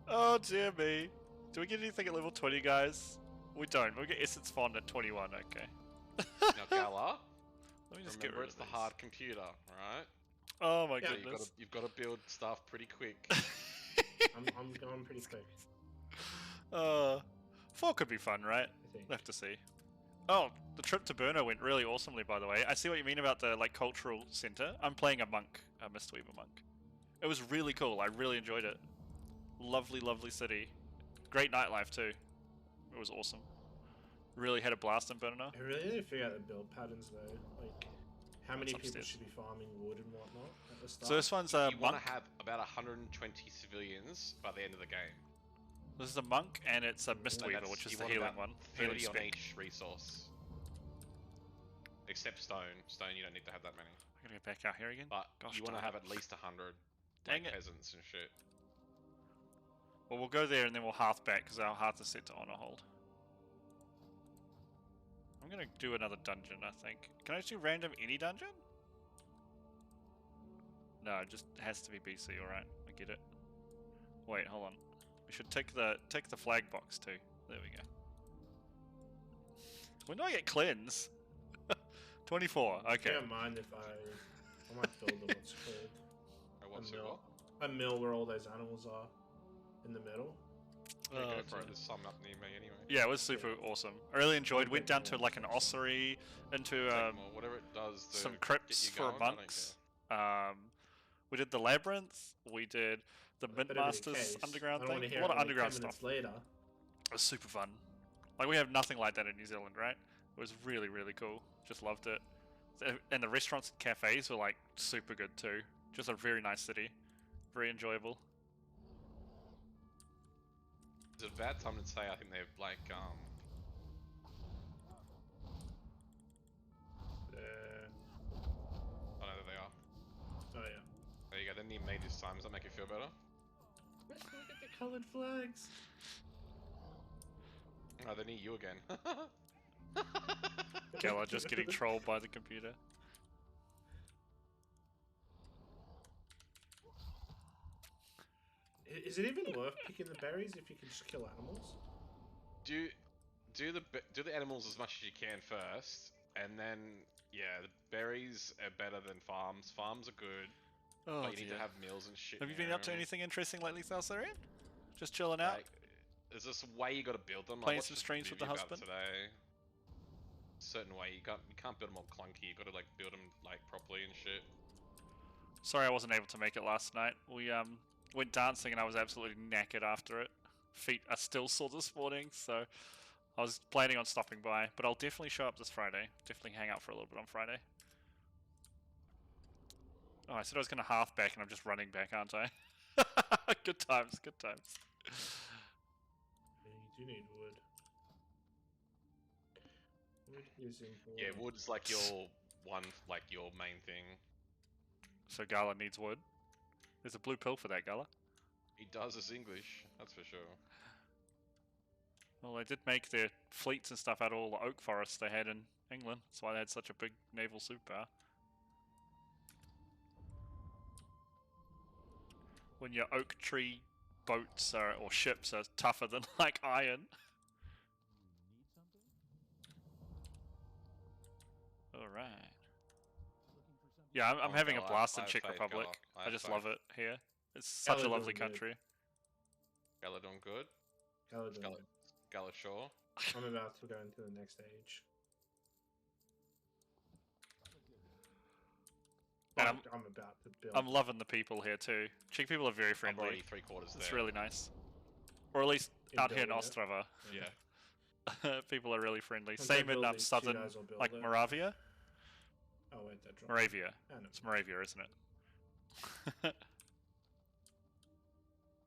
Oh dear me. Do we get anything at level 20, guys? We don't. We get Essence Font at 21, okay. Now, Gala, Let me just get remember rid it's of the these. hard computer, right? Oh my Yeah, goodness. You've got to build stuff pretty quick. I'm going pretty quick. 4 could be fun, right? I think. We'll have to see. Oh, the trip to Burno went really awesomely, by the way. I see what you mean about the like cultural center. I'm playing a monk, a Mistweaver monk. It was really cool. I really enjoyed it. Lovely, lovely city. Great nightlife too. It was awesome. Really had a blast in Burno. I really need to figure out the build patterns though. Like, how many What's people upstairs? should be farming wood and whatnot at the start. So this one's You a want monk. to have about 120 civilians by the end of the game. This is a monk, and it's a And Mistweaver, that's- which is you the want healing about one. 30 Healing on spec. each resource. Except stone. Stone, you don't need to have that many. I'm gonna get back out here again. But Gosh, you want to darn have it. at least 100 Dang like, it. peasants and shit. Well, we'll go there and then we'll hearth back because our hearth is set to honor hold. I'm gonna do another dungeon, I think. Can I just do random any dungeon? No, it just has to be BC. All right, I get it. Wait, hold on. We should tick the flag box too. There we go. When do I get cleanse? 24. Okay. I don't mind if I might build a what's called what's a it, mill. A mill where all those animals are in the middle. Yeah, go for it. There's some up near me anyway. Yeah, it was super awesome. I really enjoyed. Went down to like an ossuary, into Take more, whatever it does to some get crypts you for going, I don't monks. We did the labyrinth. We did the Better be the Mintmaster's case. underground I don't thing. wanna hear A lot it of like underground 10 minutes stuff. later. It was super fun. Like we have nothing like that in New Zealand, right? It was really, really cool. Just loved it. And the restaurants and cafes were like super good too. Just a very nice city. Very enjoyable. Is it a bad time to say I think they've like I know that they are. Oh yeah. There you go, they're near me this time. Does that make you feel better? Look at the coloured flags. Oh, they're near you again. Gala just getting trolled by the computer. Is it even worth picking the berries if you can just kill animals? Do the animals as much as you can first, and then yeah, the berries are better than farms. Farms are good, Oh, but you need dear. to have meals and shit. Have you near been up to 'em. anything interesting lately, Thalsarian? Just chilling out? Like, there's this way you got to build them. Playing I some watched a streams with the movie about it husband? today. Certain way you can't build them all clunky. You got to like build them like properly and shit. Sorry I wasn't able to make it last night. We went dancing and I was absolutely knackered after it. Feet are still sore this morning, so I was planning on stopping by, but I'll definitely show up this Friday. Definitely hang out for a little bit on Friday. Oh, I said I was going to hearth back and I'm just running back, aren't I? Good times, good times. Yeah, you do need wood. Wood is important. Yeah, wood's like your your main thing. So Gala needs wood. There's a blue pill for that, Gala. He does his English, that's for sure. Well, they did make their fleets and stuff out of all the oak forests they had in England. That's why they had such a big naval superpower. When your oak tree boats are, or ships are tougher than like iron. Alright. Yeah, I'm Oh, having a Gala, blast in I have Czech faith, Republic. Gala. I I just have love faith. it here. It's such a Gala lovely doing good. country. Gala doing good. Gala Gala Shaw. I'm about to go into the next age. And I'm about to build. I'm loving the people here too. Czech people are very I'm friendly. already 3/4 It's there. really nice. Or at least In out here in building it. Ostrava. Yeah. People are really friendly. Once I Same in build it, you southern, guys will build like it. Moravia. Oh wait, that dropped. Moravia. I know. It's Moravia, isn't it?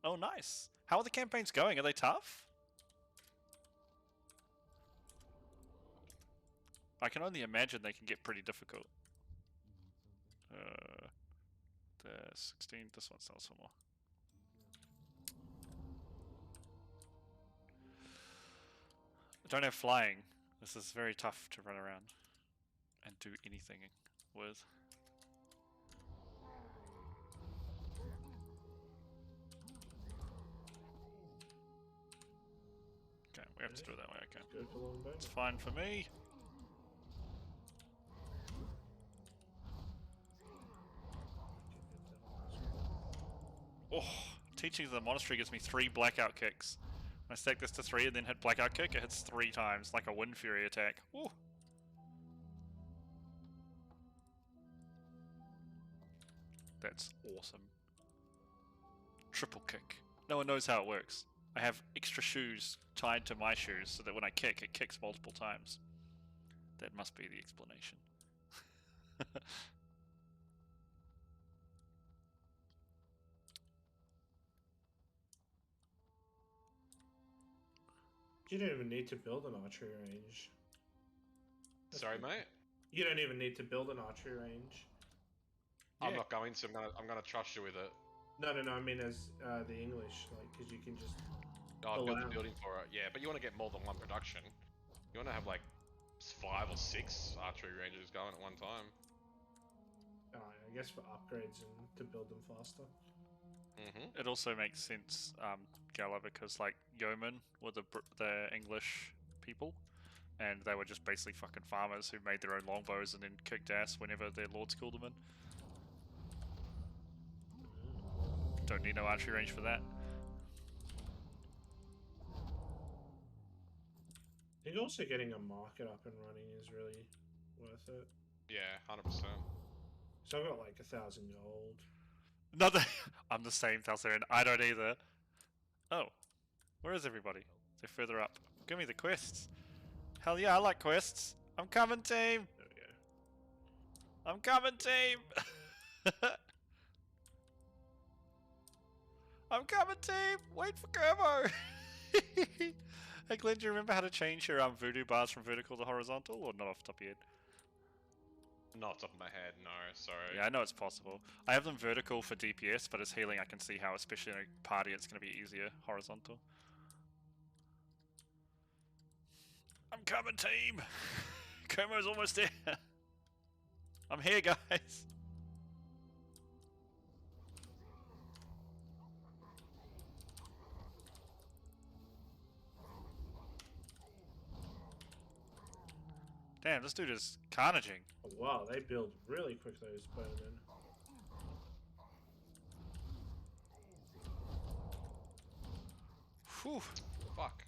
Oh, nice. How are the campaigns going? Are they tough? I can only imagine they can get pretty difficult. The 16, this one sells for more. I don't have flying. This is very tough to run around and do anything with. Okay, we have to do it that way, okay. Good for long It's fine for me. Oh, teaching to the monastery gives me 3 blackout kicks. When I stack this to 3 and then hit blackout kick, it hits 3 times, like a wind fury attack. Ooh. That's awesome. Triple kick. No one knows how it works. I have extra shoes tied to my shoes so that when I kick, it kicks multiple times. That must be the explanation. You don't even need to build an archery range. Sorry, mate. You don't even need to build an archery range. I'm not going to. I'm gonna trust you with it. No, I mean as the English, like, because you can just. I'll build the allow- building for it. Yeah, but you want to get more than one production. You want to have like 5 or 6 archery ranges going at one time. I guess for upgrades and to build them faster. It also makes sense, Gala, because like yeomen were the English people, and they were just basically fucking farmers who made their own longbows and then kicked ass whenever their lords called them in. Don't need no archery range for that. I think also getting a market up and running is really worth it. Yeah, 100%. So I've got like 1,000 gold. Not I'm the same, Talsarian. I don't either. Oh, where is everybody? They're further up. Give me the quests. Hell yeah, I like quests. I'm coming, team. There we go. I'm coming, team. I'm coming, team. Wait for Kerbo. Hey Glenn, do you remember how to change your voodoo bars from vertical to horizontal, or not off the top of your head? Not off the top of my head, no, sorry. Yeah, I know it's possible. I have them vertical for DPS, but as healing I can see how, especially in a party, it's going to be easier horizontal. I'm coming, team! Kermo's almost there! I'm here, guys! Damn, this dude is carnaging. Oh, wow, they build really quick, those bowmen. Whew. Fuck.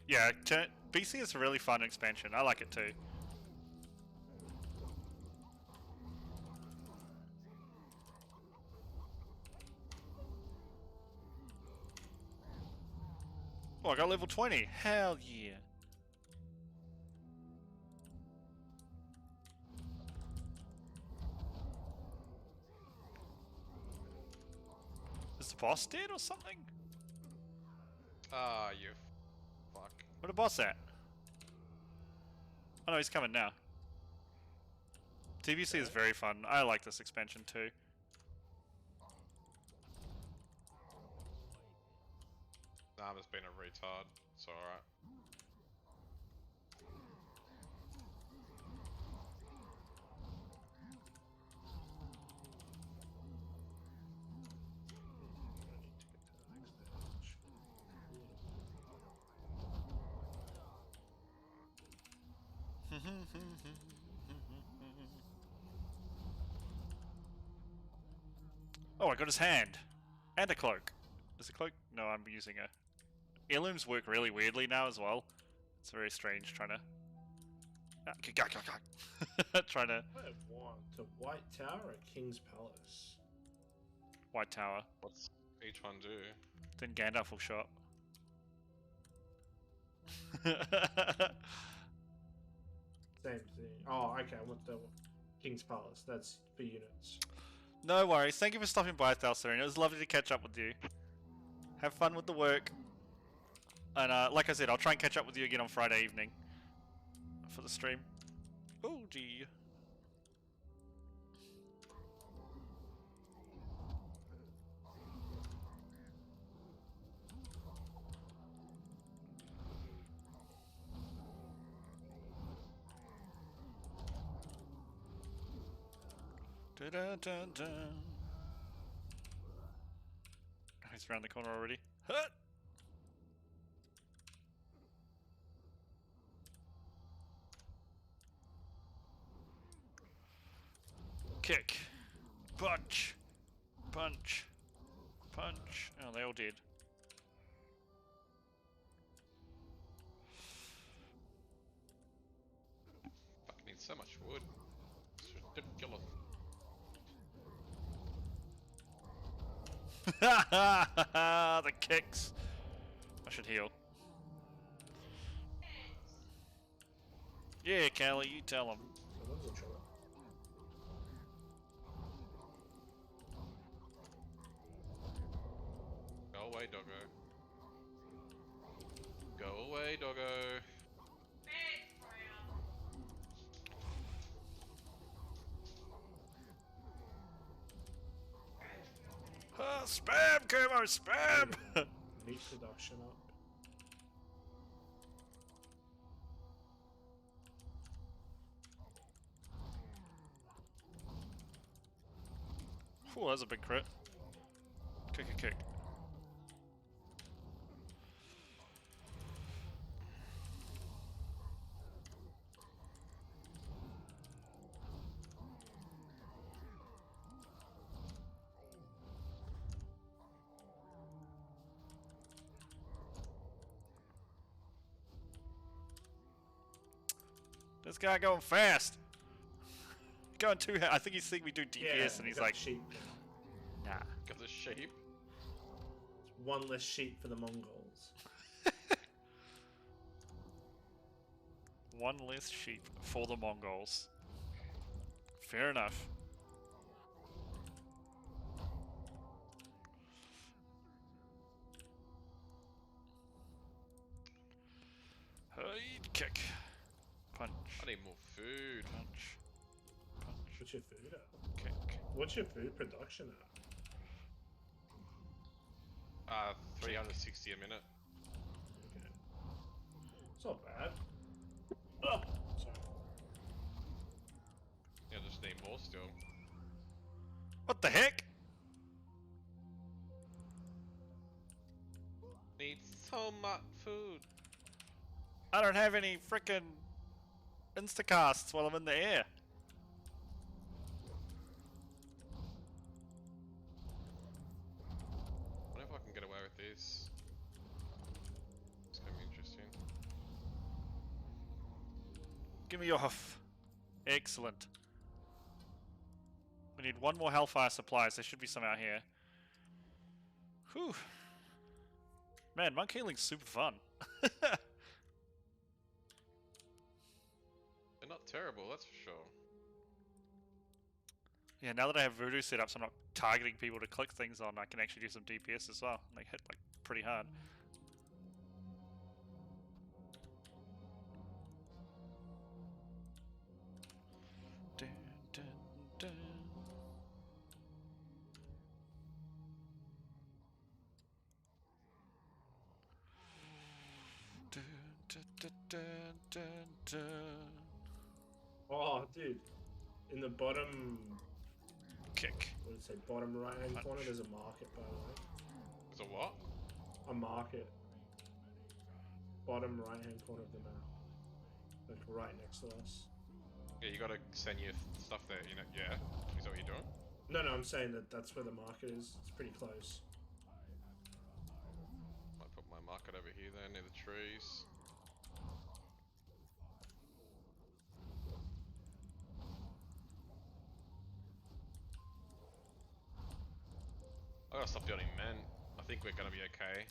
Yeah, BC is a really fun expansion. I like it too. Oh, I got level 20. Hell yeah. Is the boss dead or something? Ah, you fuck. Where the boss at? Oh no, he's coming now. TBC is very fun. I like this expansion too. Nah, I'm just being a retard. It's alright. Oh, I got his hand. And a cloak. Is a cloak? No, I'm using a... Heirlooms work really weirdly now as well. It's very strange trying to... trying to... I want a White Tower or King's Palace? White Tower. What's each one do? Then Gandalf will show up. Same thing. Oh, okay, I want the King's Palace. That's for units. No worries. Thank you for stopping by, Thalsarian. It was lovely to catch up with you. Have fun with the work. And like I said, I'll try and catch up with you again on Friday evening for the stream. Oh, gee. Dun. Oh, he's around the corner already. Hut! Kick. Punch. Punch. Punch. Oh, they all did. so much wood. It's ridiculous. The kicks. I should heal. Yeah, Callie, you tell him. Someone's in trouble. Go away, doggo. Go away, doggo. Spam, Kermo, spam! Meat production up. Oh, that's a big crit. Kick, kick, kick. This guy going fast. Going too. I think he's thinking we do DPS, and he's like, sheep. nah. Got the sheep. One less sheep for the Mongols. One less sheep for the Mongols. Fair enough. Kick. Punch. I need more food. Punch. Punch. What's your food at? Kick. What's your food production at? 360 a minute. Okay. It's not bad. Oh, sorry. Yeah, just need more still. What the heck? Need so much food. I don't have any frickin' instacasts while I'm in the air. I wonder if I can get away with this. It's gonna be interesting. Give me your huff. Excellent. We need one more Hellfire supplies. There should be some out here. Whew. Man, monk healing's super fun. They're not terrible, that's for sure. Yeah, now that I have voodoo set up so I'm not targeting people to click things on, I can actually do some DPS as well. They hit like pretty hard. Dun, dun, dun. Dun, dun, dun, dun, dun, dun. Oh, dude. In the bottom... Kick. What did it say? Bottom right-hand corner, there's a market, by the way. There's a what? A market. Bottom right-hand corner of the map. Like, right next to us. Yeah, you gotta send your stuff there, you know? Yeah? Is that what you're doing? No, I'm saying that that's where the market is. It's pretty close. Might put my market over here then, near the trees. I gotta stop building men. I think we're gonna be okay.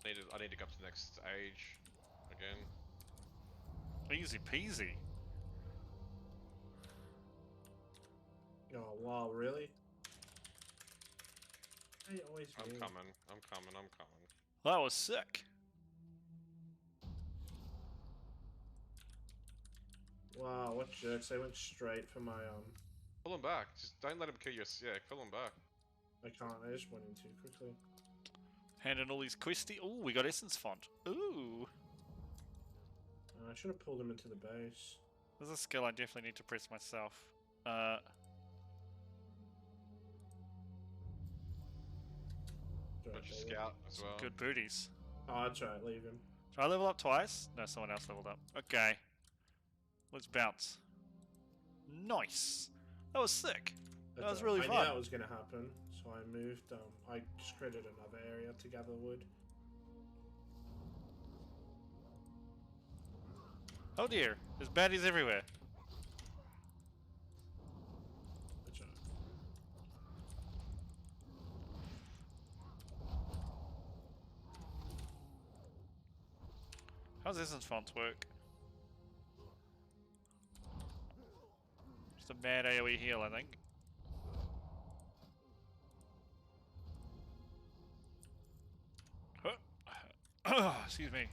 I need to go up to the next age again. Easy peasy. Oh, wow, really? Hey, always I'm me. coming. That was sick. Wow, what jerks. They went straight for my, Pull him back. Just don't let him kill you. Yeah, pull him back. I can't, I just went in too quickly. Handing all these questy. Ooh, we got essence font. Ooh. I should have pulled him into the base. There's a skill I definitely need to press myself. Bunch of scout as well. Good booties. Oh, that's right, leave him. Did I level up twice? No, someone else leveled up. Okay. Let's bounce. Nice. That was sick. That was really I fun. knew that was going to happen, so I moved, I just created another area to gather wood. Oh dear, there's baddies everywhere. How's essence fonts work? Just a mad AoE heal, I think. Excuse me.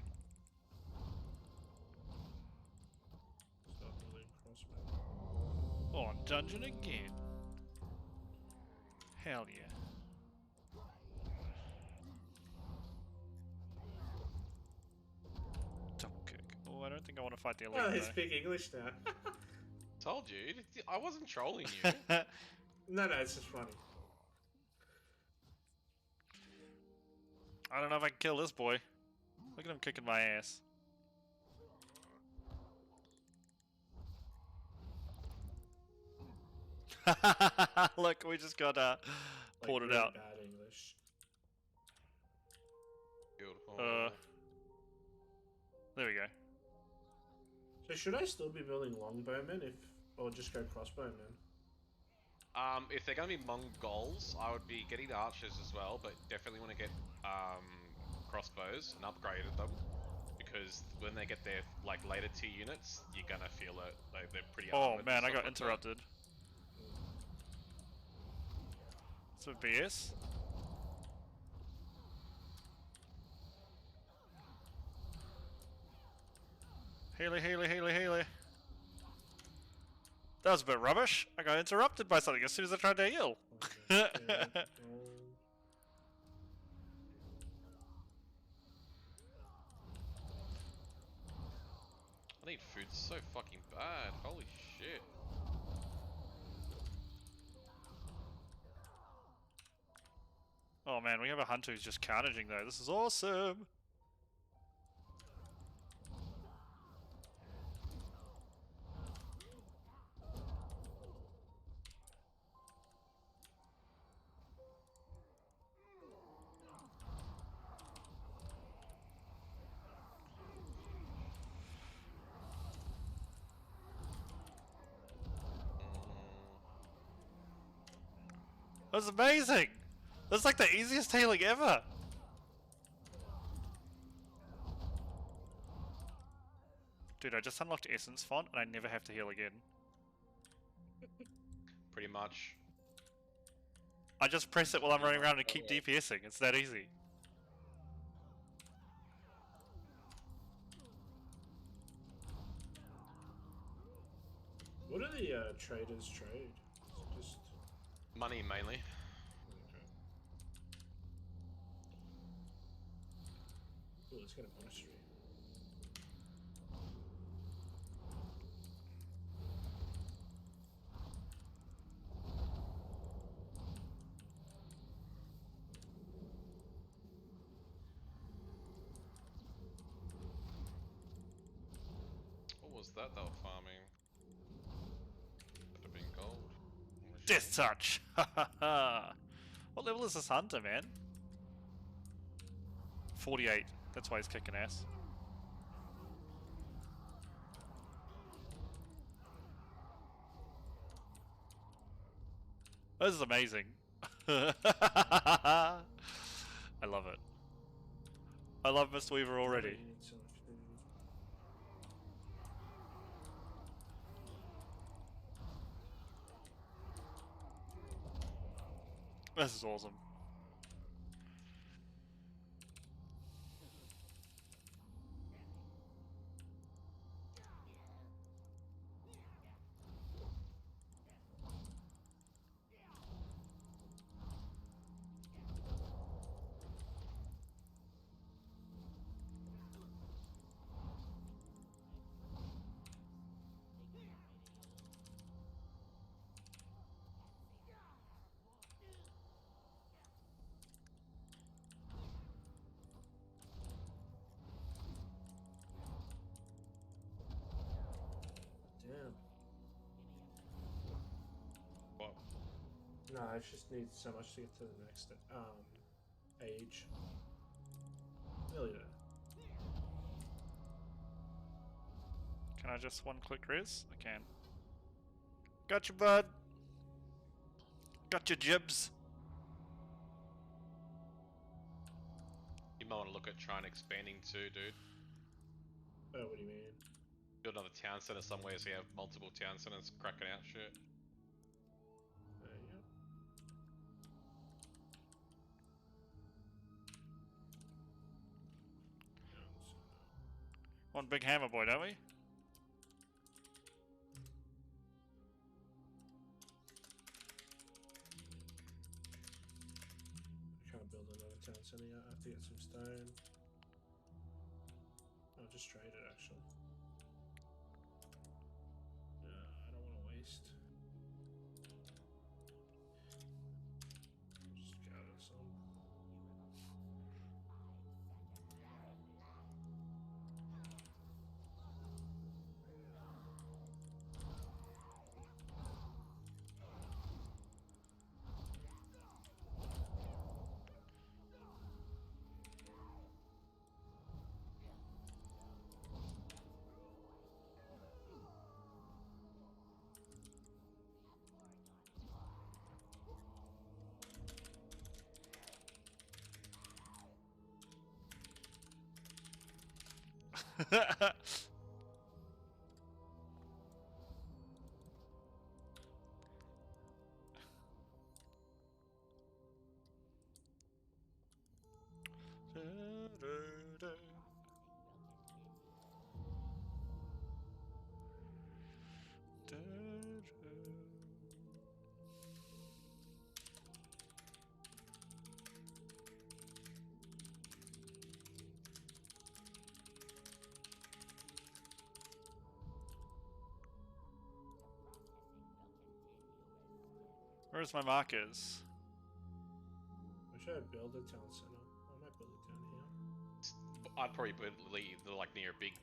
Start building crossbow. On dungeon again. Hell yeah. Double kick. Oh, I don't think I want to fight the elite. Oh, they though. speak English now. Told you, I wasn't trolling you. No, it's just funny. I don't know if I can kill this boy. Look at him kicking my ass. Look, we just got ported really out. Bad English. There we go. So should I still be building longbowmen or just go crossbowmen? If they're gonna be Mongols, I would be getting archers as well, but definitely want to get crossbows and upgraded them, because when they get their like later tier units, you're gonna feel it. They're pretty. Oh armored man, and I stuff got like that. interrupted. It's a BS. Healy, healy, healy, healy. That was a bit rubbish. I got interrupted by something as soon as I tried to heal. I need food so fucking bad. Holy shit. Oh man, we have a hunter who's just carnaging though. This is awesome. That's amazing! That's like the easiest healing ever! Dude, I just unlocked Essence Font and I never have to heal again. Pretty much. I just press it while I'm running around and keep DPSing. It's that easy. What do the traders trade? Just Money mainly. Oh, let's get a monastery. What was that they were farming? Could have been gold. Death Touch! What level is this hunter, man? 48. That's why he's kicking ass. This is amazing. I love it. I love Mistweaver already. This is awesome. Damn. What? No, I just need so much to get to the next age. Nearly there. Can I just one-click res? I can. Gotcha, bud. Gotcha, Jibs. You might want to look at trying expanding too, dude. Oh, what do you mean? Build another town center somewhere so you have multiple town centers cracking out shit. Yep. One big hammer boy, don't we? I can't build another town center yet. I have to get some stone. I'll just trade it actually. I don't want to waste. Just gather some. Where's my markers? Where should I build a town center? I might build it down here. I'd probably build it either like near a big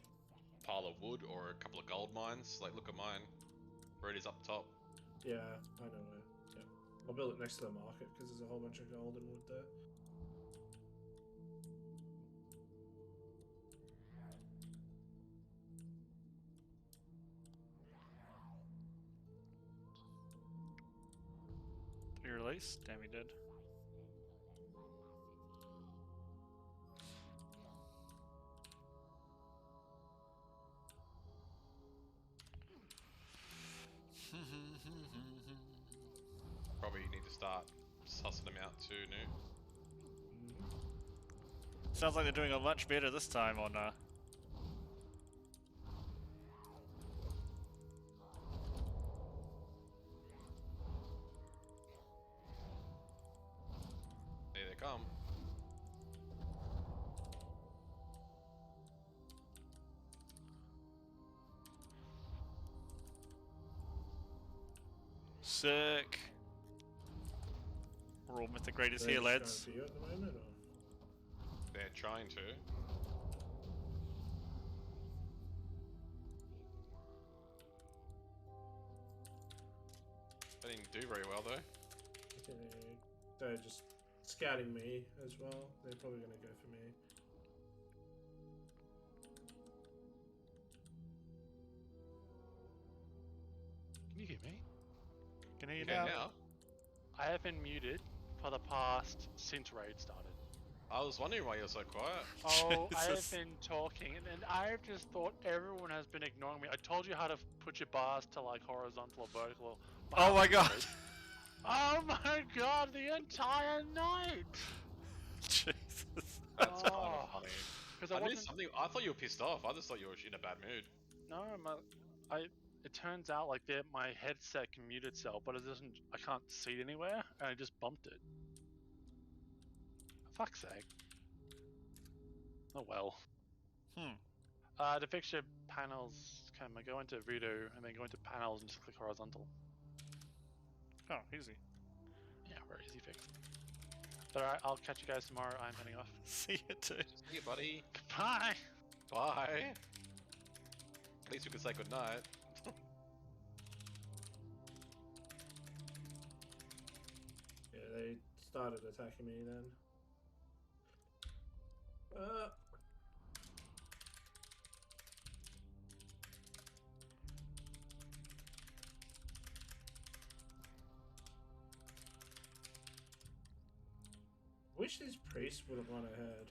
pile of wood or a couple of gold mines. Like, look at mine. Where it is up top. Yeah, I know where. Yeah. I'll build it next to the market because there's a whole bunch of gold and wood there. Did he release? Damn, he did. Probably need to start sussing them out too, no? Sounds like they're doing a much better this time on There they come. Sick. We're all Mythic Raiders They're here, just lads. going for you at the moment, or? They're trying to. They didn't do very well though. Okay, they're just scouting me as well. They're probably going to go for me. Can you hear me? Can hear you Yeah, now. now. I have been muted for the past since raid started. I was wondering why you're so quiet. Oh, I have Jesus. been talking, and I've just thought everyone has been ignoring me. I told you how to put your bars to like horizontal or vertical. Oh my god. Oh my god, the entire night! Jesus. That's kind Oh. of funny. Because I knew something. I thought you were pissed off. I just thought you were in a bad mood. No, it turns out like my headset can mute itself, but it doesn't. I can't see it anywhere, and I just bumped it. For fuck's sake. Oh well. To fix your panels, I go into Voodoo and then go into panels and just click horizontal. Oh, easy. Yeah, very easy fix. But alright, I'll catch you guys tomorrow. I'm heading off. See you too. See you, buddy. Bye! Bye. At least we can say goodnight. Yeah, they started attacking me then. wish these priests would have gone ahead.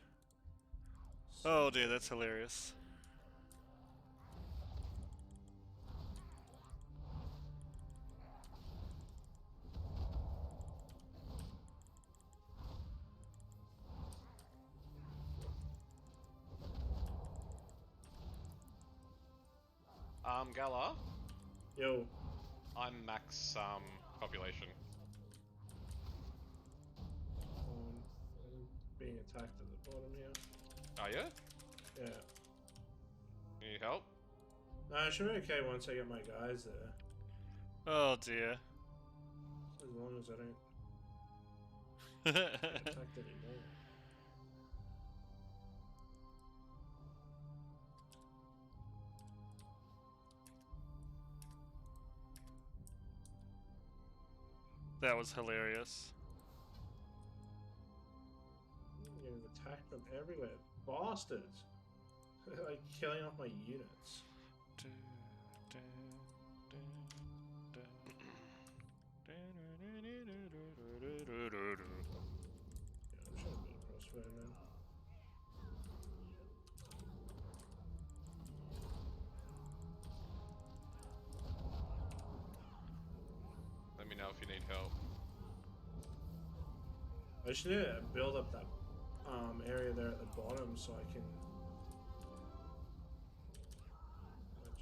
Oh dear, that's hilarious. Gala, Yo. I'm max population. I'm being attacked at the bottom here. Are you? Yeah. Need help? No, I should be okay once I get my guys there. Oh dear. As long as I don't get attacked anymore. That was hilarious. I'm getting attacked from everywhere. Bastards! Like killing off my units. Yeah, I'm trying to build a crossbow, man. Let me know if you need help. I just need to build up that area there at the bottom so I can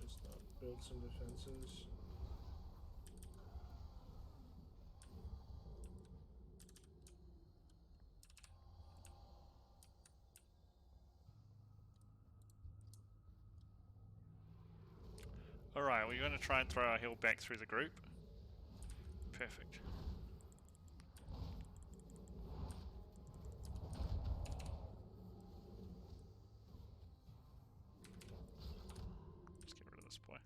just build some defenses. Alright, we're going to try and throw our heal back through the group. Perfect. Let's get rid of this boy.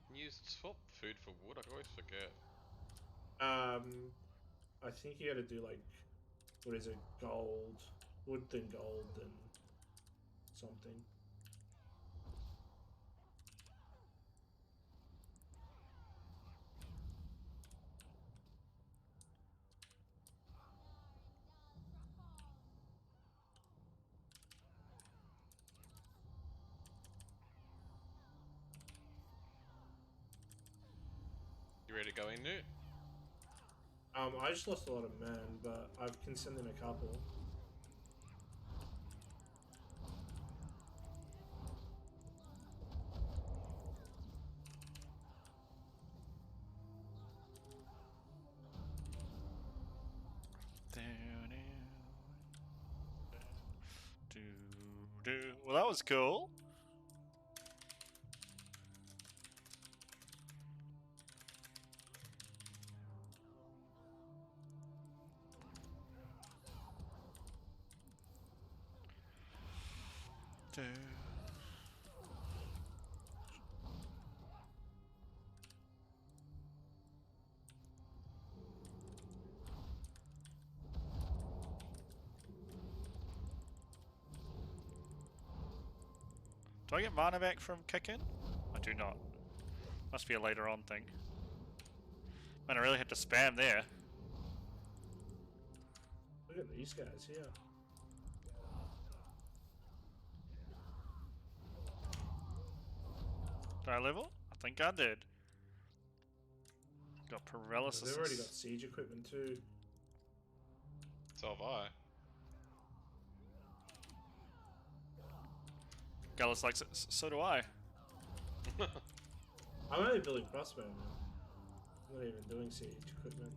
Can you swap food for wood? I always forget. I think you gotta do like, what is it, gold, wood then gold then something. You ready to go in, Newt? I just lost a lot of men, but I can send in a couple. Well, that was cool. Do I get mana back from kick in? I do not. Must be a later on thing. Man, I really had to spam there. Look at these guys here. Did I level? I think I did. Got paralysis. They've already got siege equipment too. So have I. Gallus likes it, so do I. I'm only building crossbow now. I'm not even doing siege equipment.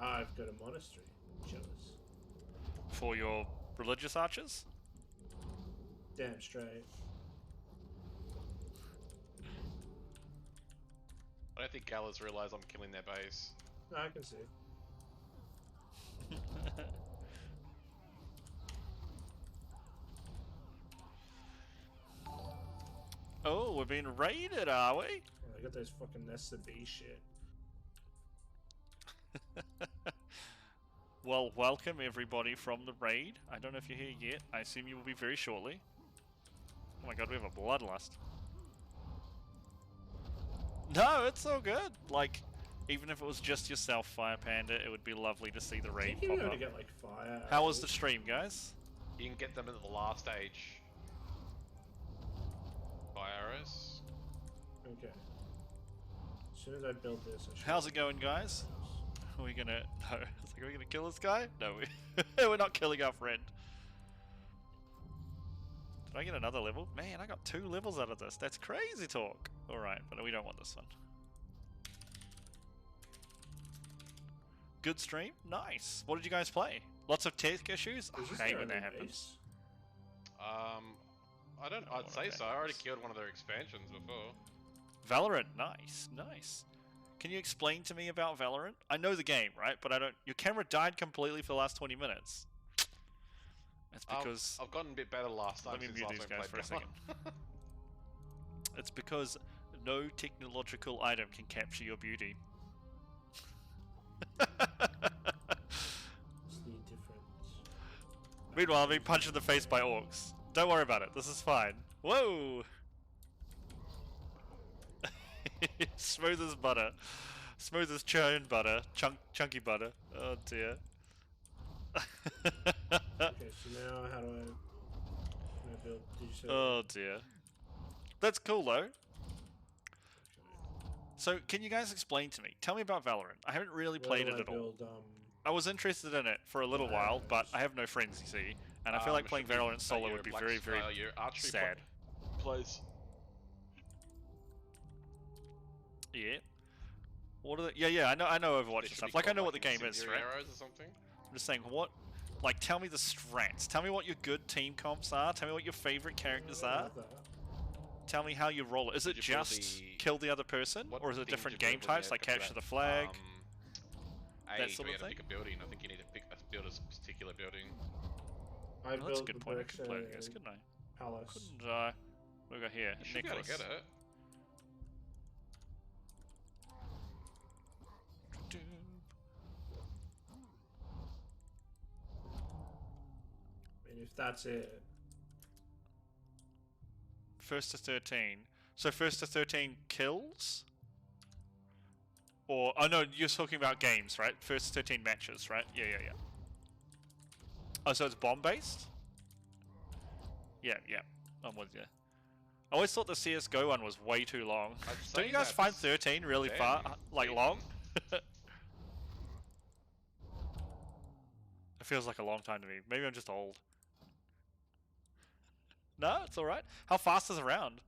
I've got a monastery. Jealous. For your religious archers? Damn straight. I don't think Galas realise I'm killing their base. No, I can see. Oh, we're being raided, are we? Yeah, I got those fucking nests of bee shit. Well, welcome everybody from the raid. I don't know if you're here yet. I assume you will be very shortly. Oh my god, we have a bloodlust. No, it's all good. Like, even if it was just yourself, Fire Panda, it would be lovely to see the I raid think you'll be pop able up. to get like fire. How was the stream, guys? You can get them at the last stage. Fire arrows. Okay. As soon as I build this, I should. How's it going, guys? Are we gonna... No. It's like, are we gonna kill this guy? No, we're not killing our friend. Did I get another level? Man, I got 2 levels out of this. That's crazy talk. Alright, but we don't want this one. Good stream? Nice. What did you guys play? Lots of tech issues? I hate when that happens. I don't. I'd say so. I already killed one of their expansions before. Valorant, nice, nice. Can you explain to me about Valorant? I know the game, right? But I don't... Your camera died completely for the last 20 minutes. That's because... I've gotten a bit better last time. Let me mute these guys for a second. It's because no technological item can capture your beauty. What's the difference? Meanwhile, I'm being punched in the face by orcs. Don't worry about it. This is fine. Whoa! Smooth as butter. Smooth as churn butter. Chunky butter. Oh dear. Okay, so now how do I build? Did you say Oh dear. That's cool though. So, can you guys explain to me? Tell me about Valorant. I haven't really played it at all. I was interested in it for a little while, but I have no friends, you see. And I feel like playing Valorant solo would be very, very sad. Plays. Yeah. What are the... Yeah, I know Overwatch and stuff. Like, I know what the game is, right? Arrows or something? I'm just saying, what... Like, tell me the strats. Tell me what your good team comps are. Tell me what your favorite characters are. Tell me how you roll it. Is it just kill the other person? Or is it different game types, like capture the flag? That sort of thing? Pick a building. I think you need to build a particular building. Oh, that's a good point. I could play it, guys, couldn't I? Palace. Couldn't I? What we got here? You should be able to get it. I mean, if that's it. First to 13. So first to 13 kills? Or... Oh no, you're talking about games, right? First to 13 matches, right? Yeah. Oh, so it's bomb-based? Yeah. I'm with you. I always thought the CSGO one was way too long. Don't you guys find 13 really far, like long? It feels like a long time to me. Maybe I'm just old. No, it's alright. How fast is a round?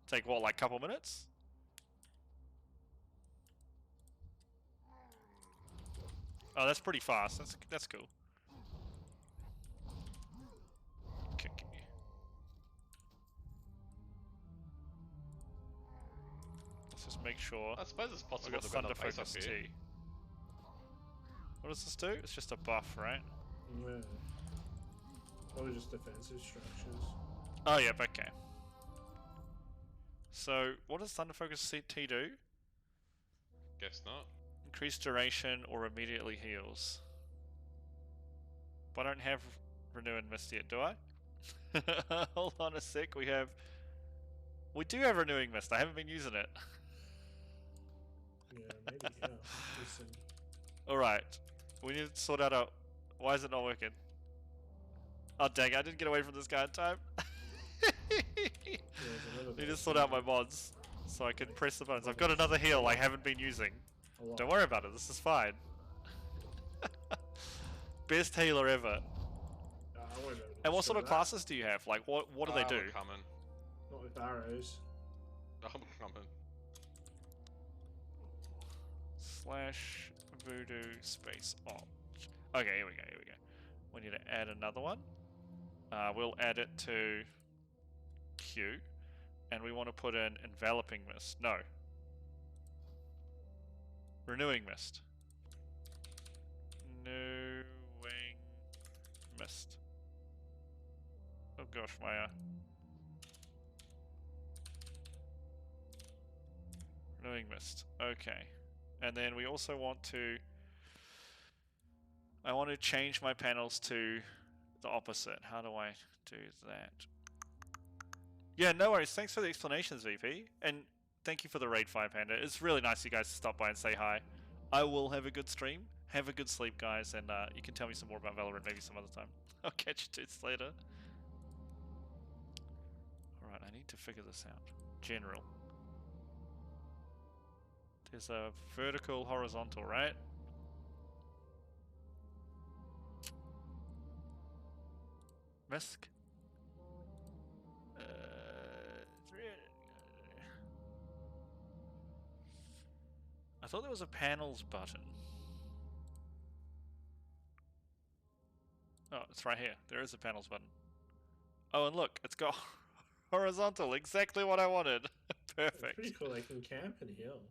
Take what, like a couple minutes? Oh, that's pretty fast. That's cool. Okay. Let's just make sure. I suppose it's possible got to Thunder build a base Focus up here. T. What does this do? It's just a buff, right? Yeah. Probably just defensive structures. Oh, yeah, okay. So, what does Thunder Focus T do? Guess not. Increased duration or immediately heals. But I don't have Renew and Mist yet, do I? Hold on a sec, we do have Renewing Mist, I haven't been using it. Yeah, maybe, yeah. Listen. Alright, we need to sort out a... Why is it not working? Oh dang, I didn't get away from this guy in time. Need to sort out my mods so I can press the buttons. I've got another heal I haven't been using. Don't worry about it, this is fine. Best healer ever. And what sort of classes do you have? Like, what do they do? Common. Not with arrows. Common. Slash voodoo space op. Okay, here we go. We need to add another one. We'll add it to Q. And we want to put in enveloping mist. No. Renewing mist. Renewing mist. Oh gosh, my renewing mist. Okay. And then we also want to I want to change my panels to the opposite. How do I do that? Yeah, no worries. Thanks for the explanations, VP. And thank you for the raid, Fire Panda. It's really nice you guys to stop by and say hi. I will have a good stream. Have a good sleep, guys. And you can tell me some more about Valorant maybe some other time. I'll catch you dudes later. Alright, I need to figure this out. General. There's a vertical, horizontal, right? Misk? I thought there was a panels button. Oh, it's right here. There is a panels button. Oh, and look, it's got horizontal. Exactly what I wanted. Perfect. It's pretty cool. They can camp and heal.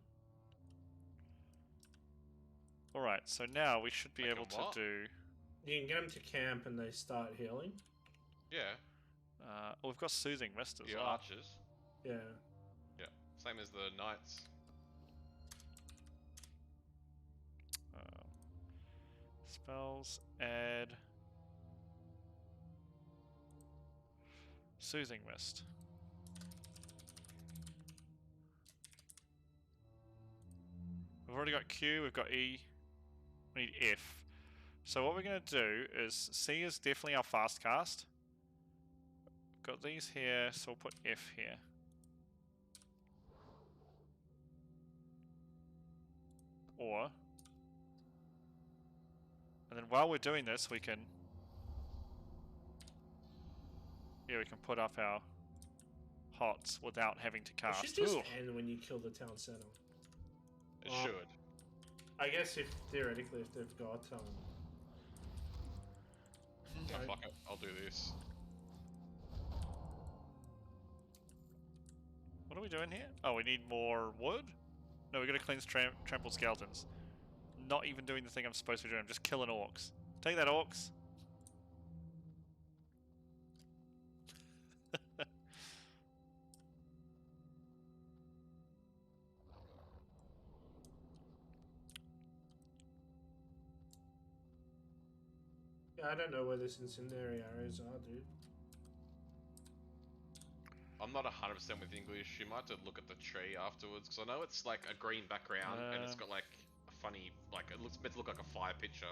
Alright, so now we should be able to do... You can get them to camp and they start healing. Yeah. Oh, we've got Soothing Mist as Your well. archers. Yeah. Yeah. Same as the knights. Spells, add... Soothing Mist. We've already got Q, we've got E, we need F. So what we're going to do is, C is definitely our fast cast. Got these here, so we'll put F here. Or, and then while we're doing this, we can, yeah, we can put up our HOTS without having to It cast. should just Ooh. end when you kill the town center. It should. I guess if theoretically if they've got Oh, fuck it. I'll do this. What are we doing here? Oh, we need more wood? No, we gotta cleanse trampled skeletons. Not even doing the thing I'm supposed to be doing, I'm just killing orcs. Take that, orcs. Yeah, I don't know where this incendiary arrows are, dude. I'm not 100% with English. You might have to look at the tree afterwards, because I know it's like a green background and it's got like a funny, like it looks meant to look like a fire picture.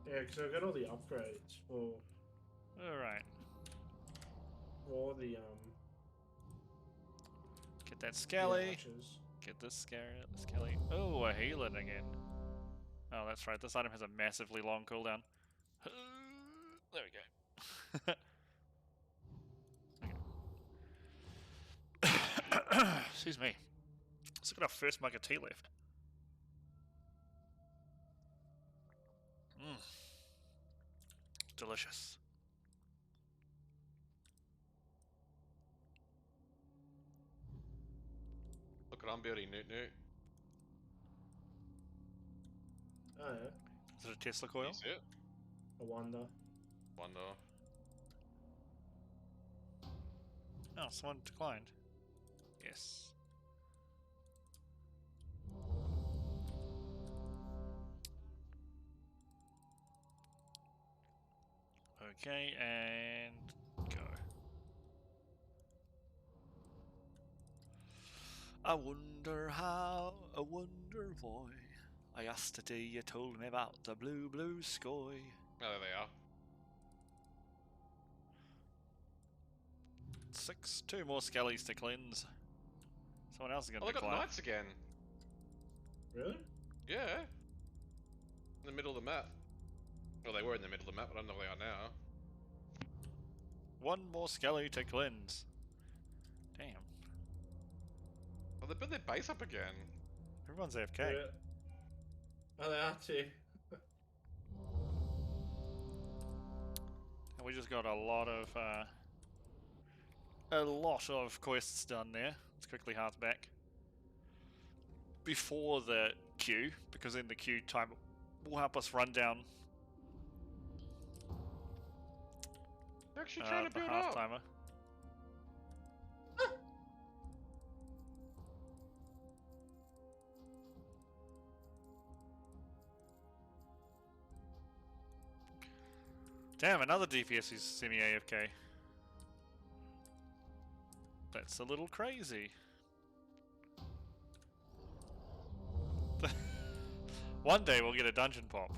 Yeah, because I've got all the upgrades for. Alright. For the Get that skelly. archers. Get this skelly. Oh, a healing again. Oh, that's right. This item has a massively long cooldown. There we go. Excuse me. Let's look at our first mug of tea left. Delicious. Look at I'm building Newt Newt. Oh yeah. Is it a Tesla coil? Is it? I wonder. Wonder. Oh, someone declined. Yes. Okay, and go. I wonder how, I wonder why. Yesterday you told me about the blue, blue sky. Oh, there they are. 6, 2 more skellies to cleanse. Someone else is gonna Oh, they got decline. knights again. Really? Yeah. In the middle of the map. Well, they were in the middle of the map, but I don't know where they are now. 1 more skelly to cleanse. Damn. Oh, they built their base up again. Everyone's AFK. Yeah. Oh, they are too. And we just got a lot of quests done there. Let's quickly hearth back. Before the queue, because in the queue time will help us run down They're actually trying to the build half up. timer. Damn, another DPS is semi-AFK. That's a little crazy. One day we'll get a dungeon pop.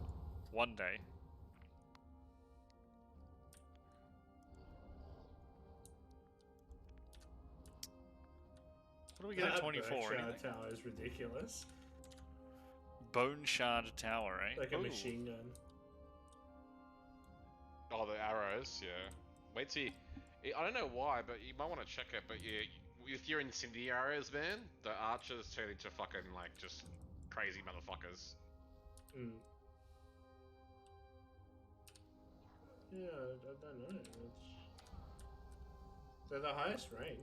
One day. What do we get at 24? Berkshire Tower is ridiculous. Bone Shard Tower, eh? Like a Ooh. machine gun. Oh, the arrows, yeah. Wait till I don't know why, but you might want to check it, but with your incendiary arrows, man, the archers turn into fucking, like, just crazy motherfuckers. Mm. Yeah, I don't know. They're the highest rank.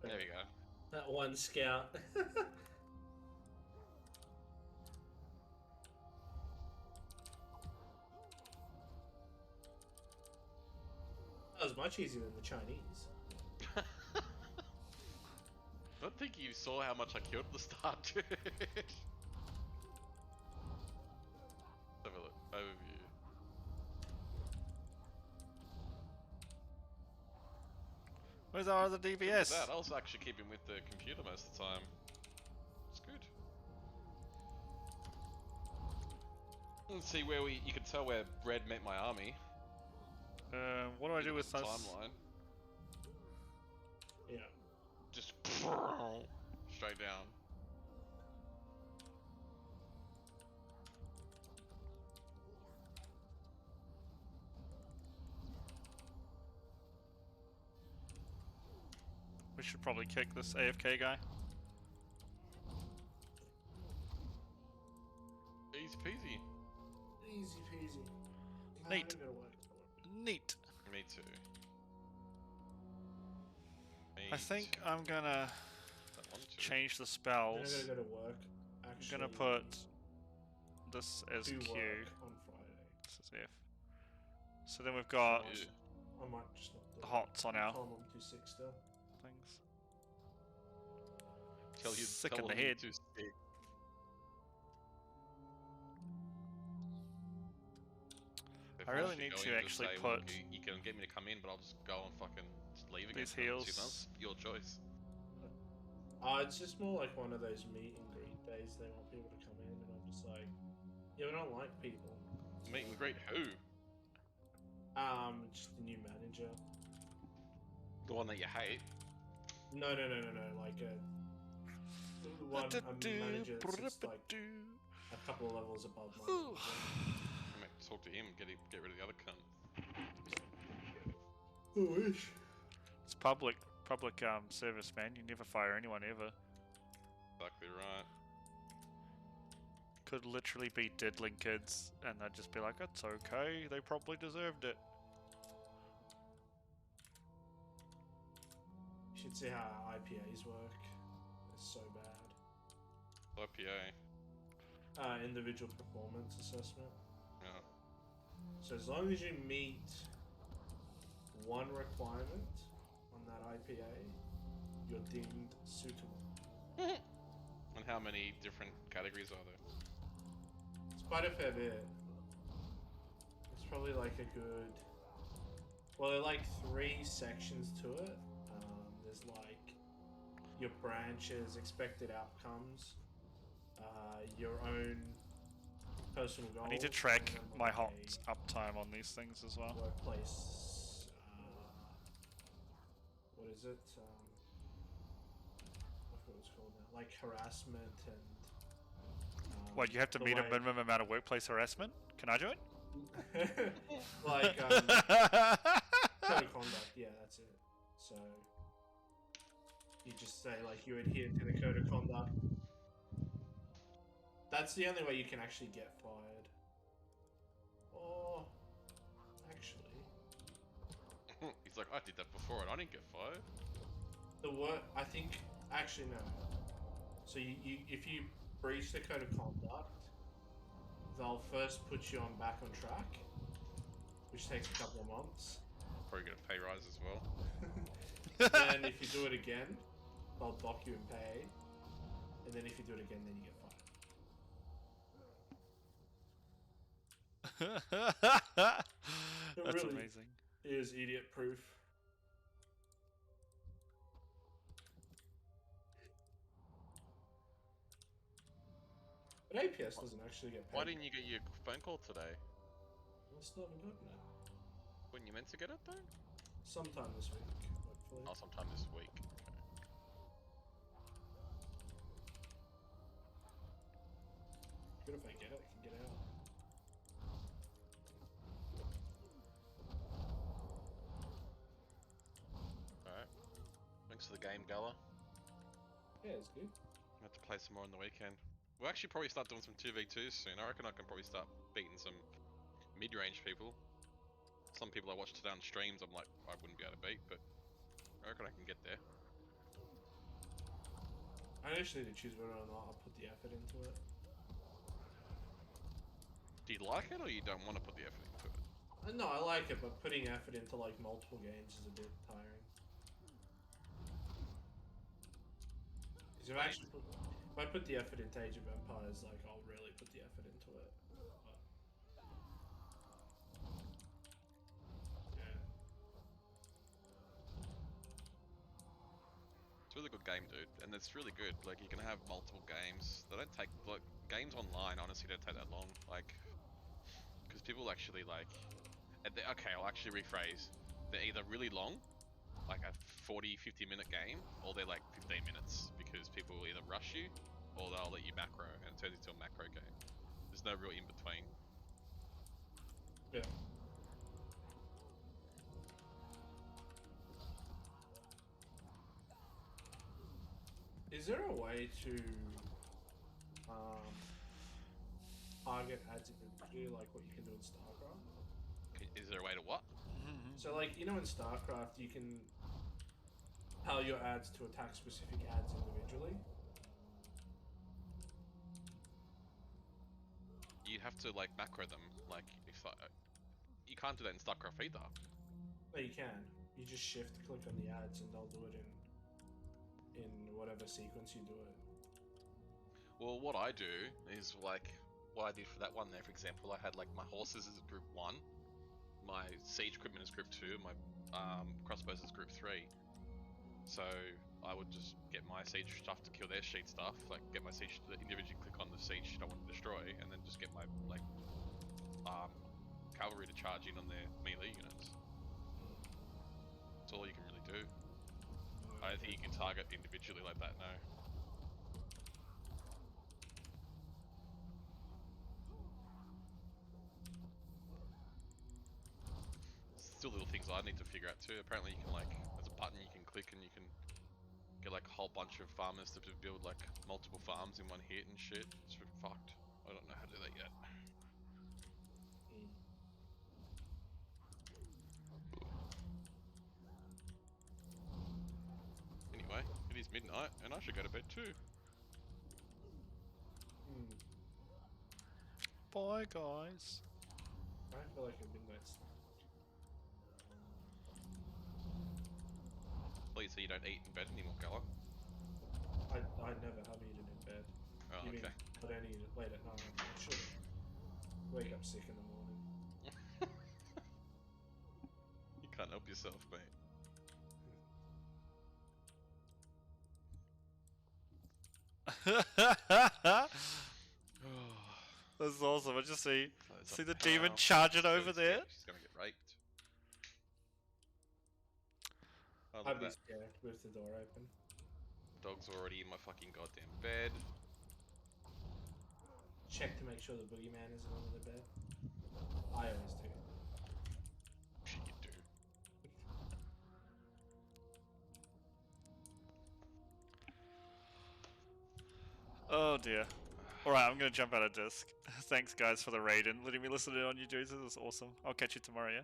There we go. That one scout. That was much easier than the Chinese. I don't think you saw how much I killed at the start, dude. Have a look. Overview. Where's our other Look at DPS? that, I was actually keeping with the computer most of the time. It's good. Let's see where you can tell where Red met my army. What do I do with those? Timeline. Yeah. Just straight down. We should probably kick this AFK guy. Easy peasy. Easy peasy. Neat. Neat. Me too. I think I'm gonna change the spells. I'm gonna go to work. Actually, I'm gonna put this as do Q. work on Friday. This is F. So then we've got I might just not do the it. hots on our Time I'm too sick still. things. Tell you, Sick tell in the him head. to stick. I really need to actually put You can get me to come in, but I'll just go and fucking just leave again. these for another 2 heals. months. Your choice. It's just more like one of those meet and greet days. They want people to come in, and I'm just like, yeah, we don't like people. Meet and greet who? Just the new manager. The one that you hate. No. Like a manager that's just like a couple of levels above my manager. Mate, talk to him. Get rid of the other cunt. I wish. It's public service, man. You never fire anyone ever. Exactly right. Could literally be diddling kids, and they'd just be like, "It's okay. They probably deserved it." You should see how our IPAs work. It's so bad. IPA. Individual performance assessment. Yeah. So as long as you meet one requirement on that IPA, you're deemed suitable. And how many different categories are there? It's quite a fair bit. It's probably like a good... Well, there are like 3 sections to it. There's like your branches, expected outcomes, your own personal goals. I need to track and then my like hot uptime on these things as well. workplace. What is it? I forgot what it's called now. Like harassment and. What, you have to the meet a way- minimum amount of workplace harassment? Can I do it? like code of conduct. Yeah, that's it. So you just say like you adhere to the code of conduct. That's the only way you can actually get fired. Or actually, He's like, I did that before and I didn't get fired. I think actually no. So you if you breach the code of conduct, they'll first put you back on track, which takes a couple of months. Probably get a pay rise as well. Then if you do it again, they'll dock you in pay, and then if you do it again, then you get fired. That's really amazing. Is idiot proof. But APS doesn't actually get paid. Why didn't you get your phone call today? I still haven't gotten it. When you meant to get it though? Sometime this week, hopefully. Oh, sometime this week. Good if I get it, I can get out. Alright. Thanks for the game, Gala. Yeah, it's good. I have to play some more on the weekend. We'll actually probably start doing some 2v2s soon. I reckon I can probably start beating some mid-range people. Some people I watch today on streams, I'm like, I wouldn't be able to beat, but I reckon I can get there. I actually need to choose whether or not I'll put the effort into it. Do you like it, or you don't want to put the effort into it? No, I like it, but putting effort into like multiple games is a bit tiring. Because if I put the effort into Age of Empires, like I'll really put the effort into it. But, yeah. It's a really good game, dude, and it's really good. Like, you can have multiple games. They don't take, like, games online honestly don't take that long. Like, because people actually like, okay, I'll actually rephrase. They're either really long, like a 40-50 minute game, or they're like 15 minutes because people will either rush you or they'll let you macro and it turns into a macro game. There's no real in between. Yeah. Is there a way to target ads individually like what you can do in StarCraft? Is there a way to what? So like, you know, in StarCraft you can tell your ads to attack specific ads individually. You'd have to like macro them. Like, if you can't do that in StarCraft either. No, you can. You just shift click on the ads and they'll do it in whatever sequence you do it. Well, what I do is like what I did for that one there. For example, I had like my horses as group 1, my siege equipment is group 2, my crossbows is group 3. So I would just get my siege stuff to kill their sheet stuff, like get my siege to individually click on the siege shit I want to destroy, and then just get my like cavalry to charge in on their melee units. That's all you can really do. I don't think you can target individually like that, no. Still little things I need to figure out too. Apparently you can like, there's a button you can click and you can get like a whole bunch of farmers to build like multiple farms in one hit and shit. It's fucked. I don't know how to do that yet. Anyway, it is midnight and I should go to bed too. Bye, guys. I feel like a midnight snack. Please, so you don't eat in bed anymore, Gala. I never have eaten in bed. Oh, You mean okay. I don't eat it late at night. I should wake up sick in the morning. You can't help yourself, mate. That's awesome. I just see There's a the demon power. charging over She's there. She's gonna get raped. Oh, look I'd at be that. scared with the door open. Dog's already in my fucking goddamn bed. Check to make sure the boogeyman isn't under the bed. I always do. Shit, you do. Oh dear. Alright, I'm gonna jump out of disc. Thanks guys for the raid and letting me listen in on you dudes. This is awesome. I'll catch you tomorrow, yeah?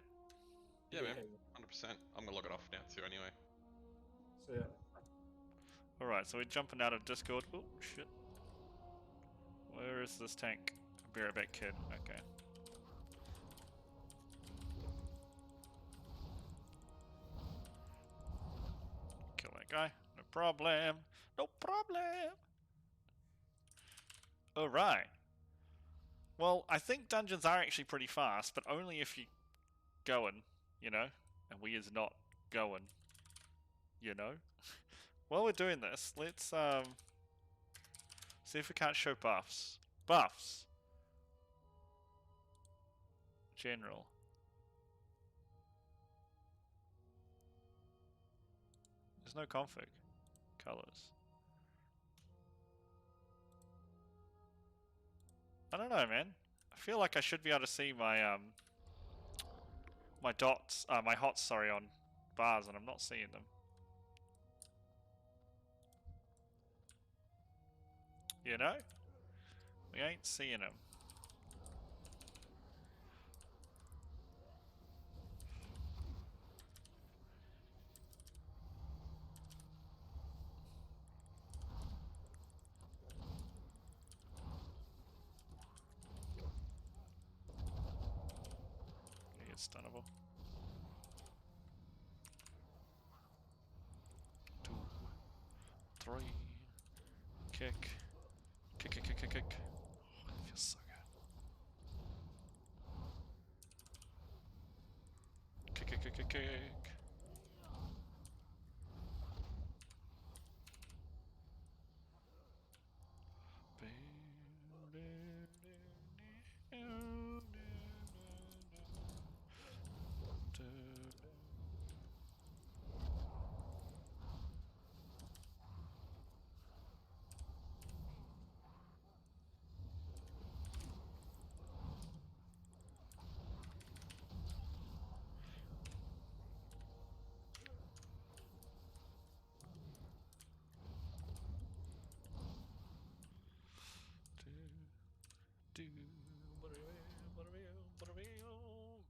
Yeah, man. 100%. I'm gonna log it off now too anyway. So yeah. Alright, so we're jumping out of Discord. Oh, shit. Where is this tank? Be right back, kid. Okay. Kill that guy. No problem. No problem. Alright. Well, I think dungeons are actually pretty fast, but only if you going, you know? And we is not going, you know? While we're doing this, let's see if we can't show buffs. Buffs. General. There's no config. Colors. I don't know, man. I feel like I should be able to see my my dots, my hots, sorry, on bars, and I'm not seeing them. You know? We ain't seeing them. It's stunnable. 2, 3. Kick. Kick, kick, kick, kick, kick. Oh, that feels so good. Kick, kick, kick, kick, kick.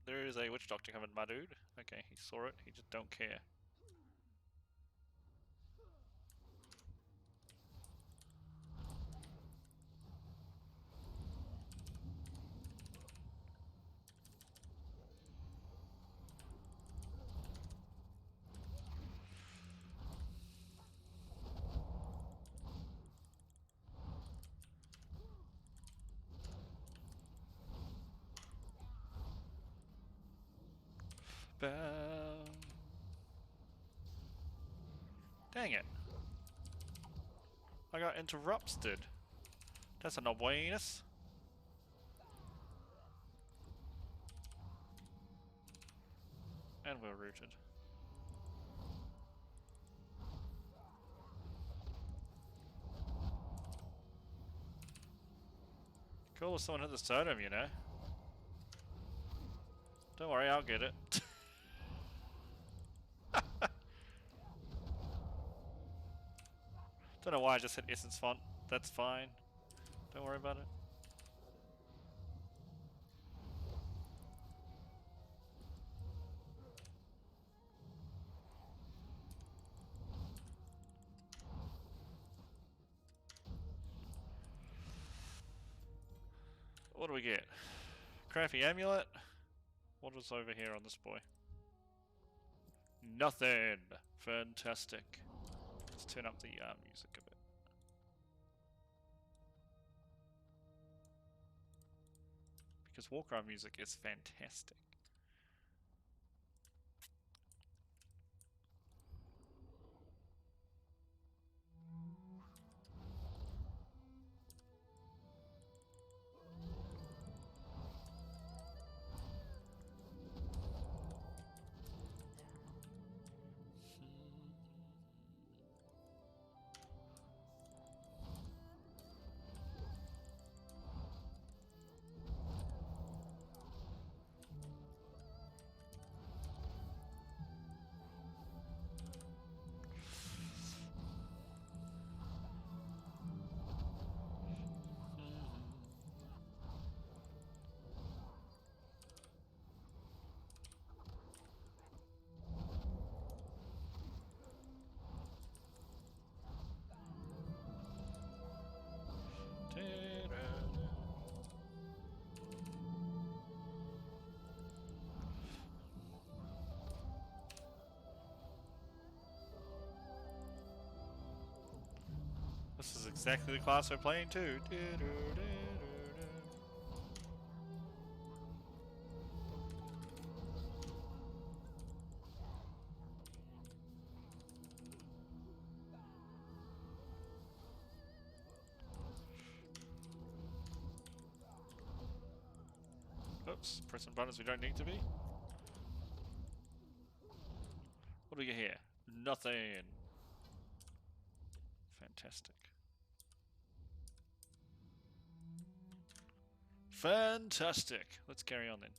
There is a witch doctor coming, my dude. Okay, he saw it, he just don't care. Dang it. I got interrupted. That's an awareness. And we're rooted. Cool if someone hit the totem, you know. Don't worry, I'll get it. Don't know why I just hit essence font. That's fine. Don't worry about it. What do we get? Crappy amulet? What is over here on this boy? Nothing! Fantastic. Let's turn up the music a bit. Because Warcraft music is fantastic. exactly the class we're playing too. Oops, pressing buttons we don't need to be. What do we get here? Nothing. Fantastic. Fantastic. Let's carry on then.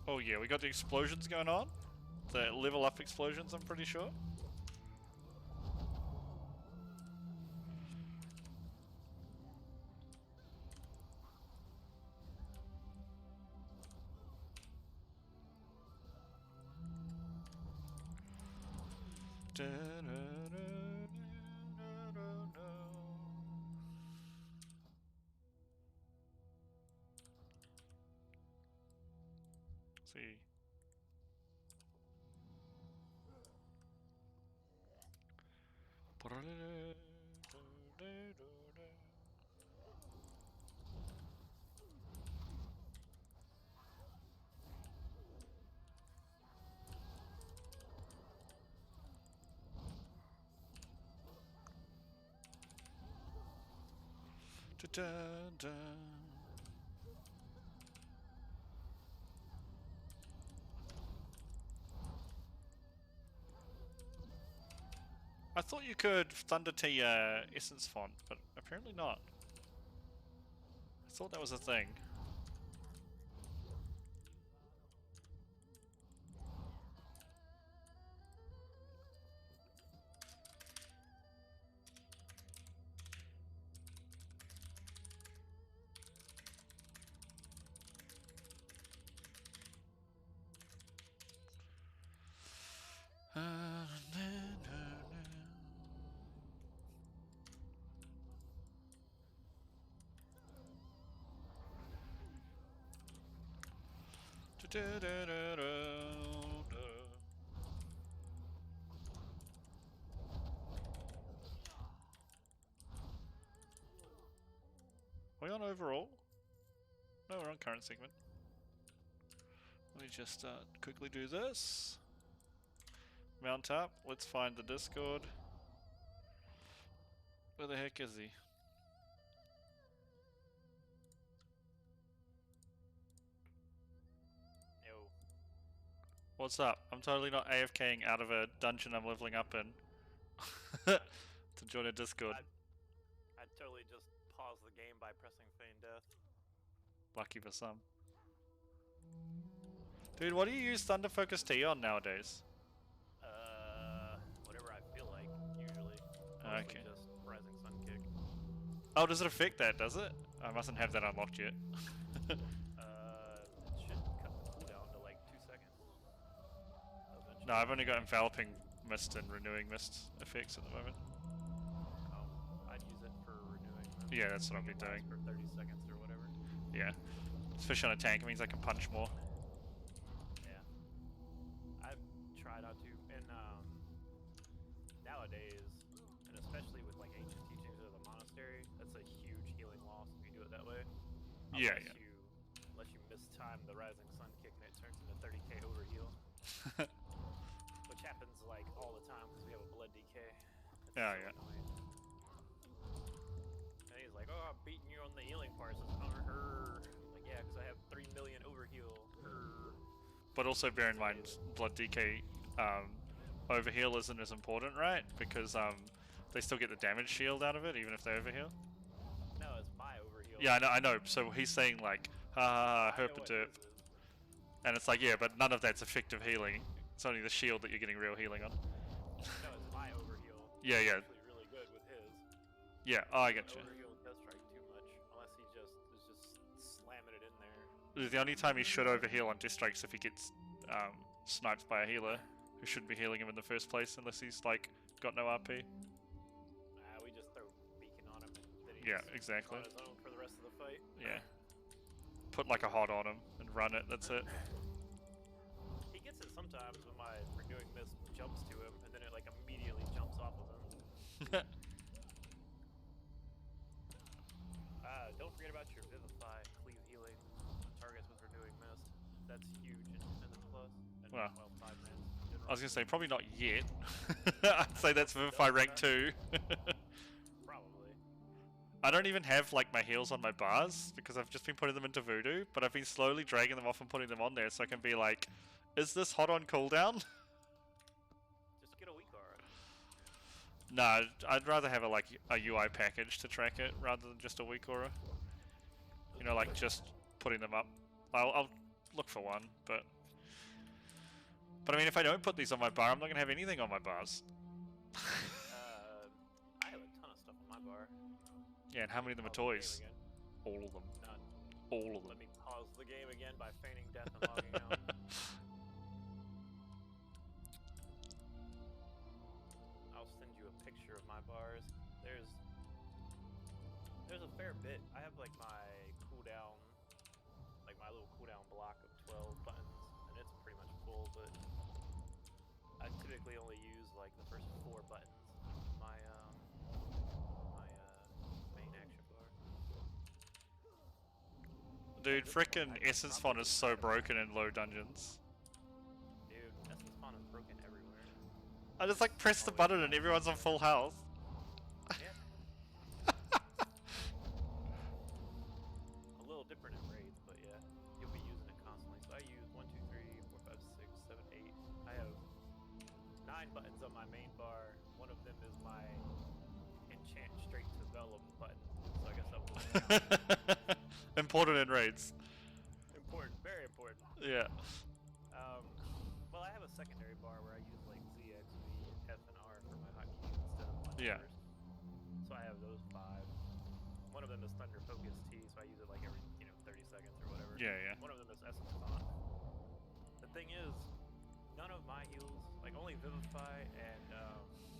Oh yeah, we got the explosions going on. The level up explosions, I'm pretty sure. See. I thought you could Thunder Tea Essence font, but apparently not. I thought that was a thing. Are we on overall? No, we're on current segment. Let me just quickly do this. Mount up. Let's find the Discord. Where the heck is he? Yo. What's up? I'm totally not AFKing out of a dungeon I'm leveling up in to join a Discord. I'd totally just pause the game by pressing feign death. Lucky for some. Dude, what do you use Thunder Focus Tea on nowadays? Whatever I feel like, usually. Okay. Just Rising Sun Kick. Oh, does it affect that, does it? I mustn't have that unlocked yet. It should cut the cooldown to like 2 seconds. Eventually. No, I've only got Enveloping Mist and Renewing Mist effects at the moment. I'd use it for renewing. Yeah, that's what I've been doing. For 30 seconds or whatever. Yeah. Especially on a tank, it means I can punch more. Yeah. I've tried out to, and nowadays, and especially with like ancient teachings of the monastery, that's a huge healing loss if you do it that way. Yeah, Unless you mistime the Rising Sun Kick and it turns into 30k overheal. Which happens like all the time because we have a blood decay. It's Yeah, so yeah. annoying. And he's like, oh, I'm beating you on the healing part. So I'm like, yeah, because I have 3 million overheal. But also bear in mind, Blood DK overheal isn't as important, right? Because they still get the damage shield out of it, even if they overheal. No, it's my overheal. Yeah, I know. So he's saying like, ha ha ha, herp and derp. And it's like, yeah, but none of that's effective healing. It's only the shield that you're getting real healing on. No, it's my overheal. Yeah, yeah. Actually really good with his. Yeah, oh, I get you. Overheal does strike too much, unless he just is just slamming it in there. The only time he should overheal on death strikes if he gets sniped by a healer who shouldn't be healing him in the first place, unless he's like got no RP. We just throw beacon on him, and then he Yeah, just exactly. on his own for the rest of the fight. Yeah. Put like a hot on him and run it. That's it. He gets it sometimes when my renewing mist jumps to him, and then it like immediately jumps off of him. Don't forget about your Vivify, cleave healing targets with renewing mist. That's huge in this plus. And, Well, 5 minutes. I was gonna say probably not yet. I'd say that's Vivify rank 2. Probably. I don't even have like my heals on my bars because I've just been putting them into Voodoo, but I've been slowly dragging them off and putting them on there so I can be like, is this hot on cooldown? Just get a weak aura. Nah, I'd rather have a UI package to track it rather than just a weak aura. You know, like just putting them up. I'll look for one, but I mean, if I don't put these on my bar, I'm not gonna have anything on my bars. I have a ton of stuff on my bar. Yeah, and how many of them are toys? All of them. None. All of them. Let me pause the game again by feigning death and logging out. I'll send you a picture of my bars. There's a fair bit. I have like my cooldown, like my little cooldown block of 12 buttons, and it's pretty much full, but I typically only use like the first 4 buttons of my main action bar. Dude, frickin' Essence Font is so broken in low dungeons. Dude, Essence Font is broken everywhere. I just like press the button and everyone's on full health. Yeah. A little different in raids, but yeah, you'll be using it constantly. So I use 1, 2, 3, 4, 5, 6, 7, 8. I have 9 buttons on my main bar. One of them is my enchant straight to vellum button. So I guess that will count. Important in raids. Important, very important. Yeah. Well, I have a secondary bar where I use like Z, X, V, F, and R for my hotkeys instead of my Yeah. numbers. So I have those 5. One of them is Thunder Focus T, so I use it like every 30 seconds or whatever. Yeah, yeah. One of them is Essence Font. The thing is, none of my heals, like only Vivify and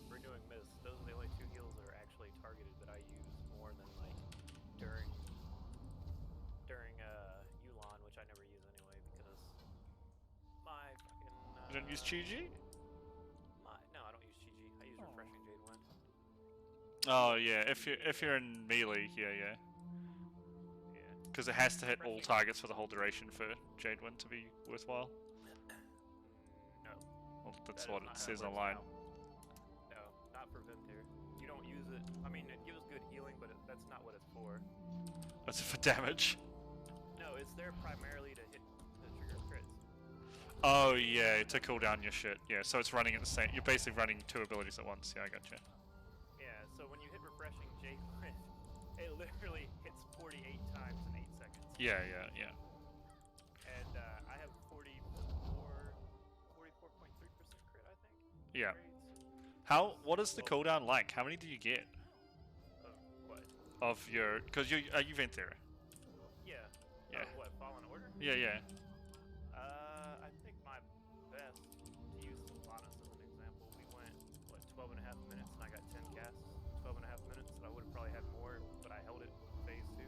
Renewing Mist, those are the only 2 heals that are actually targeted that I use more than like during Yulon, which I never use anyway because my fucking. You don't use Chi-Ji? No, I don't use Chi-Ji. I use Refreshing Jade Wind. Oh yeah, if you're in melee, yeah. Because it has to hit all targets for the whole duration for Jade Wind to be worthwhile. No. Well, that's That what is it not how says works online. now. No, not for Vimtir. You don't use it. I mean, it gives good healing, but that's not what it's for. That's for damage. No, it's there primarily to hit the trigger crits. Oh yeah, to cool down your shit. Yeah, so it's running at the same. You're basically running 2 abilities at once. Yeah, I gotcha. Yeah, so when you hit Refreshing Jade Wind, it literally hits 48 times in 8 seconds. Yeah. And I have 44.3% crit, I think. Yeah. What is the cooldown like? How many do you get? What? Of your, because you vent there. Yeah. Yeah. What, Fallen Order? Yeah. I think my best, to use Sylvanas as an example, we went, 12 and a half minutes and I got 10 casts. 12 and a half minutes, I would have probably had more, but I held it phase 2.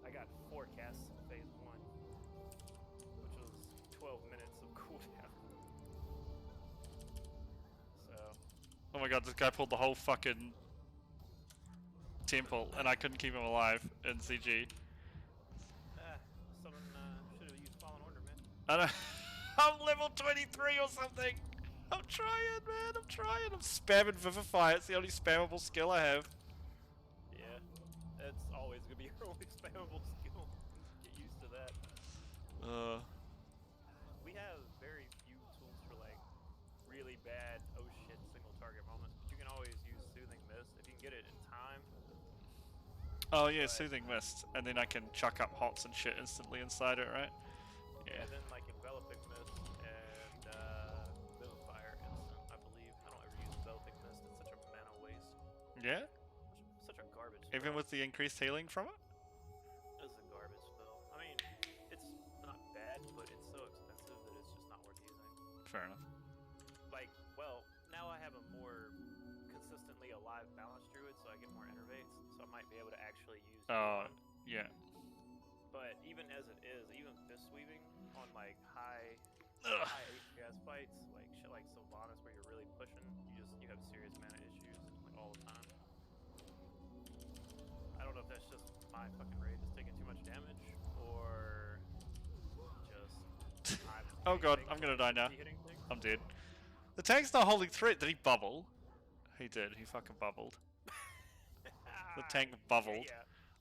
I got 4 casts in phase 1, which was 12 minutes of cooldown. So. Oh my god, this guy pulled the whole fucking temple and I couldn't keep him alive in CG. Someone should have used Fallen Order, man. I know. I'm level 23 or something. I'm trying, man. I'm trying. I'm spamming Vivify. It's the only spammable skill I have. Yeah, that's always gonna be your only spammable skill. Get used to that. We have very few tools for like really bad oh shit single target moments, but you can always use Soothing Mist if you can get it in time. Oh yeah, soothing mist, and then I can chuck up hots and shit instantly inside it, right? Yeah, then like enveloping mist and vivifire instant, I believe. I don't ever use enveloping mist. It's such a mana waste. Yeah. Such a garbage spell. Even with the increased healing from it. This is a garbage spell. I mean, it's not bad, but it's so expensive that it's just not worth using. Fair enough. Like, well, now I have a more consistently alive balance druid, so I get more enervates, so I might be able to actually use Oh, Beyond. yeah. But even as it is, even Mistweaving on like high HPS fights, like shit like Sylvanas where you're really pushing, you have serious mana issues like all the time. I don't know if that's just my fucking raid is taking too much damage, or just Oh god, I'm gonna die now. I'm dead. The tank's not holding threat. Did he bubble? He did. He fucking bubbled. The tank bubbled.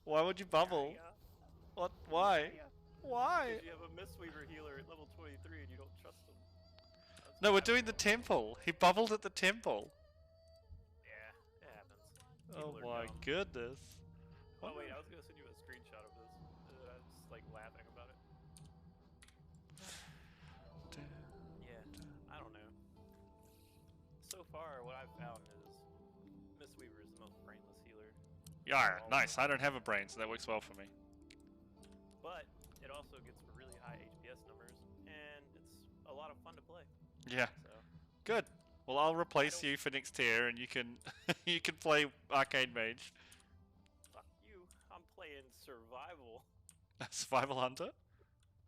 Why would you bubble? What? Why? Why? Because you have a Mistweaver healer at level 23 and you don't trust him. No, we're doing the temple. He bubbled at the temple. Yeah, it happens. Oh People my are dumb. goodness. Oh wait, I was gonna send you a screenshot of this. I was just like laughing about it. Yeah, I don't know. So far, what I've found is Mistweaver is the most brainless healer. Yeah, nice. I don't have a brain, so that works well for me. But it also gets really high HPS numbers, and it's a lot of fun to play. Yeah. So. Good. Well, I'll replace you for next tier, and you can you can play Arcane Mage. Fuck you! I'm playing survival. Survival Hunter.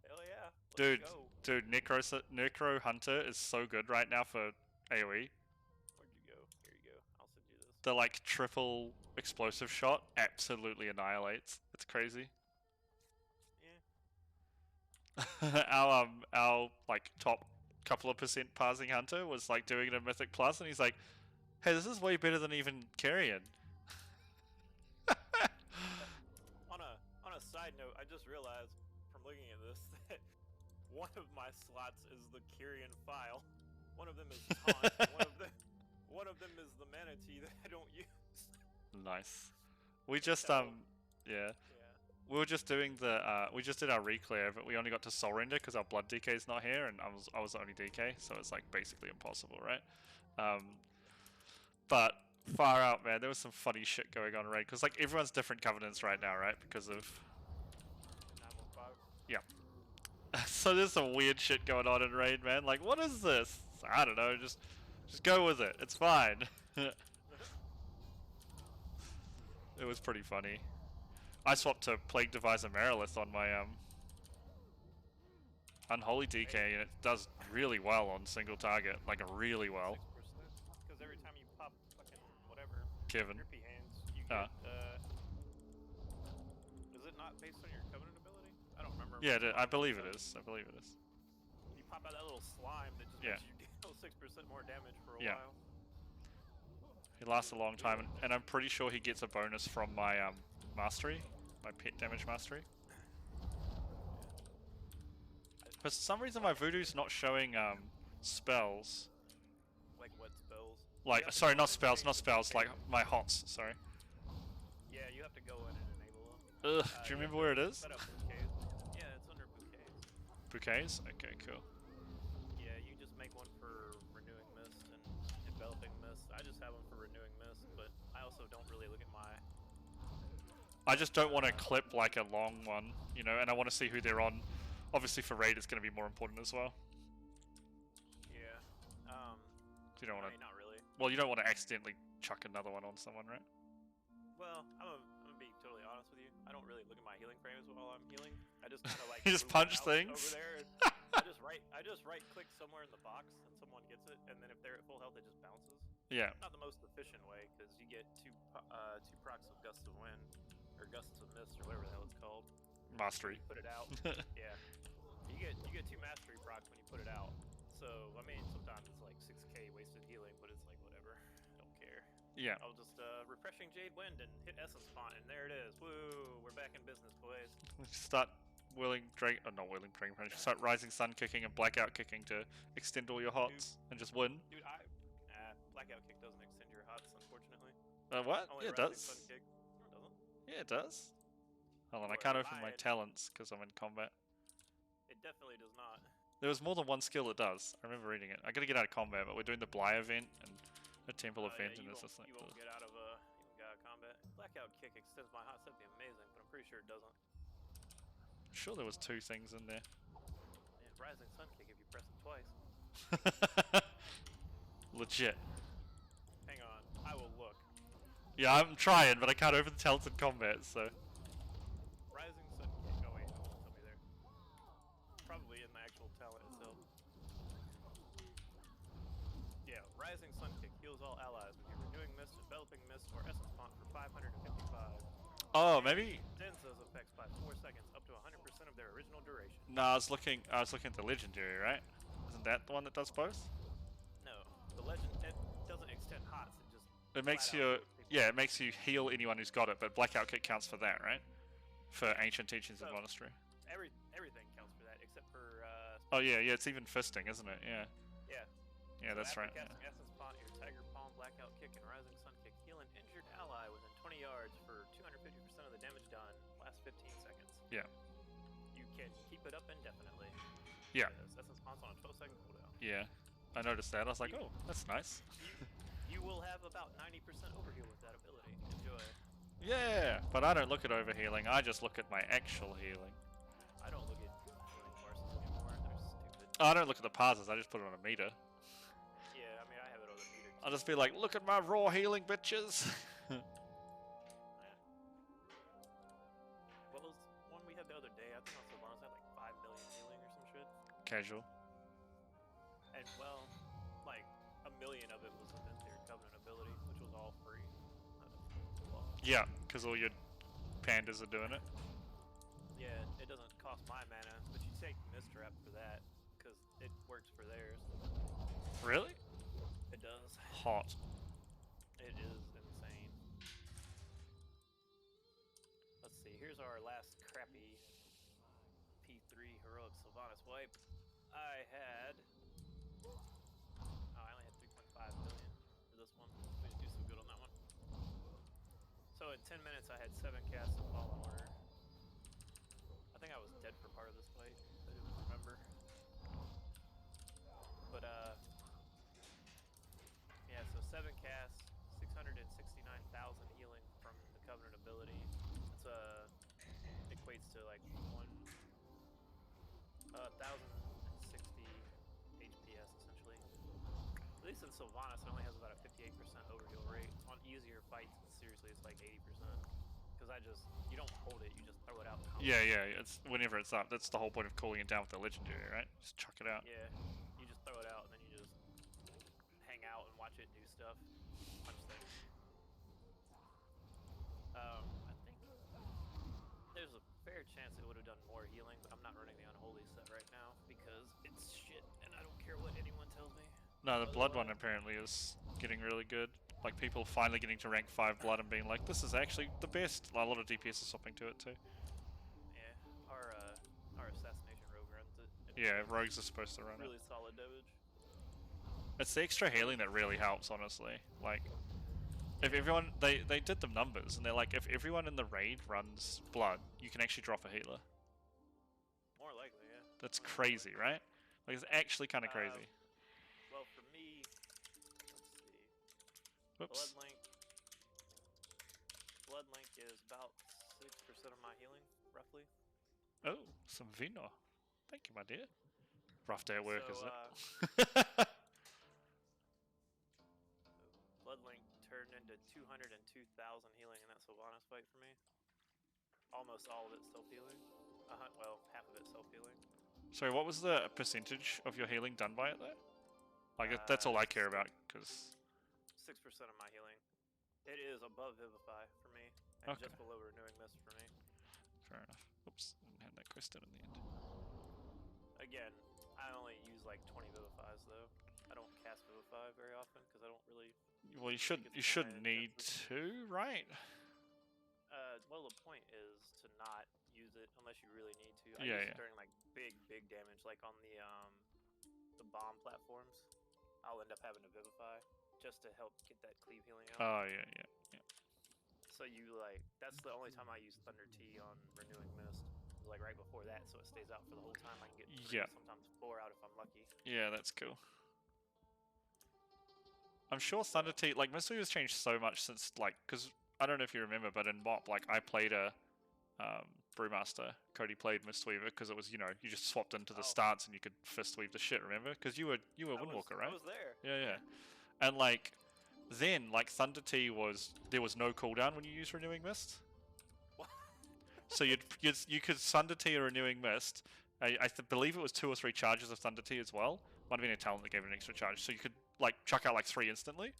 Hell yeah! Dude, Let's go. dude, Necro Hunter is so good right now for AoE. Where'd you go? Here you go. I'll send you this. The like triple explosive shot absolutely annihilates. It's crazy. Yeah. our like top couple of percent parsing hunter was like doing it in Mythic Plus, and he's like, "Hey, this is way better than even Carrion." On a side note, I just realized from looking at this that one of my slots is the Kyrian file. One of them is taunt. one of them is the manatee that I don't use. Nice. We just yeah. We were just doing the we just did our reclear, but we only got to soul render because our blood DK is not here, and I was the only DK, so it's like basically impossible, right? But far out, man. There was some funny shit going on, right? Because like everyone's different covenants right now, right? Because of yeah. So there's some weird shit going on in raid, man. Like, what is this? I don't know. Just go with it. It's fine. It was pretty funny. I swapped to Plague Deviser Merilith on my Unholy DK, and it does really well on single target, like really well. Because every time you pop fucking whatever, Kevin. grippy hands, you get. Is it not based on your covenant ability? I don't remember. Yeah, I believe it is. I believe it is. You pop out that little slime that just makes you deal 6% more damage for a while. He lasts a long time, and I'm pretty sure he gets a bonus from my mastery, my pet damage mastery. For some reason, my voodoo's not showing spells. Like what spells? Like, sorry, not spells, like my hots. Sorry. Yeah, you have to go in and enable them. Ugh. Do you remember where it is? Set up bouquets. Yeah, it's under bouquets. Bouquets? Okay, cool. Yeah, you just make one for renewing mist and enveloping mist. I just have them for renewing mist, but I also don't really look at my. I just don't want to clip like a long one, you know, and I want to see who they're on. Obviously, for raid, it's going to be more important as well. Yeah. You don't want to. Not really. Well, you don't want to accidentally chuck another one on someone, right? Well, I'm gonna be totally honest with you. I don't really look at my healing frames while I'm healing. I just kind of like. You just punch things. Over there. And I just right click somewhere in the box and someone gets it, and then if they're at full health, it just bounces. Yeah. Not the most efficient way because you get two procs of gusts of wind or gusts of mist or whatever the hell it's called. Mastery. Put it out. Yeah. You get 2 mastery procs when you put it out. So I mean, sometimes it's like 6k wasted healing, but it's like whatever. Don't care. Yeah. I'll just refreshing Jade Wind and hit Essence Font, and there it is. Woo! We're back in business, boys. Start not Whirling Dragon Punch. Start Rising Sun kicking and Blackout kicking to extend all your hots and just win. Dude, Blackout kick doesn't extend your hots, unfortunately. What? Only Yeah, it Rising does. Sun kick. No, it doesn't. Yeah, it does. Hold on, I Or can't open my mine. talents because I'm in combat. It definitely does not. There was more than one skill it does. I remember reading it. I gotta get out of combat, but we're doing the Bly event and a temple event, Yeah, and you it's won't, just like. you won't get out of combat. Blackout kick extends my hot. That'd be amazing, but I'm pretty sure it doesn't. I'm sure there was 2 things in there. And rising sun kick if you press it twice. Legit. Hang on, I will look. Yeah, I'm trying, but I can't open the talents in combat, so. Rising sun kick. Oh wait, it won't tell me there. Probably in the actual talent itself. Yeah, rising sun kick heals all allies with your renewing mist, enveloping mist, or essence font for 555. Oh, maybe. Extends those effects by 4 seconds, up to 100% of their original duration. No, I was looking at the legendary, right? Isn't that the one that does both? No, the legend it doesn't extend hots. It just. It makes you, it makes you heal anyone who's got it, but blackout kick counts for that, right? For ancient teachings of monastery. Everything counts for that except for. Oh yeah, it's even fisting, isn't it? Yeah. Yeah. Yeah, So that's after right. casting Essence Font, your Tiger Palm, Blackout Kick, and Rising Sun Kick heal an injured ally within 20 yards for 250% of the damage done. Last 15 seconds. Yeah. You can keep it up indefinitely. Yeah. Essence Font's on a 12-second cooldown. Yeah. I noticed that. I was like, oh, that's nice. You will have about 90% overheal with that ability. Enjoy. Yeah, but I don't look at overhealing. I just look at my actual healing. I don't look at healing parses anymore. They're stupid. I don't look at the parses. I just put it on a meter. Yeah, I mean, I have it on the meter. I'll just be like, look at my raw healing, bitches. What was one we had the other day? I think on Sylvanas had like 5 million healing or some shit. Casual. And well, like 1 million of it was within their Covenant ability, which was all free. Yeah, because all your pandas are doing it. Yeah, it doesn't cost my mana, but you take Mistrap for that, because it works for theirs. Really? It does. Hot. It is insane. Let's see, here's our last crappy P3 Heroic Sylvanas wipe. I had... Oh, I only had 3.5 million for this one. We didn't do so good on that one. So in 10 minutes I had 7 casts of Fallen Order. I think I was dead for part of this fight. I didn't remember. But yeah, so 7 casts, 669,000 healing from the Covenant ability. It's equates to like 1,060 HPS essentially. At least in Sylvanas, it only has about a 58% overheal rate. On easier fights, seriously, it's like 80%. Because you don't hold it, you just throw it out. Yeah, it's whenever it's up. That's the whole point of cooling it down with the legendary, right? Just chuck it out. Yeah, you just throw it out and then you just hang out and watch it do stuff. Punch things. I think there's a fair chance it would have done more healing, but I'm not running the Unholy set right now because it's shit and I don't care what anyone tells me. No, the blood one apparently is getting really good. Like people finally getting to rank 5 blood and being like, this is actually the best. A lot of DPS are swapping to it too. Yeah, our assassination rogue runs it. Yeah, rogues are supposed to run really it. solid damage. It's the extra healing that really helps, honestly. Like, if everyone, they did the numbers and they're like, if everyone in the raid runs blood, you can actually drop a healer. More likely, yeah. That's crazy, right? Like, it's actually kind of crazy. Well, for me, let's see. Whoops. Blood link is about 6% of my healing, roughly. Oh, some vino. Thank you, my dear. Rough day at work, So, isn't it? Blood link turned into 202,000 healing in that Sylvanas fight for me. Almost all of it self-healing. Well, half of it self-healing. Sorry, what was the percentage of your healing done by it, though? Like, that's all I care about, because... 6% of my healing. It is above Vivify for me, and Okay. just below Renewing Mist for me. Fair enough. Oops, didn't have that quest done in the end. Again, I only use like 20 Vivifies though. I don't cast Vivify very often because I don't really... Well, you shouldn't need to, right? Well, the point is to not use it unless you really need to. I Yeah, use yeah. it during like big damage, like on the bomb platforms. I'll end up having to Vivify just to help get that cleave healing out. Oh, yeah. So you like that's the only time I use Thunder Tea on Renewing Mist. Like right before that, so it stays out for the whole time. I can get 3, Yeah. sometimes 4 out if I'm lucky. Yeah, that's cool. I'm sure Thunder Tea, like, Mistweaver's changed so much since, like, because I don't know if you remember, but in MOP, like, I played a Brewmaster. Cody played Mistweaver because it was, you know, you just swapped into the stance and you could fist weave the shit, remember? Because you were Windwalker, right? I was there. Yeah. And, like, then, like, Thunder Tea there was no cooldown when you used Renewing Mist. So you could Thunder Tea a Renewing Mist. I believe it was 2 or 3 charges of Thunder Tea as well. Might have been a talent that gave it an extra charge. So you could, like, chuck out, like, 3 instantly.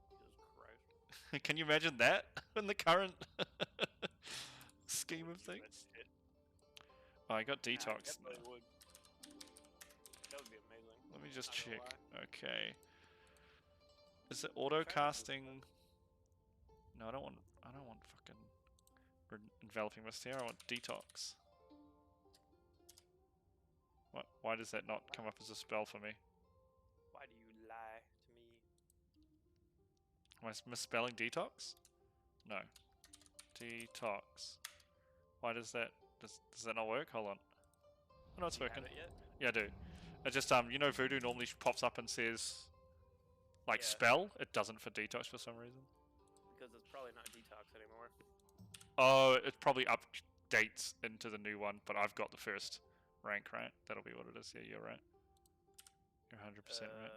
Jesus Christ. Can you imagine that in the current scheme of things? Oh, I got detox now. Would. That would be amazing. Let me just Not gonna check. lie. Okay. Is it auto casting? No, I don't want fucking enveloping mist here. I want detox. What? Why does that not come up as a spell for me? Why do you lie to me? Am I misspelling detox? No. Detox. Why does that... Does that not work? Hold on. Oh, no, it's working. Have it yet? Yeah, I do. It just, you know Voodoo normally pops up and says, like, Yeah. spell? It doesn't for detox for some reason. Because it's probably not detox anymore. Oh, it probably updates into the new one, but I've got the first rank, right? That'll be what it is. Yeah, you're right. You're 100% right.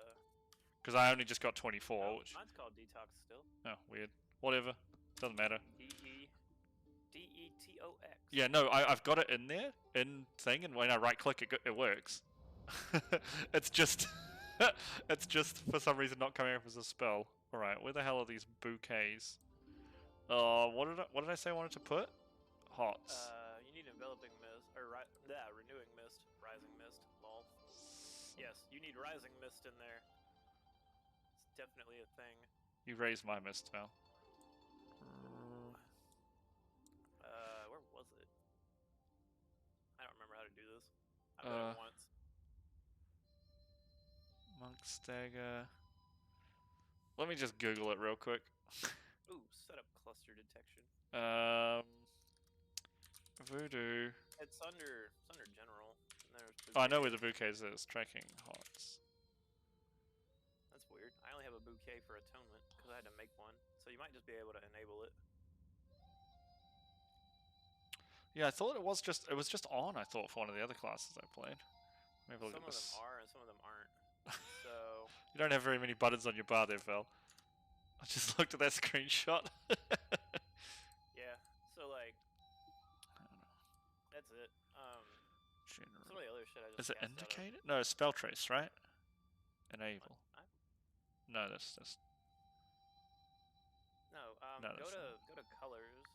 Because I only just got 24, No, which... mine's called detox still. Oh, weird. Whatever. Doesn't matter. D-E-T-O-X. Yeah, no, I've got it in there, in thing, and when I right-click, it works. It's just... it's just, for some reason, not coming up as a spell. Alright, where the hell are these bouquets? What did I say I wanted to put? Hots. You need enveloping mist, or renewing mist, rising mist, lol. Yes, you need rising mist in there. It's definitely a thing. You raised my mist, Val. Where was it? I don't remember how to do this. I've done it once. Monk stagger. Let me just Google it real quick. Ooh, set up cluster detection. Voodoo. It's under general. And there's Oh, I know where bouquets. the bouquets is. Tracking hots. That's weird. I only have a bouquet for atonement because I had to make one. So you might just be able to enable it. Yeah, I thought it was just on. I thought for one of the other classes I played. Maybe look Some at of this. them are and some of them aren't. So You don't have very many buttons on your bar there, Val. I just looked at that screenshot. yeah. So like I don't know. that's it. General. Some of the other shit I just Is it cast out of- indicated? No, spell trace, right? Enable. What? No, that's No, No, go that's to colors.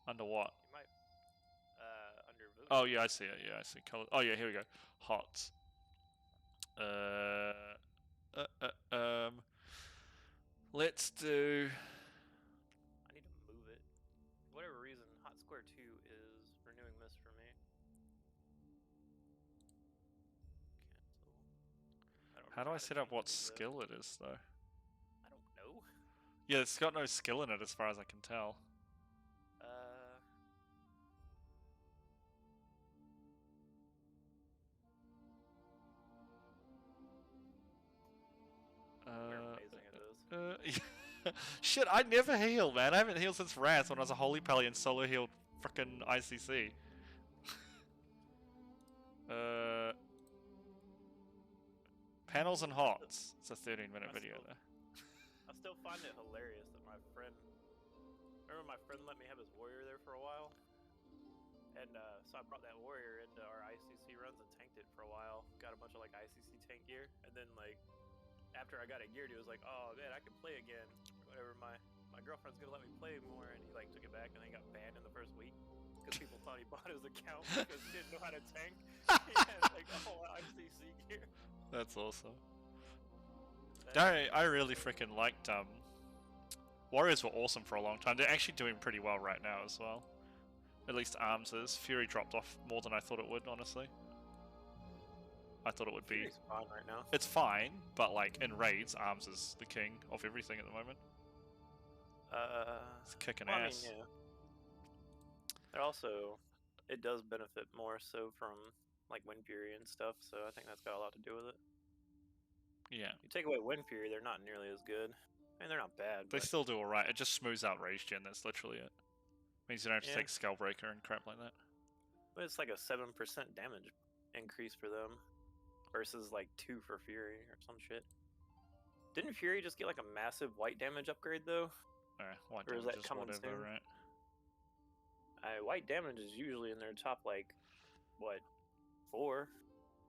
under what? You might under voodoo. Oh yeah, I see it. Yeah, I see color. Oh yeah, here we go. Hot. Let's do. I need to move it. For whatever reason, hot square 2 is renewing mist for me. Cancel. How do I set up what change the- skill it is though? I don't know. Yeah, it's got no skill in it as far as I can tell. You're amazing at this. Shit, I never heal, man. I haven't healed since Wrath when I was a Holy Pally and solo healed frickin' ICC. Panels and hots. It's a 13-minute video there. I still find it hilarious that my friend. Remember, my friend let me have his warrior there for a while, and so I brought that warrior into our ICC runs and tanked it for a while. Got a bunch of like ICC tank gear, and then like after I got it geared, he was like, "Oh man, I can play again." Or whatever. My girlfriend's gonna let me play more, and he like took it back, and then got banned in the first week because people thought he bought his account because he didn't know how to tank. He had like all ICC gear. That's awesome. I really freaking liked Warriors were awesome for a long time. They're actually doing pretty well right now as well. At least Arms is. Fury dropped off more than I thought it would, honestly. I thought it would be. Fury's fine right now. It's fine, but like in raids, Arms is the king of everything at the moment. It's kicking well, ass. I mean, yeah. They're also, it does benefit more so from like Wind Fury and stuff, so I think that's got a lot to do with it. Yeah. You take away Wind Fury, they're not nearly as good. I mean, they're not bad, They but still do alright. It just smooths out rage gen, that's literally it. Means you don't have to Yeah. take Skullbreaker and crap like that. but it's like a 7% damage increase for them versus like 2 for Fury or some shit. Didn't Fury just get like a massive white damage upgrade though? White Or is damage that is coming whatever, soon? right? White damage is usually in their top like what 4.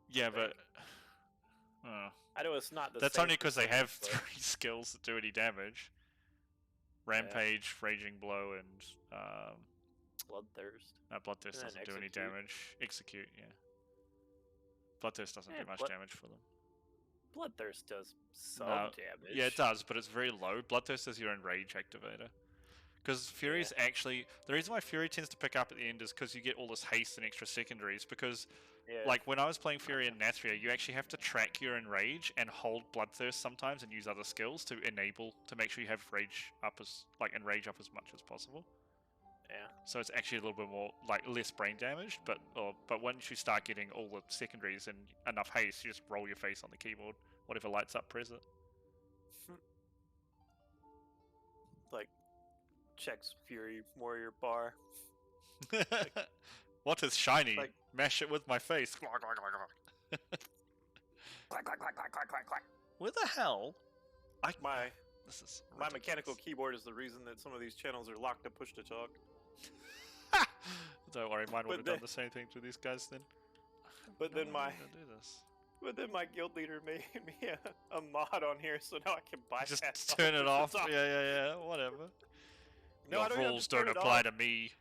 Yeah, I but think. I know it's not the that's same only because they have percentage, but- 3 skills that do any damage. Rampage, Raging Blow, and Bloodthirst. Bloodthirst And then doesn't do any Execute. damage. Execute, yeah. Bloodthirst doesn't do much Blood- damage for them. Bloodthirst does some No, damage. yeah, it does, but it's very low. Bloodthirst is your enrage activator. Because Fury's actually... The reason why Fury tends to pick up at the end is because you get all this haste and extra secondaries, because... Yeah. Like, when I was playing Fury and Nathria, you actually have to track your enrage and hold Bloodthirst sometimes and use other skills to make sure you have rage up enrage up as much as possible. Yeah. So it's actually a little bit more, less brain damage, but once you start getting all the secondaries and enough haste, you just roll your face on the keyboard. Whatever lights up, press it. Like, checks Fury Warrior bar. What is shiny? Like- Mash it with my face. Clack, clack, clack, clack, clack, clack. Where the hell? This is My mechanical keyboard is the reason that some of these channels are locked to push to talk. Don't worry, mine would But have done then- the same thing to these guys then. But then my do this. But then my guild leader made me a mod on here, so now I can bypass. Just turn it off. Talk. Yeah, whatever. No, I Your don't have to rules turn don't it apply off. to me.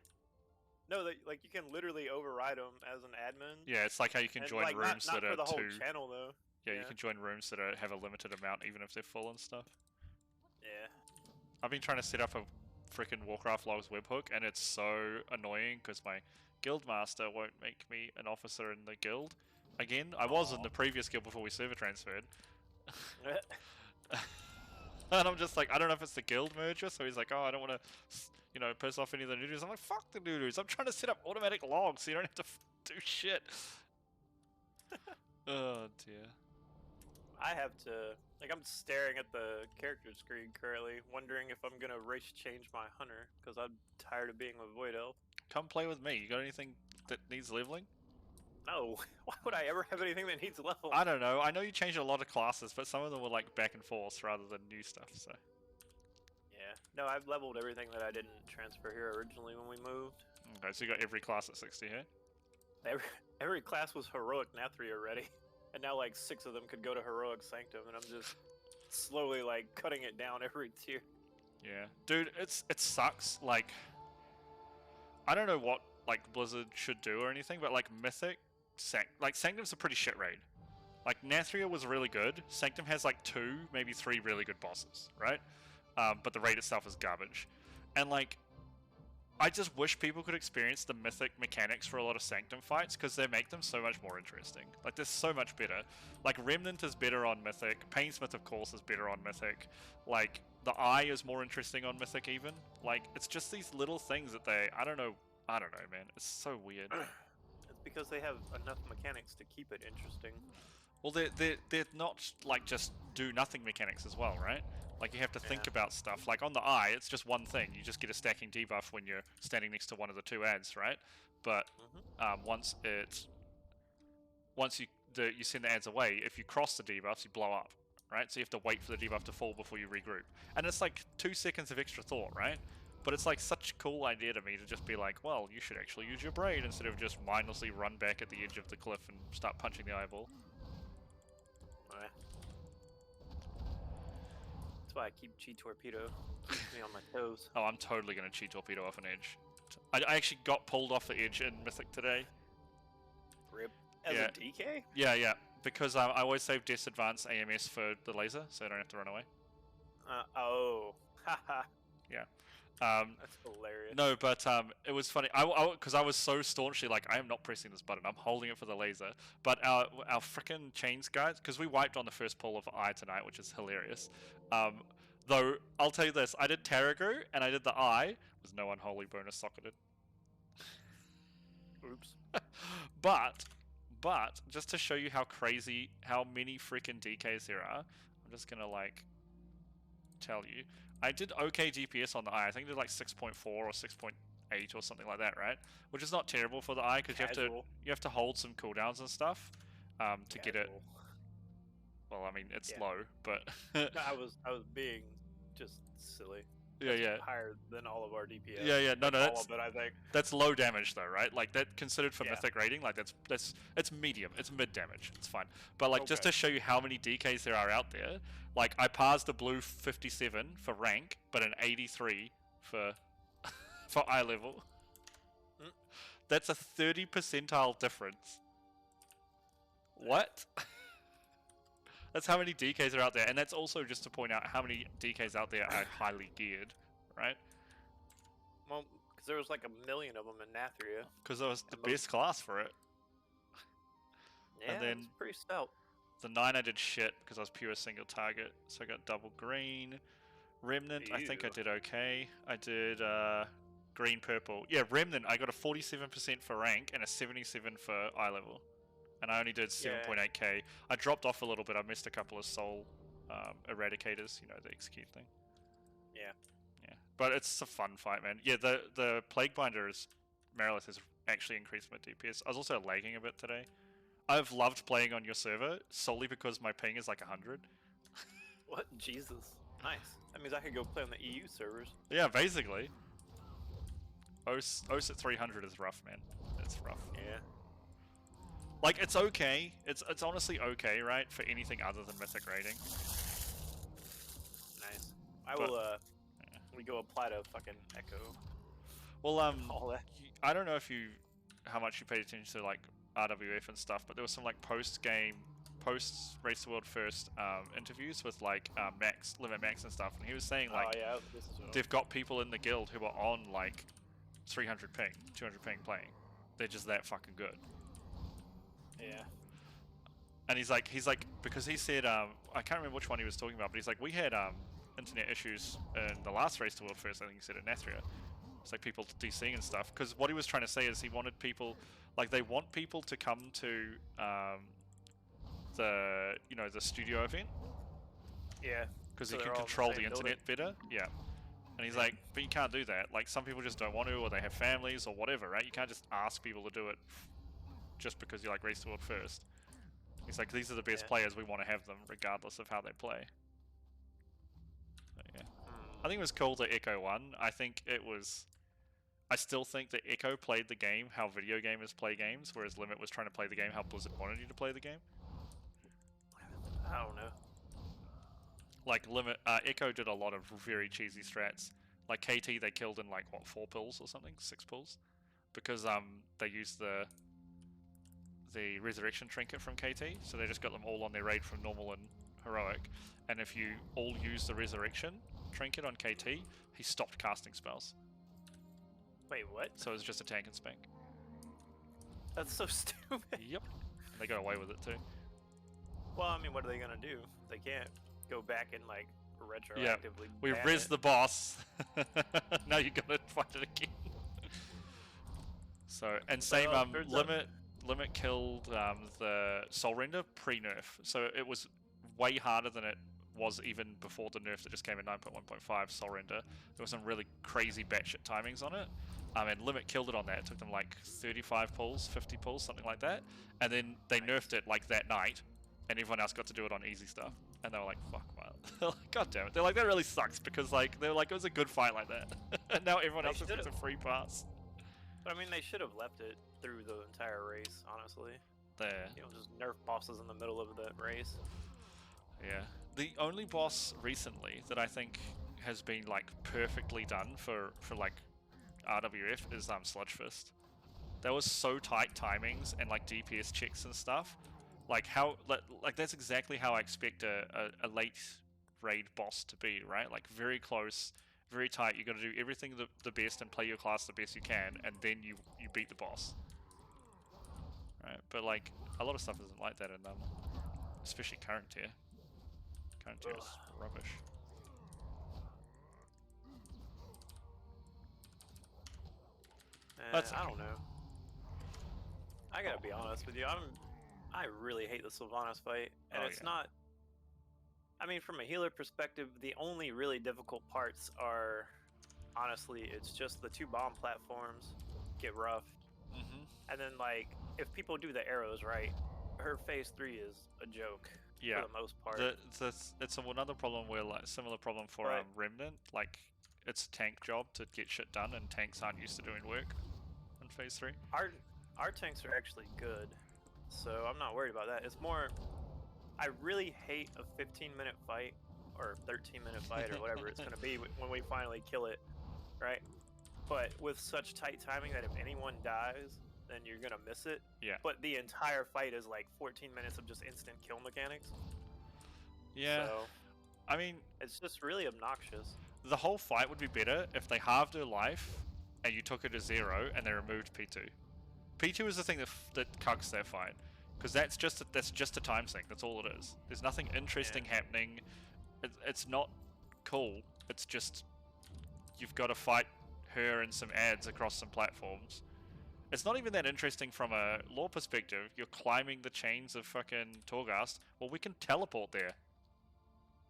No, like you can literally override them as an admin. Yeah, it's like how you can And, join like, rooms not that for are the whole 2. channel though. Yeah, you can join rooms that have a limited amount, even if they're full and stuff. Yeah. I've been trying to set up a freaking Warcraft Logs webhook, and it's so annoying because my guild master won't make me an officer in the guild. Again, I was in the previous guild before we server transferred. And I'm just like, I don't know if it's the guild merger, so he's like, oh, I don't want to, piss off any of the noodles. I'm like, fuck the noodles. I'm trying to set up automatic logs so you don't have to do shit. Oh, dear. I have to, I'm staring at the character screen currently, wondering if I'm gonna race change my hunter, because I'm tired of being a void elf. Come play with me. You got anything that needs leveling? No, why would I ever have anything that needs level? I don't know. I know you changed a lot of classes, but some of them were like back and forth rather than new stuff, so. Yeah, no, I've leveled everything that I didn't transfer here originally when we moved. Okay, so you got every class at 60 here? Every class was heroic Nathria already, and now like 6 of them could go to heroic Sanctum, and I'm just slowly like cutting it down every tier. Yeah. Dude, it sucks. Like, I don't know what like Blizzard should do or anything, but like Mythic, Sanctum's a pretty shit raid. Like Nathria was really good. Sanctum has like 2, maybe 3 really good bosses, right? But the raid itself is garbage. And like, I just wish people could experience the Mythic mechanics for a lot of Sanctum fights, because they make them so much more interesting. Like, they're so much better. Like, Remnant is better on Mythic. Painsmith, of course, is better on Mythic. Like, the Eye is more interesting on Mythic, even. Like, it's just these little things that I don't know, man. It's so weird. It's because they have enough mechanics to keep it interesting. Well, they're not, like, just do-nothing mechanics as well, right? Like, you have to think about stuff. Like, on the Eye, it's just one thing. You just get a stacking debuff when you're standing next to one of the 2 ads, right? But once you send the ads away, if you cross the debuffs, you blow up, right? So you have to wait for the debuff to fall before you regroup. And it's like 2 seconds of extra thought, right? But it's like such a cool idea to me to just be like, well, you should actually use your brain instead of just mindlessly run back at the edge of the cliff and start punching the eyeball. That's why I keep Chi Torpedo. Keeps me on my toes. Oh, I'm totally going to Chi Torpedo off an edge. I actually got pulled off the edge in Mythic today. Rip. As Yeah. a DK? Yeah. Because I always save Disadvance AMS for the laser, so I don't have to run away. Oh. Haha. Yeah. That's hilarious. No, but it was funny. Because I was so staunchly like, I am not pressing this button. I'm holding it for the laser. But our frickin' chains guys, because we wiped on the first pull of Eye tonight, which is hilarious. Though, I'll tell you this, I did Taragu, and I did the Eye, with no unholy bonus socketed. Oops. But, just to show you how crazy, how many freaking DKs there are, I'm just gonna, like, tell you. I did okay DPS on the Eye, I think I did like 6.4 or 6.8 or something like that, right? Which is not terrible for the Eye, because you have to hold some cooldowns and stuff, to get it. Well, I mean, it's low, but... No, I was being just silly. Yeah, yeah. Higher than all of our DPS. Yeah, no, all that's of it, I think. that's low damage though, right? Like that considered for mythic rating, like that's it's medium, it's mid damage, it's fine. But like just to show you how many DKs there are out there, like I parsed a blue 57 for rank, but an 83 for for eye level. That's a 30 percentile difference. What? That's how many DKs are out there, and that's also just to point out how many DKs out there are highly geared, right? Well, because there was like 1 million of them in Nathria. Because that was the best class for it. Yeah, and then it's pretty stout. the 9 I did shit because I was pure single target, so I got double green. Remnant, I think I did okay. I did green purple. Yeah, Remnant, I got a 47% for rank and a 77 for eye level. And I only did 7.8k. I dropped off a little bit. I missed a couple of soul eradicators, you know, the execute thing. Yeah. Yeah, but it's a fun fight, man. Yeah, the Plague Binder is Marilith has actually increased my DPS. I was also lagging a bit today. I've loved playing on your server solely because my ping is like 100. What? Jesus. Nice. That means I could go play on the EU servers. Yeah, basically. OS at 300 is rough, man. It's rough. Yeah. Like, it's okay. It's honestly okay, right? For anything other than mythic rating. Nice. I will, we go apply to fucking Echo. Well, all that. I don't know if how much you paid attention to, like, RWF and stuff, but there was some, like, post-game, post-Race to World First interviews with, like, Limit Max and stuff, and he was saying, like, they've got people in the guild who are on, like, 300 ping, 200 ping playing. They're just that fucking good. Yeah. And he's like, because he said, I can't remember which one he was talking about, but he's like, we had internet issues in the last Race to World First, I think he said, at Nathria. It's like people DCing and stuff. Because what he was trying to say is he wanted people, like, they want people to come to the studio event. Yeah. Because So he they're can all in the control same the internet better. Yeah. And he's like, but you can't do that. Like, some people just don't want to, or they have families, or whatever, right? You can't just ask people to do it just because you like Race to World First. He's like, these are the best players, we want to have them, regardless of how they play. So, yeah. I think it was cool that Echo won. I still think that Echo played the game how video gamers play games, whereas Limit was trying to play the game how Blizzard wanted you to play the game. I don't know. Like, Echo did a lot of very cheesy strats. Like, KT they killed in, like, what, 4 pulls or something? 6 pulls? Because, they used the resurrection trinket from KT, so they just got them all on their raid from normal and heroic. And if you all use the resurrection trinket on KT, he stopped casting spells. Wait, what? So it was just a tank and spank. That's so stupid. Yep. They got away with it too. Well, I mean, what are they gonna do? They can't go back and, like, retroactively Yeah, we ban riz it. the boss. Now you gotta fight it again. So, and same, turns out- Limit killed the Soul Render pre-nerf, so it was way harder than it was even before the nerf that just came in 9.1.5 Soul Render. There were some really crazy batshit timings on it, and Limit killed it on that. It took them like 35 pulls, 50 pulls, something like that, and then they nerfed it like that night, and everyone else got to do it on easy stuff, and they were like, fuck, wow. God damn it. They're like, that really sucks, because like, they're like, it was a good fight like that, and now everyone else just gets a free pass. But I mean, they should have left it through the entire race, honestly. There. You know, just nerf bosses in the middle of the race. Yeah. The only boss recently that I think has been like perfectly done for like RWF is Sludgefist. That was so tight timings and like DPS checks and stuff. Like how like that's exactly how I expect a late raid boss to be, right? Like very close, very tight. You got to do everything the best and play your class the best you can, and then you beat the boss. Right? But like a lot of stuff isn't like that in especially current tier. Current tier is rubbish. That's I okay. don't know. I gotta be honest with you. I really hate the Sylvanas fight, and Oh, it's yeah. not. I mean, from a healer perspective, the only really difficult parts are, honestly, it's just the 2 bomb platforms get rough, and then like if people do the arrows right, her phase 3 is a joke Yeah. for the most part. It's another problem where, like, similar problem for But- Remnant. Like, it's a tank job to get shit done, and tanks aren't used to doing work in phase 3. Our tanks are actually good, so I'm not worried about that. It's more, I really hate a 15-minute fight or 13-minute fight or whatever it's going to be when we finally kill it, right? But with such tight timing that if anyone dies, then you're going to miss it. Yeah. But the entire fight is like 14 minutes of just instant kill mechanics. Yeah. So, I mean, it's just really obnoxious. the whole fight would be better if they halved her life and you took her to 0 and they removed P2. P2 is the thing that cucks their fight, because that's just a time sink. That's all it is. There's nothing interesting happening. It's not cool. It's just you've got to fight her and some ads across some platforms. It's not even that interesting from a lore perspective. You're climbing the chains of fucking Torghast. Well, we can teleport there.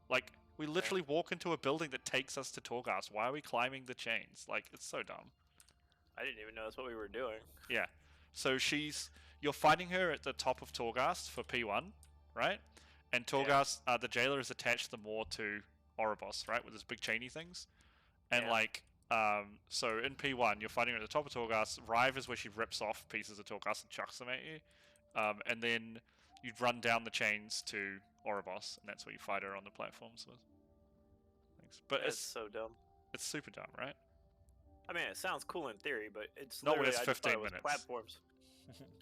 Like, we literally walk into a building that takes us to Torghast. Why are we climbing the chains? Like, it's so dumb. I didn't even know that's what we were doing. Yeah. So you're fighting her at the top of Torghast for P1, right? And Torghast, the jailer is attached the more to Oribos, right? With his big chainy things. And so in P1, you're fighting her at the top of Torghast. Rive is where she rips off pieces of Torghast and chucks them at you. And then you'd run down the chains to Oribos, and that's where you fight her on the platforms with. Thanks. But It's so dumb. It's super dumb, right? I mean, it sounds cool in theory, but it's not when literally, it's I just thought 15 it was minutes. platforms.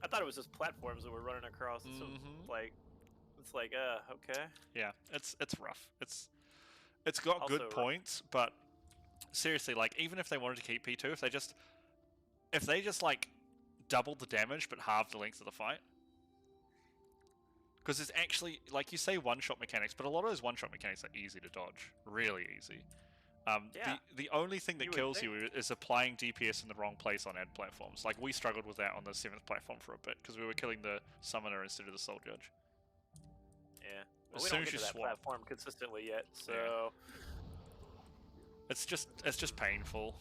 I thought it was just platforms that we're running across. So, like, it's like, okay. Yeah, it's rough. It's got Also good rough. points, but seriously, like, even if they wanted to keep P2, if they just like doubled the damage but halved the length of the fight, because it's actually, like you say, one-shot mechanics, but a lot of those one-shot mechanics are easy to dodge, really easy. The only thing that You would kills think. you is applying DPS in the wrong place on ad platforms. Like, we struggled with that on the 7th platform for a bit because we were killing the summoner instead of the soul judge. Yeah. As Well, we soon don't as get you to that swap. platform consistently yet, so It's just painful.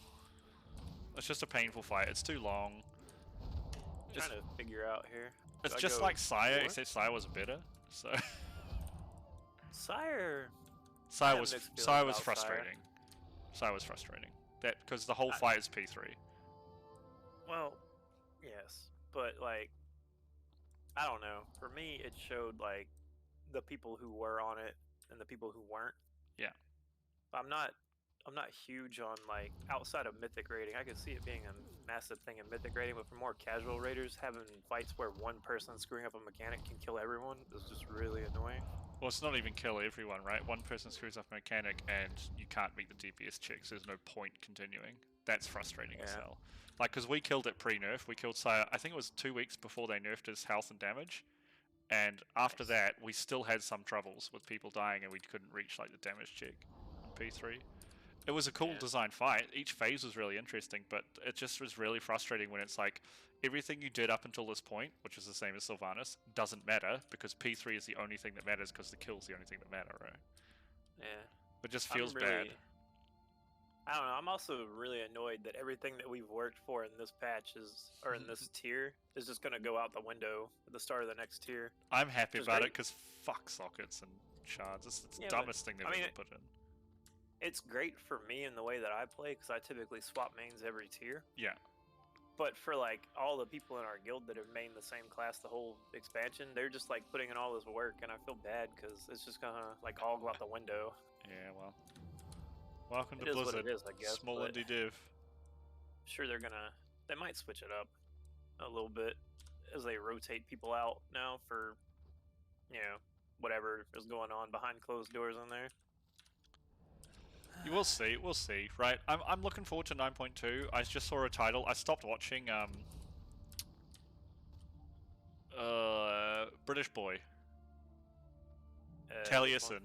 It's just a painful fight. It's too long. I'm trying to figure out here. It's Do I just go like Sire, north? except Sire was better. So Sire. I Sire have was mixed feelings Sire was about frustrating. Sire was frustrating. That because the whole I- fight is P3. Well, yes, but like, I don't know. For me, it showed like the people who were on it and the people who weren't. Yeah. I'm not huge on like outside of Mythic raiding. I could see it being a massive thing in Mythic raiding, but for more casual raiders, having fights where one person screwing up a mechanic can kill everyone is just really annoying. Well, it's not even kill everyone, right? One person screws up a mechanic and you can't meet the DPS checks. There's no point continuing. That's frustrating as Yeah. hell. Like, because we killed it pre-nerf. We killed Sire, I think it was 2 weeks before they nerfed his health and damage. And after that, we still had some troubles with people dying and we couldn't reach, like, the damage check on P3. It was a cool design fight. Each phase was really interesting, but it just was really frustrating when it's like, everything you did up until this point, which is the same as Sylvanas, doesn't matter because P3 is the only thing that matters because the kill's the only thing that matter, right? Yeah. It just I'm feels bad. really- I don't know. I'm also really annoyed that everything that we've worked for in this patch or in this tier is just going to go out the window at the start of the next tier. I'm happy Which is about it great. because fuck sockets and shards. It's the Yeah, but, dumbest thing they've I mean, ever put in. It's great for me in the way that I play because I typically swap mains every tier. Yeah. But for like all the people in our guild that have mained the same class the whole expansion, they're just like putting in all this work, and I feel bad because it's just gonna like all go out the window. Yeah, well. Welcome It to is what Blizzard. it is, I guess, Small but- indie div. Sure, they might switch it up a little bit as they rotate people out now for, whatever is going on behind closed doors in there. You will see, we'll see, right? I'm looking forward to 9.2. I just saw a title. I stopped watching British Boy. Taliesin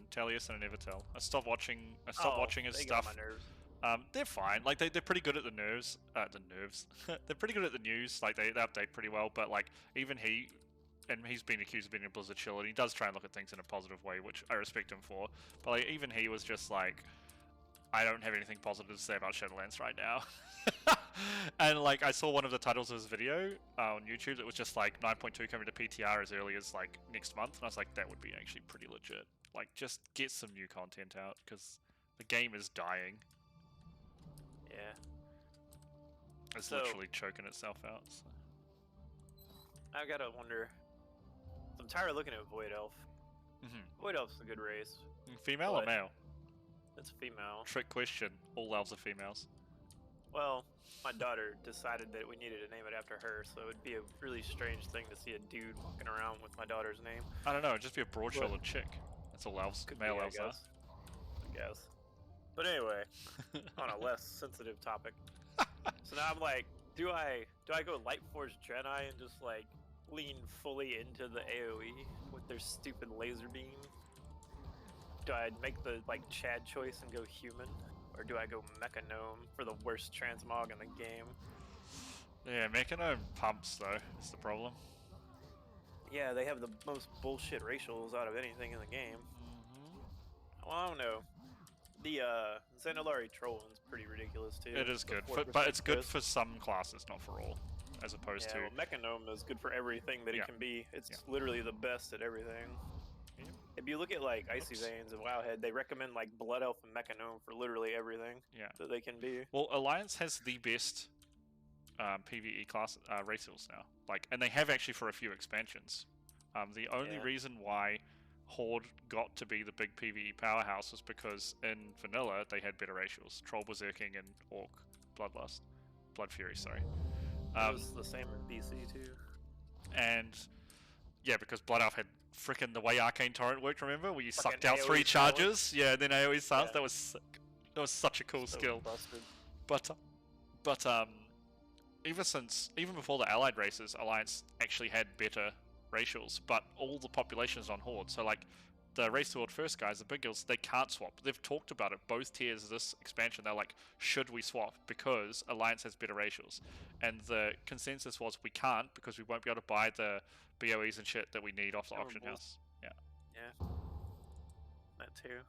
and Evertell. I stopped watching his Oh, stuff. they get on my nerves. They're fine. Like they're pretty good at the nerves. They're pretty good at the news. Like they update pretty well. But like even he's been accused of being a Blizzard shill, and he does try and look at things in a positive way, which I respect him for. But like even he was just like, I don't have anything positive to say about Shadowlands right now. And like I saw one of the titles of his video on YouTube that was just like 9.2 coming to PTR as early as like next month, and I was like, that would be actually pretty legit. Like just get some new content out because the game is dying. Yeah. It's So- literally choking itself out. So. I gotta wonder. I'm tired of looking at Void Elf. Mhm. Void Elf's a good race. Female or but male? It's a female. Trick question. All elves are females. Well, my daughter decided that we needed to name it after her, so it'd be a really strange thing to see a dude walking around with my daughter's name. I don't know. It'd just be a broad-shouldered chick. That's all elves. Could Male be, elves are. I guess. But anyway, on a less sensitive topic. So now I'm like, do I go Lightforge Jedi and just like lean fully into the AoE with their stupid laser beam? Do I make the like Chad choice and go human? Or do I go Mecha Gnome for the worst transmog in the game? Yeah, Mechanome pumps though. Is the problem. Yeah, they have the most bullshit racials out of anything in the game. Well, I don't know. The Xanilari Troll one's pretty ridiculous too. It is The good, 4% but it's good crisp. for some classes, not for all. As opposed Yeah, to well, Mechanome is good for everything that Yeah. it can be. It's Yeah. literally the best at everything. If you look at like Icy Veins and Wowhead, they recommend like Blood Elf and Mechanome for literally everything Yeah. that they can be. Well, Alliance has the best PvE class racials now. Like, and they have actually for a few expansions. The only Yeah. reason why Horde got to be the big PvE powerhouse was because in vanilla they had better racials: Troll, Berserking, and Orc Bloodlust, Blood Fury. Sorry. It was the same in BC too. And yeah, because Blood Elf had frickin' the way Arcane Torrent worked. Remember, where you Fucking sucked out AoE 3 silence. charges? Yeah, and then AoE silence. Yeah. That was sick. That was such a cool So skill. busted. But even before the allied races, Alliance actually had better racials, but all the population is on Horde. So like the race to Horde first guys, the big guilds, they can't swap. They've talked about it. Both tiers of this expansion, they're like, should we swap? Because Alliance has better racials. And the consensus was we can't because we won't be able to buy the BOEs and shit that we need off the auction Terrible. house. Yeah. Yeah. That too.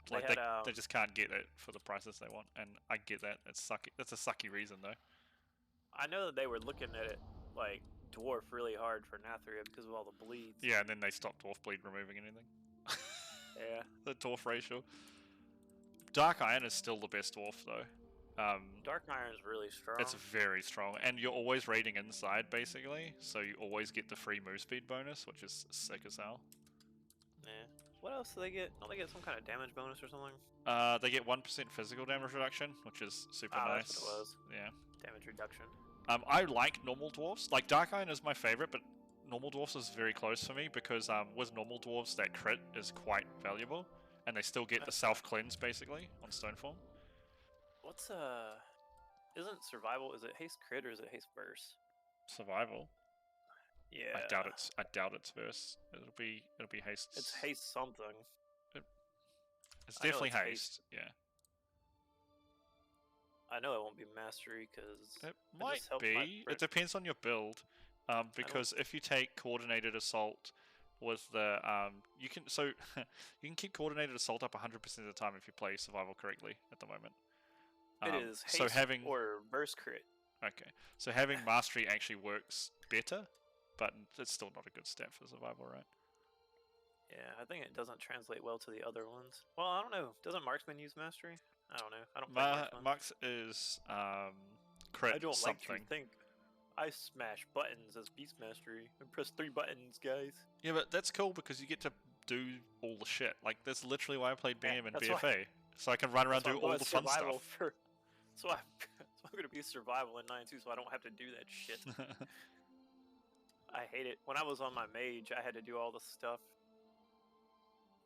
Like had, they just can't get it for the prices they want, and I get that. It's sucky. That's a sucky reason though. I know that they were looking at it like dwarf really hard for Nathria because of all the bleeds. Yeah, and then they stopped Dwarf Bleed removing anything. Yeah. The Dwarf racial. Dark Iron is still the best Dwarf though. Dark Iron's really strong. It's very strong, and you're always raiding inside basically, so you always get the free move speed bonus, which is sick as hell. Yeah. What else do they get? Don't they get some kind of damage bonus or something? They get 1% physical damage reduction, which is super nice. That's what it was. Yeah. Damage reduction. I like normal dwarfs. Like Dark Iron is my favorite, but normal dwarfs is very close for me because with normal dwarfs that crit is quite valuable, and they still get the self cleanse basically on Stoneform. What's isn't survival? Is it haste crit or is it haste burst? Survival. Yeah. I doubt it's verse. It'll be haste. It's haste something. It's I know definitely it's haste. Yeah. I know it won't be mastery because It might be. It depends on your build. Because if you take coordinated assault with the you can you can keep coordinated assault up 100% of the time if you play survival correctly at the moment. It is haste so having or burst crit. Okay, so having mastery actually works better, but it's still not a good stat for survival, right? Yeah, I think it doesn't translate well to the other ones. Well, I don't know. Doesn't marksman use mastery? I don't know. I don't play marksman. Max is crit I don't something. like to think. I smash buttons as beast mastery. I press 3 buttons, guys. Yeah, but that's cool because you get to do all the shit. Like that's literally why I played BM and that's BFA, why- so I can run around That's why do I'm all going the fun survival stuff. For, so I'm gonna be survival in 9-2, so I don't have to do that shit. I hate it. When I was on my mage, I had to do all the stuff.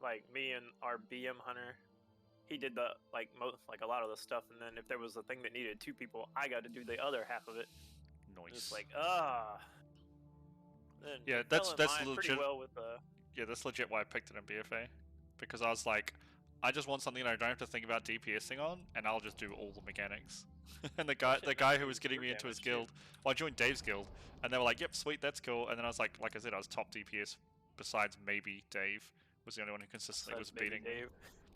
Like me and our BM hunter, he did the like a lot of the stuff, and then if there was a thing that needed 2 people, I got to do the other half of it. Nice. It's like Then Yeah, it fell that's in line pretty legit. well with Yeah, that's legit why I picked it in BFA, because I was like, I just want something that I don't have to think about DPSing on, and I'll just do all the mechanics. And the guy who was getting me into his guild, well, I joined Dave's guild, and they were like, "Yep, sweet, that's cool." And then I was like I said, I was top DPS, besides maybe Dave was the only one who consistently was beating me.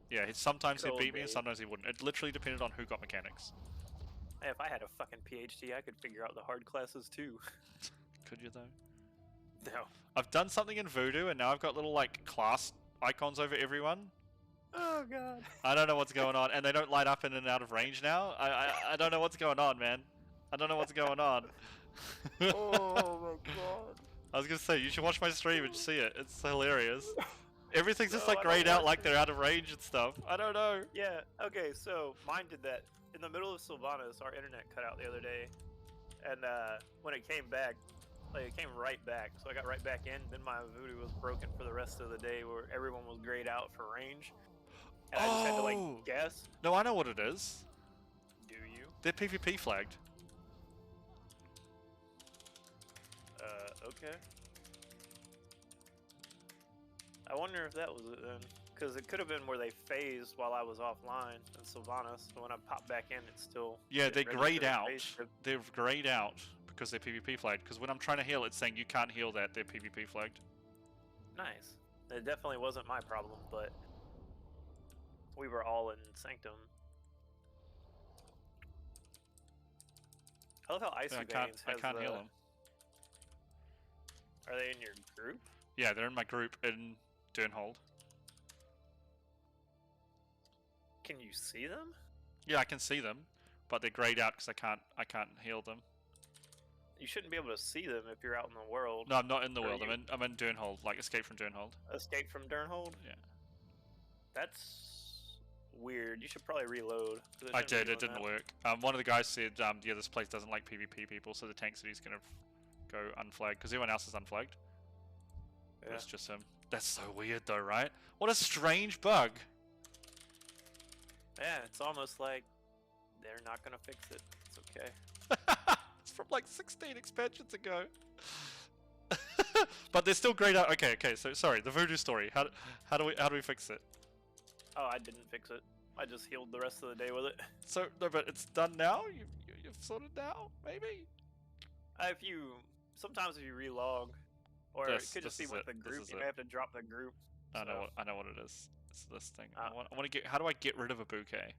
Yeah, sometimes he'd beat me, and sometimes he wouldn't. It literally depended on who got mechanics. Hey, if I had a fucking PhD, I could figure out the hard classes too. Could you though? No. I've done something in Voodoo, and now I've got little like class icons over everyone. Oh god. I don't know what's going on, and they don't light up in and out of range now. I don't know what's going on, man. I don't know what's going on. Oh my god. I was gonna say, you should watch my stream and see it. It's hilarious. Everything's just No, like I don't grayed out want like to. they're out of range and stuff. I don't know. Yeah, okay, so mine did that. In the middle of Sylvanas, our internet cut out the other day. And when it came back, like it came right back. So I got right back in, then my Voodoo was broken for the rest of the day where everyone was grayed out for range. And I just had to like guess. No, I know what it is. Do you? They're PvP flagged. Okay. I wonder if that was it then. Because it could have been where they phased while I was offline in Sylvanas. So when I pop back in, it's still... Yeah, they registered grayed as out. phase shift. They're grayed out because they're PvP flagged. Because when I'm trying to heal, it's saying you can't heal that. They're PvP flagged. Nice. It definitely wasn't my problem, but we were all in Sanctum. I love how Icy I Veins has can't heal them. Are they in your group? Yeah, they're in my group in Durnhold. Can you see them? Yeah, I can see them, but they're grayed out because I can't heal them. You shouldn't be able to see them if you're out in the world. No, I'm not in the Or world. you I'm in Durnhold, like Escape from Durnhold. Escape from Durnhold? Yeah. That's weird. You should probably reload. 'cause I shouldn't be did. It doing didn't that. work. One of the guys said, yeah, this place doesn't like PvP people, so the tank city's gonna go unflagged because everyone else is unflagged. Yeah. It's just him. That's so weird, though, right? What a strange bug. Yeah, it's almost like they're not gonna fix it. It's okay. It's from like 16 expansions ago. But they're still grayed out. Okay, so sorry, the Voodoo story. How do we fix it? Oh, I didn't fix it. I just healed the rest of the day with it. So no, but it's done now. You've sorted now, maybe. Sometimes if you relog, or it could just be with the This group. is You it. may have to drop the group. I know what it is. It's this thing. I want to get. How do I get rid of a bouquet?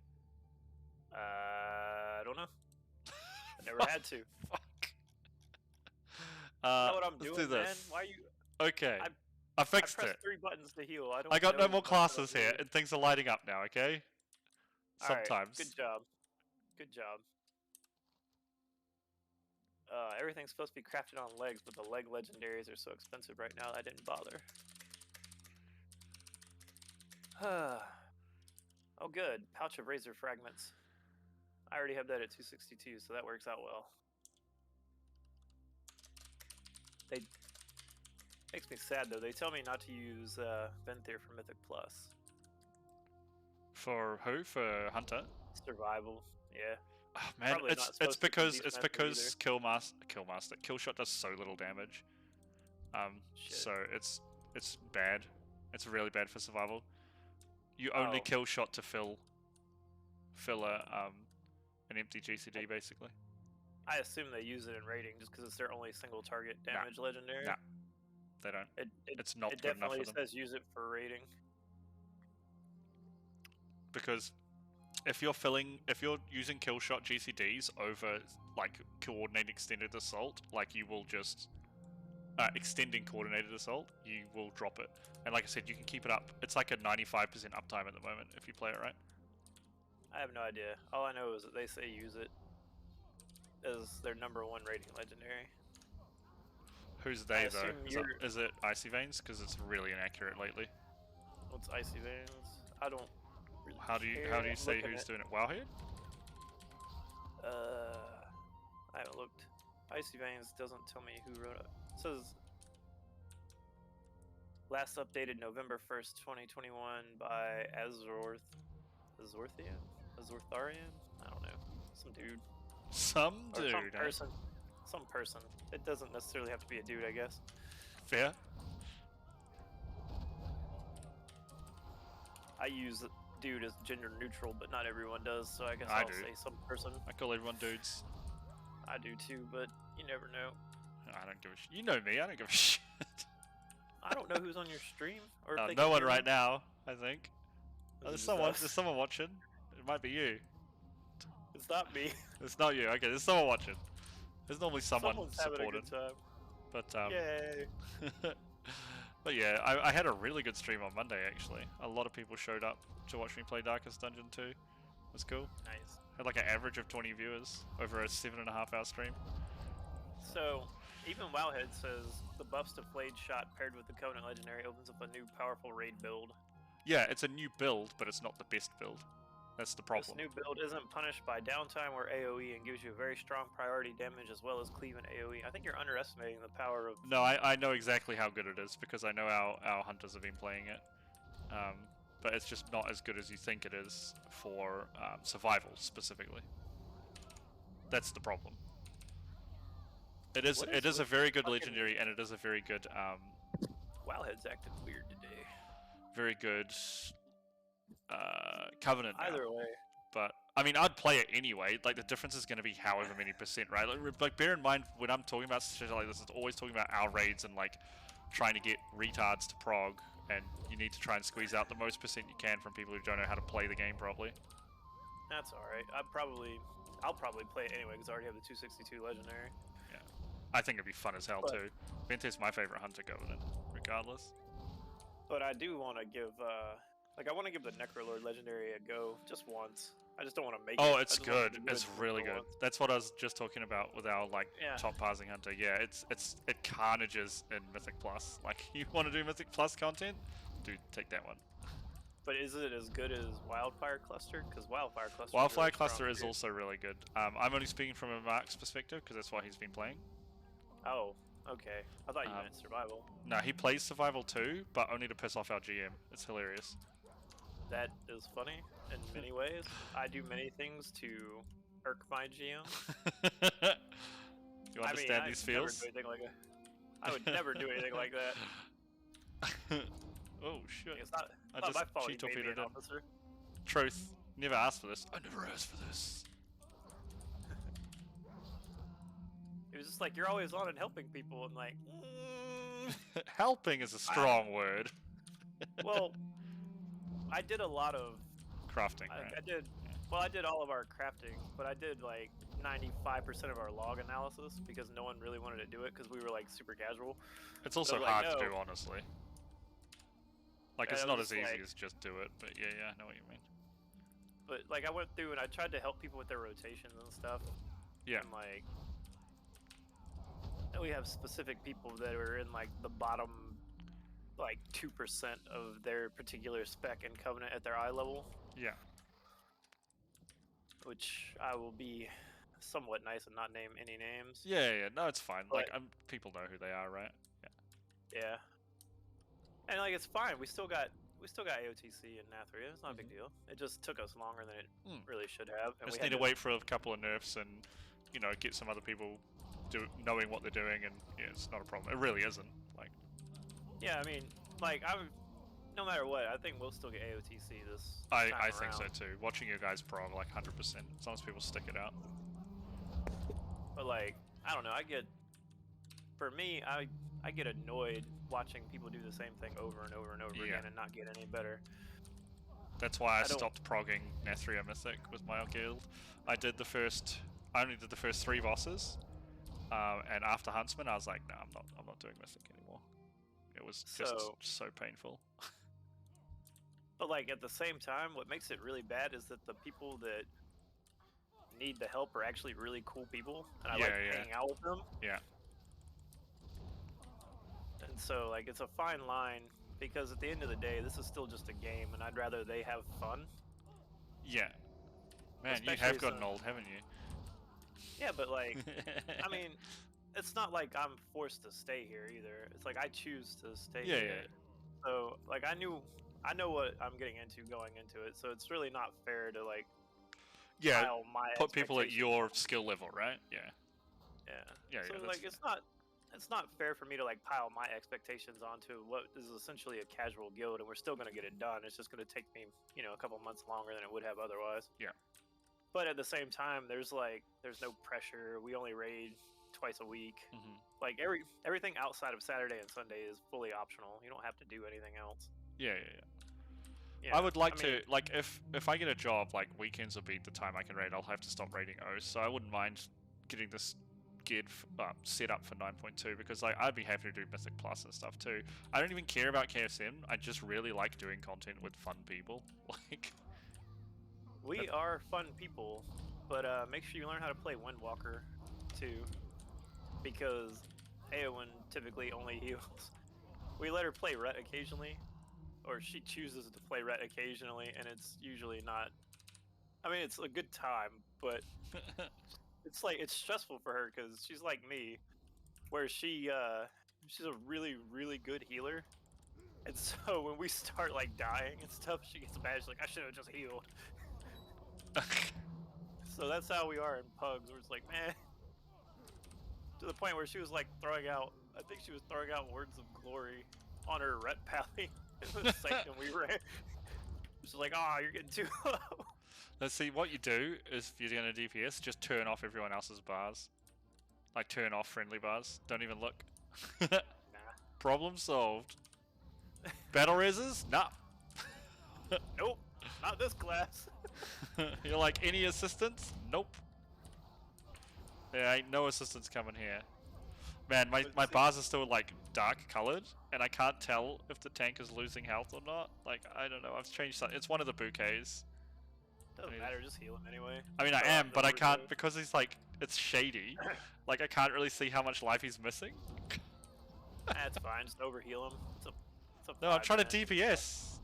I don't know. I never had to. Fuck. You know what I'm Let's doing, do this. man? Why are you? Okay. I fixed I pressed it. 3 buttons to heal. I got no know more what classes to here, do. and things are lighting up now. Okay. Alright, Sometimes. good job. Good job. Everything's supposed to be crafted on legs, but the leg legendaries are so expensive right now that I didn't bother. Oh good, pouch of razor fragments. I already have that at 262, so that works out well. They makes me sad though. They tell me not to use Venthyr for Mythic Plus. For who? For Hunter? Survival, yeah. Oh, man, Probably not it's supposed to be because defensive Killshot does so little damage. So it's bad. It's really bad for survival. You only Oh. Killshot to fill an empty GCD basically. I assume they use it in raiding just because it's their only single target damage legendary. No, they don't. It's not It good enough definitely for them. says use it for raiding. Because if you're using Killshot GCDs over like coordinated extended assault, like you will just extending coordinated assault, you will drop it. And like I said, you can keep it up. It's like a 95% uptime at the moment if you play it right. I have no idea. All I know is that they say use it as their #1 rating legendary. Who's I they though? assume Is it Icy Veins? Because it's really inaccurate lately. What's Icy Veins? I don't really How do you care. say Looking who's at- doing it? Wowhead? I haven't looked. Icy Veins doesn't tell me who wrote it. It says last updated November 1st, 2021 by Azorthian? Azortharian? I don't know. Some dude. Some Or dude. some person. Some person. It doesn't necessarily have to be a dude, I guess. Fair. I use dude is gender neutral, but not everyone does. So I guess I I'll do. say some person. I call everyone dudes. I do too, but you never know. I don't give a shit. You know me, I don't give a shit. I don't know who's on your stream or if they No can one hear right me. now, I think. Is it There's just someone. us? There's someone watching. It might be you. It's not me. It's not you. Okay, there's someone watching. There's normally someone Someone's supporting. having a good time. But Yay! but yeah, I had a really good stream on Monday actually. A lot of people showed up to watch me play Darkest Dungeon 2. It was cool. Nice. Had like an average of 20 viewers over a 7.5 hour stream. So, even Wowhead says the buffs to Flayed Shot paired with the Covenant Legendary opens up a new powerful raid build. Yeah, it's a new build, but it's not the best build. That's the problem. This new build isn't punished by downtime or AoE and gives you a very strong priority damage as well as cleave and AoE. I think you're underestimating the power of... No, I know exactly how good it is because I know our hunters have been playing it. But it's just not as good as you think it is for survival specifically. That's the problem. It is a very good legendary and it is a very good Wowhead's acting weird today. very good covenant now. Either way. But I mean, I'd play it anyway. Like the difference is going to be however many percent, right? Like bear in mind when I'm talking about shit like this, it's always talking about our raids and like trying to get retards to prog, and you need to try and squeeze out the most percent you can from people who don't know how to play the game properly. That's alright. I'll probably play it anyway because I already have the 262 legendary. Yeah, I think it'd be fun as hell But- too. Vente's my favorite hunter covenant, regardless. But I do want to give, I want to give the Necrolord legendary a go just once. I just don't want to make it. Oh, I it's just want it good. to be It's for really good. once. That's what I was just talking about with our like Yeah. top passing hunter. Yeah, it carnages in Mythic Plus. Like you want to do Mythic Plus content, dude, take that one. But is it as good as Wildfire Cluster? Because Wildfire Cluster. Wildfire really Cluster strong is too. also really good. I'm only speaking from a Mark's perspective because that's what he's been playing. Oh, okay. I thought you meant survival. No, he plays Survival too, but only to piss off our GM. It's hilarious. That is funny in many ways. I do many things to irk my GM. You understand these feels? I would never do anything like that. Oh shit! It's not I my just fault he cheat made me torpedoed an him. officer. Truth. Never asked for this. I never asked for this. It was just like, you're always on and helping people. I'm like, Helping is a strong word. well, I did a lot of Crafting, I right? did. Well, I did all of our crafting, but I did like 95% of our log analysis because no one really wanted to do it because we were like super casual. It's also So, like, hard no. to do, honestly. Like, Yeah, it's it not was as easy like- as just do it, but yeah, I know what you mean. But like I went through and I tried to help people with their rotations and stuff. Yeah. And like, and we have specific people that are in like the bottom, like 2% of their particular spec and covenant at their eye level. Yeah. Which I will be somewhat nice and not name any names. Yeah, no, it's fine. But- Like, people know who they are, right? Yeah. Yeah. And like it's fine. We still got AOTC and Nathria. It's not a big deal. It just took us longer than it really should have. And Just we need had to wait for a couple of nerfs and, get some other people knowing what they're doing, and yeah, it's not a problem. It really isn't. Like, Yeah, I mean, like no matter what, I think we'll still get AOTC this I time think so around. too. Watching you guys prog like 100%, as long as people stick it out. But like, I don't know. For me, I get annoyed watching people do the same thing over and over and over Yeah. again and not get any better. That's why I don't- stopped progging Nathria Mythic with my guild. I only did the first 3 bosses, and after Huntsman, I was like, no, I'm not doing Mythic anymore. It was just so painful. But like at the same time, what makes it really bad is that the people that need the help are actually really cool people, and I like hanging out with them. Yeah. And so like it's a fine line because at the end of the day, this is still just a game, and I'd rather they have fun. Yeah. Man, you Especially have gotten some- old, haven't you? Yeah, but like, I mean, it's not like I'm forced to stay here either. It's like I choose to stay Yeah, here. yeah. So like I know what I'm getting into going into it. So it's really not fair to like Yeah, pile my put people at expectations your skill level, right? Yeah. Yeah. Yeah, So yeah, like that's it's not it's not fair for me to like pile my expectations onto what is essentially a casual guild, and we're still gonna get it done. It's just gonna take me, you know, a couple months longer than it would have otherwise. Yeah. But at the same time, there's no pressure. We only raid twice a week. Mm-hmm. Like everything outside of Saturday and Sunday is fully optional. You don't have to do anything else. Yeah. Yeah, I would like I mean, to, like, if I get a job, like, weekends will be the time I can raid, I'll have to stop raiding O's, so I wouldn't mind getting this geared set up for 9.2, because, like, I'd be happy to do Mythic Plus and stuff, too. I don't even care about KSM, I just really like doing content with fun people, like... we are fun people, but make sure you learn how to play Windwalker, too, because Eowyn typically only heals. We let her play Ret occasionally, or she chooses to play Ret occasionally, and it's usually not. I mean, it's a good time, but it's like it's stressful for her because she's like me, where she's a really good healer, and so when we start like dying and stuff, she gets mad. She's like, I should have just healed. So that's how we are in Pugs, where it's like, man, to the point where she was like throwing out. I think she was throwing out words of glory on her Ret pally in the second we ran. She's like, oh, you're getting too low. Let's see, what you do is, if you're going to DPS, just turn off everyone else's bars. Like, turn off friendly bars. Don't even look. Nah. Problem solved. Battle reses? Nah. Nope, not this class. You're like, any assistance? Nope. There ain't no assistance coming here. Man, my bars are still, like, dark colored, and I can't tell if the tank is losing health or not. Like, I don't know, I've changed that. It's one of the bouquets. Doesn't matter, just heal him anyway. I mean, I am, but I can't, because he's like, it's shady. Like, I can't really see how much life he's missing. That's fine, just overheal him. It's a No, I'm trying to 5-minute. DPS.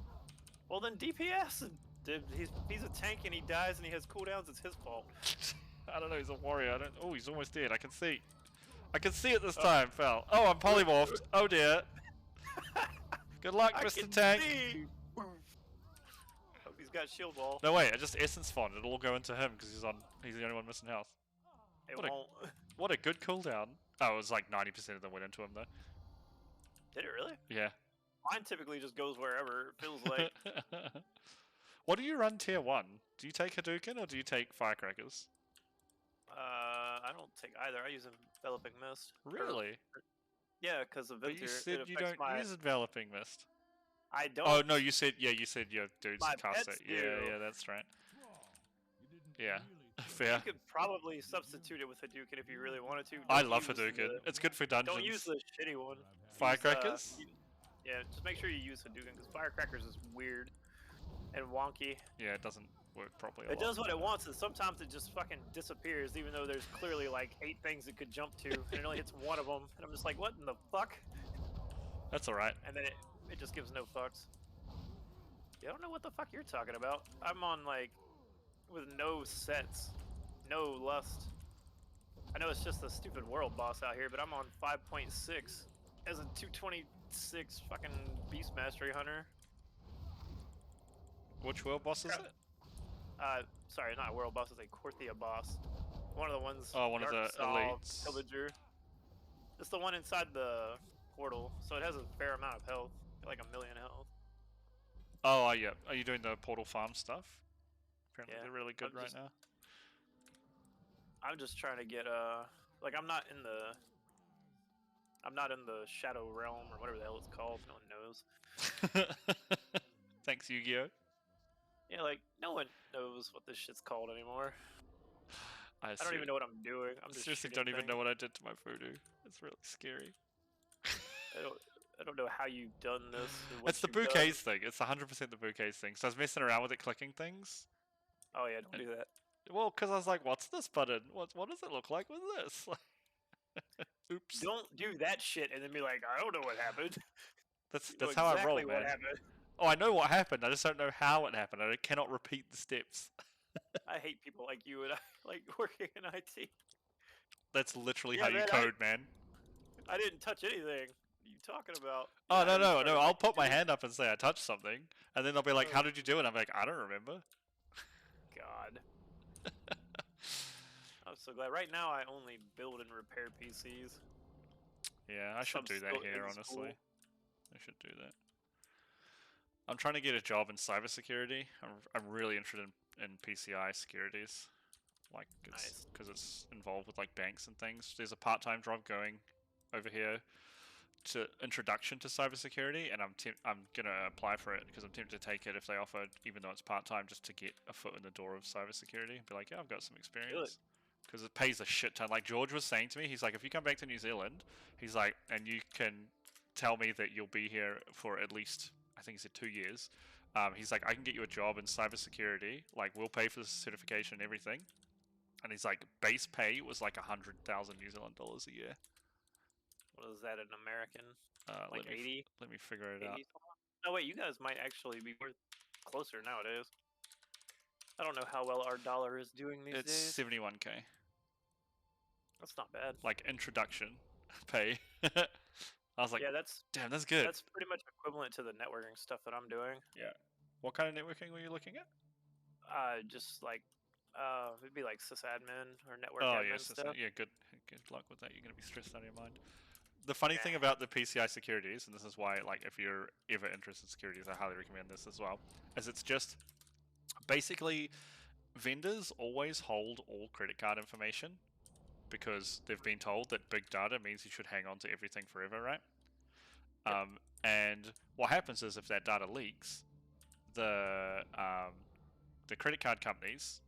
Well, then DPS. Dude, he's a tank and he dies and he has cooldowns. It's his fault. I don't know, he's a warrior. I don't. Oh, he's almost dead. I can see. I can see it this time, fell. Oh, I'm polymorphed. Oh dear. Good luck, Mr. Tank. Hope he's got shield wall. No, wait, I just essence font. It'll all go into him because he's the only one missing health. It What won't. What a good cooldown. Oh, it was like 90% of them went into him though. Did it really? Yeah. Mine typically just goes wherever. It feels like. What do you run tier 1? Do you take Hadouken or do you take Firecrackers? I don't take either. I use Enveloping Mist. Really? Yeah, because of But Venture. you said you don't use Enveloping Mist. I don't. Oh no, you said your dudes My cast pets it. Yeah, do. yeah, that's right. Yeah, fair. You could probably substitute it with Hadouken if you really wanted to. I Don't love use Hadouken. the- It's good for dungeons. Don't use the shitty one. Firecrackers? Yeah, just make sure you use Hadouken because Firecrackers is weird and wonky. Yeah, it doesn't work properly. It does what it wants, and sometimes it just fucking disappears, even though there's clearly like 8 things it could jump to, and it only hits one of them. And I'm just like, what in the fuck? That's alright. And then it just gives no fucks. Yeah, I don't know what the fuck you're talking about. I'm on like with no sets, no lust. I know it's just a stupid world boss out here, but I'm on 5.6 as a 226 fucking Beast Mastery Hunter. Which world boss is it? Sorry, not a world boss, it's a Korthia boss. One of the ones. Oh, one of Dark the Saw, elites. Pillager. It's the one inside the portal, so it has a fair amount of health, like 1 million health. Oh, yeah. Are you doing the portal farm stuff? Apparently Yeah, they're really good I'm right just- now. I'm just trying to get like I'm not in the Shadow Realm or whatever the hell it's called. No one knows. Thanks, Yu-Gi-Oh! Yeah, like no one knows what this shit's called anymore. I don't even know what I'm doing. I'm just seriously shooting don't even things. know what I did to my voodoo. It's really scary. I don't know how you've done this. and what It's the you've done. bouquets thing. It's 100% the bouquets thing. So I was messing around with it, clicking things. Oh yeah, don't do that. Well, because I was like, what's this button? What does it look like with this? Oops. Don't do that shit and then be like, I don't know what happened. That's You know how I roll, exactly man. what happened. Oh, I know what happened. I just don't know how it happened. I cannot repeat the steps. I hate people like you and I like working in IT. That's literally Yeah, how you man, code, man. I didn't touch anything. What are you talking about? Oh, Yeah, no. I'll put my hand up and say I touched something. And then they'll be like, how did you do it? I'm like, I don't remember. God. I'm so glad. Right now, I only build and repair PCs. Yeah, I should do that sub-skill here, in honestly. school. I should do that. I'm trying to get a job in cybersecurity. I'm really interested in PCI securities, like it's because it's involved with like banks and things. There's a part-time job going over here to introduction to cybersecurity, and I'm gonna apply for it because I'm tempted to take it if they offer, even though it's part-time, just to get a foot in the door of cybersecurity. Be like, yeah, I've got some experience. Because it pays a shit ton. Like George was saying to me, he's like, if you come back to New Zealand, he's like, and you can tell me that you'll be here for at least, I think he said 2 years. He's like, I can get you a job in cybersecurity. Like, we'll pay for the certification and everything. And he's like, base pay was like 100,000 New Zealand dollars a year. What is that in American? Like 80? Let me figure it 80 out. No, wait, you guys might actually be worth closer nowadays. I don't know how well our dollar is doing these It's days. 71k. That's not bad. Like introduction pay. I was like, yeah, that's damn, that's good. That's pretty much equivalent to the networking stuff that I'm doing. Yeah. What kind of networking were you looking at? Just like, it'd be like sysadmin or network Oh admin yeah, stuff. yeah. Good luck with that. You're gonna be stressed out of your mind. The funny thing about the PCI securities, and this is why, like, if you're ever interested in securities, I highly recommend this as well, is it's just basically vendors always hold all credit card information because they've been told that big data means you should hang on to everything forever, right? And what happens is if that data leaks, the credit card companies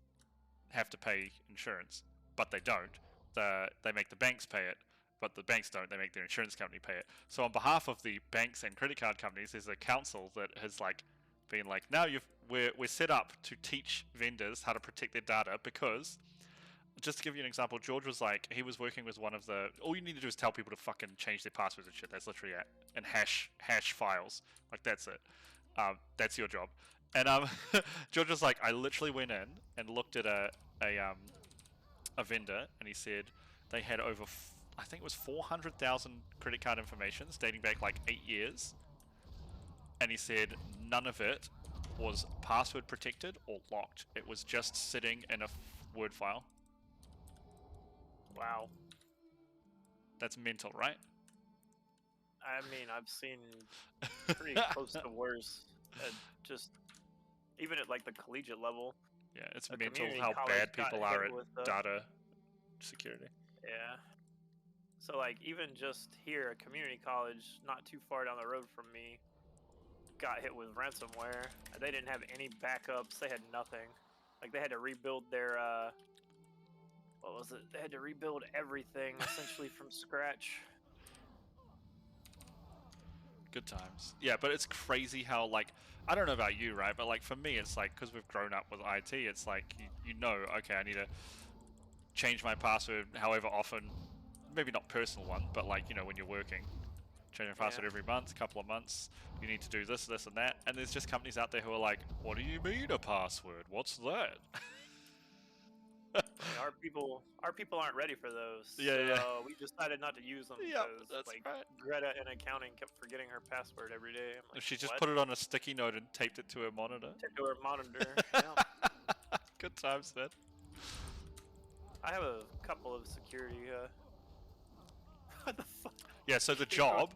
have to pay insurance, but they don't. They make the banks pay it, but the banks don't. They make their insurance company pay it. So on behalf of the banks and credit card companies, there's a council that has like been like, now we're set up to teach vendors how to protect their data because. Just to give you an example, George was like, he was working with one of the. All you need to do is tell people to fucking change their passwords and shit. That's literally it. And hash files. Like, that's it. That's your job. And George was like, I literally went in and looked at a vendor, and he said they had over, I think it was 400,000 credit card informations dating back like 8 years. And he said none of it was password protected or locked. It was just sitting in a Word file. Wow. That's mental, right? I mean, I've seen pretty close to worse. Just even at like the collegiate level. Yeah, it's mental how bad people are at data security. Yeah. So like even just here, a community college not too far down the road from me got hit with ransomware. They didn't have any backups. They had nothing. Like they had to rebuild their what was it? They had to rebuild everything essentially from scratch. Good times. Yeah, but it's crazy how, like, I don't know about you, right? But, like, for me, it's like, because we've grown up with IT, it's like, you know, okay, I need to change my password however often. Maybe not personal one, but, like, you know, when you're working. Change my password every month, couple of months. You need to do this, this, and that. And there's just companies out there who are like, what do you mean a password? What's that? Our people aren't ready for those. Yeah, so we decided not to use them because like Greta in accounting kept forgetting her password every day. I'm like, She just what? put it on a sticky note and taped it to her monitor. Taped to her monitor. Yeah. Good times, man. I have a couple of security. What the fuck? Yeah, so the job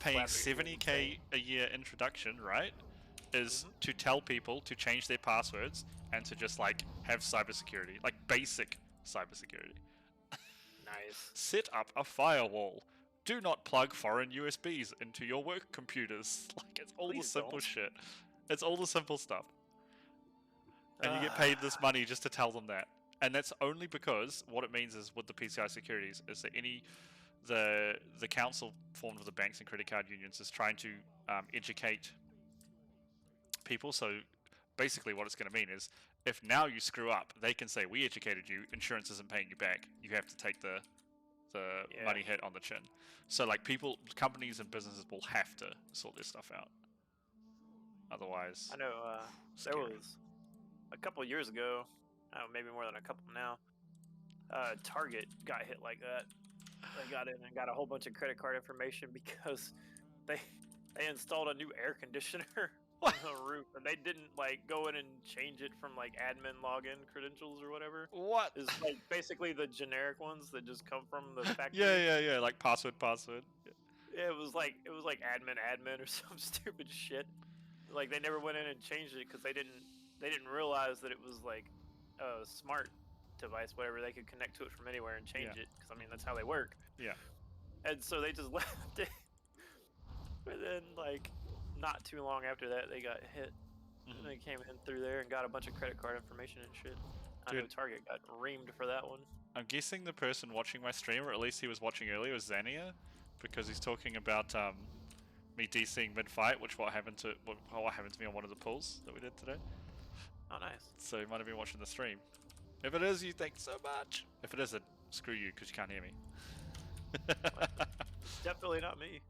paying 70k a year introduction, right, is to tell people to change their passwords and to just like have cybersecurity, like basic cybersecurity. Nice. Set up a firewall. Do not plug foreign USBs into your work computers. Like, it's all the simple shit. It's all the simple stuff. And you get paid this money just to tell them that. And that's only because what it means is with the PCI securities is that the council formed with the banks and credit card unions is trying to educate people. So basically what it's going to mean is if now you screw up, they can say, we educated you, insurance isn't paying you back. You have to take the money hit on the chin. So like companies and businesses will have to sort their stuff out. Otherwise, I know there was a couple years ago, maybe more than a couple now, Target got hit like that. They got in and got a whole bunch of credit card information because they installed a new air conditioner on the roof, and they didn't like go in and change it from like admin login credentials or whatever. What? Is like basically the generic ones that just come from the factory. Yeah, like password. Yeah, it was like admin or some stupid shit. Like they never went in and changed it because they didn't realize that it was like a smart device, whatever. They could connect to it from anywhere and change it because I mean that's how they work. Yeah. And so they just left it. But then like not too long after that they got hit. And they came in through there and got a bunch of credit card information and shit. I know Dude. Target got reamed for that one. I'm guessing the person watching my stream, or at least he was watching earlier, was Xania, because he's talking about me DCing mid-fight, what happened to me on one of the pulls that we did today. Oh, nice. So he might have been watching the stream. If it is, you thanks so much. If it isn't, screw you, because you can't hear me. It's definitely not me.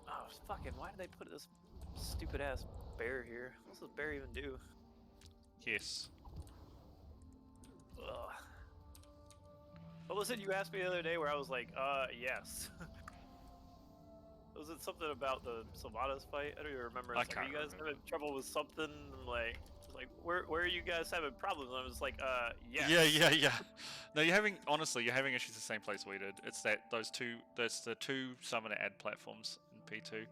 Oh, fucking, why did they put this stupid ass bear here? What's this bear even do? Yes. Ugh. What was it you asked me the other day where I was like, yes. Was it something about the Sylvanas fight? I don't even remember. I It's like, can't you guys remember. having trouble with something? Like, it's like where are you guys having problems? And I was like, yes. Yeah. No, you're having issues the same place we did. It's that's the two summoner ad platforms in P2.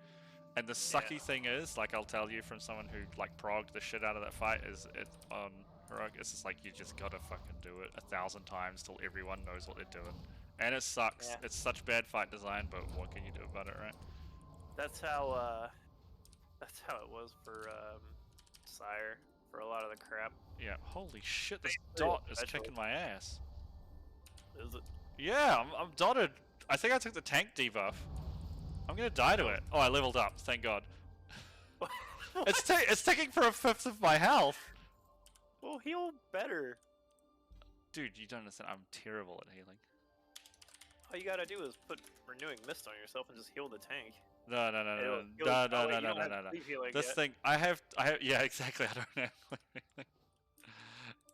And the sucky thing is, like I'll tell you from someone who like progged the shit out of that fight, is it on Heroic, it's just like you just gotta fucking do it 1,000 times till everyone knows what they're doing. And it sucks. Yeah. It's such bad fight design, but what can you do about it, right? That's how it was for Sire for a lot of the crap. Yeah, holy shit, this Very dot is special. kicking my ass. Is it? Yeah, I'm dotted. I think I took the tank debuff. I'm gonna die to it. Oh, I leveled up, thank god. It's taking for 1/5 of my health. Well, heal better. Dude, you don't understand, I'm terrible at healing. All you gotta do is put renewing mist on yourself and just heal the tank. No. This thing, I have, yeah, exactly, I don't have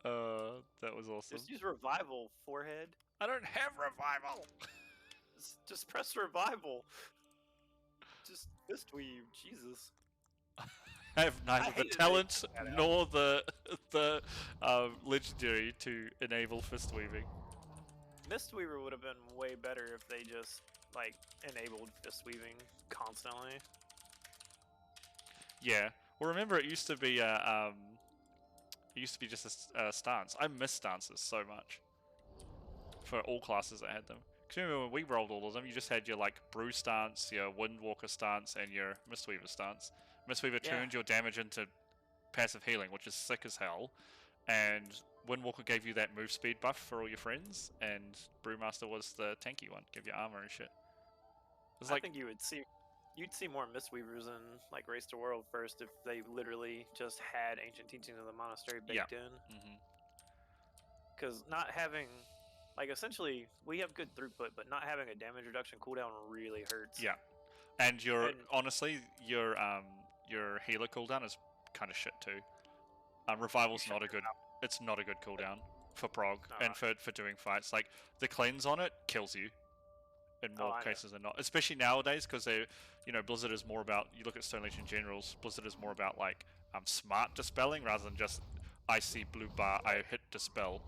healing. That was awesome. Just use revival, forehead. I don't have revival. Just press revival. Just Mistweave, Jesus. I have neither the hated talent that out. nor the legendary to enable fist weaving. Mistweaver would have been way better if they just like enabled fist weaving constantly. Yeah. Well, remember it used to be just a stance. I miss stances so much. For all classes that had them. Because remember when we rolled all of them, you just had your like brew stance, your windwalker stance, and your Mistweaver stance. Mistweaver turned your damage into passive healing, which is sick as hell. And Windwalker gave you that move speed buff for all your friends, and Brewmaster was the tanky one, give you armor and shit. I think you'd see more Mistweavers in like Race to World first if they literally just had ancient teachings of the monastery baked in. Because not having, like, essentially we have good throughput, but not having a damage reduction cooldown really hurts. Yeah, and honestly your healer cooldown is kind of shit too. Revival's not a good. It's not a good cooldown for prog and for doing fights. Like the cleanse on it kills you in more cases than not. Especially nowadays because Blizzard is more about. You look at Stone Legion generals. Blizzard is more about like smart dispelling rather than just I see blue bar, I hit dispel.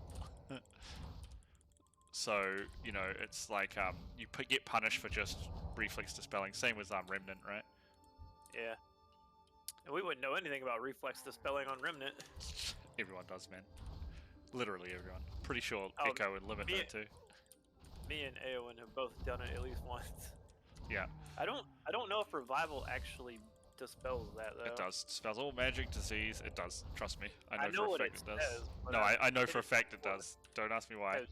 So it's like you get punished for just reflex dispelling. Same with Remnant, right? Yeah. And we wouldn't know anything about reflex dispelling on Remnant. Everyone does, man. Literally everyone. Pretty sure Echo and Limit know too. Me and Eowyn have both done it at least once. Yeah. I don't know if revival actually dispels that though. It does. Dispels all magic, disease. It does. Trust me. I know for a what fact it does. says, No, I know for a fact it does. Don't ask me why.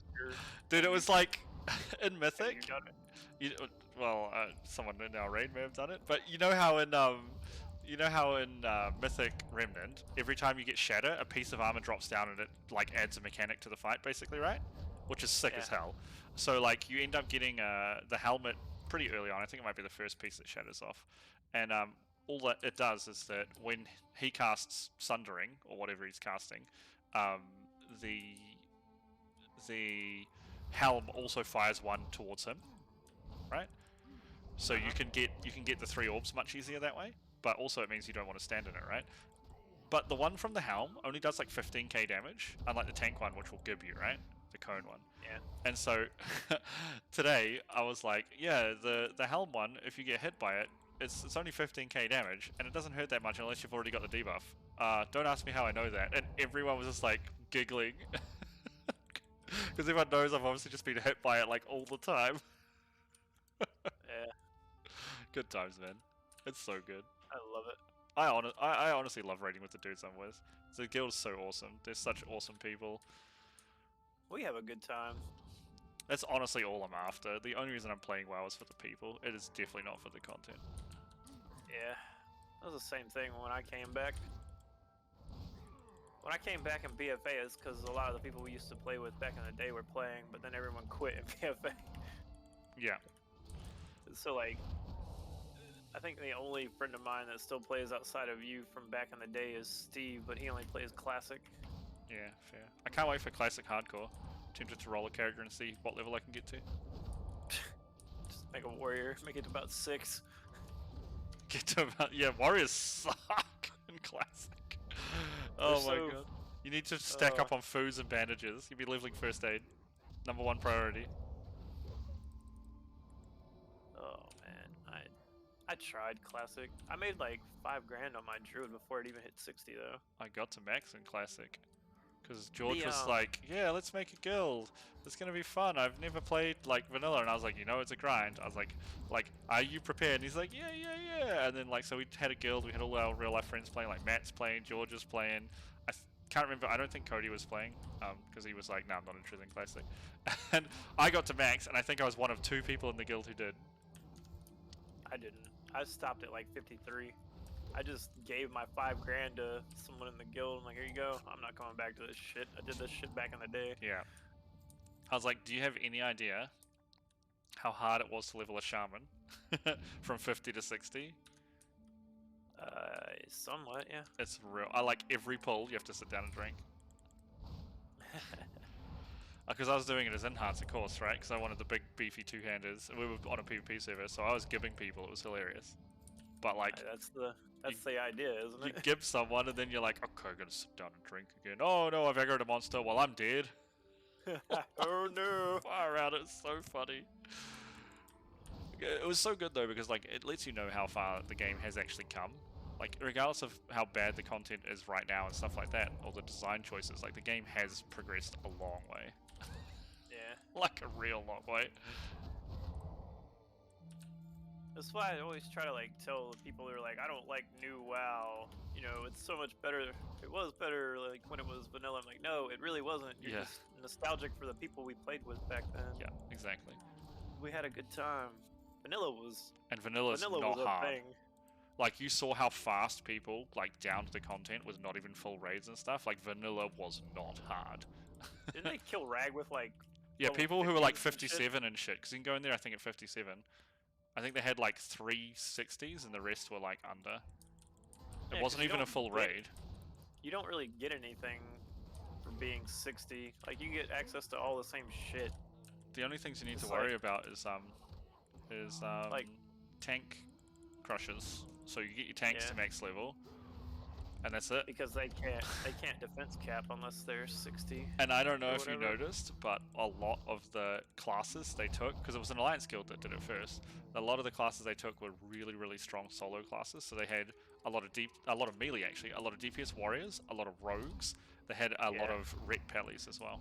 Dude, it was like in Mythic. Someone in our raid may have done it, but you know how in Mythic Remnant, every time you get Shatter, a piece of armor drops down and it like adds a mechanic to the fight, basically, right? Which is sick as hell. So like you end up getting the helmet pretty early on. I think it might be the first piece that shatters off, and all that it does is that when he casts Sundering or whatever he's casting, the helm also fires one towards him, right? So you can get the 3 orbs much easier that way. But also it means you don't want to stand in it, right? But the one from the helm only does like 15k damage, unlike the tank one, which will give you, right? The cone one. Yeah. And so today I was like, yeah, the helm one, if you get hit by it, it's only 15k damage, and it doesn't hurt that much unless you've already got the debuff. Don't ask me how I know that. And everyone was just like giggling. Because everyone knows I've obviously just been hit by it like all the time. Yeah. Good times, man. It's so good. I love it. I honestly love raiding with the dudes I'm with. The guild is so awesome. They're such awesome people. We have a good time. That's honestly all I'm after. The only reason I'm playing WoW is for the people. It is definitely not for the content. Yeah. That was the same thing when I came back. When I came back in BFA, it's because a lot of the people we used to play with back in the day were playing, but then everyone quit in BFA. Yeah. So, like, I think the only friend of mine that still plays outside of you from back in the day is Steve, but he only plays Classic. Yeah, fair. I can't wait for Classic Hardcore. Tempted to roll a character and see what level I can get to. Just make a warrior, make it to about 6. Get to about... Yeah, warriors suck in Classic. Oh my god. You need to stack up on foods and bandages. You'll be leveling first aid. #1 priority. Oh man, I tried Classic. I made like 5 grand on my druid before it even hit 60 though. I got to max in Classic. Because George was like, yeah, let's make a guild. It's going to be fun. I've never played like vanilla. And I was like, you know, it's a grind. I was like, are you prepared? And he's like, yeah. And then like, so we had a guild. We had all our real life friends playing. Like Matt's playing, George was playing. I can't remember. I don't think Cody was playing. Because he was like, no, I'm not interested in Classic. And I got to max. And I think I was one of 2 people in the guild who did. I didn't. I stopped at like 53. I just gave my 5 grand to someone in the guild. I'm like, here you go. I'm not coming back to this shit. I did this shit back in the day. Yeah. I was like, do you have any idea how hard it was to level a shaman from 50 to 60? Somewhat, yeah. It's real. I like every pull, you have to sit down and drink. Because I was doing it as enhanced, of course, right? Because I wanted the big beefy 2-handers. We were on a PvP server, so I was giving people. It was hilarious. But like, that's the idea, isn't you it? give someone, and then you're like, okay, I'm gonna sit down and drink again. Oh no, I've aggroed a monster. Well, I'm dead. Oh no! Far out. It's so funny. It was so good though because like it lets you know how far the game has actually come. Like regardless of how bad the content is right now and stuff like that, or the design choices, like the game has progressed a long way. Yeah. Like a real long way. That's why I always try to like tell the people who are like, I don't like new WoW. You know, it's so much better. It was better like when it was vanilla. I'm like, no, it really wasn't. You're just nostalgic for the people we played with back then. Yeah, exactly. We had a good time. Vanilla was. And vanilla's vanilla not was a hard. thing. Like you saw how fast people like downed the content with not even full raids and stuff. Like vanilla was not hard. Didn't they kill Rag with like? Yeah, people who were like 50s 57 and shit. Because you can go in there, I think at 57. I think they had like 3 60s and the rest were like under. It Yeah, wasn't 'cause you even a don't full get- raid. You don't really get anything for being 60. Like you get access to all the same shit. The only things you need It's to worry like- about is like- tank crushes. So you get your tanks to max level, and that's it. Because they can't defense cap unless they're 60. And I don't know or if you whatever. noticed, but a lot of the classes they took, because it was an alliance guild that did it first. A lot of the classes they took were really, really strong solo classes. So they had a lot of melee actually, a lot of DPS warriors, a lot of rogues. They had a lot of ret pallies as well,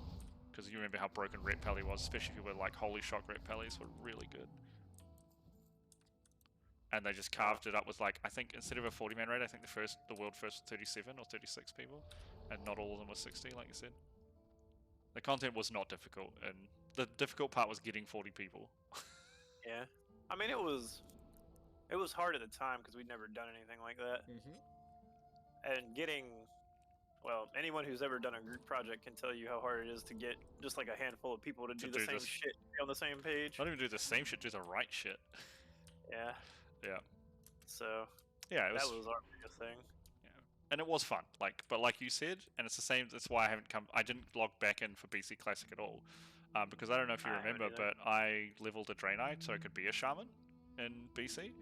because you remember how broken ret pally was, especially if you were like holy shock ret pallies were really good. And they just carved it up with like, I think instead of a 40-man raid, I think the world first was 37 or 36 people, and not all of them were 60, like you said. The content was not difficult, and the difficult part was getting 40 people. Yeah, I mean it was hard at the time because we'd never done anything like that. And getting, well, anyone who's ever done a group project can tell you how hard it is to get just like a handful of people to do the same shit on the same page. Not even do the same shit, do the right shit. Yeah. Yeah. So. Yeah, that was our biggest thing. And it was fun, but like you said, and it's the same. That's why I didn't log back in for BC Classic at all, because I don't know if you remember, but I leveled a Draenei so I could be a shaman, in BC,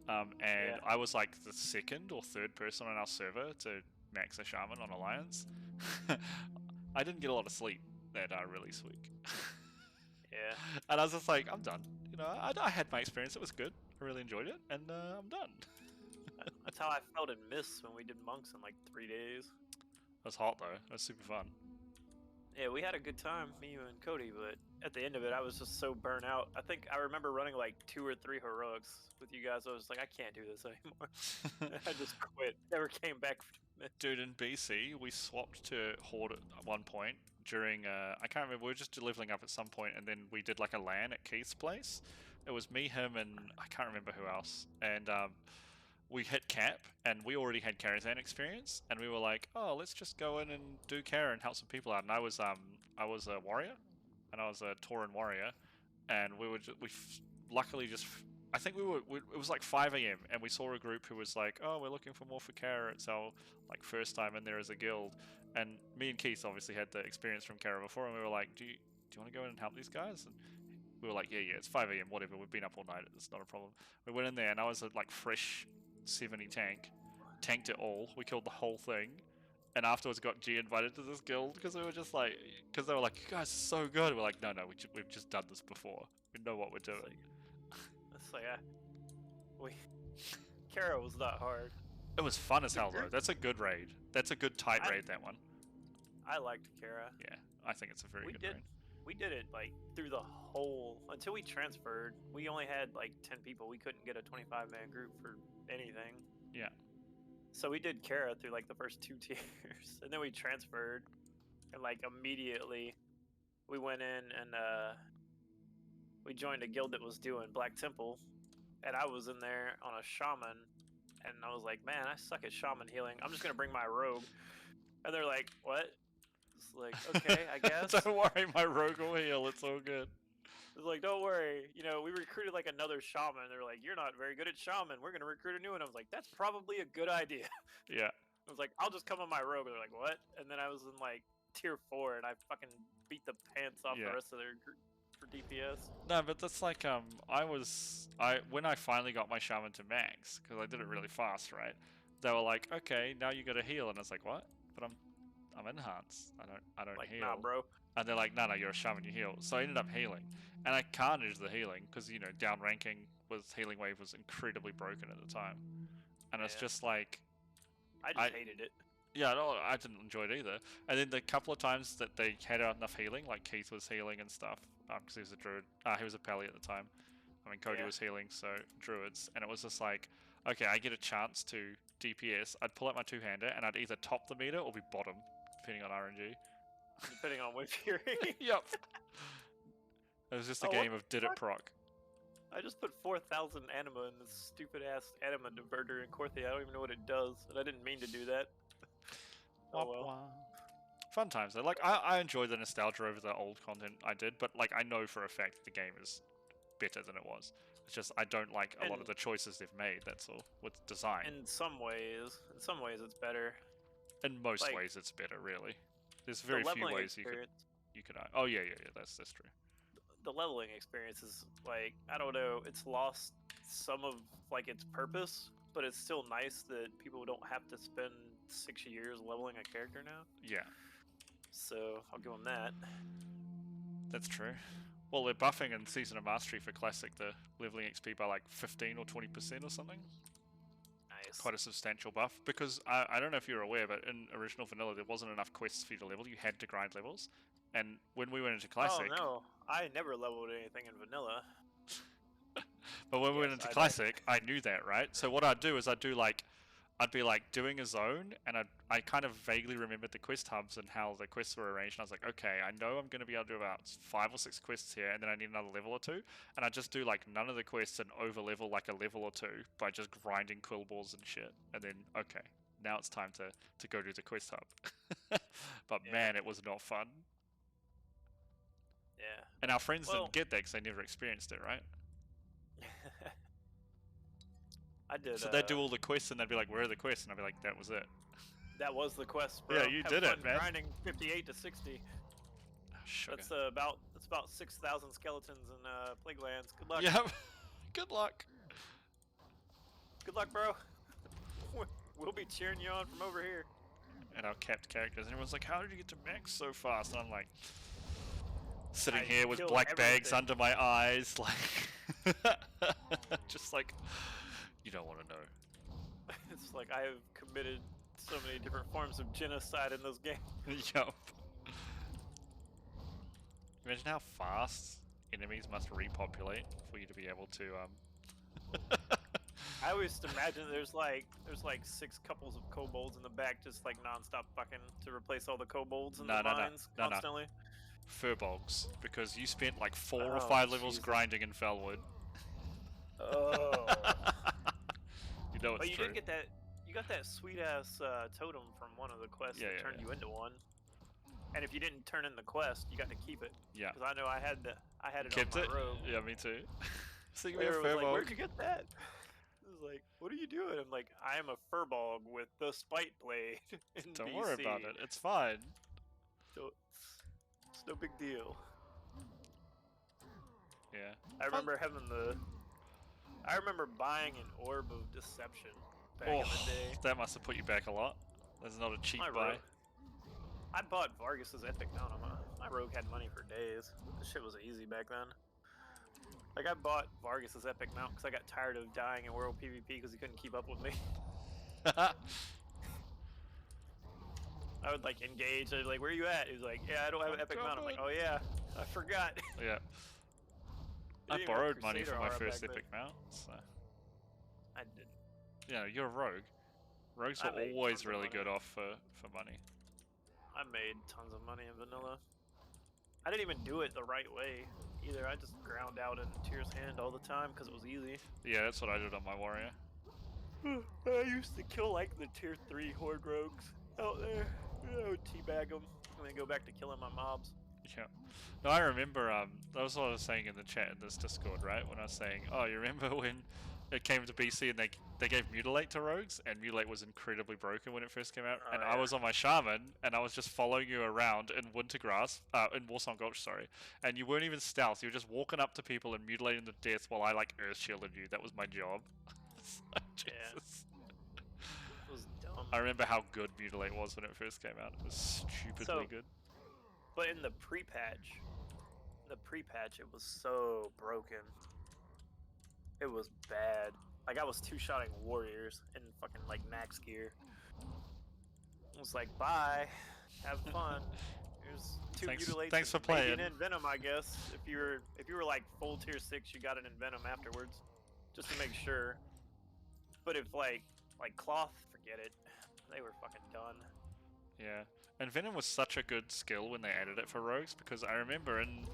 and I was like the second or third person on our server to max a shaman on Alliance. I didn't get a lot of sleep that release week. Yeah. And I was just like, I'm done. You know, I had my experience. It was good. I really enjoyed it, and I'm done. That's how I felt in Mists when we did monks in like 3 days. It was hot though. It was super fun. Yeah, we had a good time, me, you, and Cody, but at the end of it, I was just so burnt out. I think I remember running like 2 or 3 heroics with you guys. I was like, I can't do this anymore. I just quit. Never came back from it. Dude, in BC, we swapped to Horde at one point during, I can't remember, we were just leveling up at some point, and then we did like a LAN at Keith's place. It was me, him, and I can't remember who else. And we hit cap, and we already had Karazhan experience, and we were like, oh, let's just go in and do Kara and help some people out. And I was a warrior, and I was a Tauren warrior, and we were luckily just, I think it was like 5 AM, and we saw a group who was like, oh, we're looking for more for Kara. It's our like first time in there as a guild, and me and Keith obviously had the experience from Kara before, and we were like, do you want to go in and help these guys? And we were like, yeah, it's 5 AM, whatever. We've been up all night. It's not a problem. We went in there, and I was a like fresh 70 tank, tanked it all. We killed the whole thing, and afterwards got G invited to this guild because we were just like, because they were like, you guys are so good. We're like, no, we've just done this before. We know what we're doing. It's like, Kara was not hard. It was fun as hell though. That's a good raid. That's a good tight raid, that one. I liked Kara. Yeah, I think it's a very good raid. We did it like through the whole, until we transferred. We only had like 10 people. We couldn't get a 25-man group for anything. Yeah. So we did Kara through like the first 2 tiers, and then we transferred, and like immediately we went in and we joined a guild that was doing Black Temple, and I was in there on a shaman, and I was like, man, I suck at shaman healing. I'm just gonna bring my rogue, and they're like, what? It's like, okay, I guess. Don't worry, my rogue will heal. It's all good. It's like, don't worry. You know, we recruited like another shaman. They're like, you're not very good at shaman. We're gonna recruit a new one. I was like, that's probably a good idea. Yeah. I was like, I'll just come on my rogue. They're like, what? And then I was in like tier 4, and I fucking beat the pants off the rest of their group for DPS. No, but that's like when I finally got my shaman to max, because I did it really fast, right? They were like, okay, now you got to heal, and I was like, what? But I'm enhanced. I don't like, heal. nah, bro. And they're like, no, you're a shaman, you heal. So I ended up healing, and I carnaged the healing because down ranking with healing wave was incredibly broken at the time, and it's just like, I just hated it. Yeah, no, I didn't enjoy it either. And then the couple of times that they had enough healing, like Keith was healing and stuff, because he was a druid. He was a pally at the time. I mean, Cody was healing, so druids. And it was just like, okay, I get a chance to DPS. I'd pull out my two-hander, and I'd either top the meter or be bottom, depending on RNG. Depending on which fury. Yep. It was just a game of did it proc. I just put 4,000 anima in this stupid-ass anima diverter in Korthia. I don't even know what it does, and I didn't mean to do that. Oh well. Fun times though. Like I enjoy the nostalgia over the old content I did, but like I know for a fact the game is better than it was. It's just I don't like a lot of the choices they've made. That's all. With design. In some ways it's better. In most ways, it's better. Really, there's very few ways you could. Oh yeah, that's true. The leveling experience is like, I don't know. It's lost some of like its purpose, but it's still nice that people don't have to spend 6 years leveling a character now. Yeah. So I'll give them that. That's true. Well, they're buffing in Season of Mastery for Classic the leveling XP by like 15 or 20% or something. Nice. Quite a substantial buff, because I don't know if you're aware, but in original vanilla there wasn't enough quests for you to level. You had to grind levels. And when we went into Classic... Oh no, I never leveled anything in vanilla. But when we went into Classic, I knew that, right? So what I'd do is I'd be like doing a zone, and I kind of vaguely remembered the quest hubs and how the quests were arranged, and I was like, okay, I know I'm going to be able to do about 5 or 6 quests here, and then I need another level or 2, and I just do like none of the quests and over level like a level or 2 by just grinding quill balls and shit, and then okay, now it's time to go do the quest hub. But man, it was not fun. Yeah. And our friends didn't get that because they never experienced it, right? I did. So they'd do all the quests and they'd be like, where are the quests? And I'd be like, that was it. That was the quest, bro. Yeah, you Have did fun it, man. Grinding 58 to 60. Sugar. That's about 6,000 skeletons in Plague Lands. Good luck. Yep. Good luck. Good luck, bro. We'll be cheering you on from over here. And our capped characters, and everyone's like, how did you get to max so fast? And I'm like, sitting here with killed black bags everything. under my eyes, like, just like, you don't want to know. It's like I have committed so many different forms of genocide in this game. Yup. Imagine how fast enemies must repopulate for you to be able to, I always imagine there's like 6 couples of kobolds in the back just like non-stop fucking to replace all the kobolds in the mines constantly. Furbolgs, because you spent like 4 or Oh, 5 levels Jesus. grinding in Felwood. Oh. You know it's But you true. did get that. You got that sweet ass totem from one of the quests that turned you into one. And if you didn't turn in the quest, you got to keep it. Yeah. Because I know I had it Kept on my it? robe. Yeah, me too. So you Later a was like, Furbog. where'd you get that? It was like, what are you doing? I'm like, I am a furbog with the spite blade in Don't BC. worry about it. It's fine. So it's no big deal. Yeah. I remember I remember buying an orb of deception back in the day. That must have put you back a lot. That's not a cheap buy. I bought Vargas's epic mount. My rogue had money for days. This shit was easy back then. Like, I bought Vargas's epic mount because I got tired of dying in World PvP because he couldn't keep up with me. I would, like, engage. I'd be like, where are you at? He was like, yeah, I don't have an epic mount. I'm like, oh, yeah, I forgot. Yeah. I borrowed money for my first epic mount, so... I didn't. Yeah, you're a rogue. Rogues are always really good off for money. I made tons of money in vanilla. I didn't even do it the right way either. I just ground out in Tyr's Hand all the time because it was easy. Yeah, that's what I did on my warrior. I used to kill like the tier 3 horde rogues out there. I would teabag them and then go back to killing my mobs. Yeah. No, I remember, that was what I was saying in the chat in this Discord, right? When I was saying, oh, you remember when it came to BC and they gave Mutilate to rogues, and Mutilate was incredibly broken when it first came out, and I was on my Shaman, and I was just following you around in Wintergrass, in Warsong Gulch, sorry, and you weren't even stealth, you were just walking up to people and mutilating them to death while I, like, earth shielded you. That was my job. Jesus. It was dumb. I remember how good Mutilate was when it first came out. It was stupidly good. But in the pre-patch, it was so broken. It was bad. Like, I was two-shotting warriors in fucking, like, max gear. It was like, bye, have fun. Here's 2 mutilates. Thanks for and playing. maybe an Envenom, I guess. If you were like full tier 6, you got an Envenom afterwards, just to make sure. But if like cloth, forget it. They were fucking done. Yeah, and Venom was such a good skill when they added it for rogues, because I remember in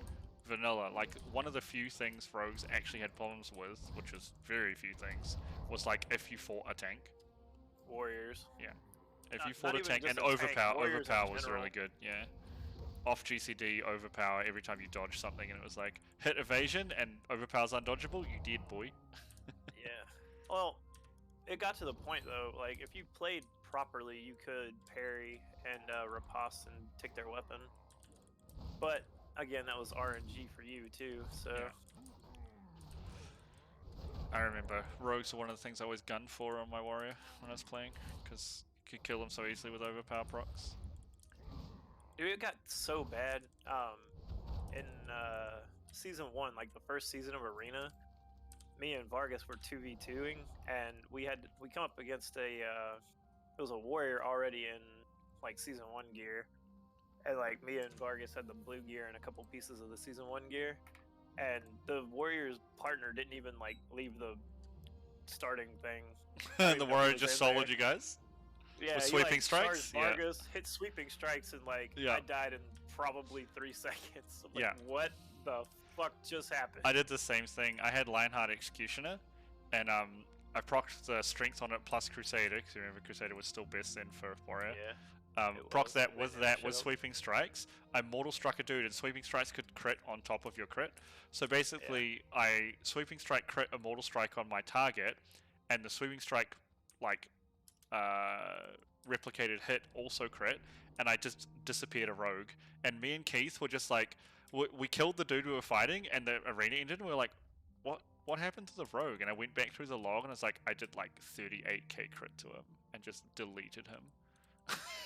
vanilla, like, one of the few things rogues actually had problems with, which is very few things, was like if you fought a tank. Warriors. Yeah. If you fought a tank, and overpower was really good, yeah. Off GCD, overpower every time you dodge something, and it was like, hit evasion, and overpower's undodgeable, you did, boy. Yeah. Well, it got to the point, though, like, if you played properly, you could parry and riposte and take their weapon. But, again, that was RNG for you, too, so... Yeah. I remember rogues were one of the things I always gunned for on my warrior when I was playing, because you could kill them so easily with overpower procs. Dude, it got so bad in Season 1, like the first season of Arena, me and Vargas were 2v2ing, and we come up against it was a warrior already in like Season 1 gear, and like me and Vargas had the blue gear and a couple pieces of the Season 1 gear, and the warrior's partner didn't even like leave the starting thing. The warrior just soloed you guys? Yeah, with he, sweeping like, strikes? charged Vargas, hit sweeping strikes, and like I died in probably 3 seconds. I'm like, what the fuck just happened? I did the same thing. I had Lionheart Executioner, and I procced the strength on it plus Crusader, because remember Crusader was still best then for warrior. Yeah. Procced that with sweeping strikes. I mortal struck a dude, and sweeping strikes could crit on top of your crit. So basically, I sweeping strike crit a mortal strike on my target, and the sweeping strike like replicated hit also crit, and I just disappeared a rogue. And me and Keith were just like, we killed the dude we were fighting, and the arena ended, and we were like, what what happened to the rogue? And I went back through the log and I was like, I did like 38k crit to him and just deleted him.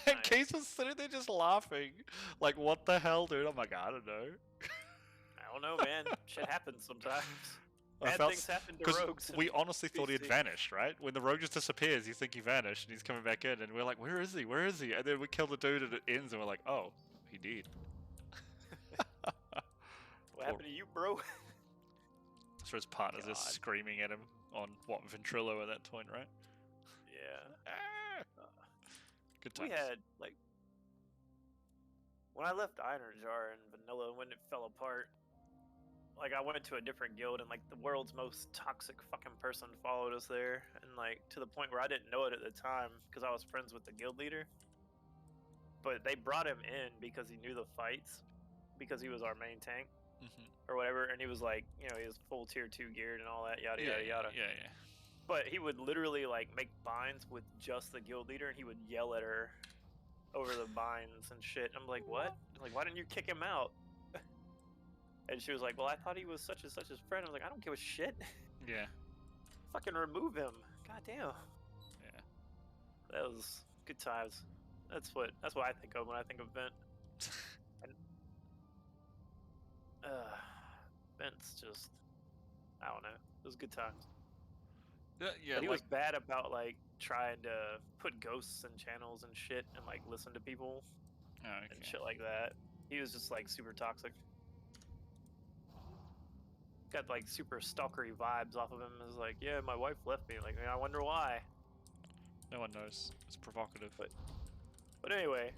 And Keith was sitting there just laughing. Like, what the hell, dude? I'm like, I don't know. I don't know, man. Shit happens sometimes. I Bad felt things happen to because rogues. we honestly thought he had PC. vanished, right? When the rogue just disappears, you think he vanished, and he's coming back in, and we're like, "Where is he? Where is he?" And then we kill the dude, and it ends, and we're like, "Oh, he did." What happened to you, bro? So his partner's just screaming at him on what Ventrilo at that point, right? Yeah. Good times. We had like when I left Iron Jar and Vanilla when it fell apart. Like I went to a different guild and like the world's most toxic fucking person followed us there, and like to the point where I didn't know it at the time because I was friends with the guild leader. But they brought him in because he knew the fights, because he was our main tank or whatever, and he was like, you know, he was full tier 2 geared and all that, yada yada yada. Yeah. But he would literally like make binds with just the guild leader, and he would yell at her over the binds and shit. I'm like, what? Like, why didn't you kick him out? And she was like, well, I thought he was such and such his friend. I was like, I don't give a shit. Yeah. Fucking remove him. God damn. Yeah. That was good times. That's what I think of when I think of Vent. And, Vent's just, I don't know. It was good times. Yeah, But he like, was bad about like trying to put ghosts in channels and shit and like listen to people and shit like that. He was just like super toxic. Got like super stalkery vibes off of him. It was like, yeah, my wife left me. Like, I wonder why. No one knows. It's provocative. But anyway,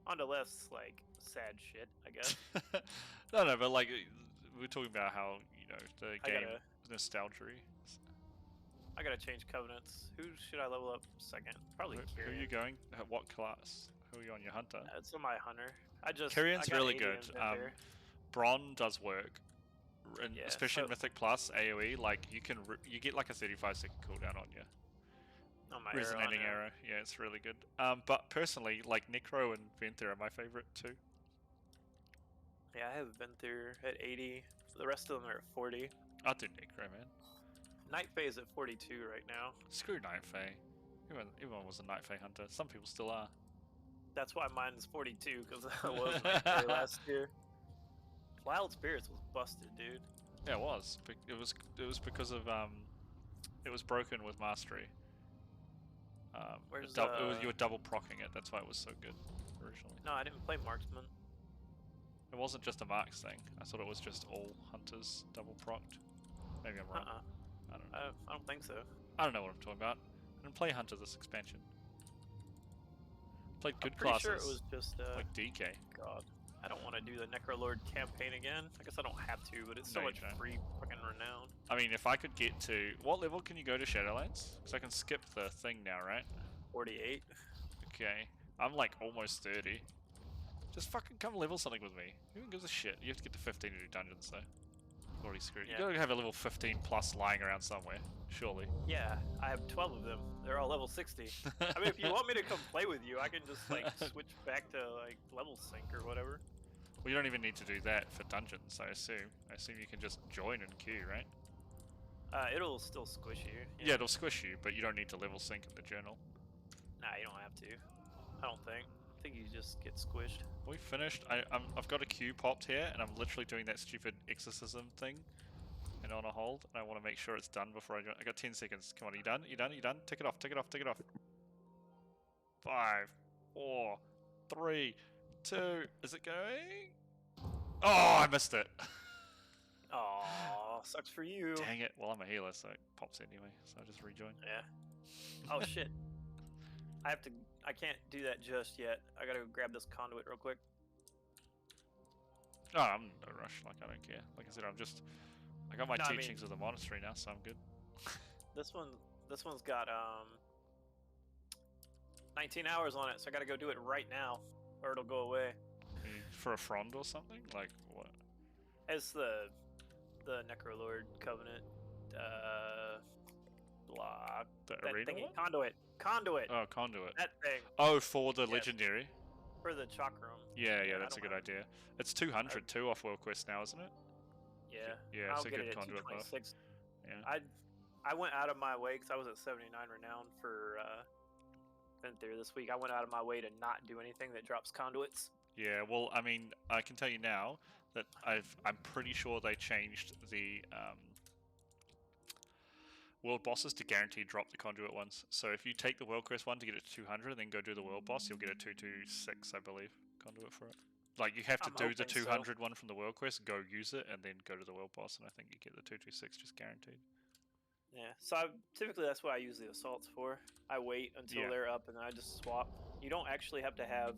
on to less like sad shit, I guess. No, but like we're talking about how the I game gotta- nostalgia. I gotta change covenants. Who should I level up second? Probably Who are Kyrian. you going? What class? Who are you on your hunter? It's on my hunter. Kyrian's I got really 80 good. in there. Bron does work, and Yeah, especially in so- Mythic Plus AOE. Like you get like a 35-second cooldown on you. On my Resonating arrow. arrow. Yeah, it's really good. But personally, like Necro and Venthyr are my favorite too. Yeah, I have Venthyr at 80. The rest of them are at 40. I'll do Necro, man. Night Phase at 42 right now. Screw Night Fae. Everyone was a Night Fae hunter. Some people still are. That's why mine is 42, because I was Night Fae last year. Wild Spirits was busted, dude. Yeah, it was. It was because of it was broken with Mastery. Where's, you were double procking it. That's why it was so good originally. No, I didn't play Marksman. It wasn't just a Marks thing. I thought it was just all hunters double procced. Maybe I'm wrong. I don't know. I don't think so. I don't know what I'm talking about. I didn't play Hunter this expansion. Played good Pretty classes. sure it was just like DK. God, I don't want to do the Necrolord campaign again. I guess I don't have to, but it's so No, you much don't. free fucking renown. I mean, if I could get to what level can you go to Shadowlands? Because I can skip the thing now, right? 48. Okay, I'm like almost 30. Just fucking come level something with me. Who even gives a shit? You have to get to 15 to do dungeons though. Already screwed. Yeah. You gotta have a level 15 plus lying around somewhere, surely. Yeah, I have 12 of them. They're all level 60. I mean, if you want me to come play with you, I can just like switch back to like level sync or whatever. Well, you don't even need to do that for dungeons, I assume. I assume you can just join and queue, right? It'll still squish you. Yeah, it'll squish you, but you don't need to level sync in the journal. Nah, you don't have to. I don't think. I think you just get squished. We finished. I've got a queue popped here, and I'm literally doing that stupid exorcism thing, and on a hold. And I want to make sure it's done before I join. I got 10 seconds. Come on, are you done? Are you done? Are you done? Tick it off. Tick it off. Tick it off. 5, 4, 3, 2. Is it going? Oh, I missed it. Aw, sucks for you. Dang it. Well, I'm a healer, so it pops anyway. So I'll just rejoin. Yeah. Oh shit. I can't do that just yet. I gotta go grab this conduit real quick. Oh, I'm in no rush. Like, I don't care. Like I said, I got my No, I mean- teachings of the monastery now, so I'm good. This one's got 19 hours on it, so I gotta go do it right now, or it'll go away. For a frond or something? Like, what? It's the Necrolord Covenant blah. The that arena thingy. one? Conduit. Oh, conduit. That thing. Oh, for the Yes. legendary? For the Chakram. Yeah, I that's a don't good idea. It's 200 too off World Quest now, isn't it? Yeah. Yeah, I'll so get good it at conduit buff. 226. Yeah. I went out of my way because I was at 79 renown for Venthyr this week. I went out of my way to not do anything that drops conduits. Yeah, well, I mean, I can tell you now that I'm pretty sure they changed the world bosses to guarantee drop the conduit ones. So if you take the world quest one to get it to 200 and then go do the world boss, you'll get a 226, I believe, conduit for it. Like, you have to I'm do the hoping so. 200 one from the world quest, go use it, and then go to the world boss, and I think you get the 226 just guaranteed. Yeah, so typically that's what I use the assaults for. I wait until Yeah. they're up and then I just swap. You don't actually have to have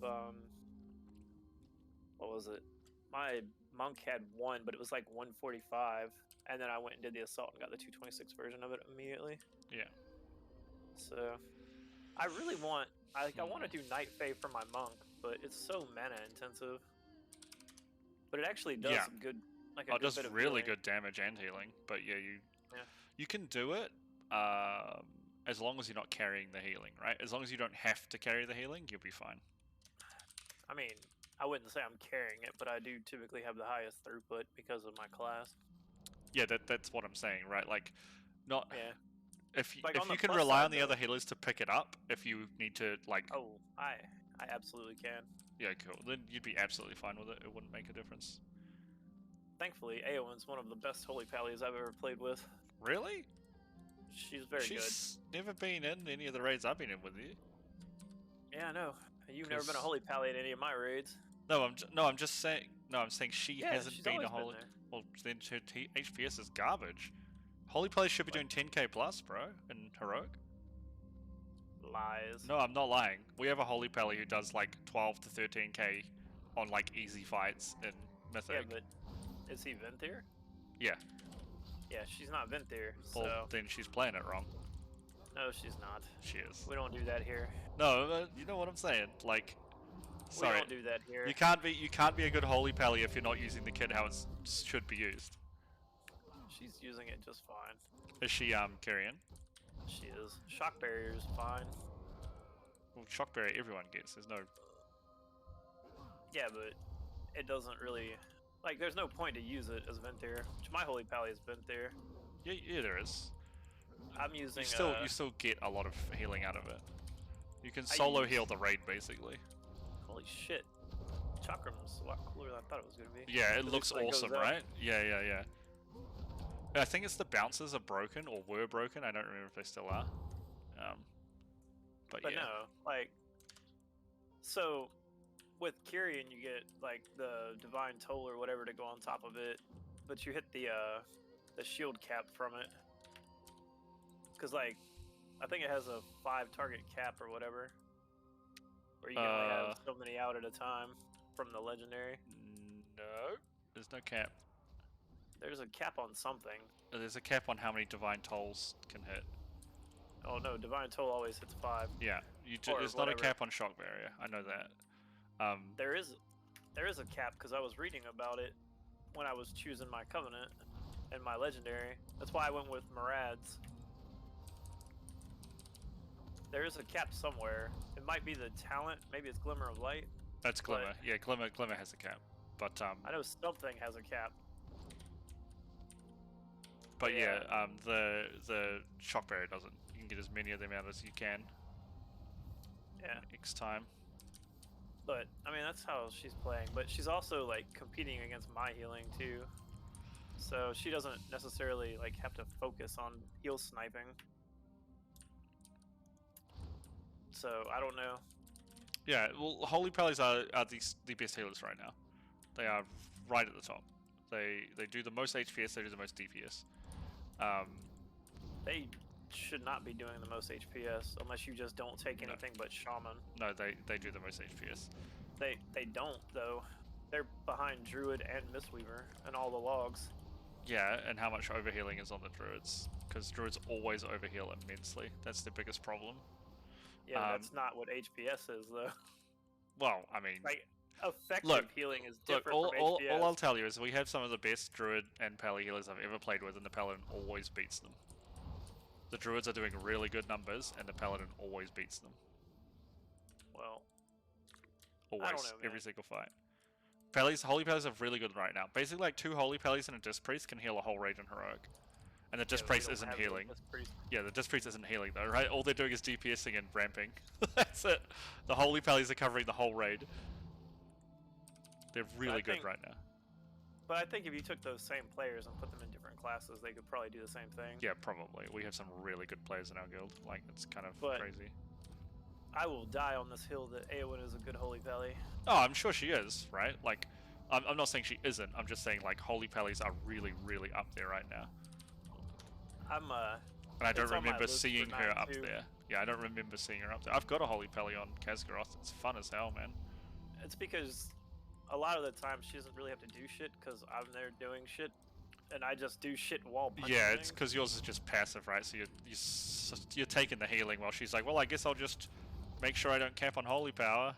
what was it? My monk had one, but it was like 145, and then I went and did the assault and got the 226 version of it immediately. Yeah. So I really want I want to do Night Fae for my monk, but it's so mana intensive. But it actually does Yeah. good like a Oh, it good does bit of really healing. good damage and healing, but yeah, Yeah. you can do it as long as you're not carrying the healing, right? As long as you don't have to carry the healing, you'll be fine. I mean, I wouldn't say I'm carrying it, but I do typically have the highest throughput because of my class. Yeah, that's what I'm saying, right? Like, not Yeah. if Like, if on you the can plus rely side, on the though- other healers to pick it up, if you need to like, Oh, I absolutely can. yeah, cool. Then you'd be absolutely fine with it. It wouldn't make a difference. Thankfully, Aowen's one of the best holy pallies I've ever played with. Really? She's very She's never been in any of the raids I've been in with you. good. Yeah, I know. You've never been a 'Cause- holy pally in any of my raids. No, I'm just saying. No, I'm saying she Yeah, hasn't she's been a always been holy. there. Well, then her HPS is garbage. Holy players should be doing 10k plus, bro, in heroic. Lies. No, I'm not lying. We have a holy pally who does like 12 to 13k on like easy fights in Mythic. Yeah, but is he Venthyr? Yeah. Yeah, she's not Venthyr, so... Well, then she's playing it wrong. No, she's not. She is. We don't do that here. No, you know what I'm saying. Like, sorry, We don't do that here. you can't be a good holy pally if you're not using the kit how it should be used. She's using it just fine. Is she carrying? She is. Shock barrier's fine. Well, shock barrier everyone gets. There's no. Yeah, but it doesn't really... Like, there's no point to use it as Venthyr, which my holy pally is Venthyr. Yeah, there is. I'm using... You still get a lot of healing out of it. You can solo heal the raid basically. Holy shit. Chakram's a lot cooler than I thought it was going to be. Yeah, it At looks least when it awesome, goes up. right? Yeah. I think it's the bounces are broken or were broken. I don't remember if they still are. But yeah. no, like... So, with Kyrian, you get, like, the Divine Toll or whatever to go on top of it, but you hit the shield cap from it. Because, like, I think it has a 5-target cap or whatever. Where you can only have so many out at a time from the legendary. No, there's no cap. There's a cap on something. There's a cap on how many divine tolls can hit. Oh no, Divine Toll always hits 5. Yeah, Or there's not a whatever. cap on shock barrier. I know that. There is a cap because I was reading about it when I was choosing my covenant and my legendary. That's why I went with Marads. There is a cap somewhere. It might be the talent. Maybe it's Glimmer of Light. That's Glimmer. Yeah, Glimmer has a cap. But I know something has a cap. But yeah, the shock barrier doesn't. You can get as many of them out as you can. Yeah. Next time. But I mean that's how she's playing. But she's also like competing against my healing too. So she doesn't necessarily like have to focus on heal sniping. So I don't know. Yeah, well, holy pallies are the best healers right now. They are right at the top. They do the most HPS. They do the most DPS. They should not be doing the most HPS unless you just don't take anything but Shaman. No, they do the most HPS. They don't though. They're behind Druid and Mistweaver and all the logs. Yeah, and how much overhealing is on the druids? Because druids always overheal immensely. That's the biggest problem. Yeah, that's not what HPS is though. Well, I mean, like effective healing is different from HPS. all I'll tell you is we have some of the best druid and pally healers I've ever played with, and the paladin always beats them. The druids are doing really good numbers, and the paladin always beats them. Well, Always, I don't know, man. every single fight. Holy Pellies are really good right now. Basically, like 2 Holy Pellies and a Disc Priest can heal a whole raid in Heroic. And the Disc but we Priest don't isn't have the healing. Disc Priest. Yeah, the Disc Priest isn't healing though, right? All they're doing is DPSing and ramping. That's it. The Holy Pellies are covering the whole raid. They're really good think- right now. But I think if you took those same players and put them in different classes, they could probably do the same thing. Yeah, probably. We have some really good players in our guild. Like, it's kind of But- crazy. I will die on this hill that Eowyn is a good Holy Pelly. Oh, I'm sure she is, right? Like, I'm not saying she isn't. I'm just saying, like, Holy Pellies are really, really up there right now. I'm And I don't it's on my remember list for seeing her 9 up too. there. Yeah, I don't remember seeing her up there. I've got a Holy Pelly on Kazgaroth. It's fun as hell, man. It's because a lot of the time she doesn't really have to do shit because I'm there doing shit, and I just do shit while punching Yeah, things. it's because yours is just passive, right? So you're taking the healing while she's like, well, I guess I'll just make sure I don't cap on Holy Power.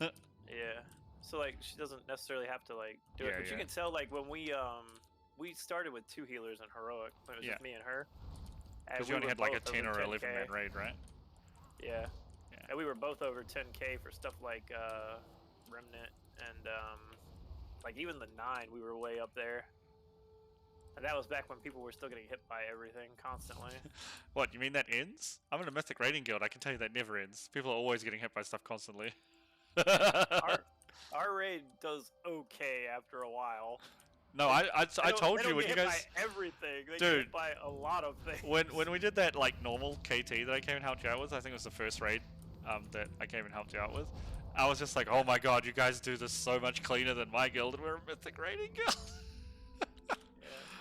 Yeah. So like she doesn't necessarily have to like do it, Yeah, but you yeah. can tell like when we started with 2 healers in Heroic when it was just Yeah. me and her. and Because we you only were had like a both 10 over or 10K. 11 man raid, right? Yeah. And we were both over 10k for stuff like Remnant and like even the 9 we were way up there. And that was back when people were still getting hit by everything constantly. What, you mean that ends? I'm in a Mythic raiding guild, I can tell you that never ends. People are always getting hit by stuff constantly. our raid does okay after a while. No, I told you when get you hit guys... by everything. They get Dude, hit by a lot of things. when we did that like normal KT that I came and helped you out with, I think it was the first raid that I came and helped you out with, I was just like, oh my god, you guys do this so much cleaner than my guild, and we're a Mythic raiding guild.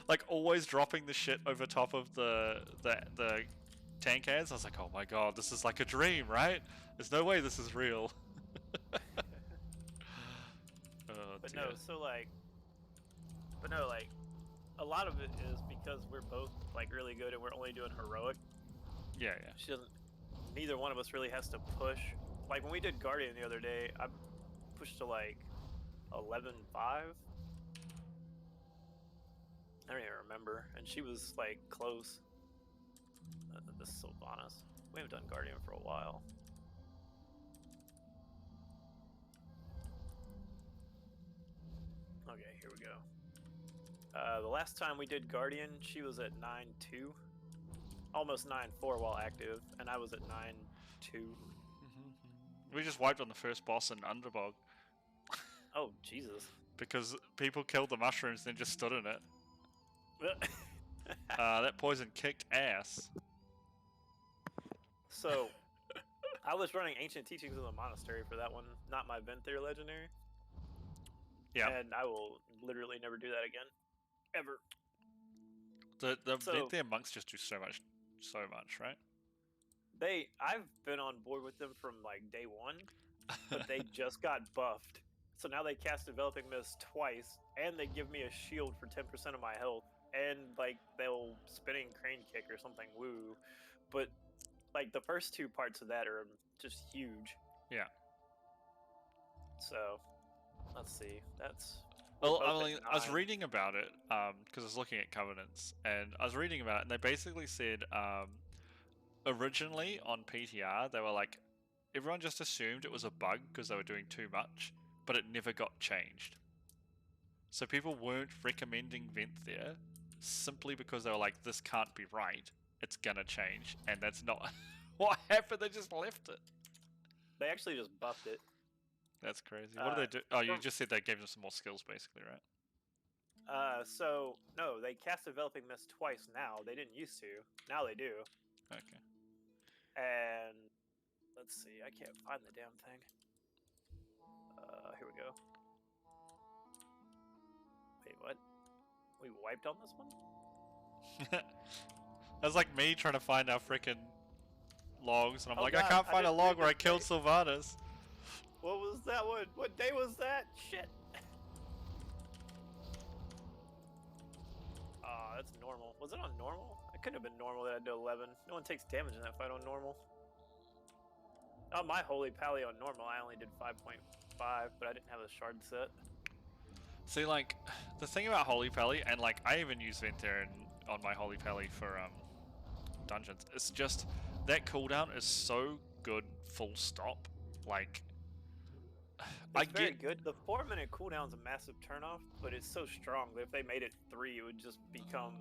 Like always dropping the shit over top of the tank ads. I was like, oh my god, this is like a dream, right? There's no way this is real. Oh, But dear. no, like, a lot of it is because we're both like really good and we're only doing Heroic. Yeah, yeah. She doesn't. Neither one of us really has to push. Like when we did Guardian the other day, I pushed to like 11.5. I don't even remember, and she was like close. This is Sylvanas. We haven't done Guardian for a while. Okay, here we go. The last time we did Guardian, she was at 9.2, almost 9.4 while active, and I was at 9.2. We just wiped on the first boss in Underbog. Oh Jesus! Because people killed the mushrooms, then just stood in it. That poison kicked ass. So, I was running Ancient Teachings of the Monastery for that one, not my Venthyr Legendary. Yeah. And I will literally never do that again. Ever. The So- Venthyr monks just do so much, right? I've been on board with them from like day 1, but they just got buffed. So now they cast Developing Mist twice, and they give me a shield for 10% of my health, and like they'll spinning crane kick or something woo. But like the first 2 parts of that are just huge. Yeah. So let's see. That's Well, both I at was 9. reading about it because I was looking at Covenants, and I was reading about it, and they basically said originally on PTR they were like, everyone just assumed it was a bug because they were doing too much, but it never got changed. So people weren't recommending Venthyr simply because they were like, this can't be right, it's gonna change, and that's not what happened. They just left it. They actually just buffed it. That's crazy. What do they do? Oh, you just said they gave them some more skills, basically, right? So no, they cast Developing Mist twice now. They didn't used to. Now they do. Okay. And let's see. I can't find the damn thing. Here we go. Wait, what? We wiped on this one? That's like me trying to find our freaking logs, and I'm Oh like, God, I can't I find a didn't log read where I the killed Sylvanas. What was that one? What day was that? Shit. That's normal. Was it on normal? It couldn't have been normal that I did 11. No one takes damage in that fight on normal. Oh, my Holy Pally on normal, I only did 5.5, but I didn't have a shard set. See, like, the thing about Holy Pally, and like, I even use Venthyr on my Holy Pally for dungeons, it's just, that cooldown is so good full stop. Like, I very get good. The 4-minute cooldown's a massive turnoff, but it's so strong that if they made it 3, it would just become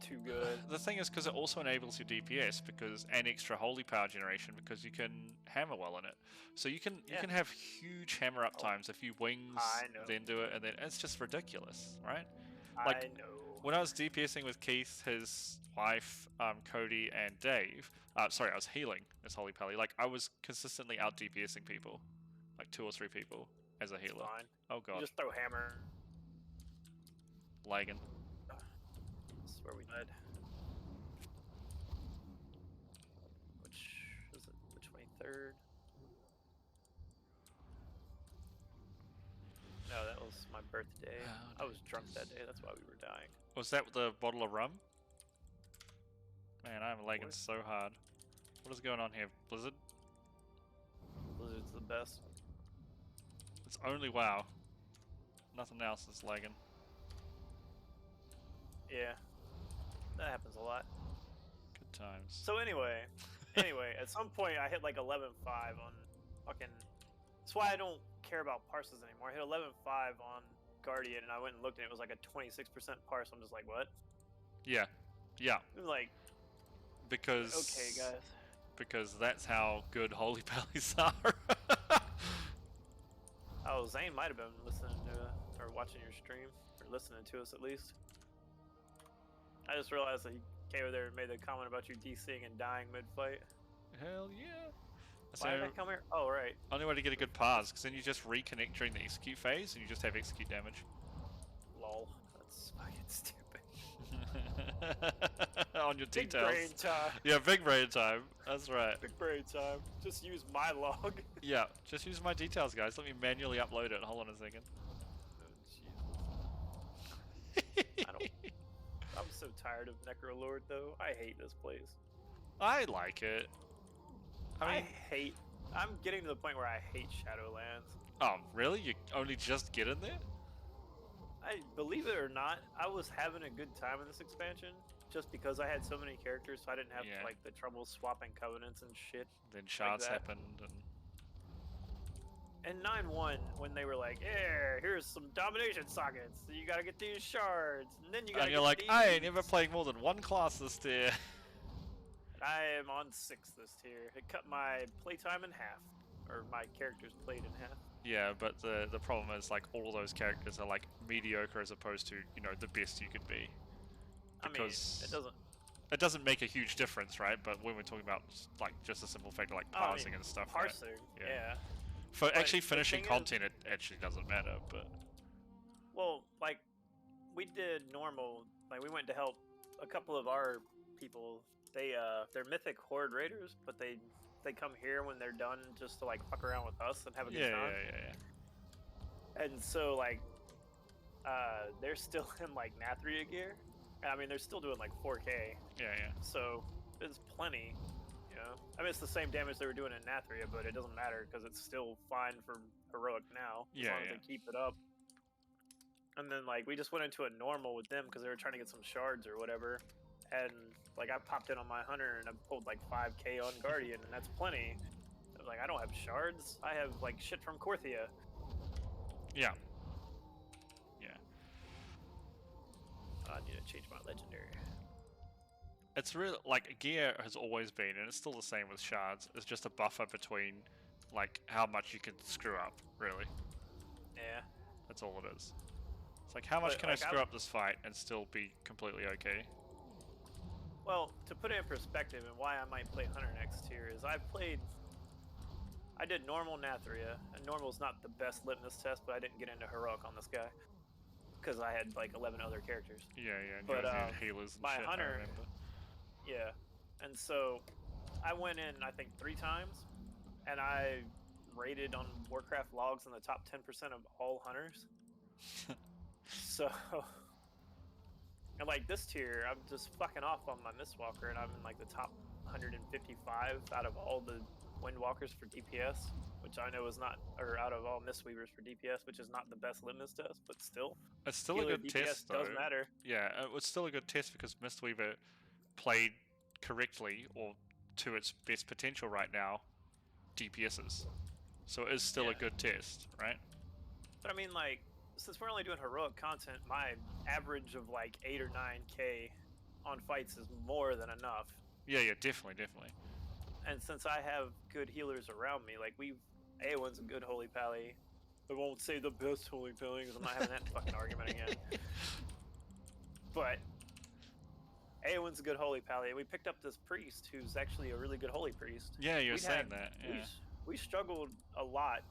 too good. The thing is, because it also enables your DPS and extra holy power generation because you can hammer well in it. So you can have huge hammer up times if you wings, I know. then do it, and then it's just ridiculous, right? I know. When I was DPSing with Keith, his wife, Cody, and Dave. Sorry, I was healing as Holy Pally. Like I was consistently out DPSing people, like 2 or 3 people as a healer. Fine. Oh god. You just throw hammer. Lagging. That's where we died. Which was it? The 23rd? No, that was my birthday. I was drunk that day. That's why we were dying. Was that the bottle of rum? Man, I'm lagging so hard. What is going on here? Blizzard? Blizzard's the best. It's only WoW. Nothing else is lagging. Yeah. That happens a lot. Good times. So anyway, at some point I hit like 11.5 on fucking... That's why I don't care about parses anymore. I hit 11.5 on Guardian and I went and looked and it was like a 26% parse. I'm just like, what? Yeah. Yeah. I'm like... Because... Okay, guys. Because that's how good Holy Pallies are. Oh, Zane might have been listening to, or watching your stream, or listening to us at least. I just realized that he came over there and made the comment about you DCing and dying mid-fight. Hell yeah. Why did I come here? Oh, right. Only way to get a good pause, because then you just reconnect during the execute phase, and you just have execute damage. Lol. That's fucking stupid. On your Big details. brain time. Yeah, big brain time. That's right. Big brain time. Just use my log. Yeah, just use my details, guys. Let me manually upload it. Hold on a second. I'm so tired of Necrolord, though. I hate this place. I like it. I'm getting to the point where I hate Shadowlands. Oh, really? You only just get in there? I believe it or not, I was having a good time in this expansion just because I had so many characters, so I didn't have like the trouble swapping covenants and shit. Then shards like happened, and 9-1 when they were like, "Yeah, here's some domination sockets. So you gotta get these shards, and then you gotta." And you're like, I ain't never playing more than one class this tier. I am on 6 this tier. It cut my playtime in half, or my characters played in half. Yeah, but the problem is like all of those characters are like mediocre as opposed to the best you could be. Because I mean, it doesn't make a huge difference, right? But when we're talking about like just a simple factor like parsing and stuff, parsing, right? yeah. For But actually the finishing thing content, it actually doesn't matter. But well, like we did normal. Like we went to help a couple of our people. They're Mythic Horde Raiders, but they come here when they're done just to like fuck around with us and have a good time. Yeah. And so like, they're still in like Nathria gear. I mean, they're still doing like 4K. Yeah. So it's plenty. I mean, it's the same damage they were doing in Nathria, but it doesn't matter because it's still fine for heroic now as long as they keep it up. And then like we just went into a normal with them because they were trying to get some shards or whatever. And like I popped in on my hunter and I pulled like 5K on Guardian, and that's plenty. I was like, I don't have shards. I have like shit from Korthia. Yeah. I need to change my legendary. It's really like gear has always been, and it's still the same with shards. It's just a buffer between like how much you can screw up, really. Yeah. That's all it is. It's like how much can I screw up this fight and still be completely okay? Well, to put it in perspective and why I might play Hunter next tier is I did normal Nathria, and normal's not the best litmus test, but I didn't get into heroic on this guy because I had like 11 other characters. Yeah. But healers and my shit, hunter, I remember. yeah, and so I went in I think 3 times, and I rated on Warcraft logs in the top 10% of all hunters. So. And like this tier, I'm just fucking off on my Mistwalker, and I'm in like the top 155 out of all the Windwalkers for DPS, which I know is not, or out of all Mistweavers for DPS, which is not the best litmus test, but still. It's still Healer a good DPS test, though. does matter. Yeah, it was still a good test because Mistweaver played correctly, or to its best potential right now, DPSs. So it is still a good test, right? But I mean, like, since we're only doing heroic content, my average of like 8 or 9k on fights is more than enough. Yeah, definitely. And since I have good healers around me, like A1's a good holy pally. I won't say the best holy pally because I'm not having that fucking argument again. But A1's a good holy pally. We picked up this priest who's actually a really good holy priest. Yeah, you're saying that. Yeah. We struggled a lot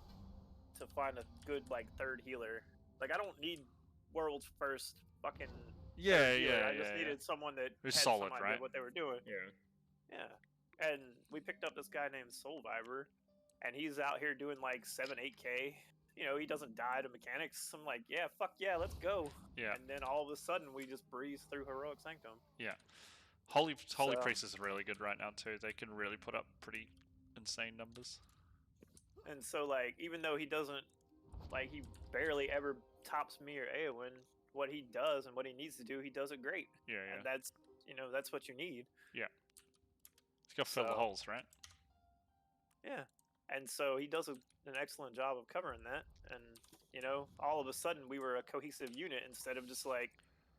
to find a good like third healer. Like I don't need world's first fucking third healer. I just needed someone that who's had solid, some idea right? what they were doing. Yeah. And we picked up this guy named Soulviver, and he's out here doing like 7-8k. You know, he doesn't die to mechanics. I'm like, yeah, fuck yeah, let's go. Yeah. And then all of a sudden, we just breeze through Heroic Sanctum. Yeah. Holy Priest is really good right now too. They can really put up pretty insane numbers. And so, like, even though he doesn't, like, he barely ever tops me or Eowyn, what he does and what he needs to do, he does it great. Yeah. And that's, you know, that's what you need. Yeah. He's got to fill the holes, right? Yeah. And so he does an excellent job of covering that. And, you know, all of a sudden we were a cohesive unit instead of just like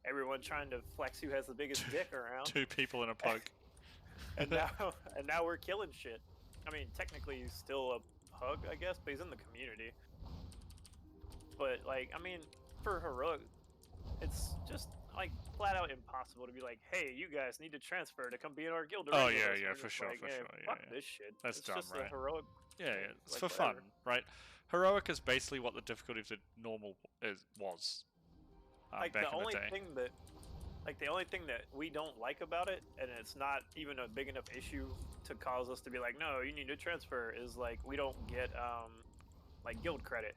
everyone trying to flex who has the biggest dick around. 2 people in a pug. and now we're killing shit. I mean, technically he's still a pug, I guess, but he's in the community. But like, I mean, for heroic, it's just like flat out impossible to be like, hey, you guys need to transfer to come be in our guild. Oh yeah, for sure, like, for sure. Fuck this shit. That's it's dumb, just right? A heroic. Yeah, it's like, for whatever. fun, right? Heroic is basically what the difficulty of the normal was. Like back the in only the day. thing that, like the only thing that we don't like about it, and it's not even a big enough issue to cause us to be like, no, you need to transfer, is like we don't get like guild credit.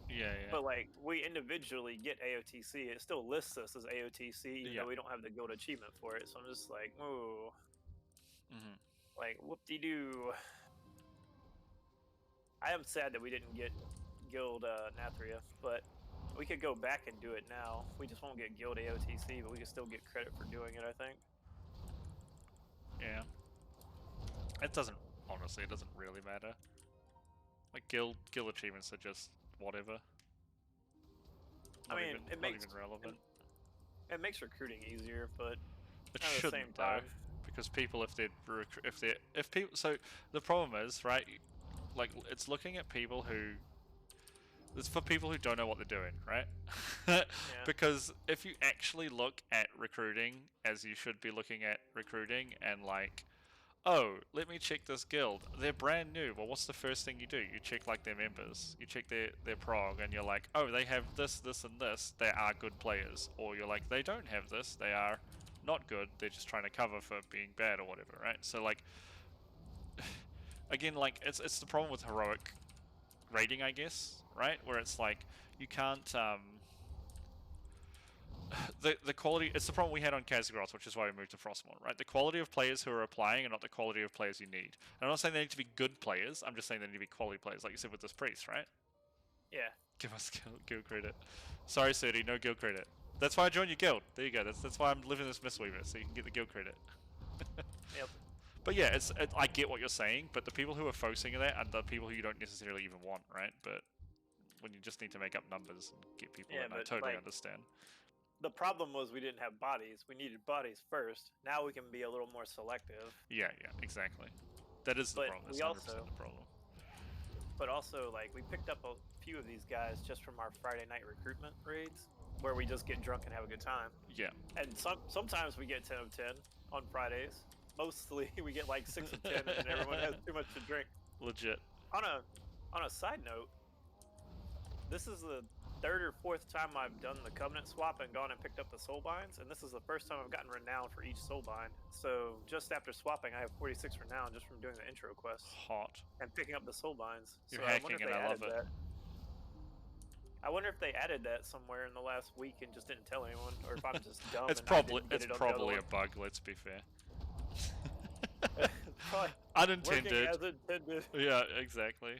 Yeah. But like we individually get AOTC, it still lists us as AOTC, even though we don't have the guild achievement for it. So I'm just like, ooh, like whoop-de-doo. I am sad that we didn't get guild Nathria, but we could go back and do it now. We just won't get guild AOTC, but we can still get credit for doing it, I think. Yeah. It doesn't, honestly, it doesn't really matter. Like guild achievements are just whatever. I mean, it makes not even relevant. It makes recruiting easier, but It at the shouldn't same time, because people, if people, so the problem is, right? Like it's looking at people who. It's for people who don't know what they're doing, right? Because if you actually look at recruiting as you should be looking at recruiting, and like, oh, let me check this guild. They're brand new. Well, what's the first thing you do? You check like their members. You check their prog, and you're like, oh, they have this, this, and this. They are good players. Or you're like, they don't have this. They are not good. They're just trying to cover for being bad or whatever, right? So like, again, like it's the problem with heroic rating, I guess, right? Where it's like you can't the quality. It's the problem we had on Kazagroth, which is why we moved to Frostmourne, right? The quality of players who are applying are not the quality of players you need. And I'm not saying they need to be good players. I'm just saying they need to be quality players, like you said with this priest, right? yeah. Give us guild credit. Sorry, Sudi, no guild credit. That's why I joined your guild. There you go. That's why I'm living this Mistweaver, so you can get the guild credit. Yep. But yeah, I get what you're saying, but the people who are focusing on that are the people who you don't necessarily even want, right? But when you just need to make up numbers and get people in, I totally like, understand. The problem was we didn't have bodies. We needed bodies first. Now we can be a little more selective. Yeah, exactly. That is the problem. That's 100% the problem. But also, like, we picked up a few of these guys just from our Friday night recruitment raids, where we just get drunk and have a good time. Yeah. And sometimes we get 10 of 10 on Fridays. Mostly we get like 6 of 10 and everyone has too much to drink. Legit. On a side note, this is the 3rd or 4th time I've done the Covenant swap and gone and picked up the soul binds, and this is the first time I've gotten renown for each soul bind. So just after swapping, I have 46 renown just from doing the intro quest. Hot. And picking up the soul binds. You're so hacking and I love it. I wonder if they added that somewhere in the last week and just didn't tell anyone, or if I'm just dumb. It's probably a bug. Let's be fair. Unintended. As intended. Yeah, exactly.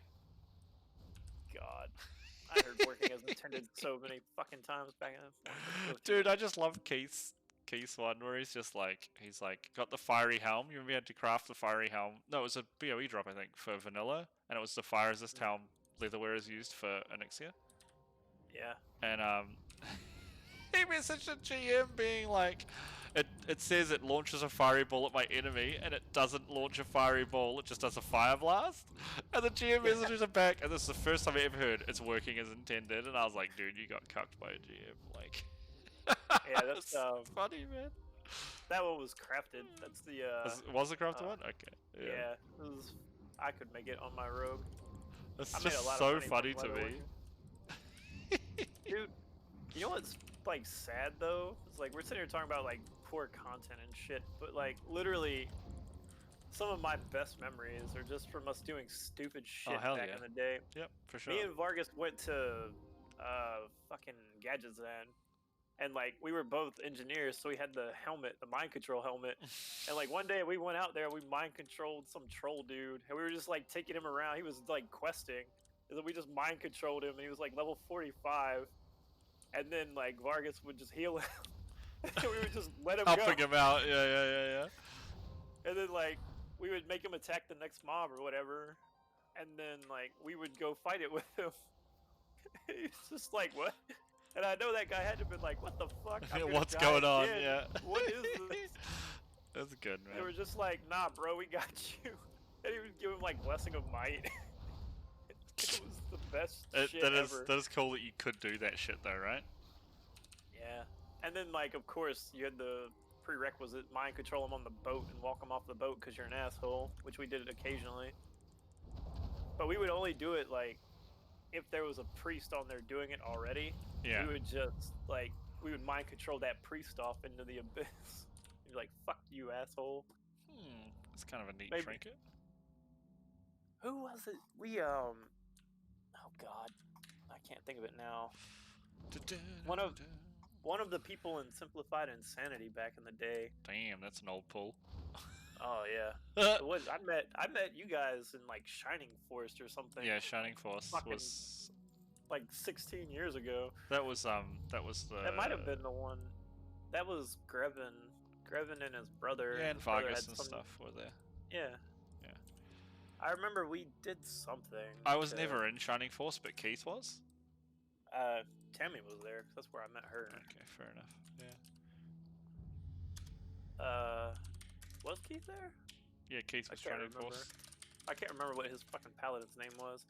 God, I heard working as intended so many fucking times back in. Dude, I just love Keith's Keith's one where he's like got the fiery helm. You remember you had to craft the fiery helm? No, it was a BOE drop, I think, for vanilla, and it was the fire resist helm leatherware is used for Onyxia. Yeah. And he messaged a GM being like, it says it launches a fiery ball at my enemy, and it doesn't launch a fiery ball, it just does a fire blast. And the GM messages him back, and this is the first time I ever heard it's working as intended, and I was like, dude, you got cucked by a GM, like. Yeah, that's funny, man. That one was crafted. That's the Was the crafted one? Okay. Yeah. It was, I could make it on my rogue. That's I made a just lot so of funny from to leather me. working. Dude, you know what's like sad though? It's like we're sitting here talking about like poor content and shit, but like literally some of my best memories are just from us doing stupid shit hell back yeah. in the day. Yep, for sure. Me and Vargas went to fucking Gadgetzan, and like we were both engineers, so we had the helmet, the mind control helmet. And like one day we went out there, we mind controlled some troll dude, and we were just like taking him around. He was like questing, and then we just mind controlled him, and he was like level 45. And then like Vargas would just heal him. We would just let him Helping go. him out, yeah. And then like we would make him attack the next mob or whatever, and then like we would go fight it with him. He's just like, what? And I know that guy had to have been like, what the fuck? I'm gonna What's die going on? again. Yeah. What is this? That's good, man. They were just like, nah, bro, we got you. And he would give him like blessing of might. It was the best shit ever. That is cool that you could do that shit though, right? Yeah. And then like, of course, you had the prerequisite mind control him on the boat and walk him off the boat because you're an asshole, which we did occasionally. But we would only do it like if there was a priest on there doing it already. Yeah. We would just like we would mind control that priest off into the abyss. You'd be like, "Fuck you, asshole." It's kind of a neat Maybe. trinket. Who was it? We oh god, I can't think of it now. One of the people in Simplified Insanity back in the day. Damn, that's an old pull. Oh yeah. What I met you guys in like Shining Forest or something. Yeah, Shining Force fucking, was like 16 years ago. That was the. That might have been the one. That was Grevin. Grevin and his brother. Yeah, and his brother Vargas had and some- stuff were there. Yeah. Yeah. I remember we did something. I was never in Shining Force, but Keith was. Tammy was there. 'Cause that's where I met her. Okay, fair enough. Yeah. Was Keith there? Yeah, Keith was Shining Force. I can't remember what his fucking paladin's name was.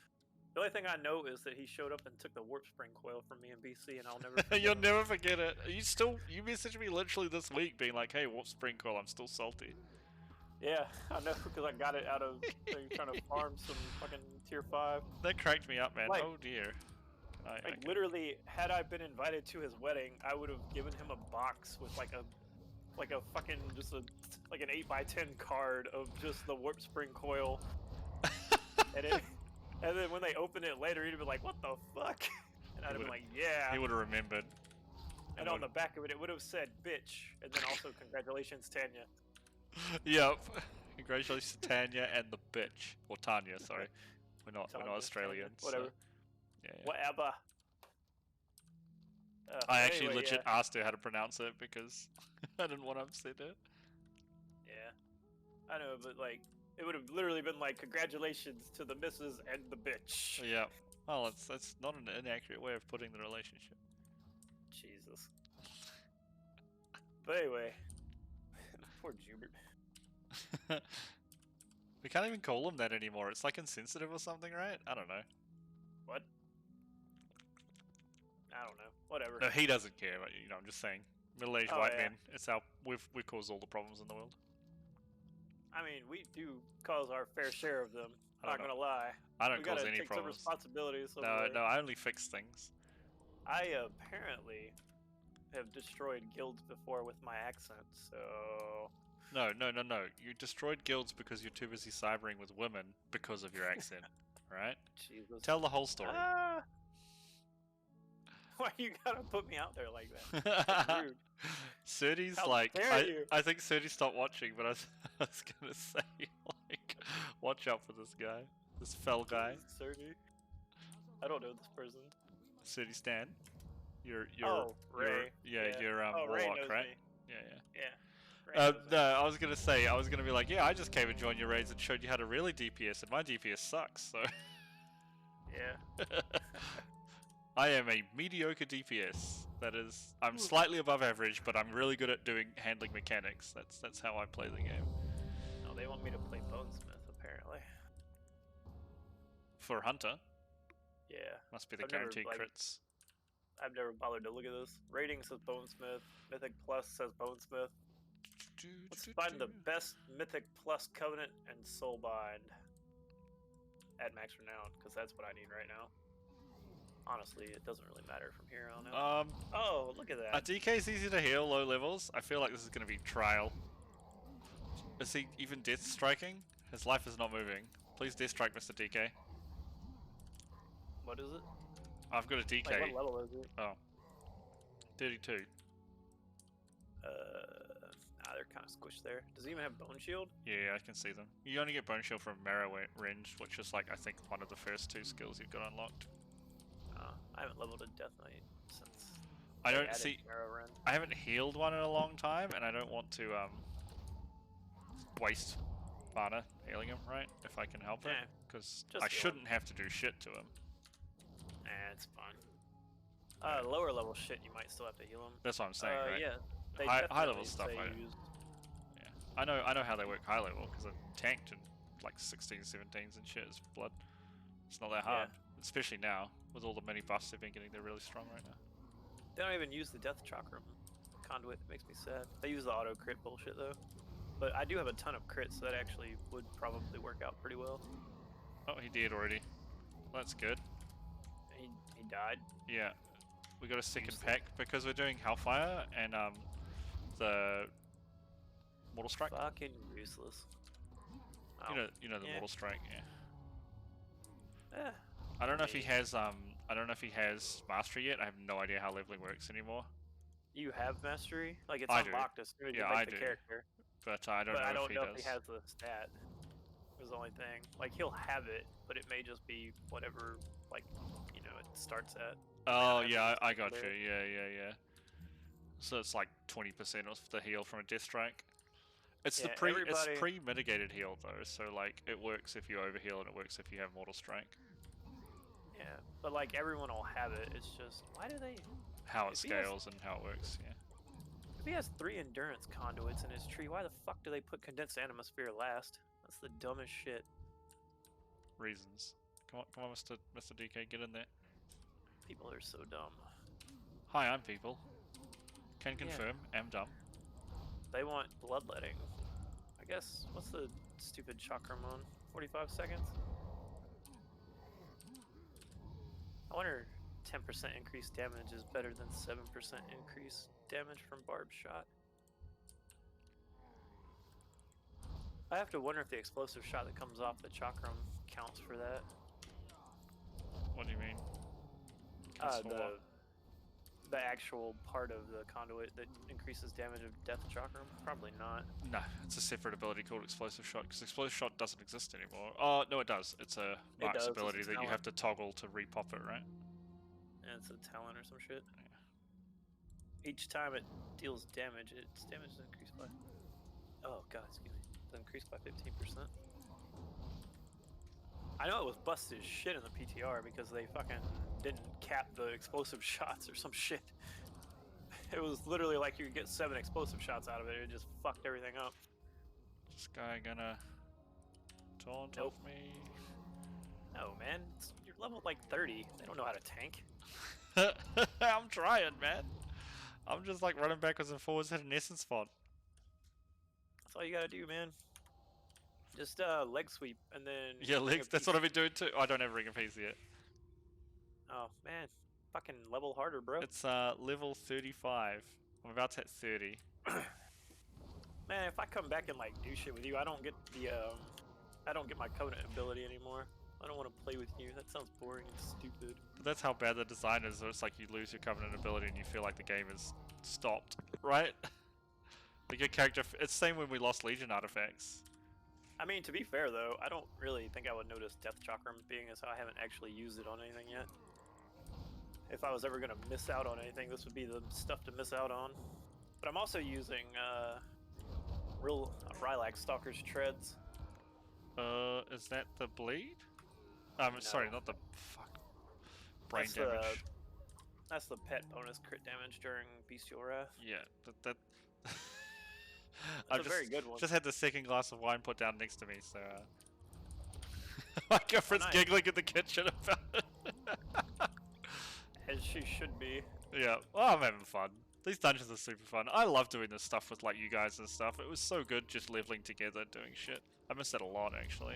The only thing I know is that he showed up and took the warp spring coil from me in BC, and I'll never. Forget You'll him. never forget it. You messaged me literally this week, being like, "Hey, Warp Spring Coil, I'm still salty." Yeah, I know because I got it out of trying to farm some fucking tier 5. That cracked me up, man. Like- Oh dear. Like literally, had I been invited to his wedding, I would have given him a box with like a fucking just a like an 8x10 card of just the warp spring coil. And then when they open it later, he'd be like, "What the fuck?" And I'd have been like, "Yeah." He would have remembered. And on the back of it, it would have said "bitch," and then also "Congratulations, Tanya." Yep. Congratulations to Tanya and the bitch. Or Tanya, sorry. We're not Tanya, Australians. Tanya, whatever. So, yeah. Whatever. I actually anyway, legit yeah. asked her how to pronounce it because I didn't want to upset her. Yeah. I know, but like, it would have literally been like, "Congratulations to the missus and the bitch." Yeah. Well, that's not an inaccurate way of putting the relationship. Jesus. But anyway, poor Jubert. We can't even call him that anymore. It's like insensitive or something, right? I don't know. What? I don't know. Whatever. No, he doesn't care. But, I'm just saying. Middle-aged Oh, white yeah. men. It's we cause all the problems in the world. I mean, we do cause our fair share of them. I Not don't know. gonna lie. I don't we cause gotta any take problems. some responsibility. No, I only fix things. I apparently have destroyed guilds before with my accent, so. No. You destroyed guilds because you're too busy cybering with women because of your accent, right? Jesus. Tell the whole story. Why you gotta put me out there like that? That's rude. Serdy's How like, dare you. I think Serdy stopped watching, but I was gonna say, like, watch out for this guy, this fell guy. Serdy. I don't know this person. Serdy Stan. You're Oh, Ray. You're Oh, Ray Warlock, knows right? me. Yeah. Yeah. No, I was gonna say, I was gonna be like, yeah, I just came and joined your raids and showed you how to really DPS, and my DPS sucks, so... Yeah. I am a mediocre DPS. That is, I'm slightly above average, but I'm really good at handling mechanics. That's how I play the game. No, they want me to play Bonesmith, apparently. For Hunter? Yeah. Must be the I've never, guaranteed like, crits. I've never bothered to look at this. Rating says Bonesmith. Mythic Plus says Bonesmith. Let's find the best Mythic Plus Covenant and Soulbind at max renown, because that's what I need right now. Honestly, it doesn't really matter from here on out. Oh, look at that. DK's easy to heal, low levels. I feel like this is going to be trial. Is he even death striking? His life is not moving. Please death strike, Mr. DK. What is it? I've got a DK. Like, what level is it? Oh. 32. Nah, they're kind of squished there. Does he even have Bone Shield? Yeah, I can see them. You only get Bone Shield from Marrow Range, which is like, I think, one of the first 2 skills you've got unlocked. I haven't leveled a Death Knight since I don't added see... Marrow Rend. I haven't healed one in a long time, and I don't want to, waste mana healing him, right? If I can help it. Because I shouldn't have to do shit to him. Nah, it's fine. Lower level shit, you might still have to heal him. That's what I'm saying, right? Yeah. They High level definitely stuff, say yeah. I know how they work high level, because I've tanked in like 16s, 17s and shit as blood. It's not that hard. Especially now, with all the mini buffs they've been getting, they're really strong right now. They don't even use the Death Chakram conduit, it makes me sad. They use the auto crit bullshit though. But I do have a ton of crits, so that actually would probably work out pretty well. Oh, he did already. That's good. He died? Yeah. We got a second pack because we're doing Hellfire and the Mortal Strike. Fucking useless. Oh. You know the Mortal Strike, yeah. Yeah. I don't know if he has mastery yet. I have no idea how leveling works anymore. You have mastery? Like it's I do. unlocked as soon as you Yeah, make I the do. character. But I don't know if he does. Has the stat. Is the only thing. Like he'll have it, but it may just be whatever like it starts at. Oh yeah, I got you. Yeah. So it's like 20% off the heal from a death strike. It's it's pre-mitigated heal though, so like it works if you overheal and it works if you have Mortal Strike. Yeah, but like everyone will have it. It's just why do they? How it scales and how it works. Yeah. If he has 3 endurance conduits in his tree, why the fuck do they put condensed animosphere last? That's the dumbest shit. Reasons. Come on, Mr. DK, get in there. People are so dumb. Hi, I'm people. Can confirm, am dumb. They want bloodletting. I guess, what's the stupid chakram on? 45 seconds? I wonder 10% increased damage is better than 7% increased damage from barbed shot. I have to wonder if the explosive shot that comes off the chakram counts for that. What do you mean? The actual part of the conduit that increases damage of death chakram? Probably not. No, it's a separate ability called Explosive Shot, because Explosive Shot doesn't exist anymore. Oh, no it does. It's a Mark's ability that you have to toggle to repop it, right? And it's a talent or some shit. Yeah. Each time it deals damage, its damage is increased by... Oh god, excuse me. It's increased by 15%. I know it was busted as shit in the PTR because they fucking didn't cap the explosive shots or some shit. It was literally like you could get 7 explosive shots out of it. It just fucked everything up. This guy gonna taunt off me? No, man. You're level like 30. They don't know how to tank. I'm trying, man. I'm just like running backwards and forwards at an essence font. That's all you gotta do, man. Just leg sweep and then... Yeah, legs. That's what I've been doing too. I don't have Ring of Peace yet. Oh, man. Fucking level harder, bro. It's level 35. I'm about to hit 30. Man, if I come back and like do shit with you, I don't get the I don't get my Covenant ability anymore. I don't want to play with you. That sounds boring and stupid. But that's how bad the design is. It's like you lose your Covenant ability and you feel like the game is stopped, right? Like your character. It's the same when we lost Legion artifacts. I mean, to be fair though, I don't really think I would notice Death Chakram, being as how I haven't actually used it on anything yet. If I was ever gonna miss out on anything, this would be the stuff to miss out on. But I'm also using real Rylax Stalker's Treads. Is that the bleed? Sorry, not the fuck. Brain damage. That's the pet bonus crit damage during Bestial Wrath. Yeah, that. That's a very good one. Just had the second glass of wine put down next to me, so. My girlfriend's giggling in the kitchen about it. As she should be. Yeah, well, I'm having fun. These dungeons are super fun. I love doing this stuff with like you guys and stuff. It was so good just leveling together, doing shit. I miss that a lot actually.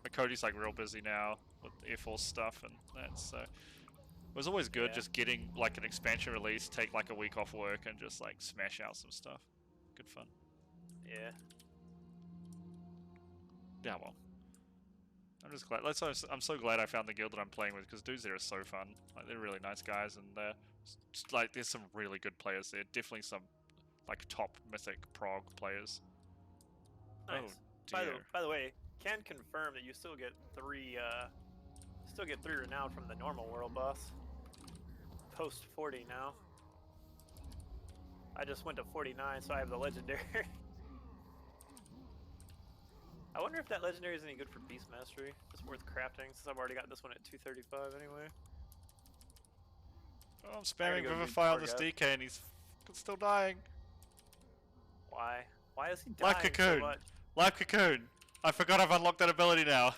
But Cody's like real busy now with Air Force stuff and that, so it was always good just getting like an expansion release, take like a week off work and just like smash out some stuff. Good fun. Yeah. Yeah, well. I'm just glad. I'm so glad I found the guild that I'm playing with because dudes there are so fun. Like they're really nice guys, and like there's some really good players there. Definitely some like top mythic prog players. Nice. Oh dear. By the way, can confirm that you still get three renown from the normal world boss. Post 40 now. I just went to 49, so I have the legendary. I wonder if that legendary is any good for Beast Mastery. It's worth crafting since I've already got this one at 235 anyway. Oh, I'm spamming Vivify on this DK and he's still dying. Why? Why is he dying Live Cocoon! so much? Live Cocoon! I forgot I've unlocked that ability now.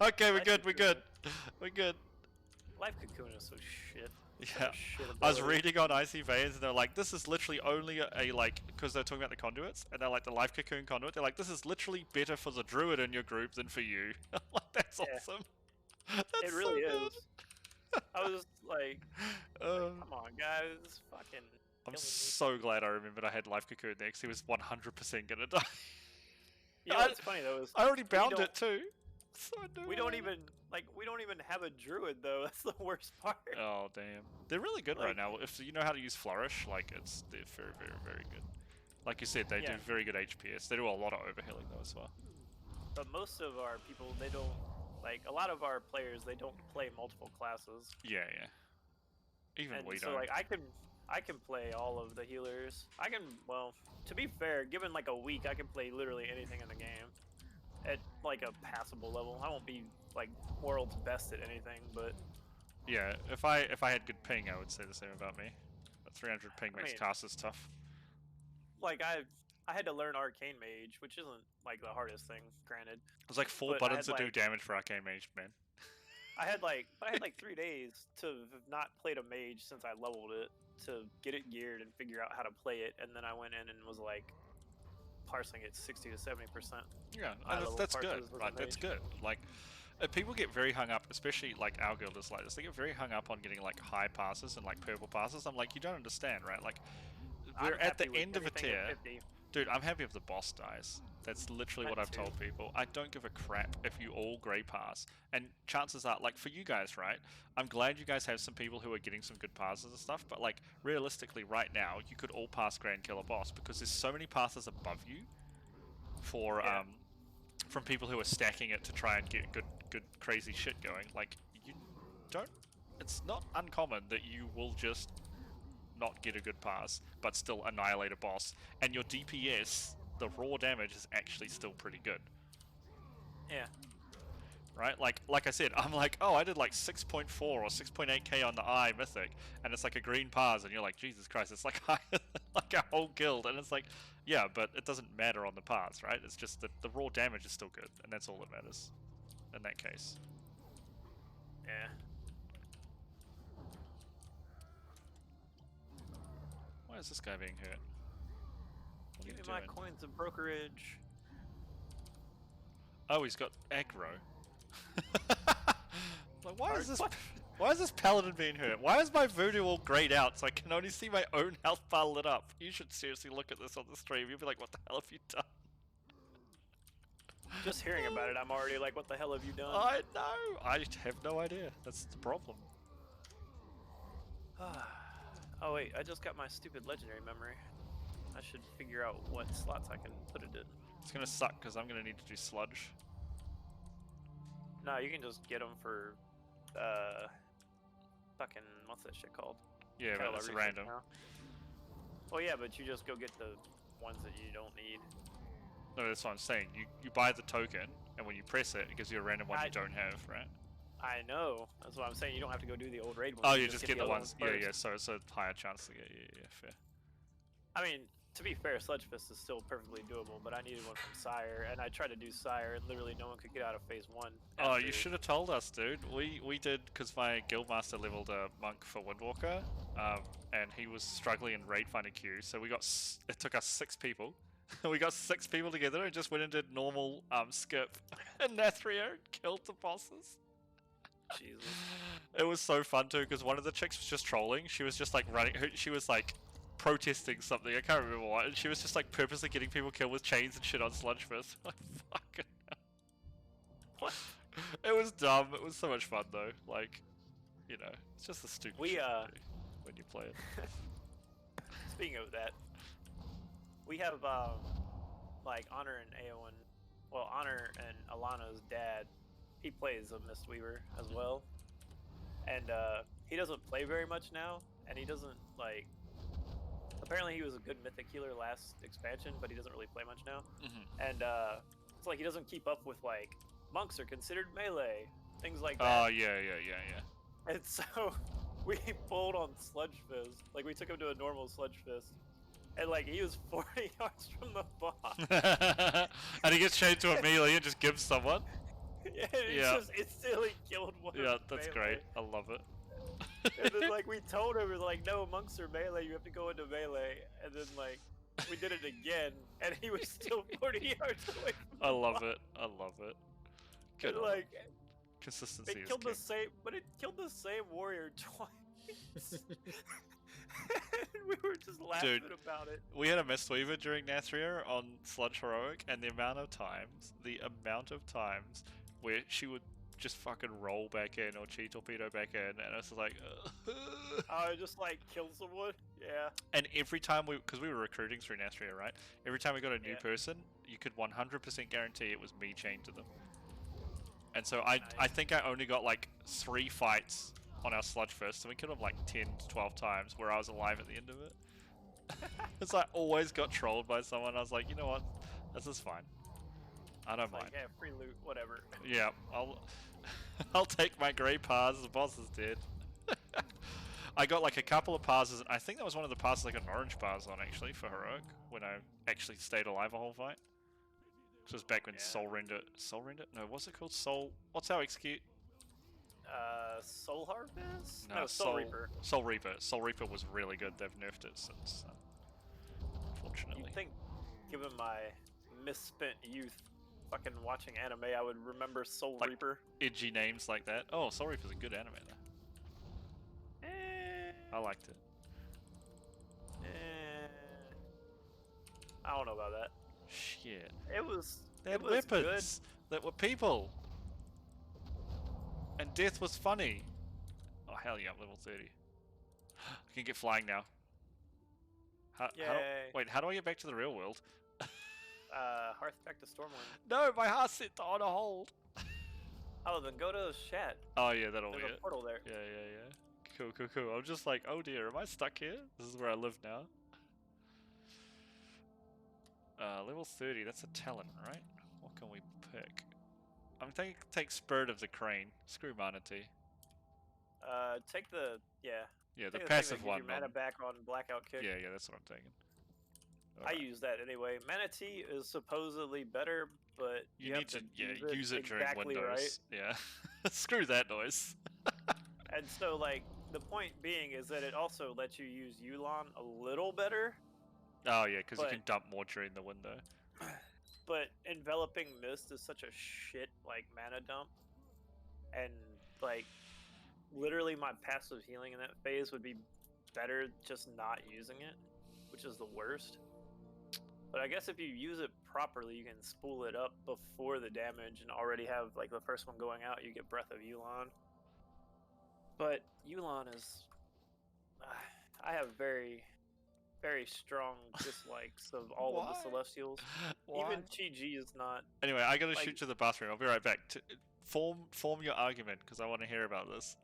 Okay, we're good, we're good. We're good. Live Cocoon is so shit. Yeah, I was reading on Icy Veins and they're like, this is literally only a like, because they're talking about the conduits, and they're like the Life Cocoon conduit, they're like, this is literally better for the druid in your group than for you. Like, that's awesome. That's it really so is. I was like, come on guys, fucking I'm so glad I remembered I had Life Cocoon next, he was 100% gonna die. You know what's funny though is I already bound it too. So we don't even have a druid though. That's the worst part. Oh damn, they're really good right now. If you know how to use Flourish, like they're very, very, very good. Like you said, they do very good HPS. They do a lot of overhealing though as well. But most of our people, they don't a lot of our players. They don't play multiple classes. Yeah, yeah. Even we so don't. like I can play all of the healers. Well, to be fair, given like a week, I can play literally anything in the game at like a passable level. I won't be like world's best at anything, but yeah, if I had good ping, I would say the same about me. But 300 ping makes casters tough. Like I had to learn Arcane Mage, which isn't like the hardest thing, granted. There's like 4 buttons that do damage for Arcane Mage, man. I had like 3 days to have not played a mage since I leveled it to get it geared and figure out how to play it, and then I went in and was like parsing it 60 to 70%. Yeah, that's good, right? That's good. Like, people get very hung up, especially like our guild is like this. They get very hung up on getting like high passes and like purple passes. I'm like, you don't understand, right? Like, we're at the end of a tier. Dude, I'm happy if the boss dies. That's literally what I've told people. I don't give a crap if you all grey pass. And chances are, like, for you guys, right? I'm glad you guys have some people who are getting some good passes and stuff, but, like, realistically, right now, you could all pass Grand Killer Boss because there's so many passes above you for, from people who are stacking it to try and get good, crazy shit going. Like, you don't... It's not uncommon that you will just not get a good pass, but still annihilate a boss, and your DPS, the raw damage, is actually still pretty good. Yeah. Right? Like I said, I'm like, oh, I did like 6.4 or 6.8k on the Eye Mythic, and it's like a green pass, and you're like, Jesus Christ, it's like like a whole guild, and it's like, yeah, but it doesn't matter on the pass, right? It's just that the raw damage is still good, and that's all that matters in that case. Yeah. Why is this guy being hurt? What Give me my coins of brokerage. Oh, he's got aggro. Like, why is this paladin being hurt? Why is my voodoo all grayed out so I can only see my own health bar lit up? You should seriously look at this on the stream. You'll be like, what the hell have you done? Just hearing about it, I'm already like, what the hell have you done? I know. I have no idea. That's the problem. Oh wait, I just got my stupid legendary memory. I should figure out what slots I can put it in. It's gonna suck because I'm gonna need to do sludge. No, you can just get them for, fucking, what's that shit called? Yeah, but it's random. Well, yeah, but you just go get the ones that you don't need. No, that's what I'm saying. You buy the token, and when you press it, it gives you a random one you don't have, right? I know. That's what I'm saying. You don't have to go do the old raid ones. Oh, you just get the other ones. Yeah, first. yeah. So it's a higher chance to get. Yeah, fair. I mean, to be fair, Sludge Fist is still perfectly doable, but I needed one from Sire, and I tried to do Sire, and literally no one could get out of phase 1. Oh, you should have told us, dude. We did, because my guildmaster leveled a monk for Windwalker, and he was struggling in raid finder queue, so we got it took us 6 people. We got 6 people together and just went and did normal skip and Nathria and killed the bosses. Jesus. It was so fun too, because one of the chicks was just trolling. She was just like running. She was like protesting something. I can't remember what. And she was just like purposely getting people killed with chains and shit on Sludge Fist. Like fucking hell. What? It was dumb. It was so much fun though. Like, you know, it's just the stupid shit to do when you play it. Speaking of that, we have like Honor and Aowen. Well, Honor and Alana's dad, he plays a Mistweaver as well, and he doesn't play very much now, and he doesn't like. Apparently, he was a good Mythic healer last expansion, but he doesn't really play much now. And it's like he doesn't keep up with like monks are considered melee, things like that. Oh yeah. And so we pulled on Sludge Fist. Like we took him to a normal Sludge Fist. And like he was 40 yards from the boss. And he gets chained to a melee and just gives someone. Yeah, and he just instantly killed one. Yeah, of that's melee. great. I love it. And then like we told him, we were like, no, monks are melee, you have to go into melee. And then like we did it again, and he was still 40 yards away from the I love boss. it. I love it. Good. And, like Consistency it is killed king. the same, but it killed the same warrior twice. And we were just laughing about it. We had a Mistweaver during Nathria on Sludge Heroic, and the amount of times where she would just fucking roll back in or chi torpedo back in, and it's like, Just like kill someone. Yeah. And every time because we were recruiting through Nathria, right? Every time we got a new person, you could 100% guarantee it was me chained to them. And so I think I only got like 3 fights on our Sludge Fist, and we killed him like 10 to 12 times where I was alive at the end of it. It's like always got trolled by someone. I was like, you know what? This is fine. I don't mind. Like, yeah, free loot, whatever. Yeah, I'll take my grey pars, the boss is dead. I got like a couple of passes, and I think that was one of the passes I got an orange bars on actually for Heroic, when I actually stayed alive a whole fight. This was back when Soul Render? No, what's it called? What's our execute? Soul Harvest? No, Soul Reaper. Soul Reaper. Soul Reaper was really good. They've nerfed it since, unfortunately. You'd think, given my misspent youth, fucking watching anime, I would remember Soul Reaper. Edgy names like that. Oh, Soul Reaper's a good anime though. I liked it. I don't know about that. Shit. It was. They had weapons that were people. And death was funny. Oh hell yeah, I'm level 30. I can get flying now. Wait, how do I get back to the real world? Hearth back to Stormwind. No, my heart's set on a hold. Oh, then go to Shat. Oh yeah, that'll be There's it. a portal there. Yeah. Cool. I'm just like, oh dear, am I stuck here? This is where I live now. Level 30, that's a talent, right? What can we pick? I'm thinking take Spirit of the Crane. Screw Mana Tea. Take the Yeah, the thing passive that gives one. you mana back on Blackout Kick. Yeah, that's what I'm taking. I use that anyway. Mana Tea is supposedly better, but You have need to use it during exactly Windows. right. Yeah. Screw that noise. And so, like, the point being is that it also lets you use Yulon a little better. Oh yeah, because you can dump more during the window. But Enveloping Mist is such a shit, like, mana dump. And, like, literally my passive healing in that phase would be better just not using it, which is the worst. But I guess if you use it properly, you can spool it up before the damage and already have, like, the first one going out, you get Breath of Yulon. But Yulon is... I have very, very strong dislikes of all of the Celestials. Even Chi-Ji is not... Anyway, I gotta like, shoot to the bathroom. I'll be right back. Form your argument, because I want to hear about this.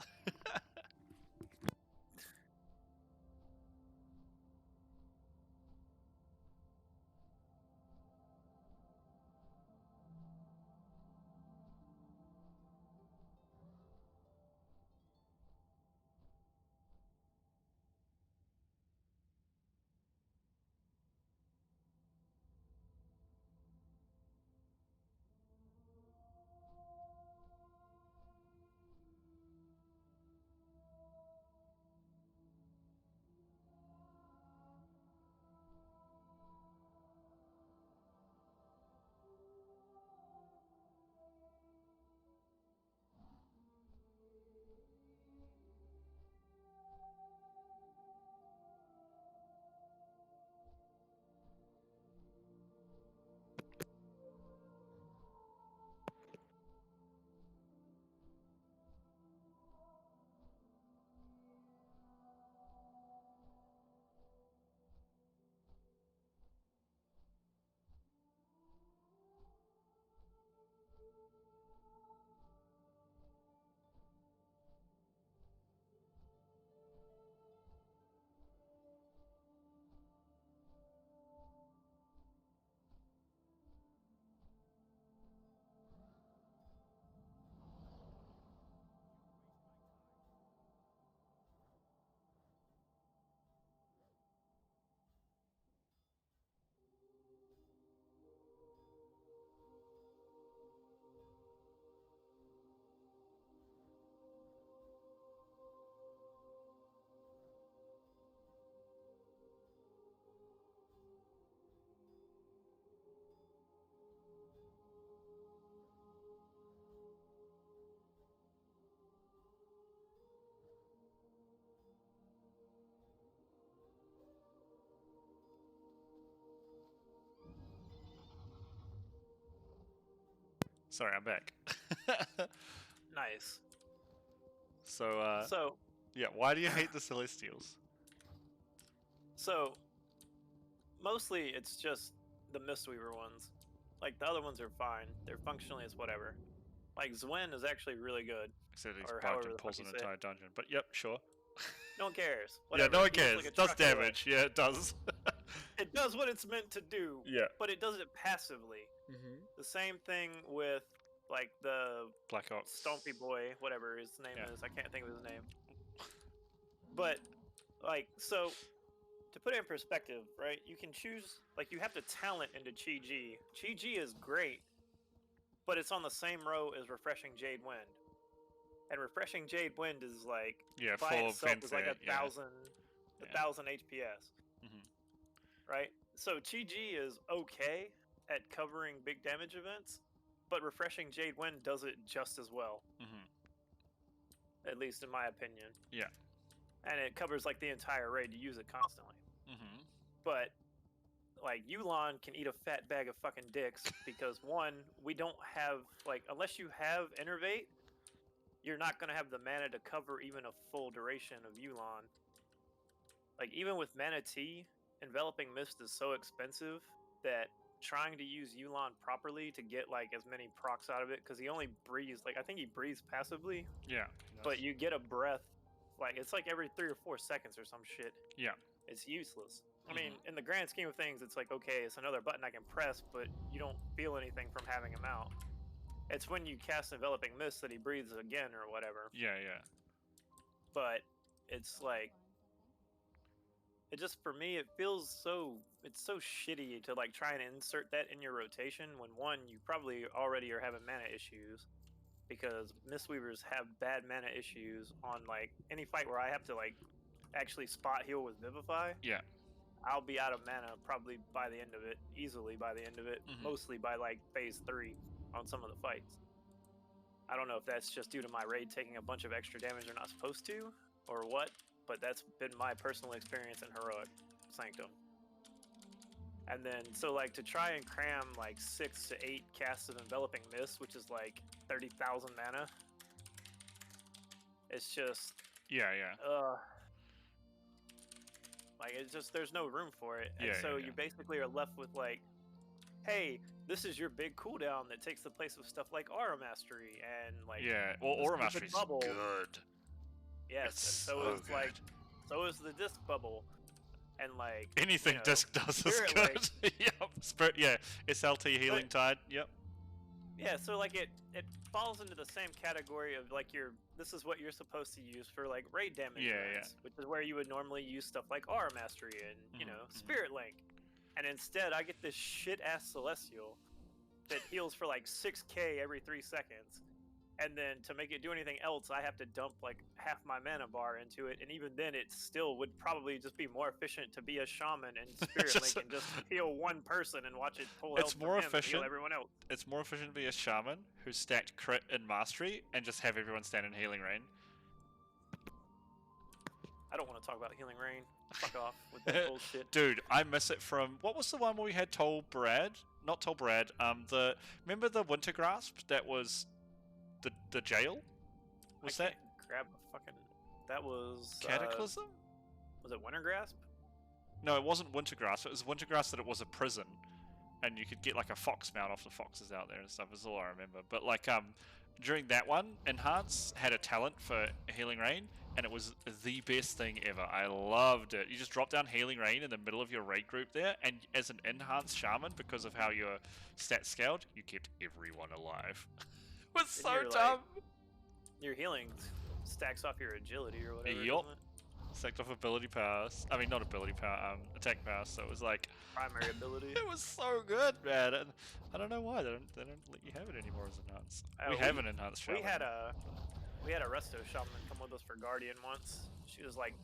Sorry, I'm back. Nice. So, So yeah, why do you hate the Celestials? So, mostly it's just the Mistweaver ones. Like, the other ones are fine. They're functionally it's whatever. Like, Zwen is actually really good. Except he's or bugged however and the fuck pulls you an say it. entire dungeon. But yep, sure. No one cares. Yeah, Whatever. no one He hits cares. like a It does truck away. damage. Yeah, it does. It does what it's meant to do. Yeah. But it does it passively. Mm-hmm. The same thing with, like, the Black Ox. Stompy Boy, whatever his name Yeah. is. I can't think of his name. But, like, so, to put it in perspective, right, you can choose, like, you have to talent into Chi-Ji. Chi-Ji is great, but it's on the same row as Refreshing Jade Wind. And Refreshing Jade Wind is, like, Yeah, by full itself vent is like there, yeah. 1,000 HPS. Mhm. Right? So Chi-Ji is okay at covering big damage events, but Refreshing Jade Wind does it just as well. At least in my opinion. Yeah. And it covers like the entire raid. You use it constantly. Mhm. But like Yu'lon can eat a fat bag of fucking dicks because one, we don't have like unless you have Innervate, you're not gonna have the mana to cover even a full duration of Yu'lon. Like even with Mana Tea, Enveloping Mist is so expensive that trying to use Yu'lon properly to get like as many procs out of it, because he only breathes like I think he breathes passively. Yeah. But you get a breath, like it's like every 3 or 4 seconds or some shit. Yeah. It's useless. I mean, in the grand scheme of things, it's like okay, it's another button I can press, but you don't feel anything from having him out. It's when you cast Enveloping Mist that he breathes again or whatever. Yeah, yeah. But it's like it just for me it feels so it's so shitty to like try and insert that in your rotation when one you probably already are having mana issues because Mistweavers have bad mana issues on like any fight where I have to like actually spot heal with Vivify. Yeah. I'll be out of mana probably by the end of it, easily by the end of it, mostly by like phase 3 on some of the fights. I don't know if that's just due to my raid taking a bunch of extra damage they're not supposed to or what, but that's been my personal experience in Heroic Sanctum. And then, so like to try and cram like 6 to 8 casts of Enveloping Mist, which is like 30,000 mana, it's just... Yeah, yeah. Like it's just, there's no room for it. And Yeah, so yeah, you basically are left with like, hey, this is your big cooldown that takes the place of stuff like Aura Mastery and like... Yeah, well, the Aura stupid Mastery's bubble. good. Yes, It's and so so is like, good. so is the disc bubble, and like Anything you know, disc does is Spirit good. Link. Yep. Spirit, yeah. SLT Healing Tide. Yep. Yeah, so like it falls into the same category of like this is what you're supposed to use for like raid damage Yeah, events, which is where you would normally use stuff like Aura Mastery and you know Spirit Link, and instead I get this shit ass Celestial that heals for like 6k every 3 seconds. And then to make it do anything else, I have to dump like half my mana bar into it, and even then, it still would probably just be more efficient to be a shaman and Spirit Link and just heal one person and watch it pull health It's more from him and heal efficient. everyone else. It's more efficient to be a shaman who stacked crit and mastery and just have everyone stand in healing rain. I don't want to talk about Healing Rain. Fuck off with that bullshit. Dude, I miss it from what was the one where we had Toll Brad? Not Toll Brad. Remember the Winter Grasp that was the jail? Was that grab a fucking? That was Cataclysm? Was it Winter Grasp? No, it wasn't Winter Grasp. It was Winter Grasp that it was a prison, and you could get like a fox mount off the foxes out there and stuff. Is all I remember. But like during that one, Enhance had a talent for Healing Rain, and it was the best thing ever. I loved it. You just drop down Healing Rain in the middle of your raid group there, and as an Enhanced Shaman, because of how your stats scaled, you kept everyone alive. It was so dumb. Your healing stacks off your agility or whatever. Yup. Isn't it? Stacked off ability powers. I mean, not ability power, attack power. So it was like primary ability. It was so good, man. And I don't know why they don't let you have it anymore as enhanced. We have an enhanced shaman. We had a Resto shaman come with us for Guardian once. She was like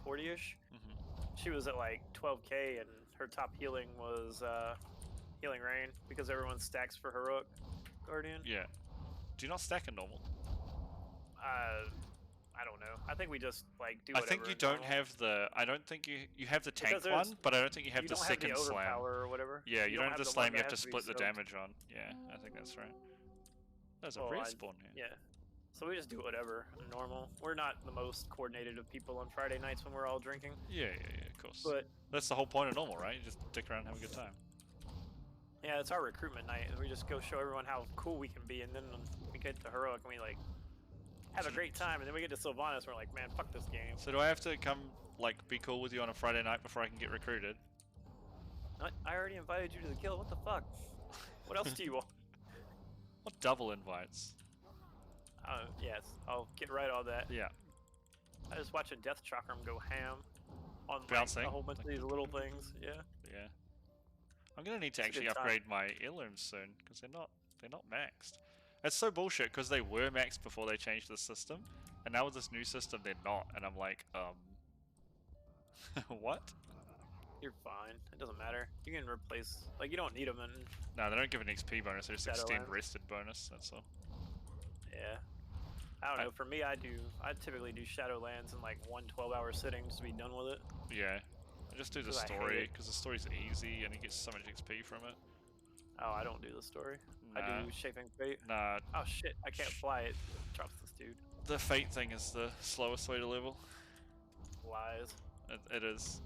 240-ish. She was at like 12k, and her top healing was Healing Rain because everyone stacks for Heroic Guardian. Yeah. Do you not stack in normal? I don't know. I think we just like do I whatever. think you don't have the. I don't think you have the tank one, but I don't think you have the second slam. Or whatever. Yeah, you don't have the one slam. You that have to has be split the soaked. damage on. Yeah, I think that's right. There's a Well, respawn here. Yeah. So we just do whatever, normal. We're not the most coordinated of people on Friday nights when we're all drinking. Yeah, of course. But that's the whole point of normal, right? You just dick around and have a good time. yeah, it's our recruitment night. We just go show everyone how cool we can be, and then we get to Heroic and we like have a great time, and then we get to Sylvanas and we're like, man, fuck this game. So do I have to come, like, be cool with you on a Friday night before I can get recruited? I already invited you to the guild. What the fuck? What else do you want? What double invites? Yes, I'll get right on that. Yeah. I just watching Death Chakram go ham on Bouncing. a whole bunch of these little things. Yeah. Yeah. I'm gonna need to It's a actually good time. upgrade my heirlooms soon because they're not maxed. It's so bullshit because they were maxed before they changed the system, and now with this new system they're not, and I'm like, what? You're fine. It doesn't matter. You can replace, like, you don't need them in. No, they don't give an XP bonus. They just extend Shadowlands. rested bonus. That's all. Yeah. I don't know. For me, I typically do Shadowlands in like 1 12-hour sitting just to be done with it. Yeah. I just do the 'Cause I hate story it. because the story's easy and you get so much XP from it. Oh, I don't do the story. I Nah. do Shaping Fate. Nah. Oh shit, I can't fly it. Drops this dude. The fate thing is the slowest way to level. Lies. It is.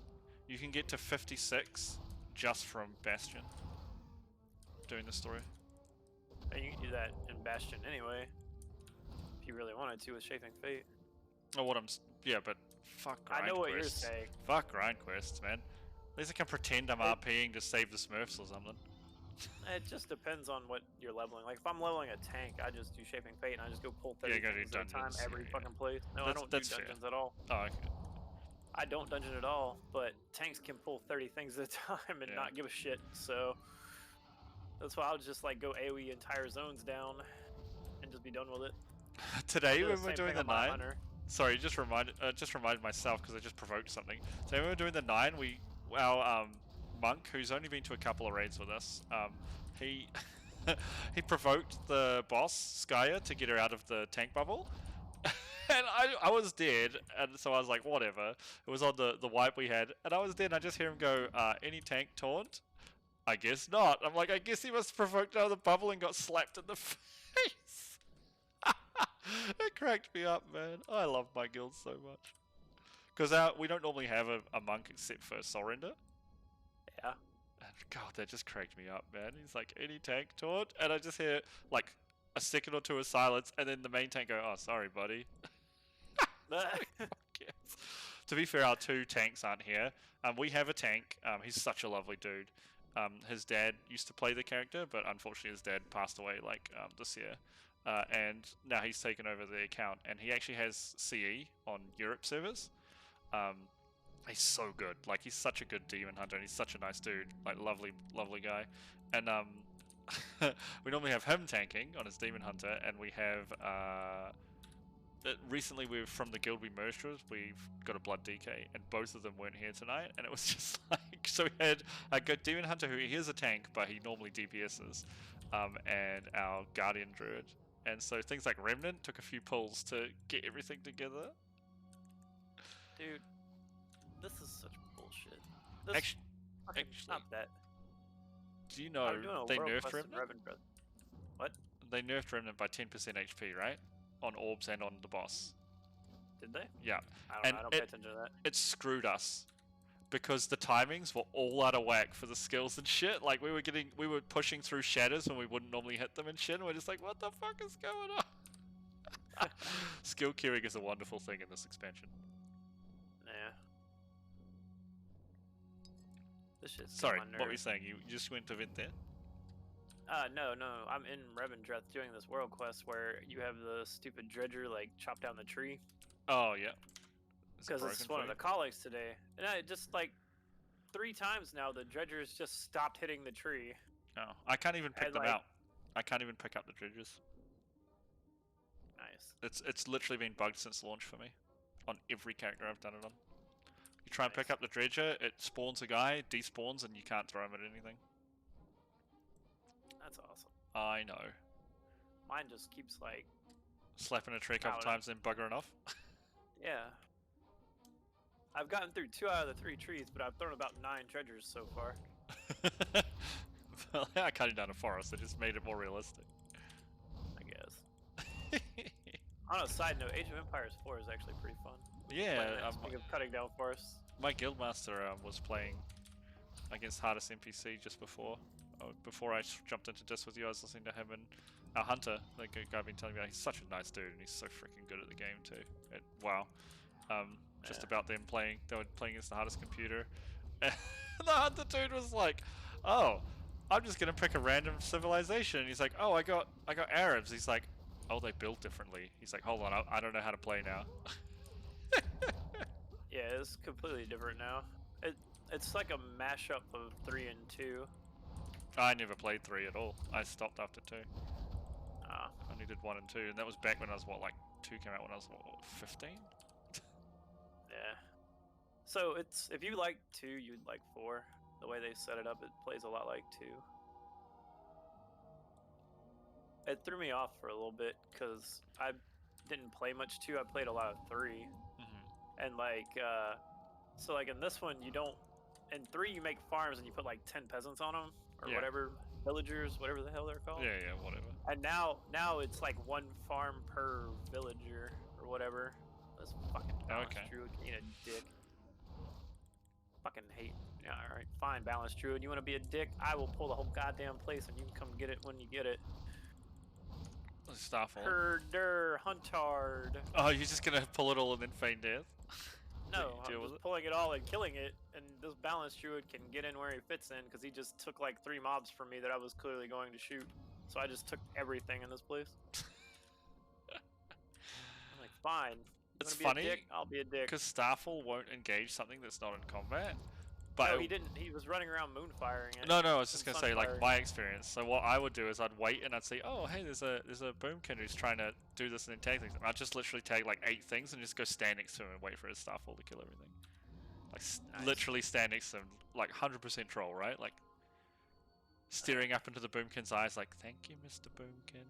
You can get to 56 just from Bastion. Doing the story. And you can do that in Bastion anyway. If you really wanted to with Shaping Fate. Oh, what I'm. Yeah, but fuck grind I know what you're quests. saying. Fuck grind quests, man. At least I can pretend I'm RPing to save the Smurfs or something. It just depends on what you're leveling. Like if I'm leveling a tank, I just do Shaping Fate and I just go pull 30 go do things at a time dungeons, every yeah, fucking place. No, I That's- don't do that's fair. dungeons at all. Oh, okay. I don't dungeon at all, but tanks can pull 30 things at a time and Yeah. not give a shit. So that's why I'll just like go AoE entire zones down and just be done with it. Today Do the when we're same doing thing the on my 9. hunter. Sorry, just reminded myself because I just provoked something. So when we were doing the 9, our monk, who's only been to a couple of raids with us, he he provoked the boss Skya to get her out of the tank bubble. And I was dead, and so I was like, whatever. It was on the wipe we had, and I was dead, and I just hear him go, any tank taunt? I guess not. I'm like, I guess he was provoked out of the bubble and got slapped in the face. It cracked me up, man. I love my guild so much. Because we don't normally have a monk except for Soul Render. Yeah. And God, that just cracked me up, man. He's like, any tank taunt? And I just hear, like, a second or two of silence, and then the main tank go, oh, sorry, buddy. Yes. To be fair, our 2 tanks aren't here. We have a tank. He's such a lovely dude. His dad used to play the character, but unfortunately his dad passed away like this year. And now he's taken over the account, and he actually has CE on Europe servers. He's so good. Like, he's such a good demon hunter, and he's such a nice dude. Like, lovely guy. And we normally have him tanking on his demon hunter, and we have recently we've from the guild we merged with, we've got a blood DK, and both of them weren't here tonight, and it was just like, so we had a good demon hunter who he is a tank, but he normally DPSs, and our guardian druid, and so things like remnant took a few pulls to get everything together. Dude, this is such bullshit. This Actually, not that. do you know I'm doing a they world nerfed quest in remnant? What? They nerfed remnant by 10% HP, right? On orbs and on the boss. Did they? Yeah. I don't pay attention to that. It screwed us because the timings were all out of whack for the skills and shit. Like, we were pushing through shadows when we wouldn't normally hit them and shit, and we're just like, what the fuck is going on? Skill queuing is a wonderful thing in this expansion. Yeah. This shit's Sorry, getting on my what were you nerves. saying? You just went to vent there? No. I'm in Revendreth doing this world quest where you have the stupid dredger like chop down the tree. Oh yeah. Because it's one of the colleagues today, and I just like 3 times now the dredgers just stopped hitting the tree. No, I can't even pick And, them like- out. I can't even pick up the dredges. Nice. It's literally been bugged since launch for me, on every character I've done it on. You try and pick up the dredger, it spawns a guy, despawns, and you can't throw him at anything. That's awesome. I know. Mine just keeps like, Slapping a tree a couple Out. times, then buggering off. yeah. I've gotten through 2 out of the 3 trees, but I've thrown about 9 dredgers so far. Well, I cut it down a forest. It just made it more realistic. I guess. On a side note, Age of Empires 4 is actually pretty fun. Yeah, Speaking of cutting down forests. my guildmaster was playing against hardest NPC just before. Before I jumped into Disc with you, I was listening to him and our hunter, the guy been telling me about. He's such a nice dude, and he's so freaking good at the game too. Wow. Just about them playing. They were playing against the hardest computer. And the hunter dude was like, "Oh, I'm just gonna pick a random civilization." And he's like, "Oh, I got Arabs." He's like, "Oh, they build differently." He's like, "Hold on, I don't know how to play now." Yeah, it's completely different now. It's like a mashup of 3 and 2. I never played 3 at all. I stopped after 2. Ah. I only did 1 and 2, and that was back when I was, what, like, 2 came out when I was, what, 15? Yeah. So it's if you like 2, you'd like 4. The way they set it up, it plays a lot like 2. It threw me off for a little bit because I didn't play much 2. I played a lot of 3. And like, so like in this one, you don't. In 3, you make farms and you put like 10 peasants on them or Yeah. whatever, villagers, whatever the hell they're called. Yeah, whatever. And now it's like 1 farm per villager or whatever. This fucking balanced druid being a dick. Fucking hate. Yeah, all right, fine, balanced druid. You want to be a dick? I will pull the whole goddamn place, and you can come get it when you get it. Starfall. Herder, Huntard. Oh, you're just gonna pull it all and then feign death? No, Deal I'm with just pulling it all and killing it, and this balanced druid can get in where he fits in because he just took like 3 mobs from me that I was clearly going to shoot. So I just took everything in this place. I'm like, fine. It's Be a funny dick? I'll be a dick. because Starfall won't engage something that's not in combat. But No, he didn't. He was running around moonfiring it. No, I was just and gonna say, like, sunfiring. my experience. So what I would do is I'd wait and I'd say, oh, hey, there's a boomkin who's trying to do this and then tag things. And I'd just literally tag like 8 things and just go stand next to him and wait for his Starfall to kill everything. Like literally stand next to him, like 100% troll, right? Like staring up into the boomkin's eyes, like, thank you, Mr. Boomkin.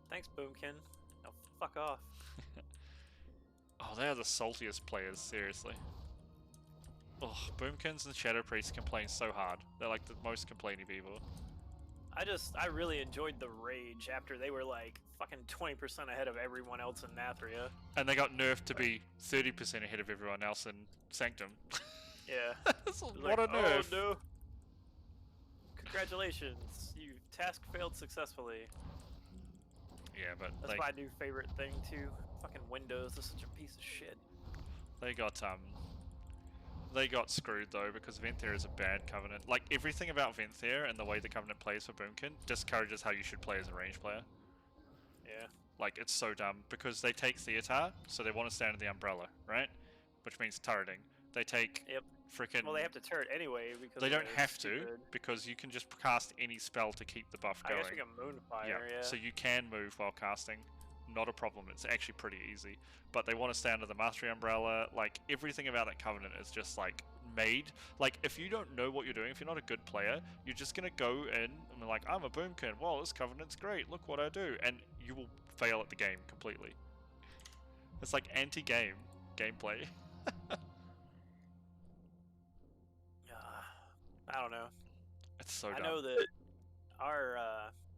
Thanks, Boomkin. Now fuck off. Oh, they are the saltiest players, seriously. Oh, Boomkins and Shadow Priests complain so hard. They're like the most complaining people. I really enjoyed the rage after they were like fucking 20% ahead of everyone else in Nathria. And they got nerfed to be 30% ahead of everyone else in Sanctum. Yeah. What a nerf. Oh no. Congratulations, you task failed successfully. Yeah, but That's my new favorite thing too. Fucking Windows is such a piece of shit. They got screwed though because Venthyr is a bad Covenant. Like everything about Venthyr and the way the Covenant plays for Boomkin discourages how you should play as a range player. Yeah. Like it's so dumb because they take Theatar, so they want to stand in the umbrella, right? Which means turreting. They take freaking. Well, they have to turret anyway because they don't they're have stupid. to because you can just cast any spell to keep the buff I going. guess you can Moonfire, yeah. So you can move while casting. Not a problem. It's actually pretty easy. But they want to stay under the Mastery umbrella. Like, everything about that Covenant is just, like, made. Like, if you don't know what you're doing, if you're not a good player, you're just going to go in and be like, I'm a Boomkin. Well, this Covenant's great. Look what I do. And you will fail at the game completely. It's like anti-game gameplay. I don't know. It's so dumb. I know that our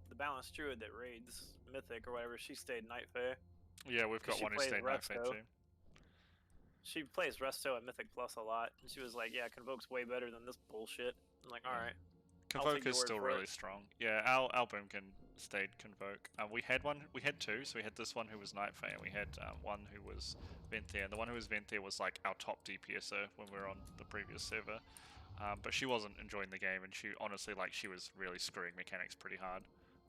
the balanced druid that raids Mythic or whatever, she stayed Night Fae. Yeah, we've got one who stayed Night Fae too. She plays Resto at Mythic Plus a lot, and she was like, "Yeah, Convoke's way better than this bullshit." I'm like, "All right." Convoke is still really strong. Yeah, our Boomkin stayed Convoke. We had 2, so we had this one who was Night Fae, and we had one who was Venthyr. And the one who was Venthyr was like our top DPSer when we were on the previous server. But she wasn't enjoying the game, and she honestly, like, she was really screwing mechanics pretty hard,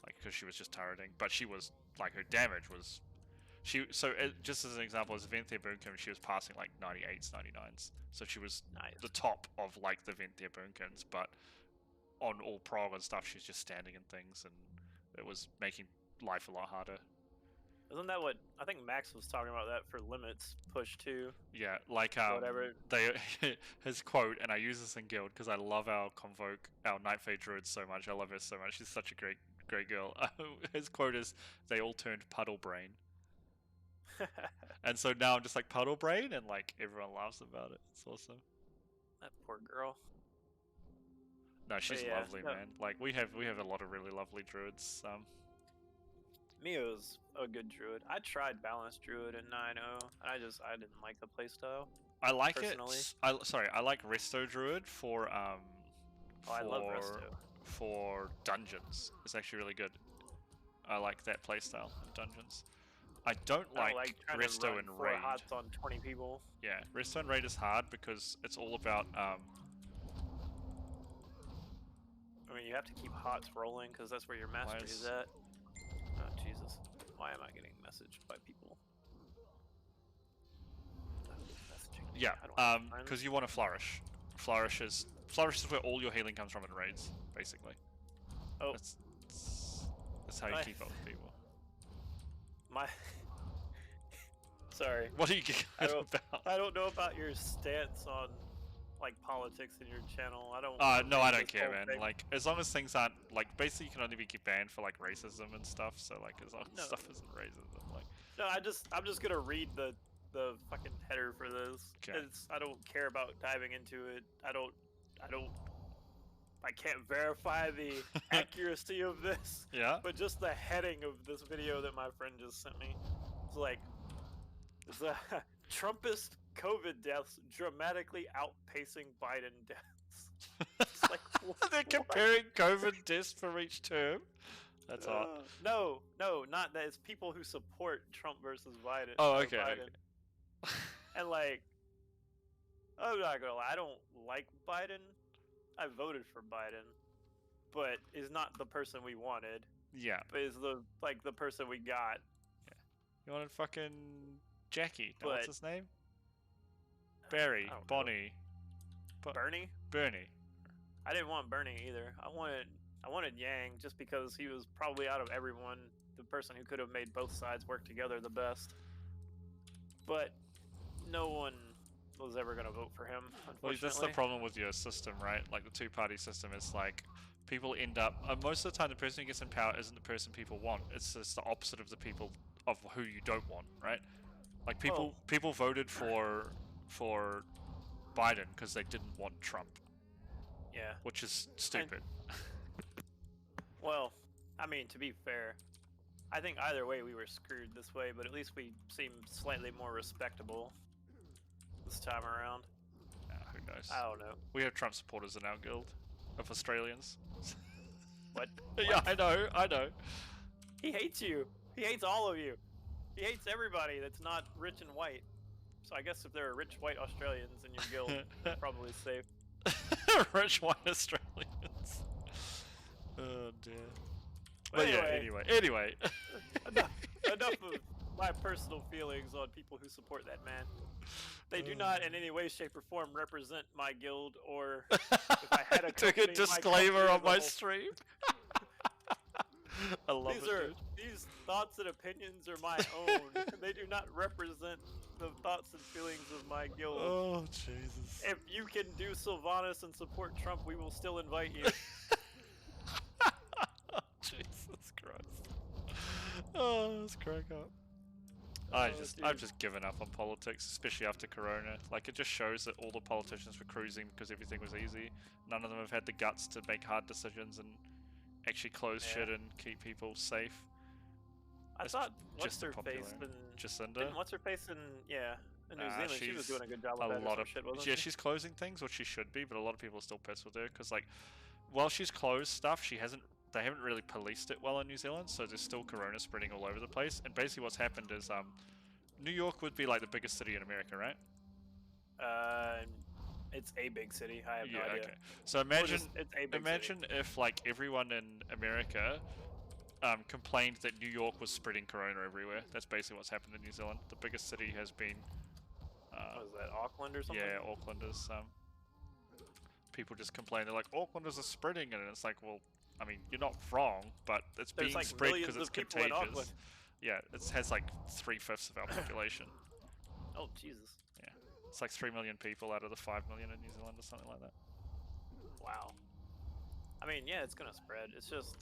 like, because she was just turreting. But she was, like, her damage was, just as an example, as Venthyr Boomkin, she was passing like 98s, 99s, so she was the top of like the Venthyr Boomkins. But on all prog and stuff, she's just standing in things, and it was making life a lot harder. Isn't that what I think Max was talking about that for limits push too? Yeah, like whatever. His quote, and I use this in guild because I love our Convoke, our Night Fae druid so much. I love her so much. She's such a great girl. His quote is, "They all turned puddle brain." And so now I'm just like puddle brain, and like everyone laughs about it. It's awesome. That poor girl. No, she's yeah, lovely, man. Like we have a lot of really lovely druids. Mio's a good druid. I tried balanced druid in 9.0, and I didn't like the playstyle. I like personally. it. I like Resto Druid for Oh, I love Resto. for dungeons. It's actually really good. I like that playstyle in dungeons. I don't like trying Resto to run and 4 Raid. hots on 20 people. Yeah, Resto and Raid is hard because it's all about I mean, you have to keep hots rolling because that's where your mastery is at. Oh, Jesus. Why am I getting messaged by people? Yeah, because you want to flourish. Flourish is where all your healing comes from in raids, basically. Oh, that's how you keep up with people. Sorry. What are you getting about? I don't know about your stance on like politics in your channel. I don't. No, I don't care, man. Like, as long as things aren't like, basically, you can only be banned for like racism and stuff. So like, as long as stuff isn't racism, like. No, I'm just gonna read the fucking header for this. Okay. I don't care about diving into it. I can't verify the accuracy of this. Yeah. But just the heading of this video that my friend just sent me, it's like, the Trumpist COVID deaths dramatically outpacing Biden deaths. It's like, they're comparing COVID deaths for each term. That's hot. No, not that. It's people who support Trump versus Biden. Oh, okay. Biden. And like, I'm not gonna lie, I don't like Biden. I voted for Biden, but is not the person we wanted. Yeah. But is the person we got. Yeah. You wanted fucking Jackie. No, what's his name? Barry. Bonnie. Bernie? Bernie. I didn't want Bernie either. I wanted Yang just because he was probably out of everyone the person who could have made both sides work together the best. But no one was ever going to vote for him, unfortunately. Well, that's the problem with your system, right? Like the two-party system is like people end up most of the time the person who gets in power isn't the person people want. It's just the opposite of the people of who you don't want, right? Like people voted for Biden because they didn't want Trump. Yeah. Which is stupid. Well, I mean, to be fair, I think either way we were screwed this way, but at least we seem slightly more respectable this time around. Who knows? I don't know. We have Trump supporters in our guild of Australians. What? Yeah, I know. He hates you. He hates all of you. He hates everybody that's not rich and white. So I guess if there are rich white Australians in your guild, you're probably safe. Rich white Australians. Oh dear. But yeah, anyway. enough of my personal feelings on people who support that man. They do not in any way, shape, or form represent my guild, or if I had a took a disclaimer on my stream. I love it. These thoughts and opinions are my own. They do not represent the thoughts and feelings of my guild. Oh Jesus! If you can do Sylvanas and support Trump, we will still invite you. Jesus Christ! Oh, let's crack up. I've just given up on politics, especially after Corona. Like, it just shows that all the politicians were cruising because everything was easy. None of them have had the guts to make hard decisions and actually close shit and keep people safe. I thought what's her face in Jacinda? What's her face in New Zealand? She was doing a good job of that. Shit, wasn't yeah, she? she's closing things, which she should be, but a lot of people are still pissed with her because, like, while she's closed stuff, they haven't really policed it well in New Zealand, so there's still corona spreading all over the place. And basically, what's happened is, New York would be like the biggest city in America, right? It's a big city. I have no idea. Okay. So imagine city. if like everyone in America complained that New York was spreading corona everywhere. That's basically what's happened in New Zealand. The biggest city has been. Was that Auckland or something? Yeah, Auckland is. People just complain. They're like, Aucklanders are spreading, and it's like, well, I mean, you're not wrong, but it's being like spread because it's people in Auckland. contagious. Yeah, it has like 3/5 of our population. Oh Jesus! Yeah, it's like 3 million people out of the 5 million in New Zealand or something like that. Wow. I mean, yeah, it's gonna spread. It's just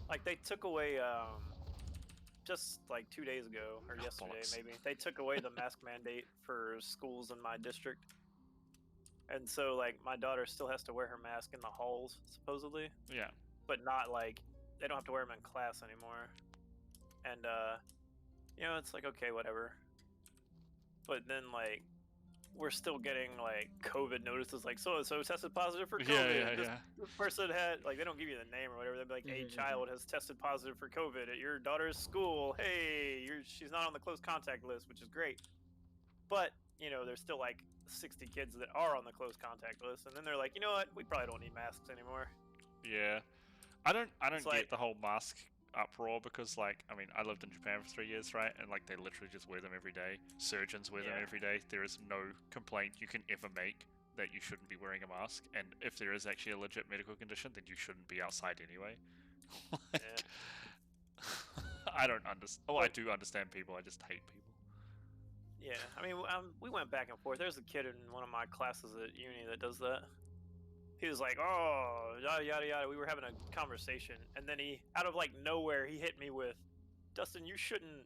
like they took away just like 2 days ago or yesterday maybe. They took away the mask mandate for schools in my district, and so like my daughter still has to wear her mask in the halls supposedly. Yeah. But not like they don't have to wear them in class anymore. and you know, it's like okay, whatever. But then like we're still getting like COVID notices, like so and so tested positive for COVID. This person had like they don't give you the name or whatever. They'll be like, a child has tested positive for COVID at your daughter's school. Hey, she's not on the close contact list, which is great. But you know, there's still like 60 kids that are on the close contact list, and then they're like, you know what, we probably don't need masks anymore. Yeah, I don't It's get like- the whole mask uproar because like I mean I lived in Japan for 3 years, right? And like they literally just wear them every day. Surgeons wear them Yeah. every day. There is no complaint you can ever make that you shouldn't be wearing a mask. And if there is actually a legit medical condition, then you shouldn't be outside anyway. Like, I don't understand. Oh, I do understand people. I just hate people. Yeah, I mean, we went back and forth. There's a kid in one of my classes at uni that does that. He was like, "Oh, yada yada yada." We were having a conversation, and then he, out of like nowhere, he hit me with, "Dustin, you shouldn't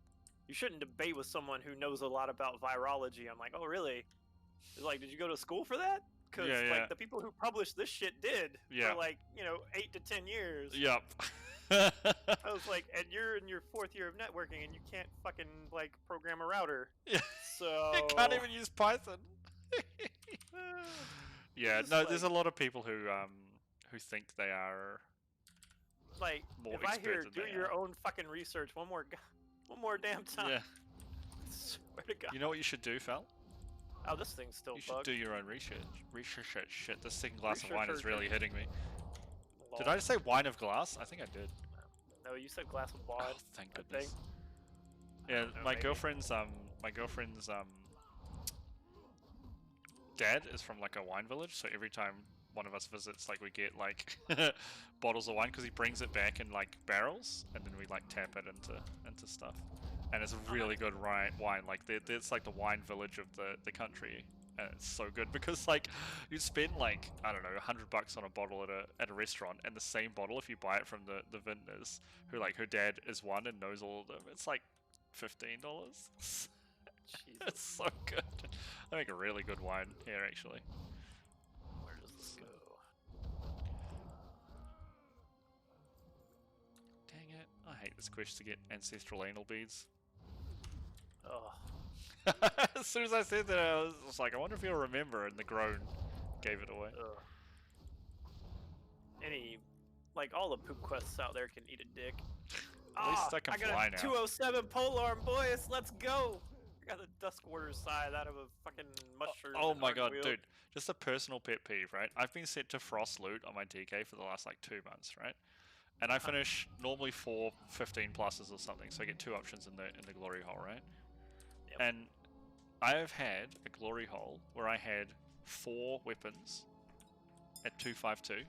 debate with someone who knows a lot about virology." I'm like, "Oh, really?" He's like, "Did you go to school for that?" Because like the people who published this shit did for like 8 to 10 years. Yep. I was like, and you're in your 4th year of networking, and you can't fucking like program a router. So You can't even use Python. Yeah, no, there's a lot of people who think they are like more if I hear expert than do they your are. own fucking research one more damn time. Yeah. Swear to God. You know what you should do, Fel? Oh, this thing's still You should bugged. do your own research. Shit, this second glass of wine is Research. really hitting me. Lol. Did I just say wine of glass? I think I did. No, you said glass of wine. Oh, thank I goodness. think. Yeah, don't know, my maybe. girlfriend's dad is from like a wine village, so every time one of us visits, like we get like bottles of wine because he brings it back in like barrels, and then we like tap it into stuff, and it's a really good wine. Like it's like the wine village of the country, and it's so good because like you spend like I don't know $100 on a bottle at a restaurant, and the same bottle if you buy it from the vintners who like her dad is one and knows all of them, it's like $15. It's so good. I make a really good wine here, actually. Where does this go? Dang it! I hate this quest to get ancestral anal beads. Oh. As soon as I said that, I was like, I wonder if he'll remember, and the groan gave it away. Ugh. Like all the poop quests out there can eat a dick. At least I can fly now. 207 polearm, boys. Let's go. I got the Dusk Warrior side out of a fucking mushroom. Oh and my god, Arcwheel. dude. Just a personal pet peeve, right? I've been set to Frost Loot on my DK for the last like 2 months, right? And I finish normally 4 15 pluses or something, so I get 2 options in the glory hole, right? Yep. And I have had a glory hole where I had 4 weapons at 252.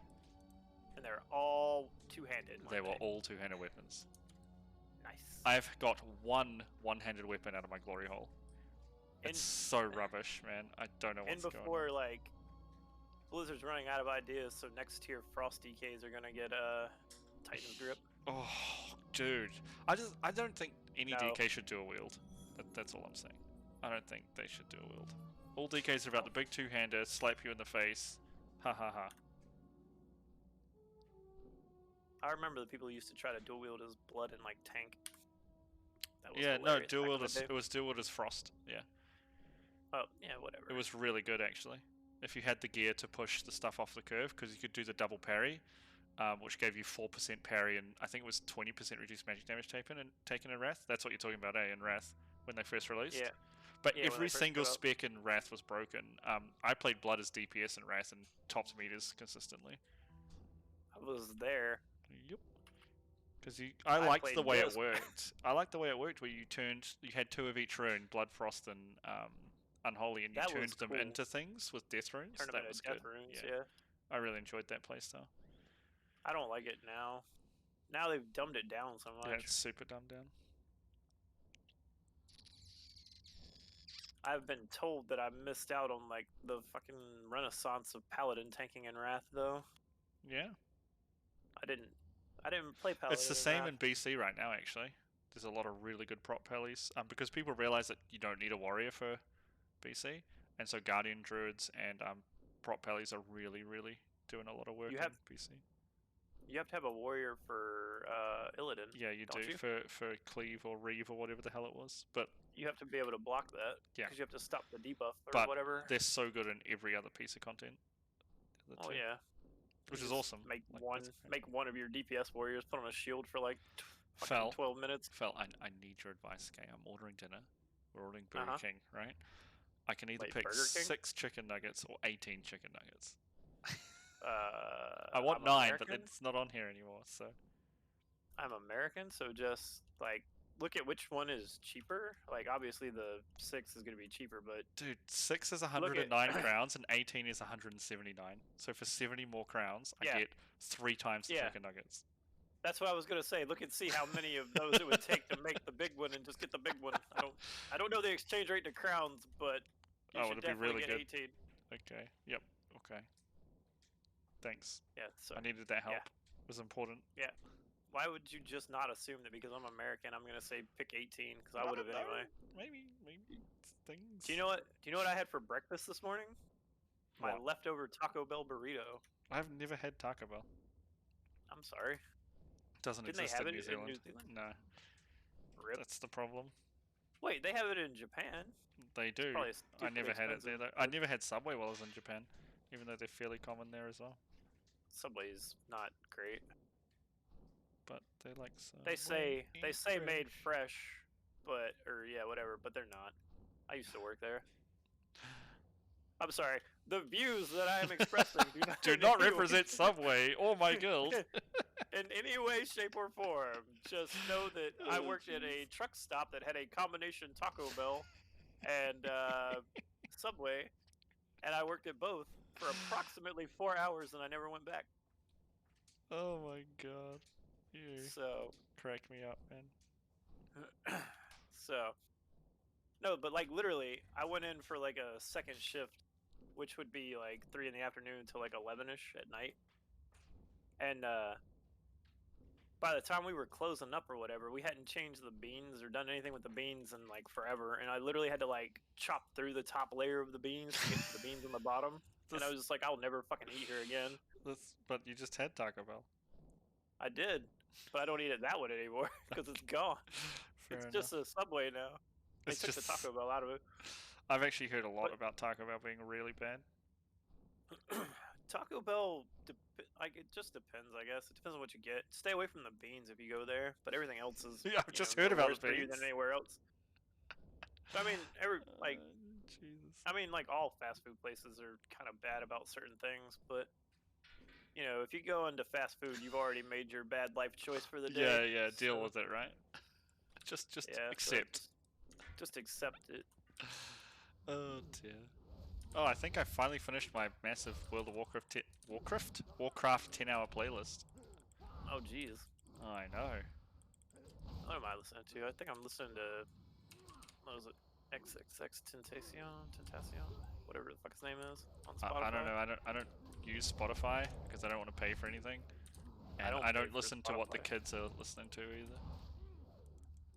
And they're all two-handed. They were all 2-handed weapons. Nice. I've got one-handed weapon out of my glory hole. It's so rubbish, man. I don't know what's And going before on. like Blizzard's running out of ideas, so next tier Frost DKs are gonna get Titan's Grip. Oh, dude. I don't think any No. DK should dual wield. That's all I'm saying. I don't think they should dual wield. All DKs are about the big 2-hander, slap you in the face. Ha ha ha. I remember the people who used to try to dual wield as blood and like tank. That was Yeah, no, hilarious dual back in wield the is day. it was dual wield as Frost. Yeah. Oh yeah, whatever. It was really good actually. If you had the gear to push the stuff off the curve, because you could do the double parry, which gave you 4% parry and I think it was 20% reduced magic damage taken in Wrath. That's what you're talking about, in Wrath when they first released. Yeah. But Yeah, when every they first single put out. spec in Wrath was broken. I played Blood as DPS in Wrath and topped meters consistently. I was there. Yep. Because I liked the played way it this. worked. I liked the way it worked where you had 2 of each rune, Blood, Frost, and Unholy, and you That turned was them cool. into things with death runes. Turn them That into was death good. runes, Yeah. yeah. I really enjoyed that playstyle. I don't like it now. Now they've dumbed it down so much. Yeah, it's super dumbed down. I've been told that I missed out on like the fucking renaissance of Paladin tanking in Wrath though. Yeah. I didn't play Paladin. It's the in same Wrath. in BC right now, actually. There's a lot of really good prop pallies, because people realize that you don't need a warrior for BC, and so Guardian Druids and prop pallies are really, really doing a lot of work You have- in BC. You have to have a warrior for Illidan. Yeah, you don't do you? for cleave or reave or whatever the hell it was. But You have to be able to block that. Yeah. Because you have to stop the debuff or but whatever. they're so good in every other piece of content. The Oh two. yeah. Which You is just awesome. Make Like, one. that's great. Make one of your DPS warriors put on a shield for like Fel, 12 minutes. Fel, I need your advice, okay? I'm ordering dinner. We're ordering Burger Uh-huh. King, right? I can either Wait, pick Burger King? 6 chicken nuggets or 18 chicken nuggets. I I want I'm 9, American? but it's not on here anymore, so... I'm American, so just like look at which one is cheaper. Like obviously the 6 is gonna be cheaper, but Dude, 6 is Look 109 at- crowns and 18 is 179. So for 70 more crowns, I Yeah. get 3 times the Yeah. chicken nuggets. that's what I was gonna say. Look and see how many of those it would take to make the big one, and just get the big one. I don't know the exchange rate to crowns, but you Oh, should it'd be definitely really get good. 18. Okay, yep, okay. Thanks. Yeah, so I needed that help. yeah. It was important. Yeah. Why would you just not assume that because I'm American, I'm gonna say pick 18? Because I would have don't know. anyway. Maybe things... Do you know what? Do you know what I had for breakfast this morning? My What? leftover Taco Bell burrito. I've never had Taco Bell. I'm sorry. Doesn't Didn't they exist have in it New in Zealand. New Zealand? No. Rip. That's the problem. Wait, they have it in Japan. They do. probably I stupid never had it there expensive, though. I never had Subway while I was in Japan, even though they're fairly common there as well. Subway's not great. But they like Subway. They say made fresh, but or yeah, whatever, but they're not. I used to work there. I'm sorry. The views that I am expressing do not, Do in not any represent way- Subway or my guild. in any way, shape, or form. Just know that I worked at a truck stop that had a combination Taco Bell and Subway, and I worked at both for approximately 4 hours, and I never went back. Oh my god. You So crack me up, man. So, no, but like literally, I went in for like a second shift, which would be like 3 in the afternoon till like 11ish at night. And by the time we were closing up or whatever, we hadn't changed the beans or done anything with the beans in like forever. And I literally had to like chop through the top layer of the beans to get to the beans on the bottom. And I was just like, I'll never fucking eat here again. But you just had Taco Bell. I did, but I don't eat it that one anymore because it's gone. It's just a Subway now. They took the Taco Bell out of it. I've actually heard a lot about Taco Bell being really bad. Taco Bell, like it just depends, I guess. It depends on what you get. Stay away from the beans if you go there, but everything else is. Yeah, I've just no heard about worse the for you beans. than anywhere else. But, I mean, Jesus. I mean, like all fast food places are kind of bad about certain things, but you know, if you go into fast food, you've already made your bad life choice for the day. Yeah, deal with it, right? Just yeah, so accept. just accept it. Oh dear. Oh, I think I finally finished my massive World of Warcraft 10-hour playlist. Oh, jeez. I know. What am I listening to? I think I'm listening to, what was it? XXX Tentacion? Whatever the fuck his name is on Spotify. I don't know. I don't use Spotify because I don't want to pay for anything. And I don't listen to what the kids are listening to either.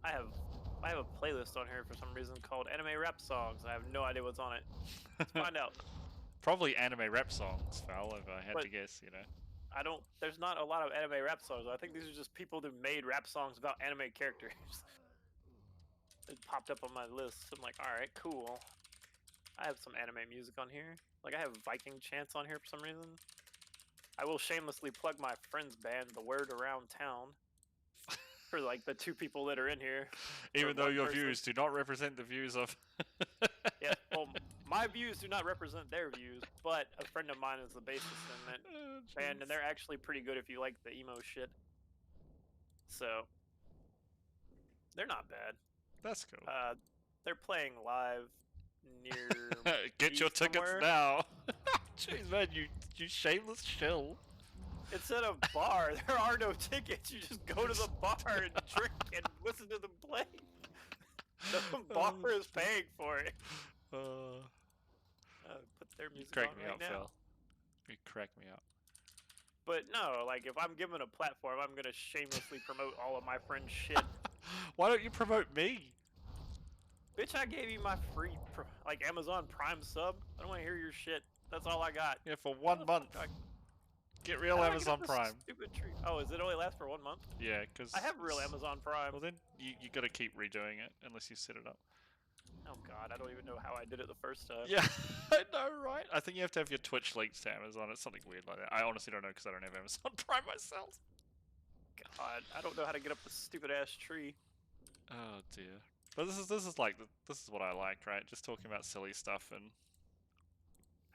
I have a playlist on here for some reason called Anime Rap Songs. I have no idea what's on it. Let's find out. Probably anime rap songs, Val, if I had to guess, you know. There's not a lot of anime rap songs. I think these are just people who made rap songs about anime characters. It popped up on my list. I'm like, alright, cool. I have some anime music on here. Like, I have Viking chants on here for some reason. I will shamelessly plug my friend's band, The Word Around Town. For, like, the 2 people that are in here. Even though your views do not represent the views of... Yeah, well, my views do not represent their views, but a friend of mine is the bassist in that band, and they're actually pretty good if you like the emo shit. So, they're not bad. That's cool. They're playing live near. Get your tickets somewhere. now. Jeez, man, you shameless shill. It's at a bar. There are no tickets. You just go to the bar and drink and listen to them play. The bar is paying for it. Put their music Crack on me right up, now. Phil. You crack me up. But no, like if I'm given a platform, I'm gonna shamelessly promote all of my friends' shit. Why don't you promote me? Bitch, I gave you my free, Amazon Prime sub. I don't want to hear your shit. That's all I got. Yeah, for 1 month. Get real How do I get Amazon up this Prime. Stupid tree. Oh, is it only last for 1 month? Yeah, because I have real Amazon Prime. Well, then you gotta keep redoing it unless you set it up. Oh god, I don't even know how I did it the first time. Yeah, I know, right? I think you have to have your Twitch linked to Amazon. It's something weird like that. I honestly don't know because I don't have Amazon Prime myself. God, I don't know how to get up this stupid ass tree. Oh dear. But this is like this is what I like, right? Just talking about silly stuff and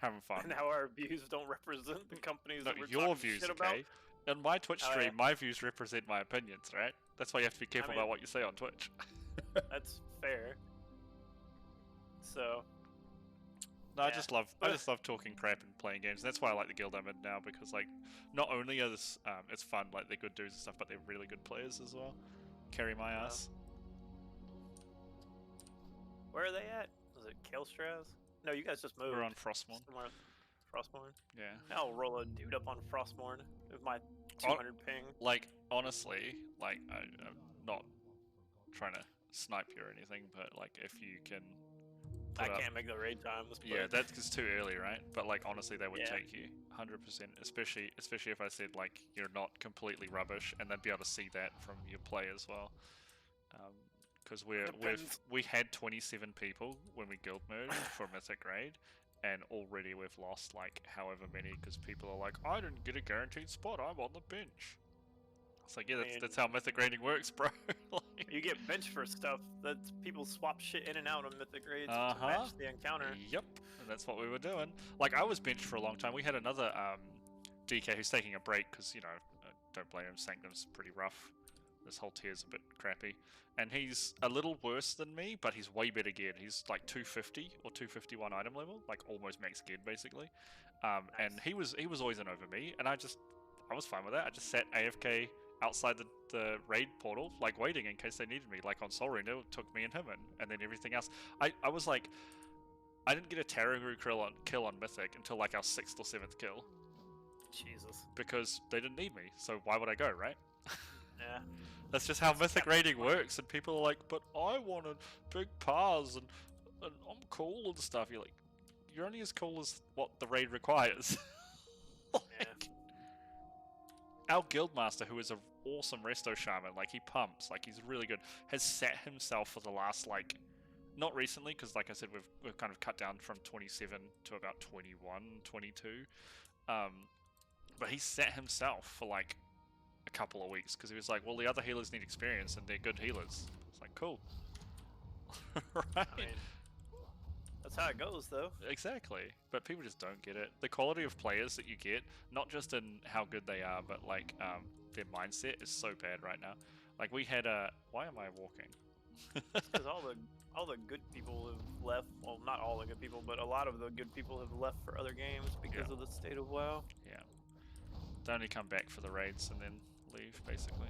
having fun. And how our views don't represent the companies No, that we're your talking views, shit okay? about. In my Twitch Oh, stream, yeah. my views represent my opinions, right? That's why you have to be careful mean- about what you say on Twitch. That's fair. So. No, I Yeah. just love talking crap and playing games. That's why I like the guild I'm in now, because like not only are this it's fun, like they're good dudes and stuff, but they're really good players as well. Carry my ass. Where are they at? Was it Kael'Straz? No, you guys just moved. We're on Frostmourne. Somewhere. Frostmourne? Yeah. I'll roll a dude up on Frostmourne with my 200 ping. Like honestly, like I'm not trying to snipe you or anything, but like if you can. I can't make the raid times. But... Yeah, that's too early, right? But like honestly, they would Yeah. take you 100%, especially if I said like you're not completely rubbish, and they'd be able to see that from your play as well. Because we had 27 people when we guild merged for Mythic raid, and already we've lost like however many because people are like, I didn't get a guaranteed spot, I'm on the bench. It's like, yeah, that's how Mythic raiding works, bro. Like, You get benched for stuff that people swap shit in and out on Mythic raids to Uh-huh. match the encounter. Yep, and that's what we were doing. Like, I was benched for a long time. We had another DK who's taking a break because, you know, don't blame him, Sanctum's pretty rough. This whole tier's a bit crappy. And he's a little worse than me, but he's way better geared. He's like 250 or 251 item level, like almost max geared, basically. And he was always in over me, and I was fine with that. I just sat AFK outside the raid portal, like waiting in case they needed me. Like on Soul Render, it took me and him in, and then everything else. I was like, I didn't get a Taragu kill on Mythic until like our 6th or 7th kill. Jesus. Because they didn't need me, so why would I go, right? Yeah. That's just how Mythic raiding works, and people are like, but I wanted big pars and I'm cool and stuff. You're like, you're only as cool as what the raid requires. Our guildmaster, who is an awesome resto shaman, like he pumps, like he's really good, has sat himself for the last like, not recently, because like I said, we've kind of cut down from 27 to about 21, 22. But he sat himself for like a couple of weeks because he was like, well, the other healers need experience and they're good healers. It's like, cool. Right? I mean, that's how it goes, though. Exactly. But people just don't get it. The quality of players that you get, not just in how good they are, but like their mindset is so bad right now. Like we had a... Why am I walking? Because all the good people have left. Well, not all the good people, but a lot of the good people have left for other games because of the state of WoW. Yeah. They only come back for the raids and then leave, basically.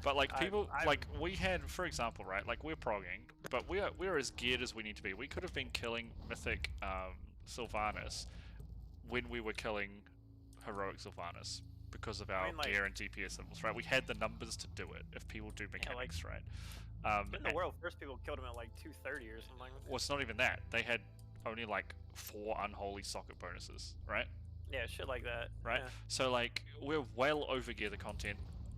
But like people, like we had, for example, right? Like we're progging, but we're as geared as we need to be. We could have been killing Mythic Sylvanas when we were killing Heroic Sylvanas because of our like, gear and DPS levels, right? We had the numbers to do it if people do mechanics, right? In the world, first people killed him at like 230 or something. Well, it's not even that. They had only like 4 unholy socket bonuses, right? Yeah, shit like that. Right? Yeah. So like we're well over gear the content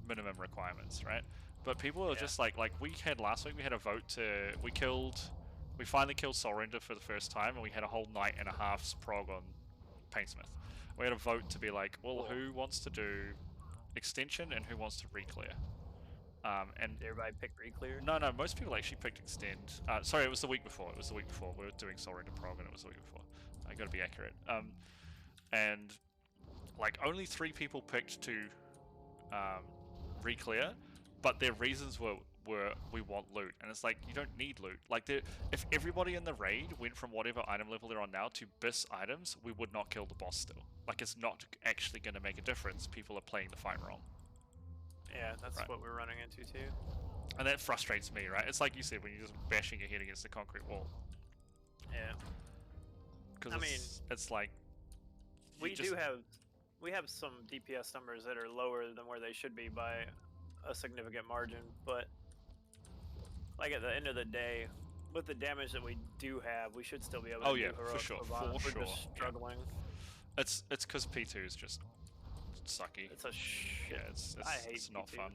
minimum requirements, right? But people are just like we had last week, we had a vote to we finally killed Soul Render for the first time, and we had a whole night and a half's prog on Painsmith. We had a vote to be like, well, who wants to do extension and who wants to reclear? And everybody picked reclear? No, most people actually picked extend. Sorry, it was the week before. We were doing Soul Render prog, and it was the week before. I got to be accurate. And like only 3 people picked to reclear, but their reasons were we want loot, and it's like you don't need loot. Like if everybody in the raid went from whatever item level they're on now to BIS items, we would not kill the boss still. Like it's not actually going to make a difference. People are playing the fight wrong. Yeah, that's what we're running into too. And that frustrates me, right? It's like you said, when you're just bashing your head against the concrete wall. Yeah. Because it's like we have some DPS numbers that are lower than where they should be by a significant margin, but like at the end of the day, with the damage that we do have, we should still be able to do heroic for sure, Sylvanas. We're just struggling. It's because P2 is just sucky. It's a shit. Yeah, it's I hate it's not P2. fun.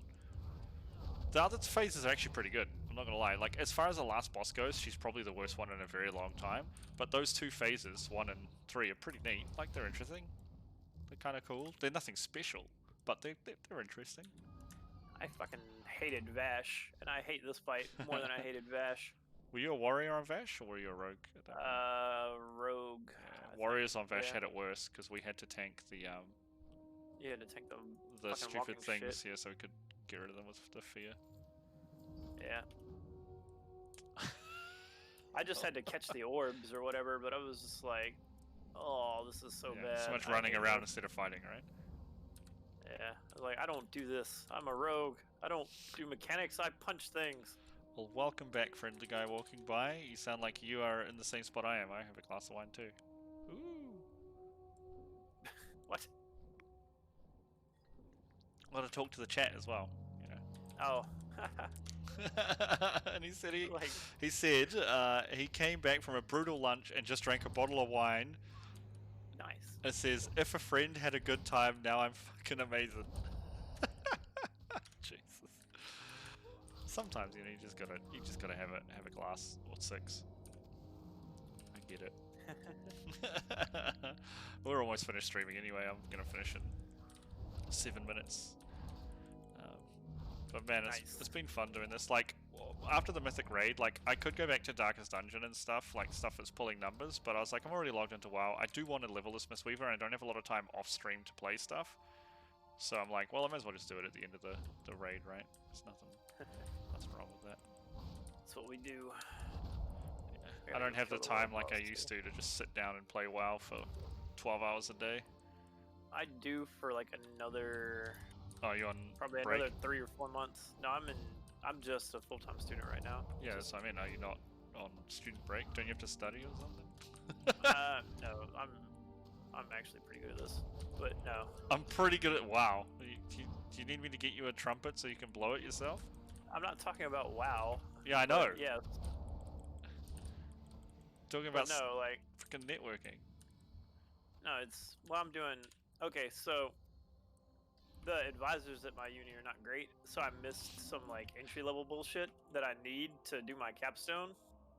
The other phases are actually pretty good. I'm not gonna lie. Like as far as the last boss goes, she's probably the worst one in a very long time. But those two phases, 1 and 3, are pretty neat. Like they're interesting. They're kind of cool. They're nothing special, but they're interesting. I fucking hated Vash, and I hate this fight more than I hated Vash. Were you a warrior on Vash, or were you a rogue at that point? Rogue. Yeah, warriors on Vash yeah. had it worse because we had to tank the You had to tank the fucking stupid walking things shit. here, so we could get rid of them with the fear. Yeah. I just had to catch the orbs or whatever, but I was just like, oh, this is so bad. So much I running hate around this. instead of fighting, right? Yeah. I was like, I don't do this. I'm a rogue. I don't do mechanics. I punch things. Well, welcome back, friendly guy walking by. You sound like you are in the same spot I am. I have a glass of wine too. Ooh. What? Got to talk to the chat as well, you know. Oh. And he said he Like- he came back from a brutal lunch and just drank a bottle of wine. Nice. It says, if a friend had a good time, now I'm fucking amazing. Jesus. Sometimes, you know, you just gotta have a glass or 6. I get it. We're almost finished streaming anyway. I'm gonna finish in 7 minutes. But man, it's been fun doing this. Like, after the Mythic raid, like, I could go back to Darkest Dungeon and stuff, like stuff that's pulling numbers, but I was like, I'm already logged into WoW. I do want to level this Mistweaver, and I don't have a lot of time off stream to play stuff. So I'm like, well, I might as well just do it at the end of the raid, right? There's nothing wrong with that. That's what we do. Yeah. I don't have the time like I used to just sit down and play WoW for 12 hours a day. I do for like another. Oh, you on probably break? another 3 or 4 months. No, I'm just a full-time student right now. Yeah, that's what I mean. Are you not on student break? Don't you have to study or something? No, I'm actually pretty good at this, but no. I'm pretty good at WoW. Do you need me to get you a trumpet so you can blow it yourself? I'm not talking about WoW. Yeah, I know. Yeah. Talking about no, like freaking networking. No, it's well, I'm doing. Okay, so the advisors at my uni are not great, so I missed some like entry level bullshit that I need to do my capstone,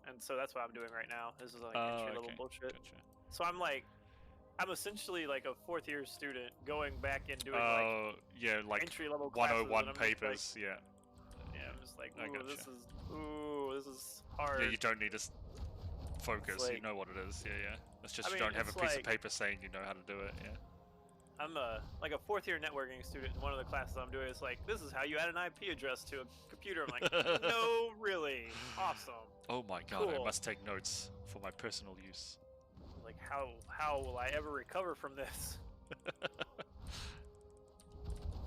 and so that's what I'm doing right now. This is like entry level bullshit. Gotcha. So I'm essentially like a 4th year student going back and doing like entry level 101 papers. Yeah. Yeah, I'm just like, I ooh, gotcha. this is hard. Yeah, you don't need to focus. like- You know what it is. Yeah. It's just I you mean, don't have a it's piece of like- paper saying you know how to do it. Yeah. I'm like a 4th year networking student. One of the classes I'm doing is like, this is how you add an IP address to a computer. I'm like, no, really, awesome. Oh my god, I Cool. must take notes for my personal use. Like, how will I ever recover from this?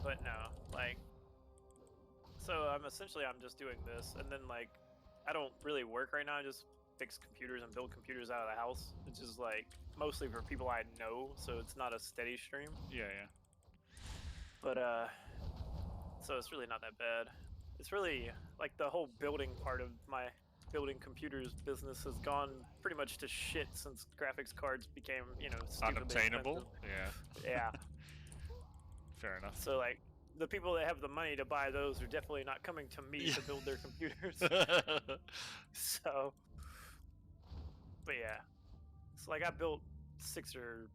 But no, like, so I'm just doing this, and then like, I don't really work right now. I just fix computers and build computers out of the house. It's just like mostly for people I know, so it's not a steady stream. Yeah. But so it's really not that bad. It's really like the whole building part of my building computers business has gone pretty much to shit since graphics cards became, stupidly Unobtainable. expensive. Yeah. Yeah. Fair enough. So like the people that have the money to buy those are definitely not coming to me to build their computers. So, but yeah, so like I built 6 or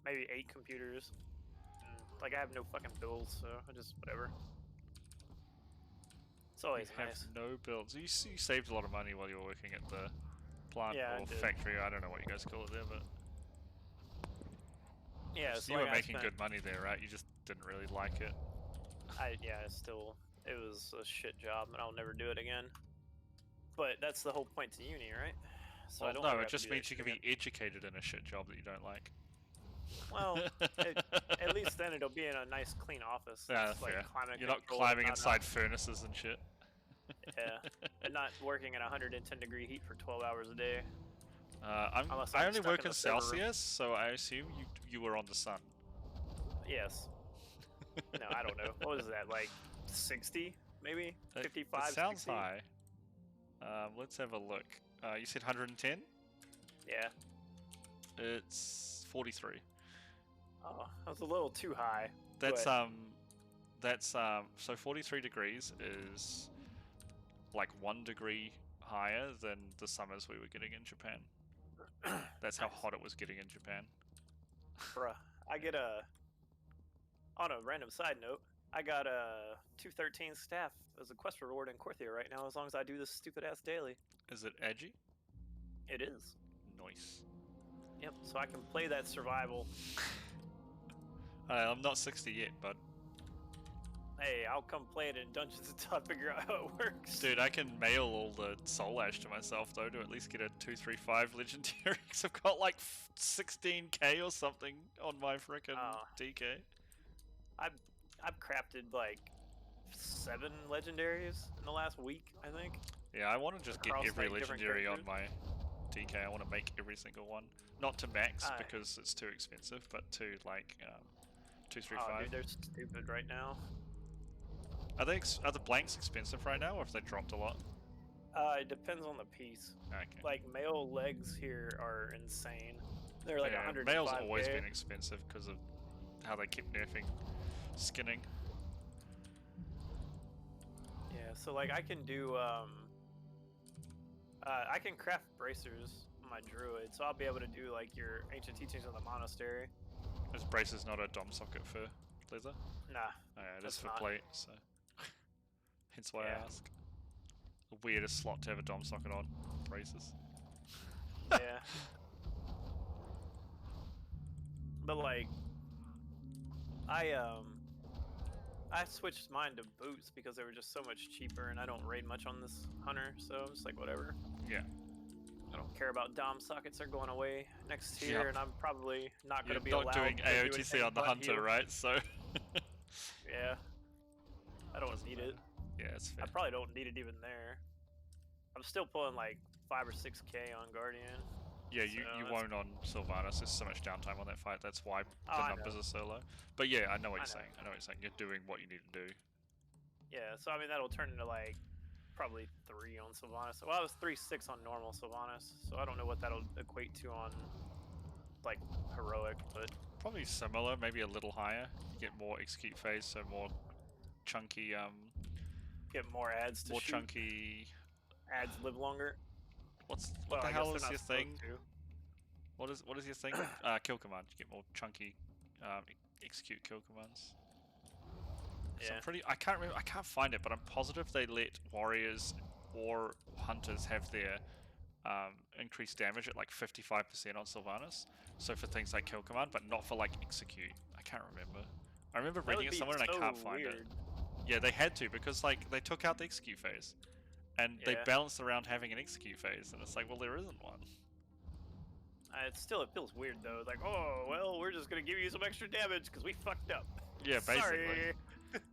maybe 8 computers. And, like I have no fucking bills, so I just whatever. It's always You have nice. no bills. You saved a lot of money while you were working at the plant Yeah, I or did. factory. I don't know what you guys call it there, but Yeah, so so you like were I making spent- good money there, right? You just didn't really like it. It was a shit job, and I'll never do it again. But that's the whole point to uni, right? So I Well, don't no, ever it have to just do that means you shit can again. be educated in a shit job that you don't like. Well, at least then it'll be in a nice, clean office. Yeah, It's, like, fair. climate You're not controlled, climbing not inside furnaces and shit. Yeah, and not working at 110 degree heat for 12 hours a day. Unless I I'm only stuck work in in the server room. Celsius, so I assume you were on the sun. Yes. No, I don't know. What was that, like 60, maybe? 55, It sounds 60? high. Let's have a look. You said 110? Yeah. It's 43. Oh, that was a little too high. That's ahead. so 43 degrees is like 1 degree higher than the summers we were getting in Japan. That's how Nice. hot it was getting in Japan. Bruh, I get a. On a random side note, I got a 213 staff as a quest reward in Korthia right now, as long as I do this stupid ass daily. Is it edgy? It is. Nice. Yep, so I can play that survival. I'm not 60 yet, but Hey, I'll come play it in Dungeons until I figure out how it works. dude, I can mail all the soul ash to myself though to at least get a 235 legendary. Cause I've got like 16k or something on my frickin' DK. I've crafted like 7 legendaries in the last week, I think. Yeah, I want to just get Across, every like, different legendary on characters. my DK. I want to make every single one. Not to max Aye. because it's too expensive, but to like Oh, 235. dude, they're stupid right now. Are the blanks expensive right now, or have they dropped a lot? It depends on the piece. Okay. Like male legs here are insane. They're like Yeah, 105k. male's always been expensive because of how they keep nerfing skinning. Yeah, so like I can do I can craft bracers on my druid, so I'll be able to do like your ancient teachings of the monastery. This brace is not a dom socket for leather? Nah. Oh, yeah, it is that's for not. plate, so hence why Yeah. I ask. The weirdest slot to have a dom socket on. Braces. Yeah. But like I switched mine to boots because they were just so much cheaper, and I don't raid much on this hunter, so I'm just like whatever. Yeah. I don't care about dom sockets are going away next year, Yep. and I'm probably not going You're to be not allowed doing to do AOTC anything on the but hunter, heal. right? So Yeah. I don't Doesn't need it. yeah, it's fair. I probably don't need it even there. I'm still pulling like 5 or 6k on Guardian. Yeah, you so that's- won't on Sylvanas. There's so much downtime on that fight. That's why Oh, the I numbers know. are so low. But yeah, I know what I you're know. saying. I know what you're saying. You're doing what you need to do. Yeah, so I mean that'll turn into like probably 3 on Sylvanas. Well, I was 3-6 on normal Sylvanas, so I don't know what that'll equate to on like heroic, but Probably similar, maybe a little higher. You get more execute phase, so more chunky get more ads to more shoot. chunky. Ads live longer. What Well, the I guess hell they're is not your supposed thing? to. What is your thing? Kill command. You get more chunky execute kill commands. 'Cause Yeah. I'm pretty. I can't remember. I can't find it, but I'm positive they let warriors or hunters have their increased damage at like 55% on Sylvanas. So for things like kill command, but not for like execute. I can't remember. I remember That reading would it be somewhere and I so can't find it. weird. Yeah, they had to because like they took out the execute phase, and they Yeah. balanced around having an execute phase, and it's like, well, there isn't one. It feels weird though. Like, oh well, we're just gonna give you some extra damage because we fucked up. Yeah, basically. Sorry.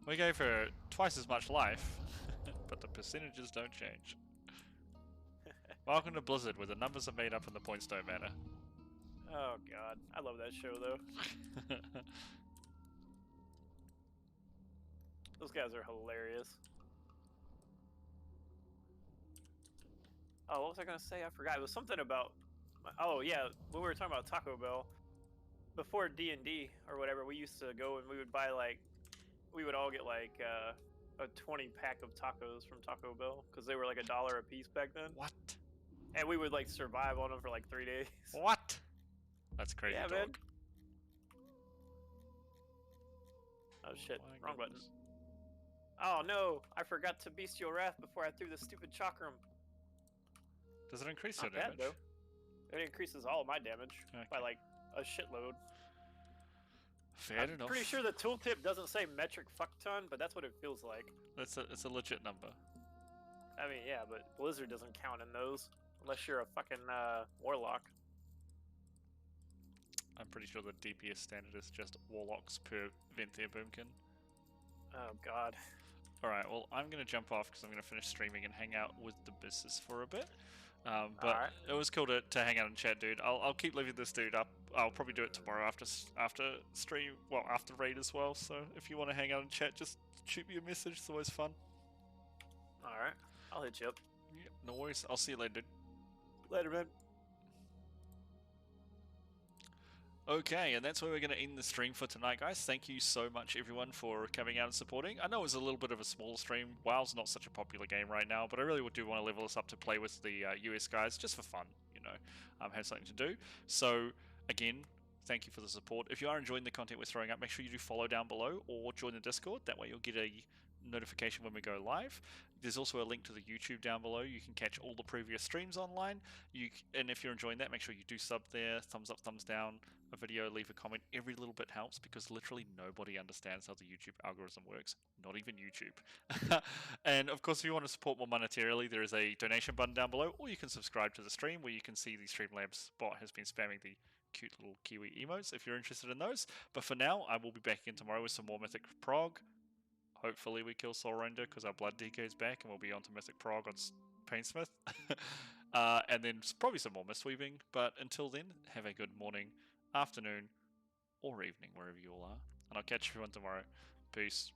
We gave her twice as much life, but the percentages don't change. Welcome to Blizzard, where the numbers are made up and the points don't matter. Oh god, I love that show though. Those guys are hilarious. Oh, what was I gonna say? I forgot. It was something about. Oh yeah, when we were talking about Taco Bell, before D&D or whatever, we used to go and we would buy like, we would all get like a 20 pack of tacos from Taco Bell because they were like $1 a piece back then. What? And we would like survive on them for like 3 days. What? That's crazy, Yeah, dog. man. Oh shit, My wrong button. goodness. Oh no, I forgot to Bestial Wrath before I threw the stupid chakram. Does it increase Not your bad damage? though. It increases all of my damage by like a shitload. Fair I'm enough. pretty sure the tooltip doesn't say metric fuck ton, but that's what it feels like. It's a legit number. I mean, yeah, but Blizzard doesn't count in those unless you're a fucking warlock. I'm pretty sure the DPS standard is just warlocks per Venthyr Boomkin. Oh god. Alright, well, I'm going to jump off because I'm going to finish streaming and hang out with the business for a bit. But Alright. it was cool to hang out and chat, dude. I'll keep leaving this dude up. I'll probably do it tomorrow after stream, well, after raid as well. So if you want to hang out and chat, just shoot me a message. It's always fun. Alright, I'll hit you up. Yep, no worries. I'll see you later, dude. Later, man. Okay, and that's where we're going to end the stream for tonight, guys. Thank you so much, everyone, for coming out and supporting. I know it was a little bit of a small stream. WoW's not such a popular game right now, but I really do want to level this up to play with the US guys, just for fun, you know, have something to do. So, again, thank you for the support. If you are enjoying the content we're throwing up, make sure you do follow down below or join the Discord. That way you'll get a notification when we go live. There's also a link to the YouTube down below. You can catch all the previous streams online. And if you're enjoying that, make sure you do sub there, thumbs up, thumbs down, a video, leave a comment. Every little bit helps because literally nobody understands how the YouTube algorithm works, not even YouTube. And of course, if you want to support more monetarily, there is a donation button down below, or you can subscribe to the stream where you can see the Streamlabs bot has been spamming the cute little Kiwi emotes if you're interested in those. But for now, I will be back in tomorrow with some more Mythic Prog. Hopefully we kill Soul Render because our blood DK is back and we'll be on to Mythic Prog on Painsmith. And then probably some more Mistweaving. But until then, have a good morning, afternoon, or evening, wherever you all are. And I'll catch everyone tomorrow. Peace.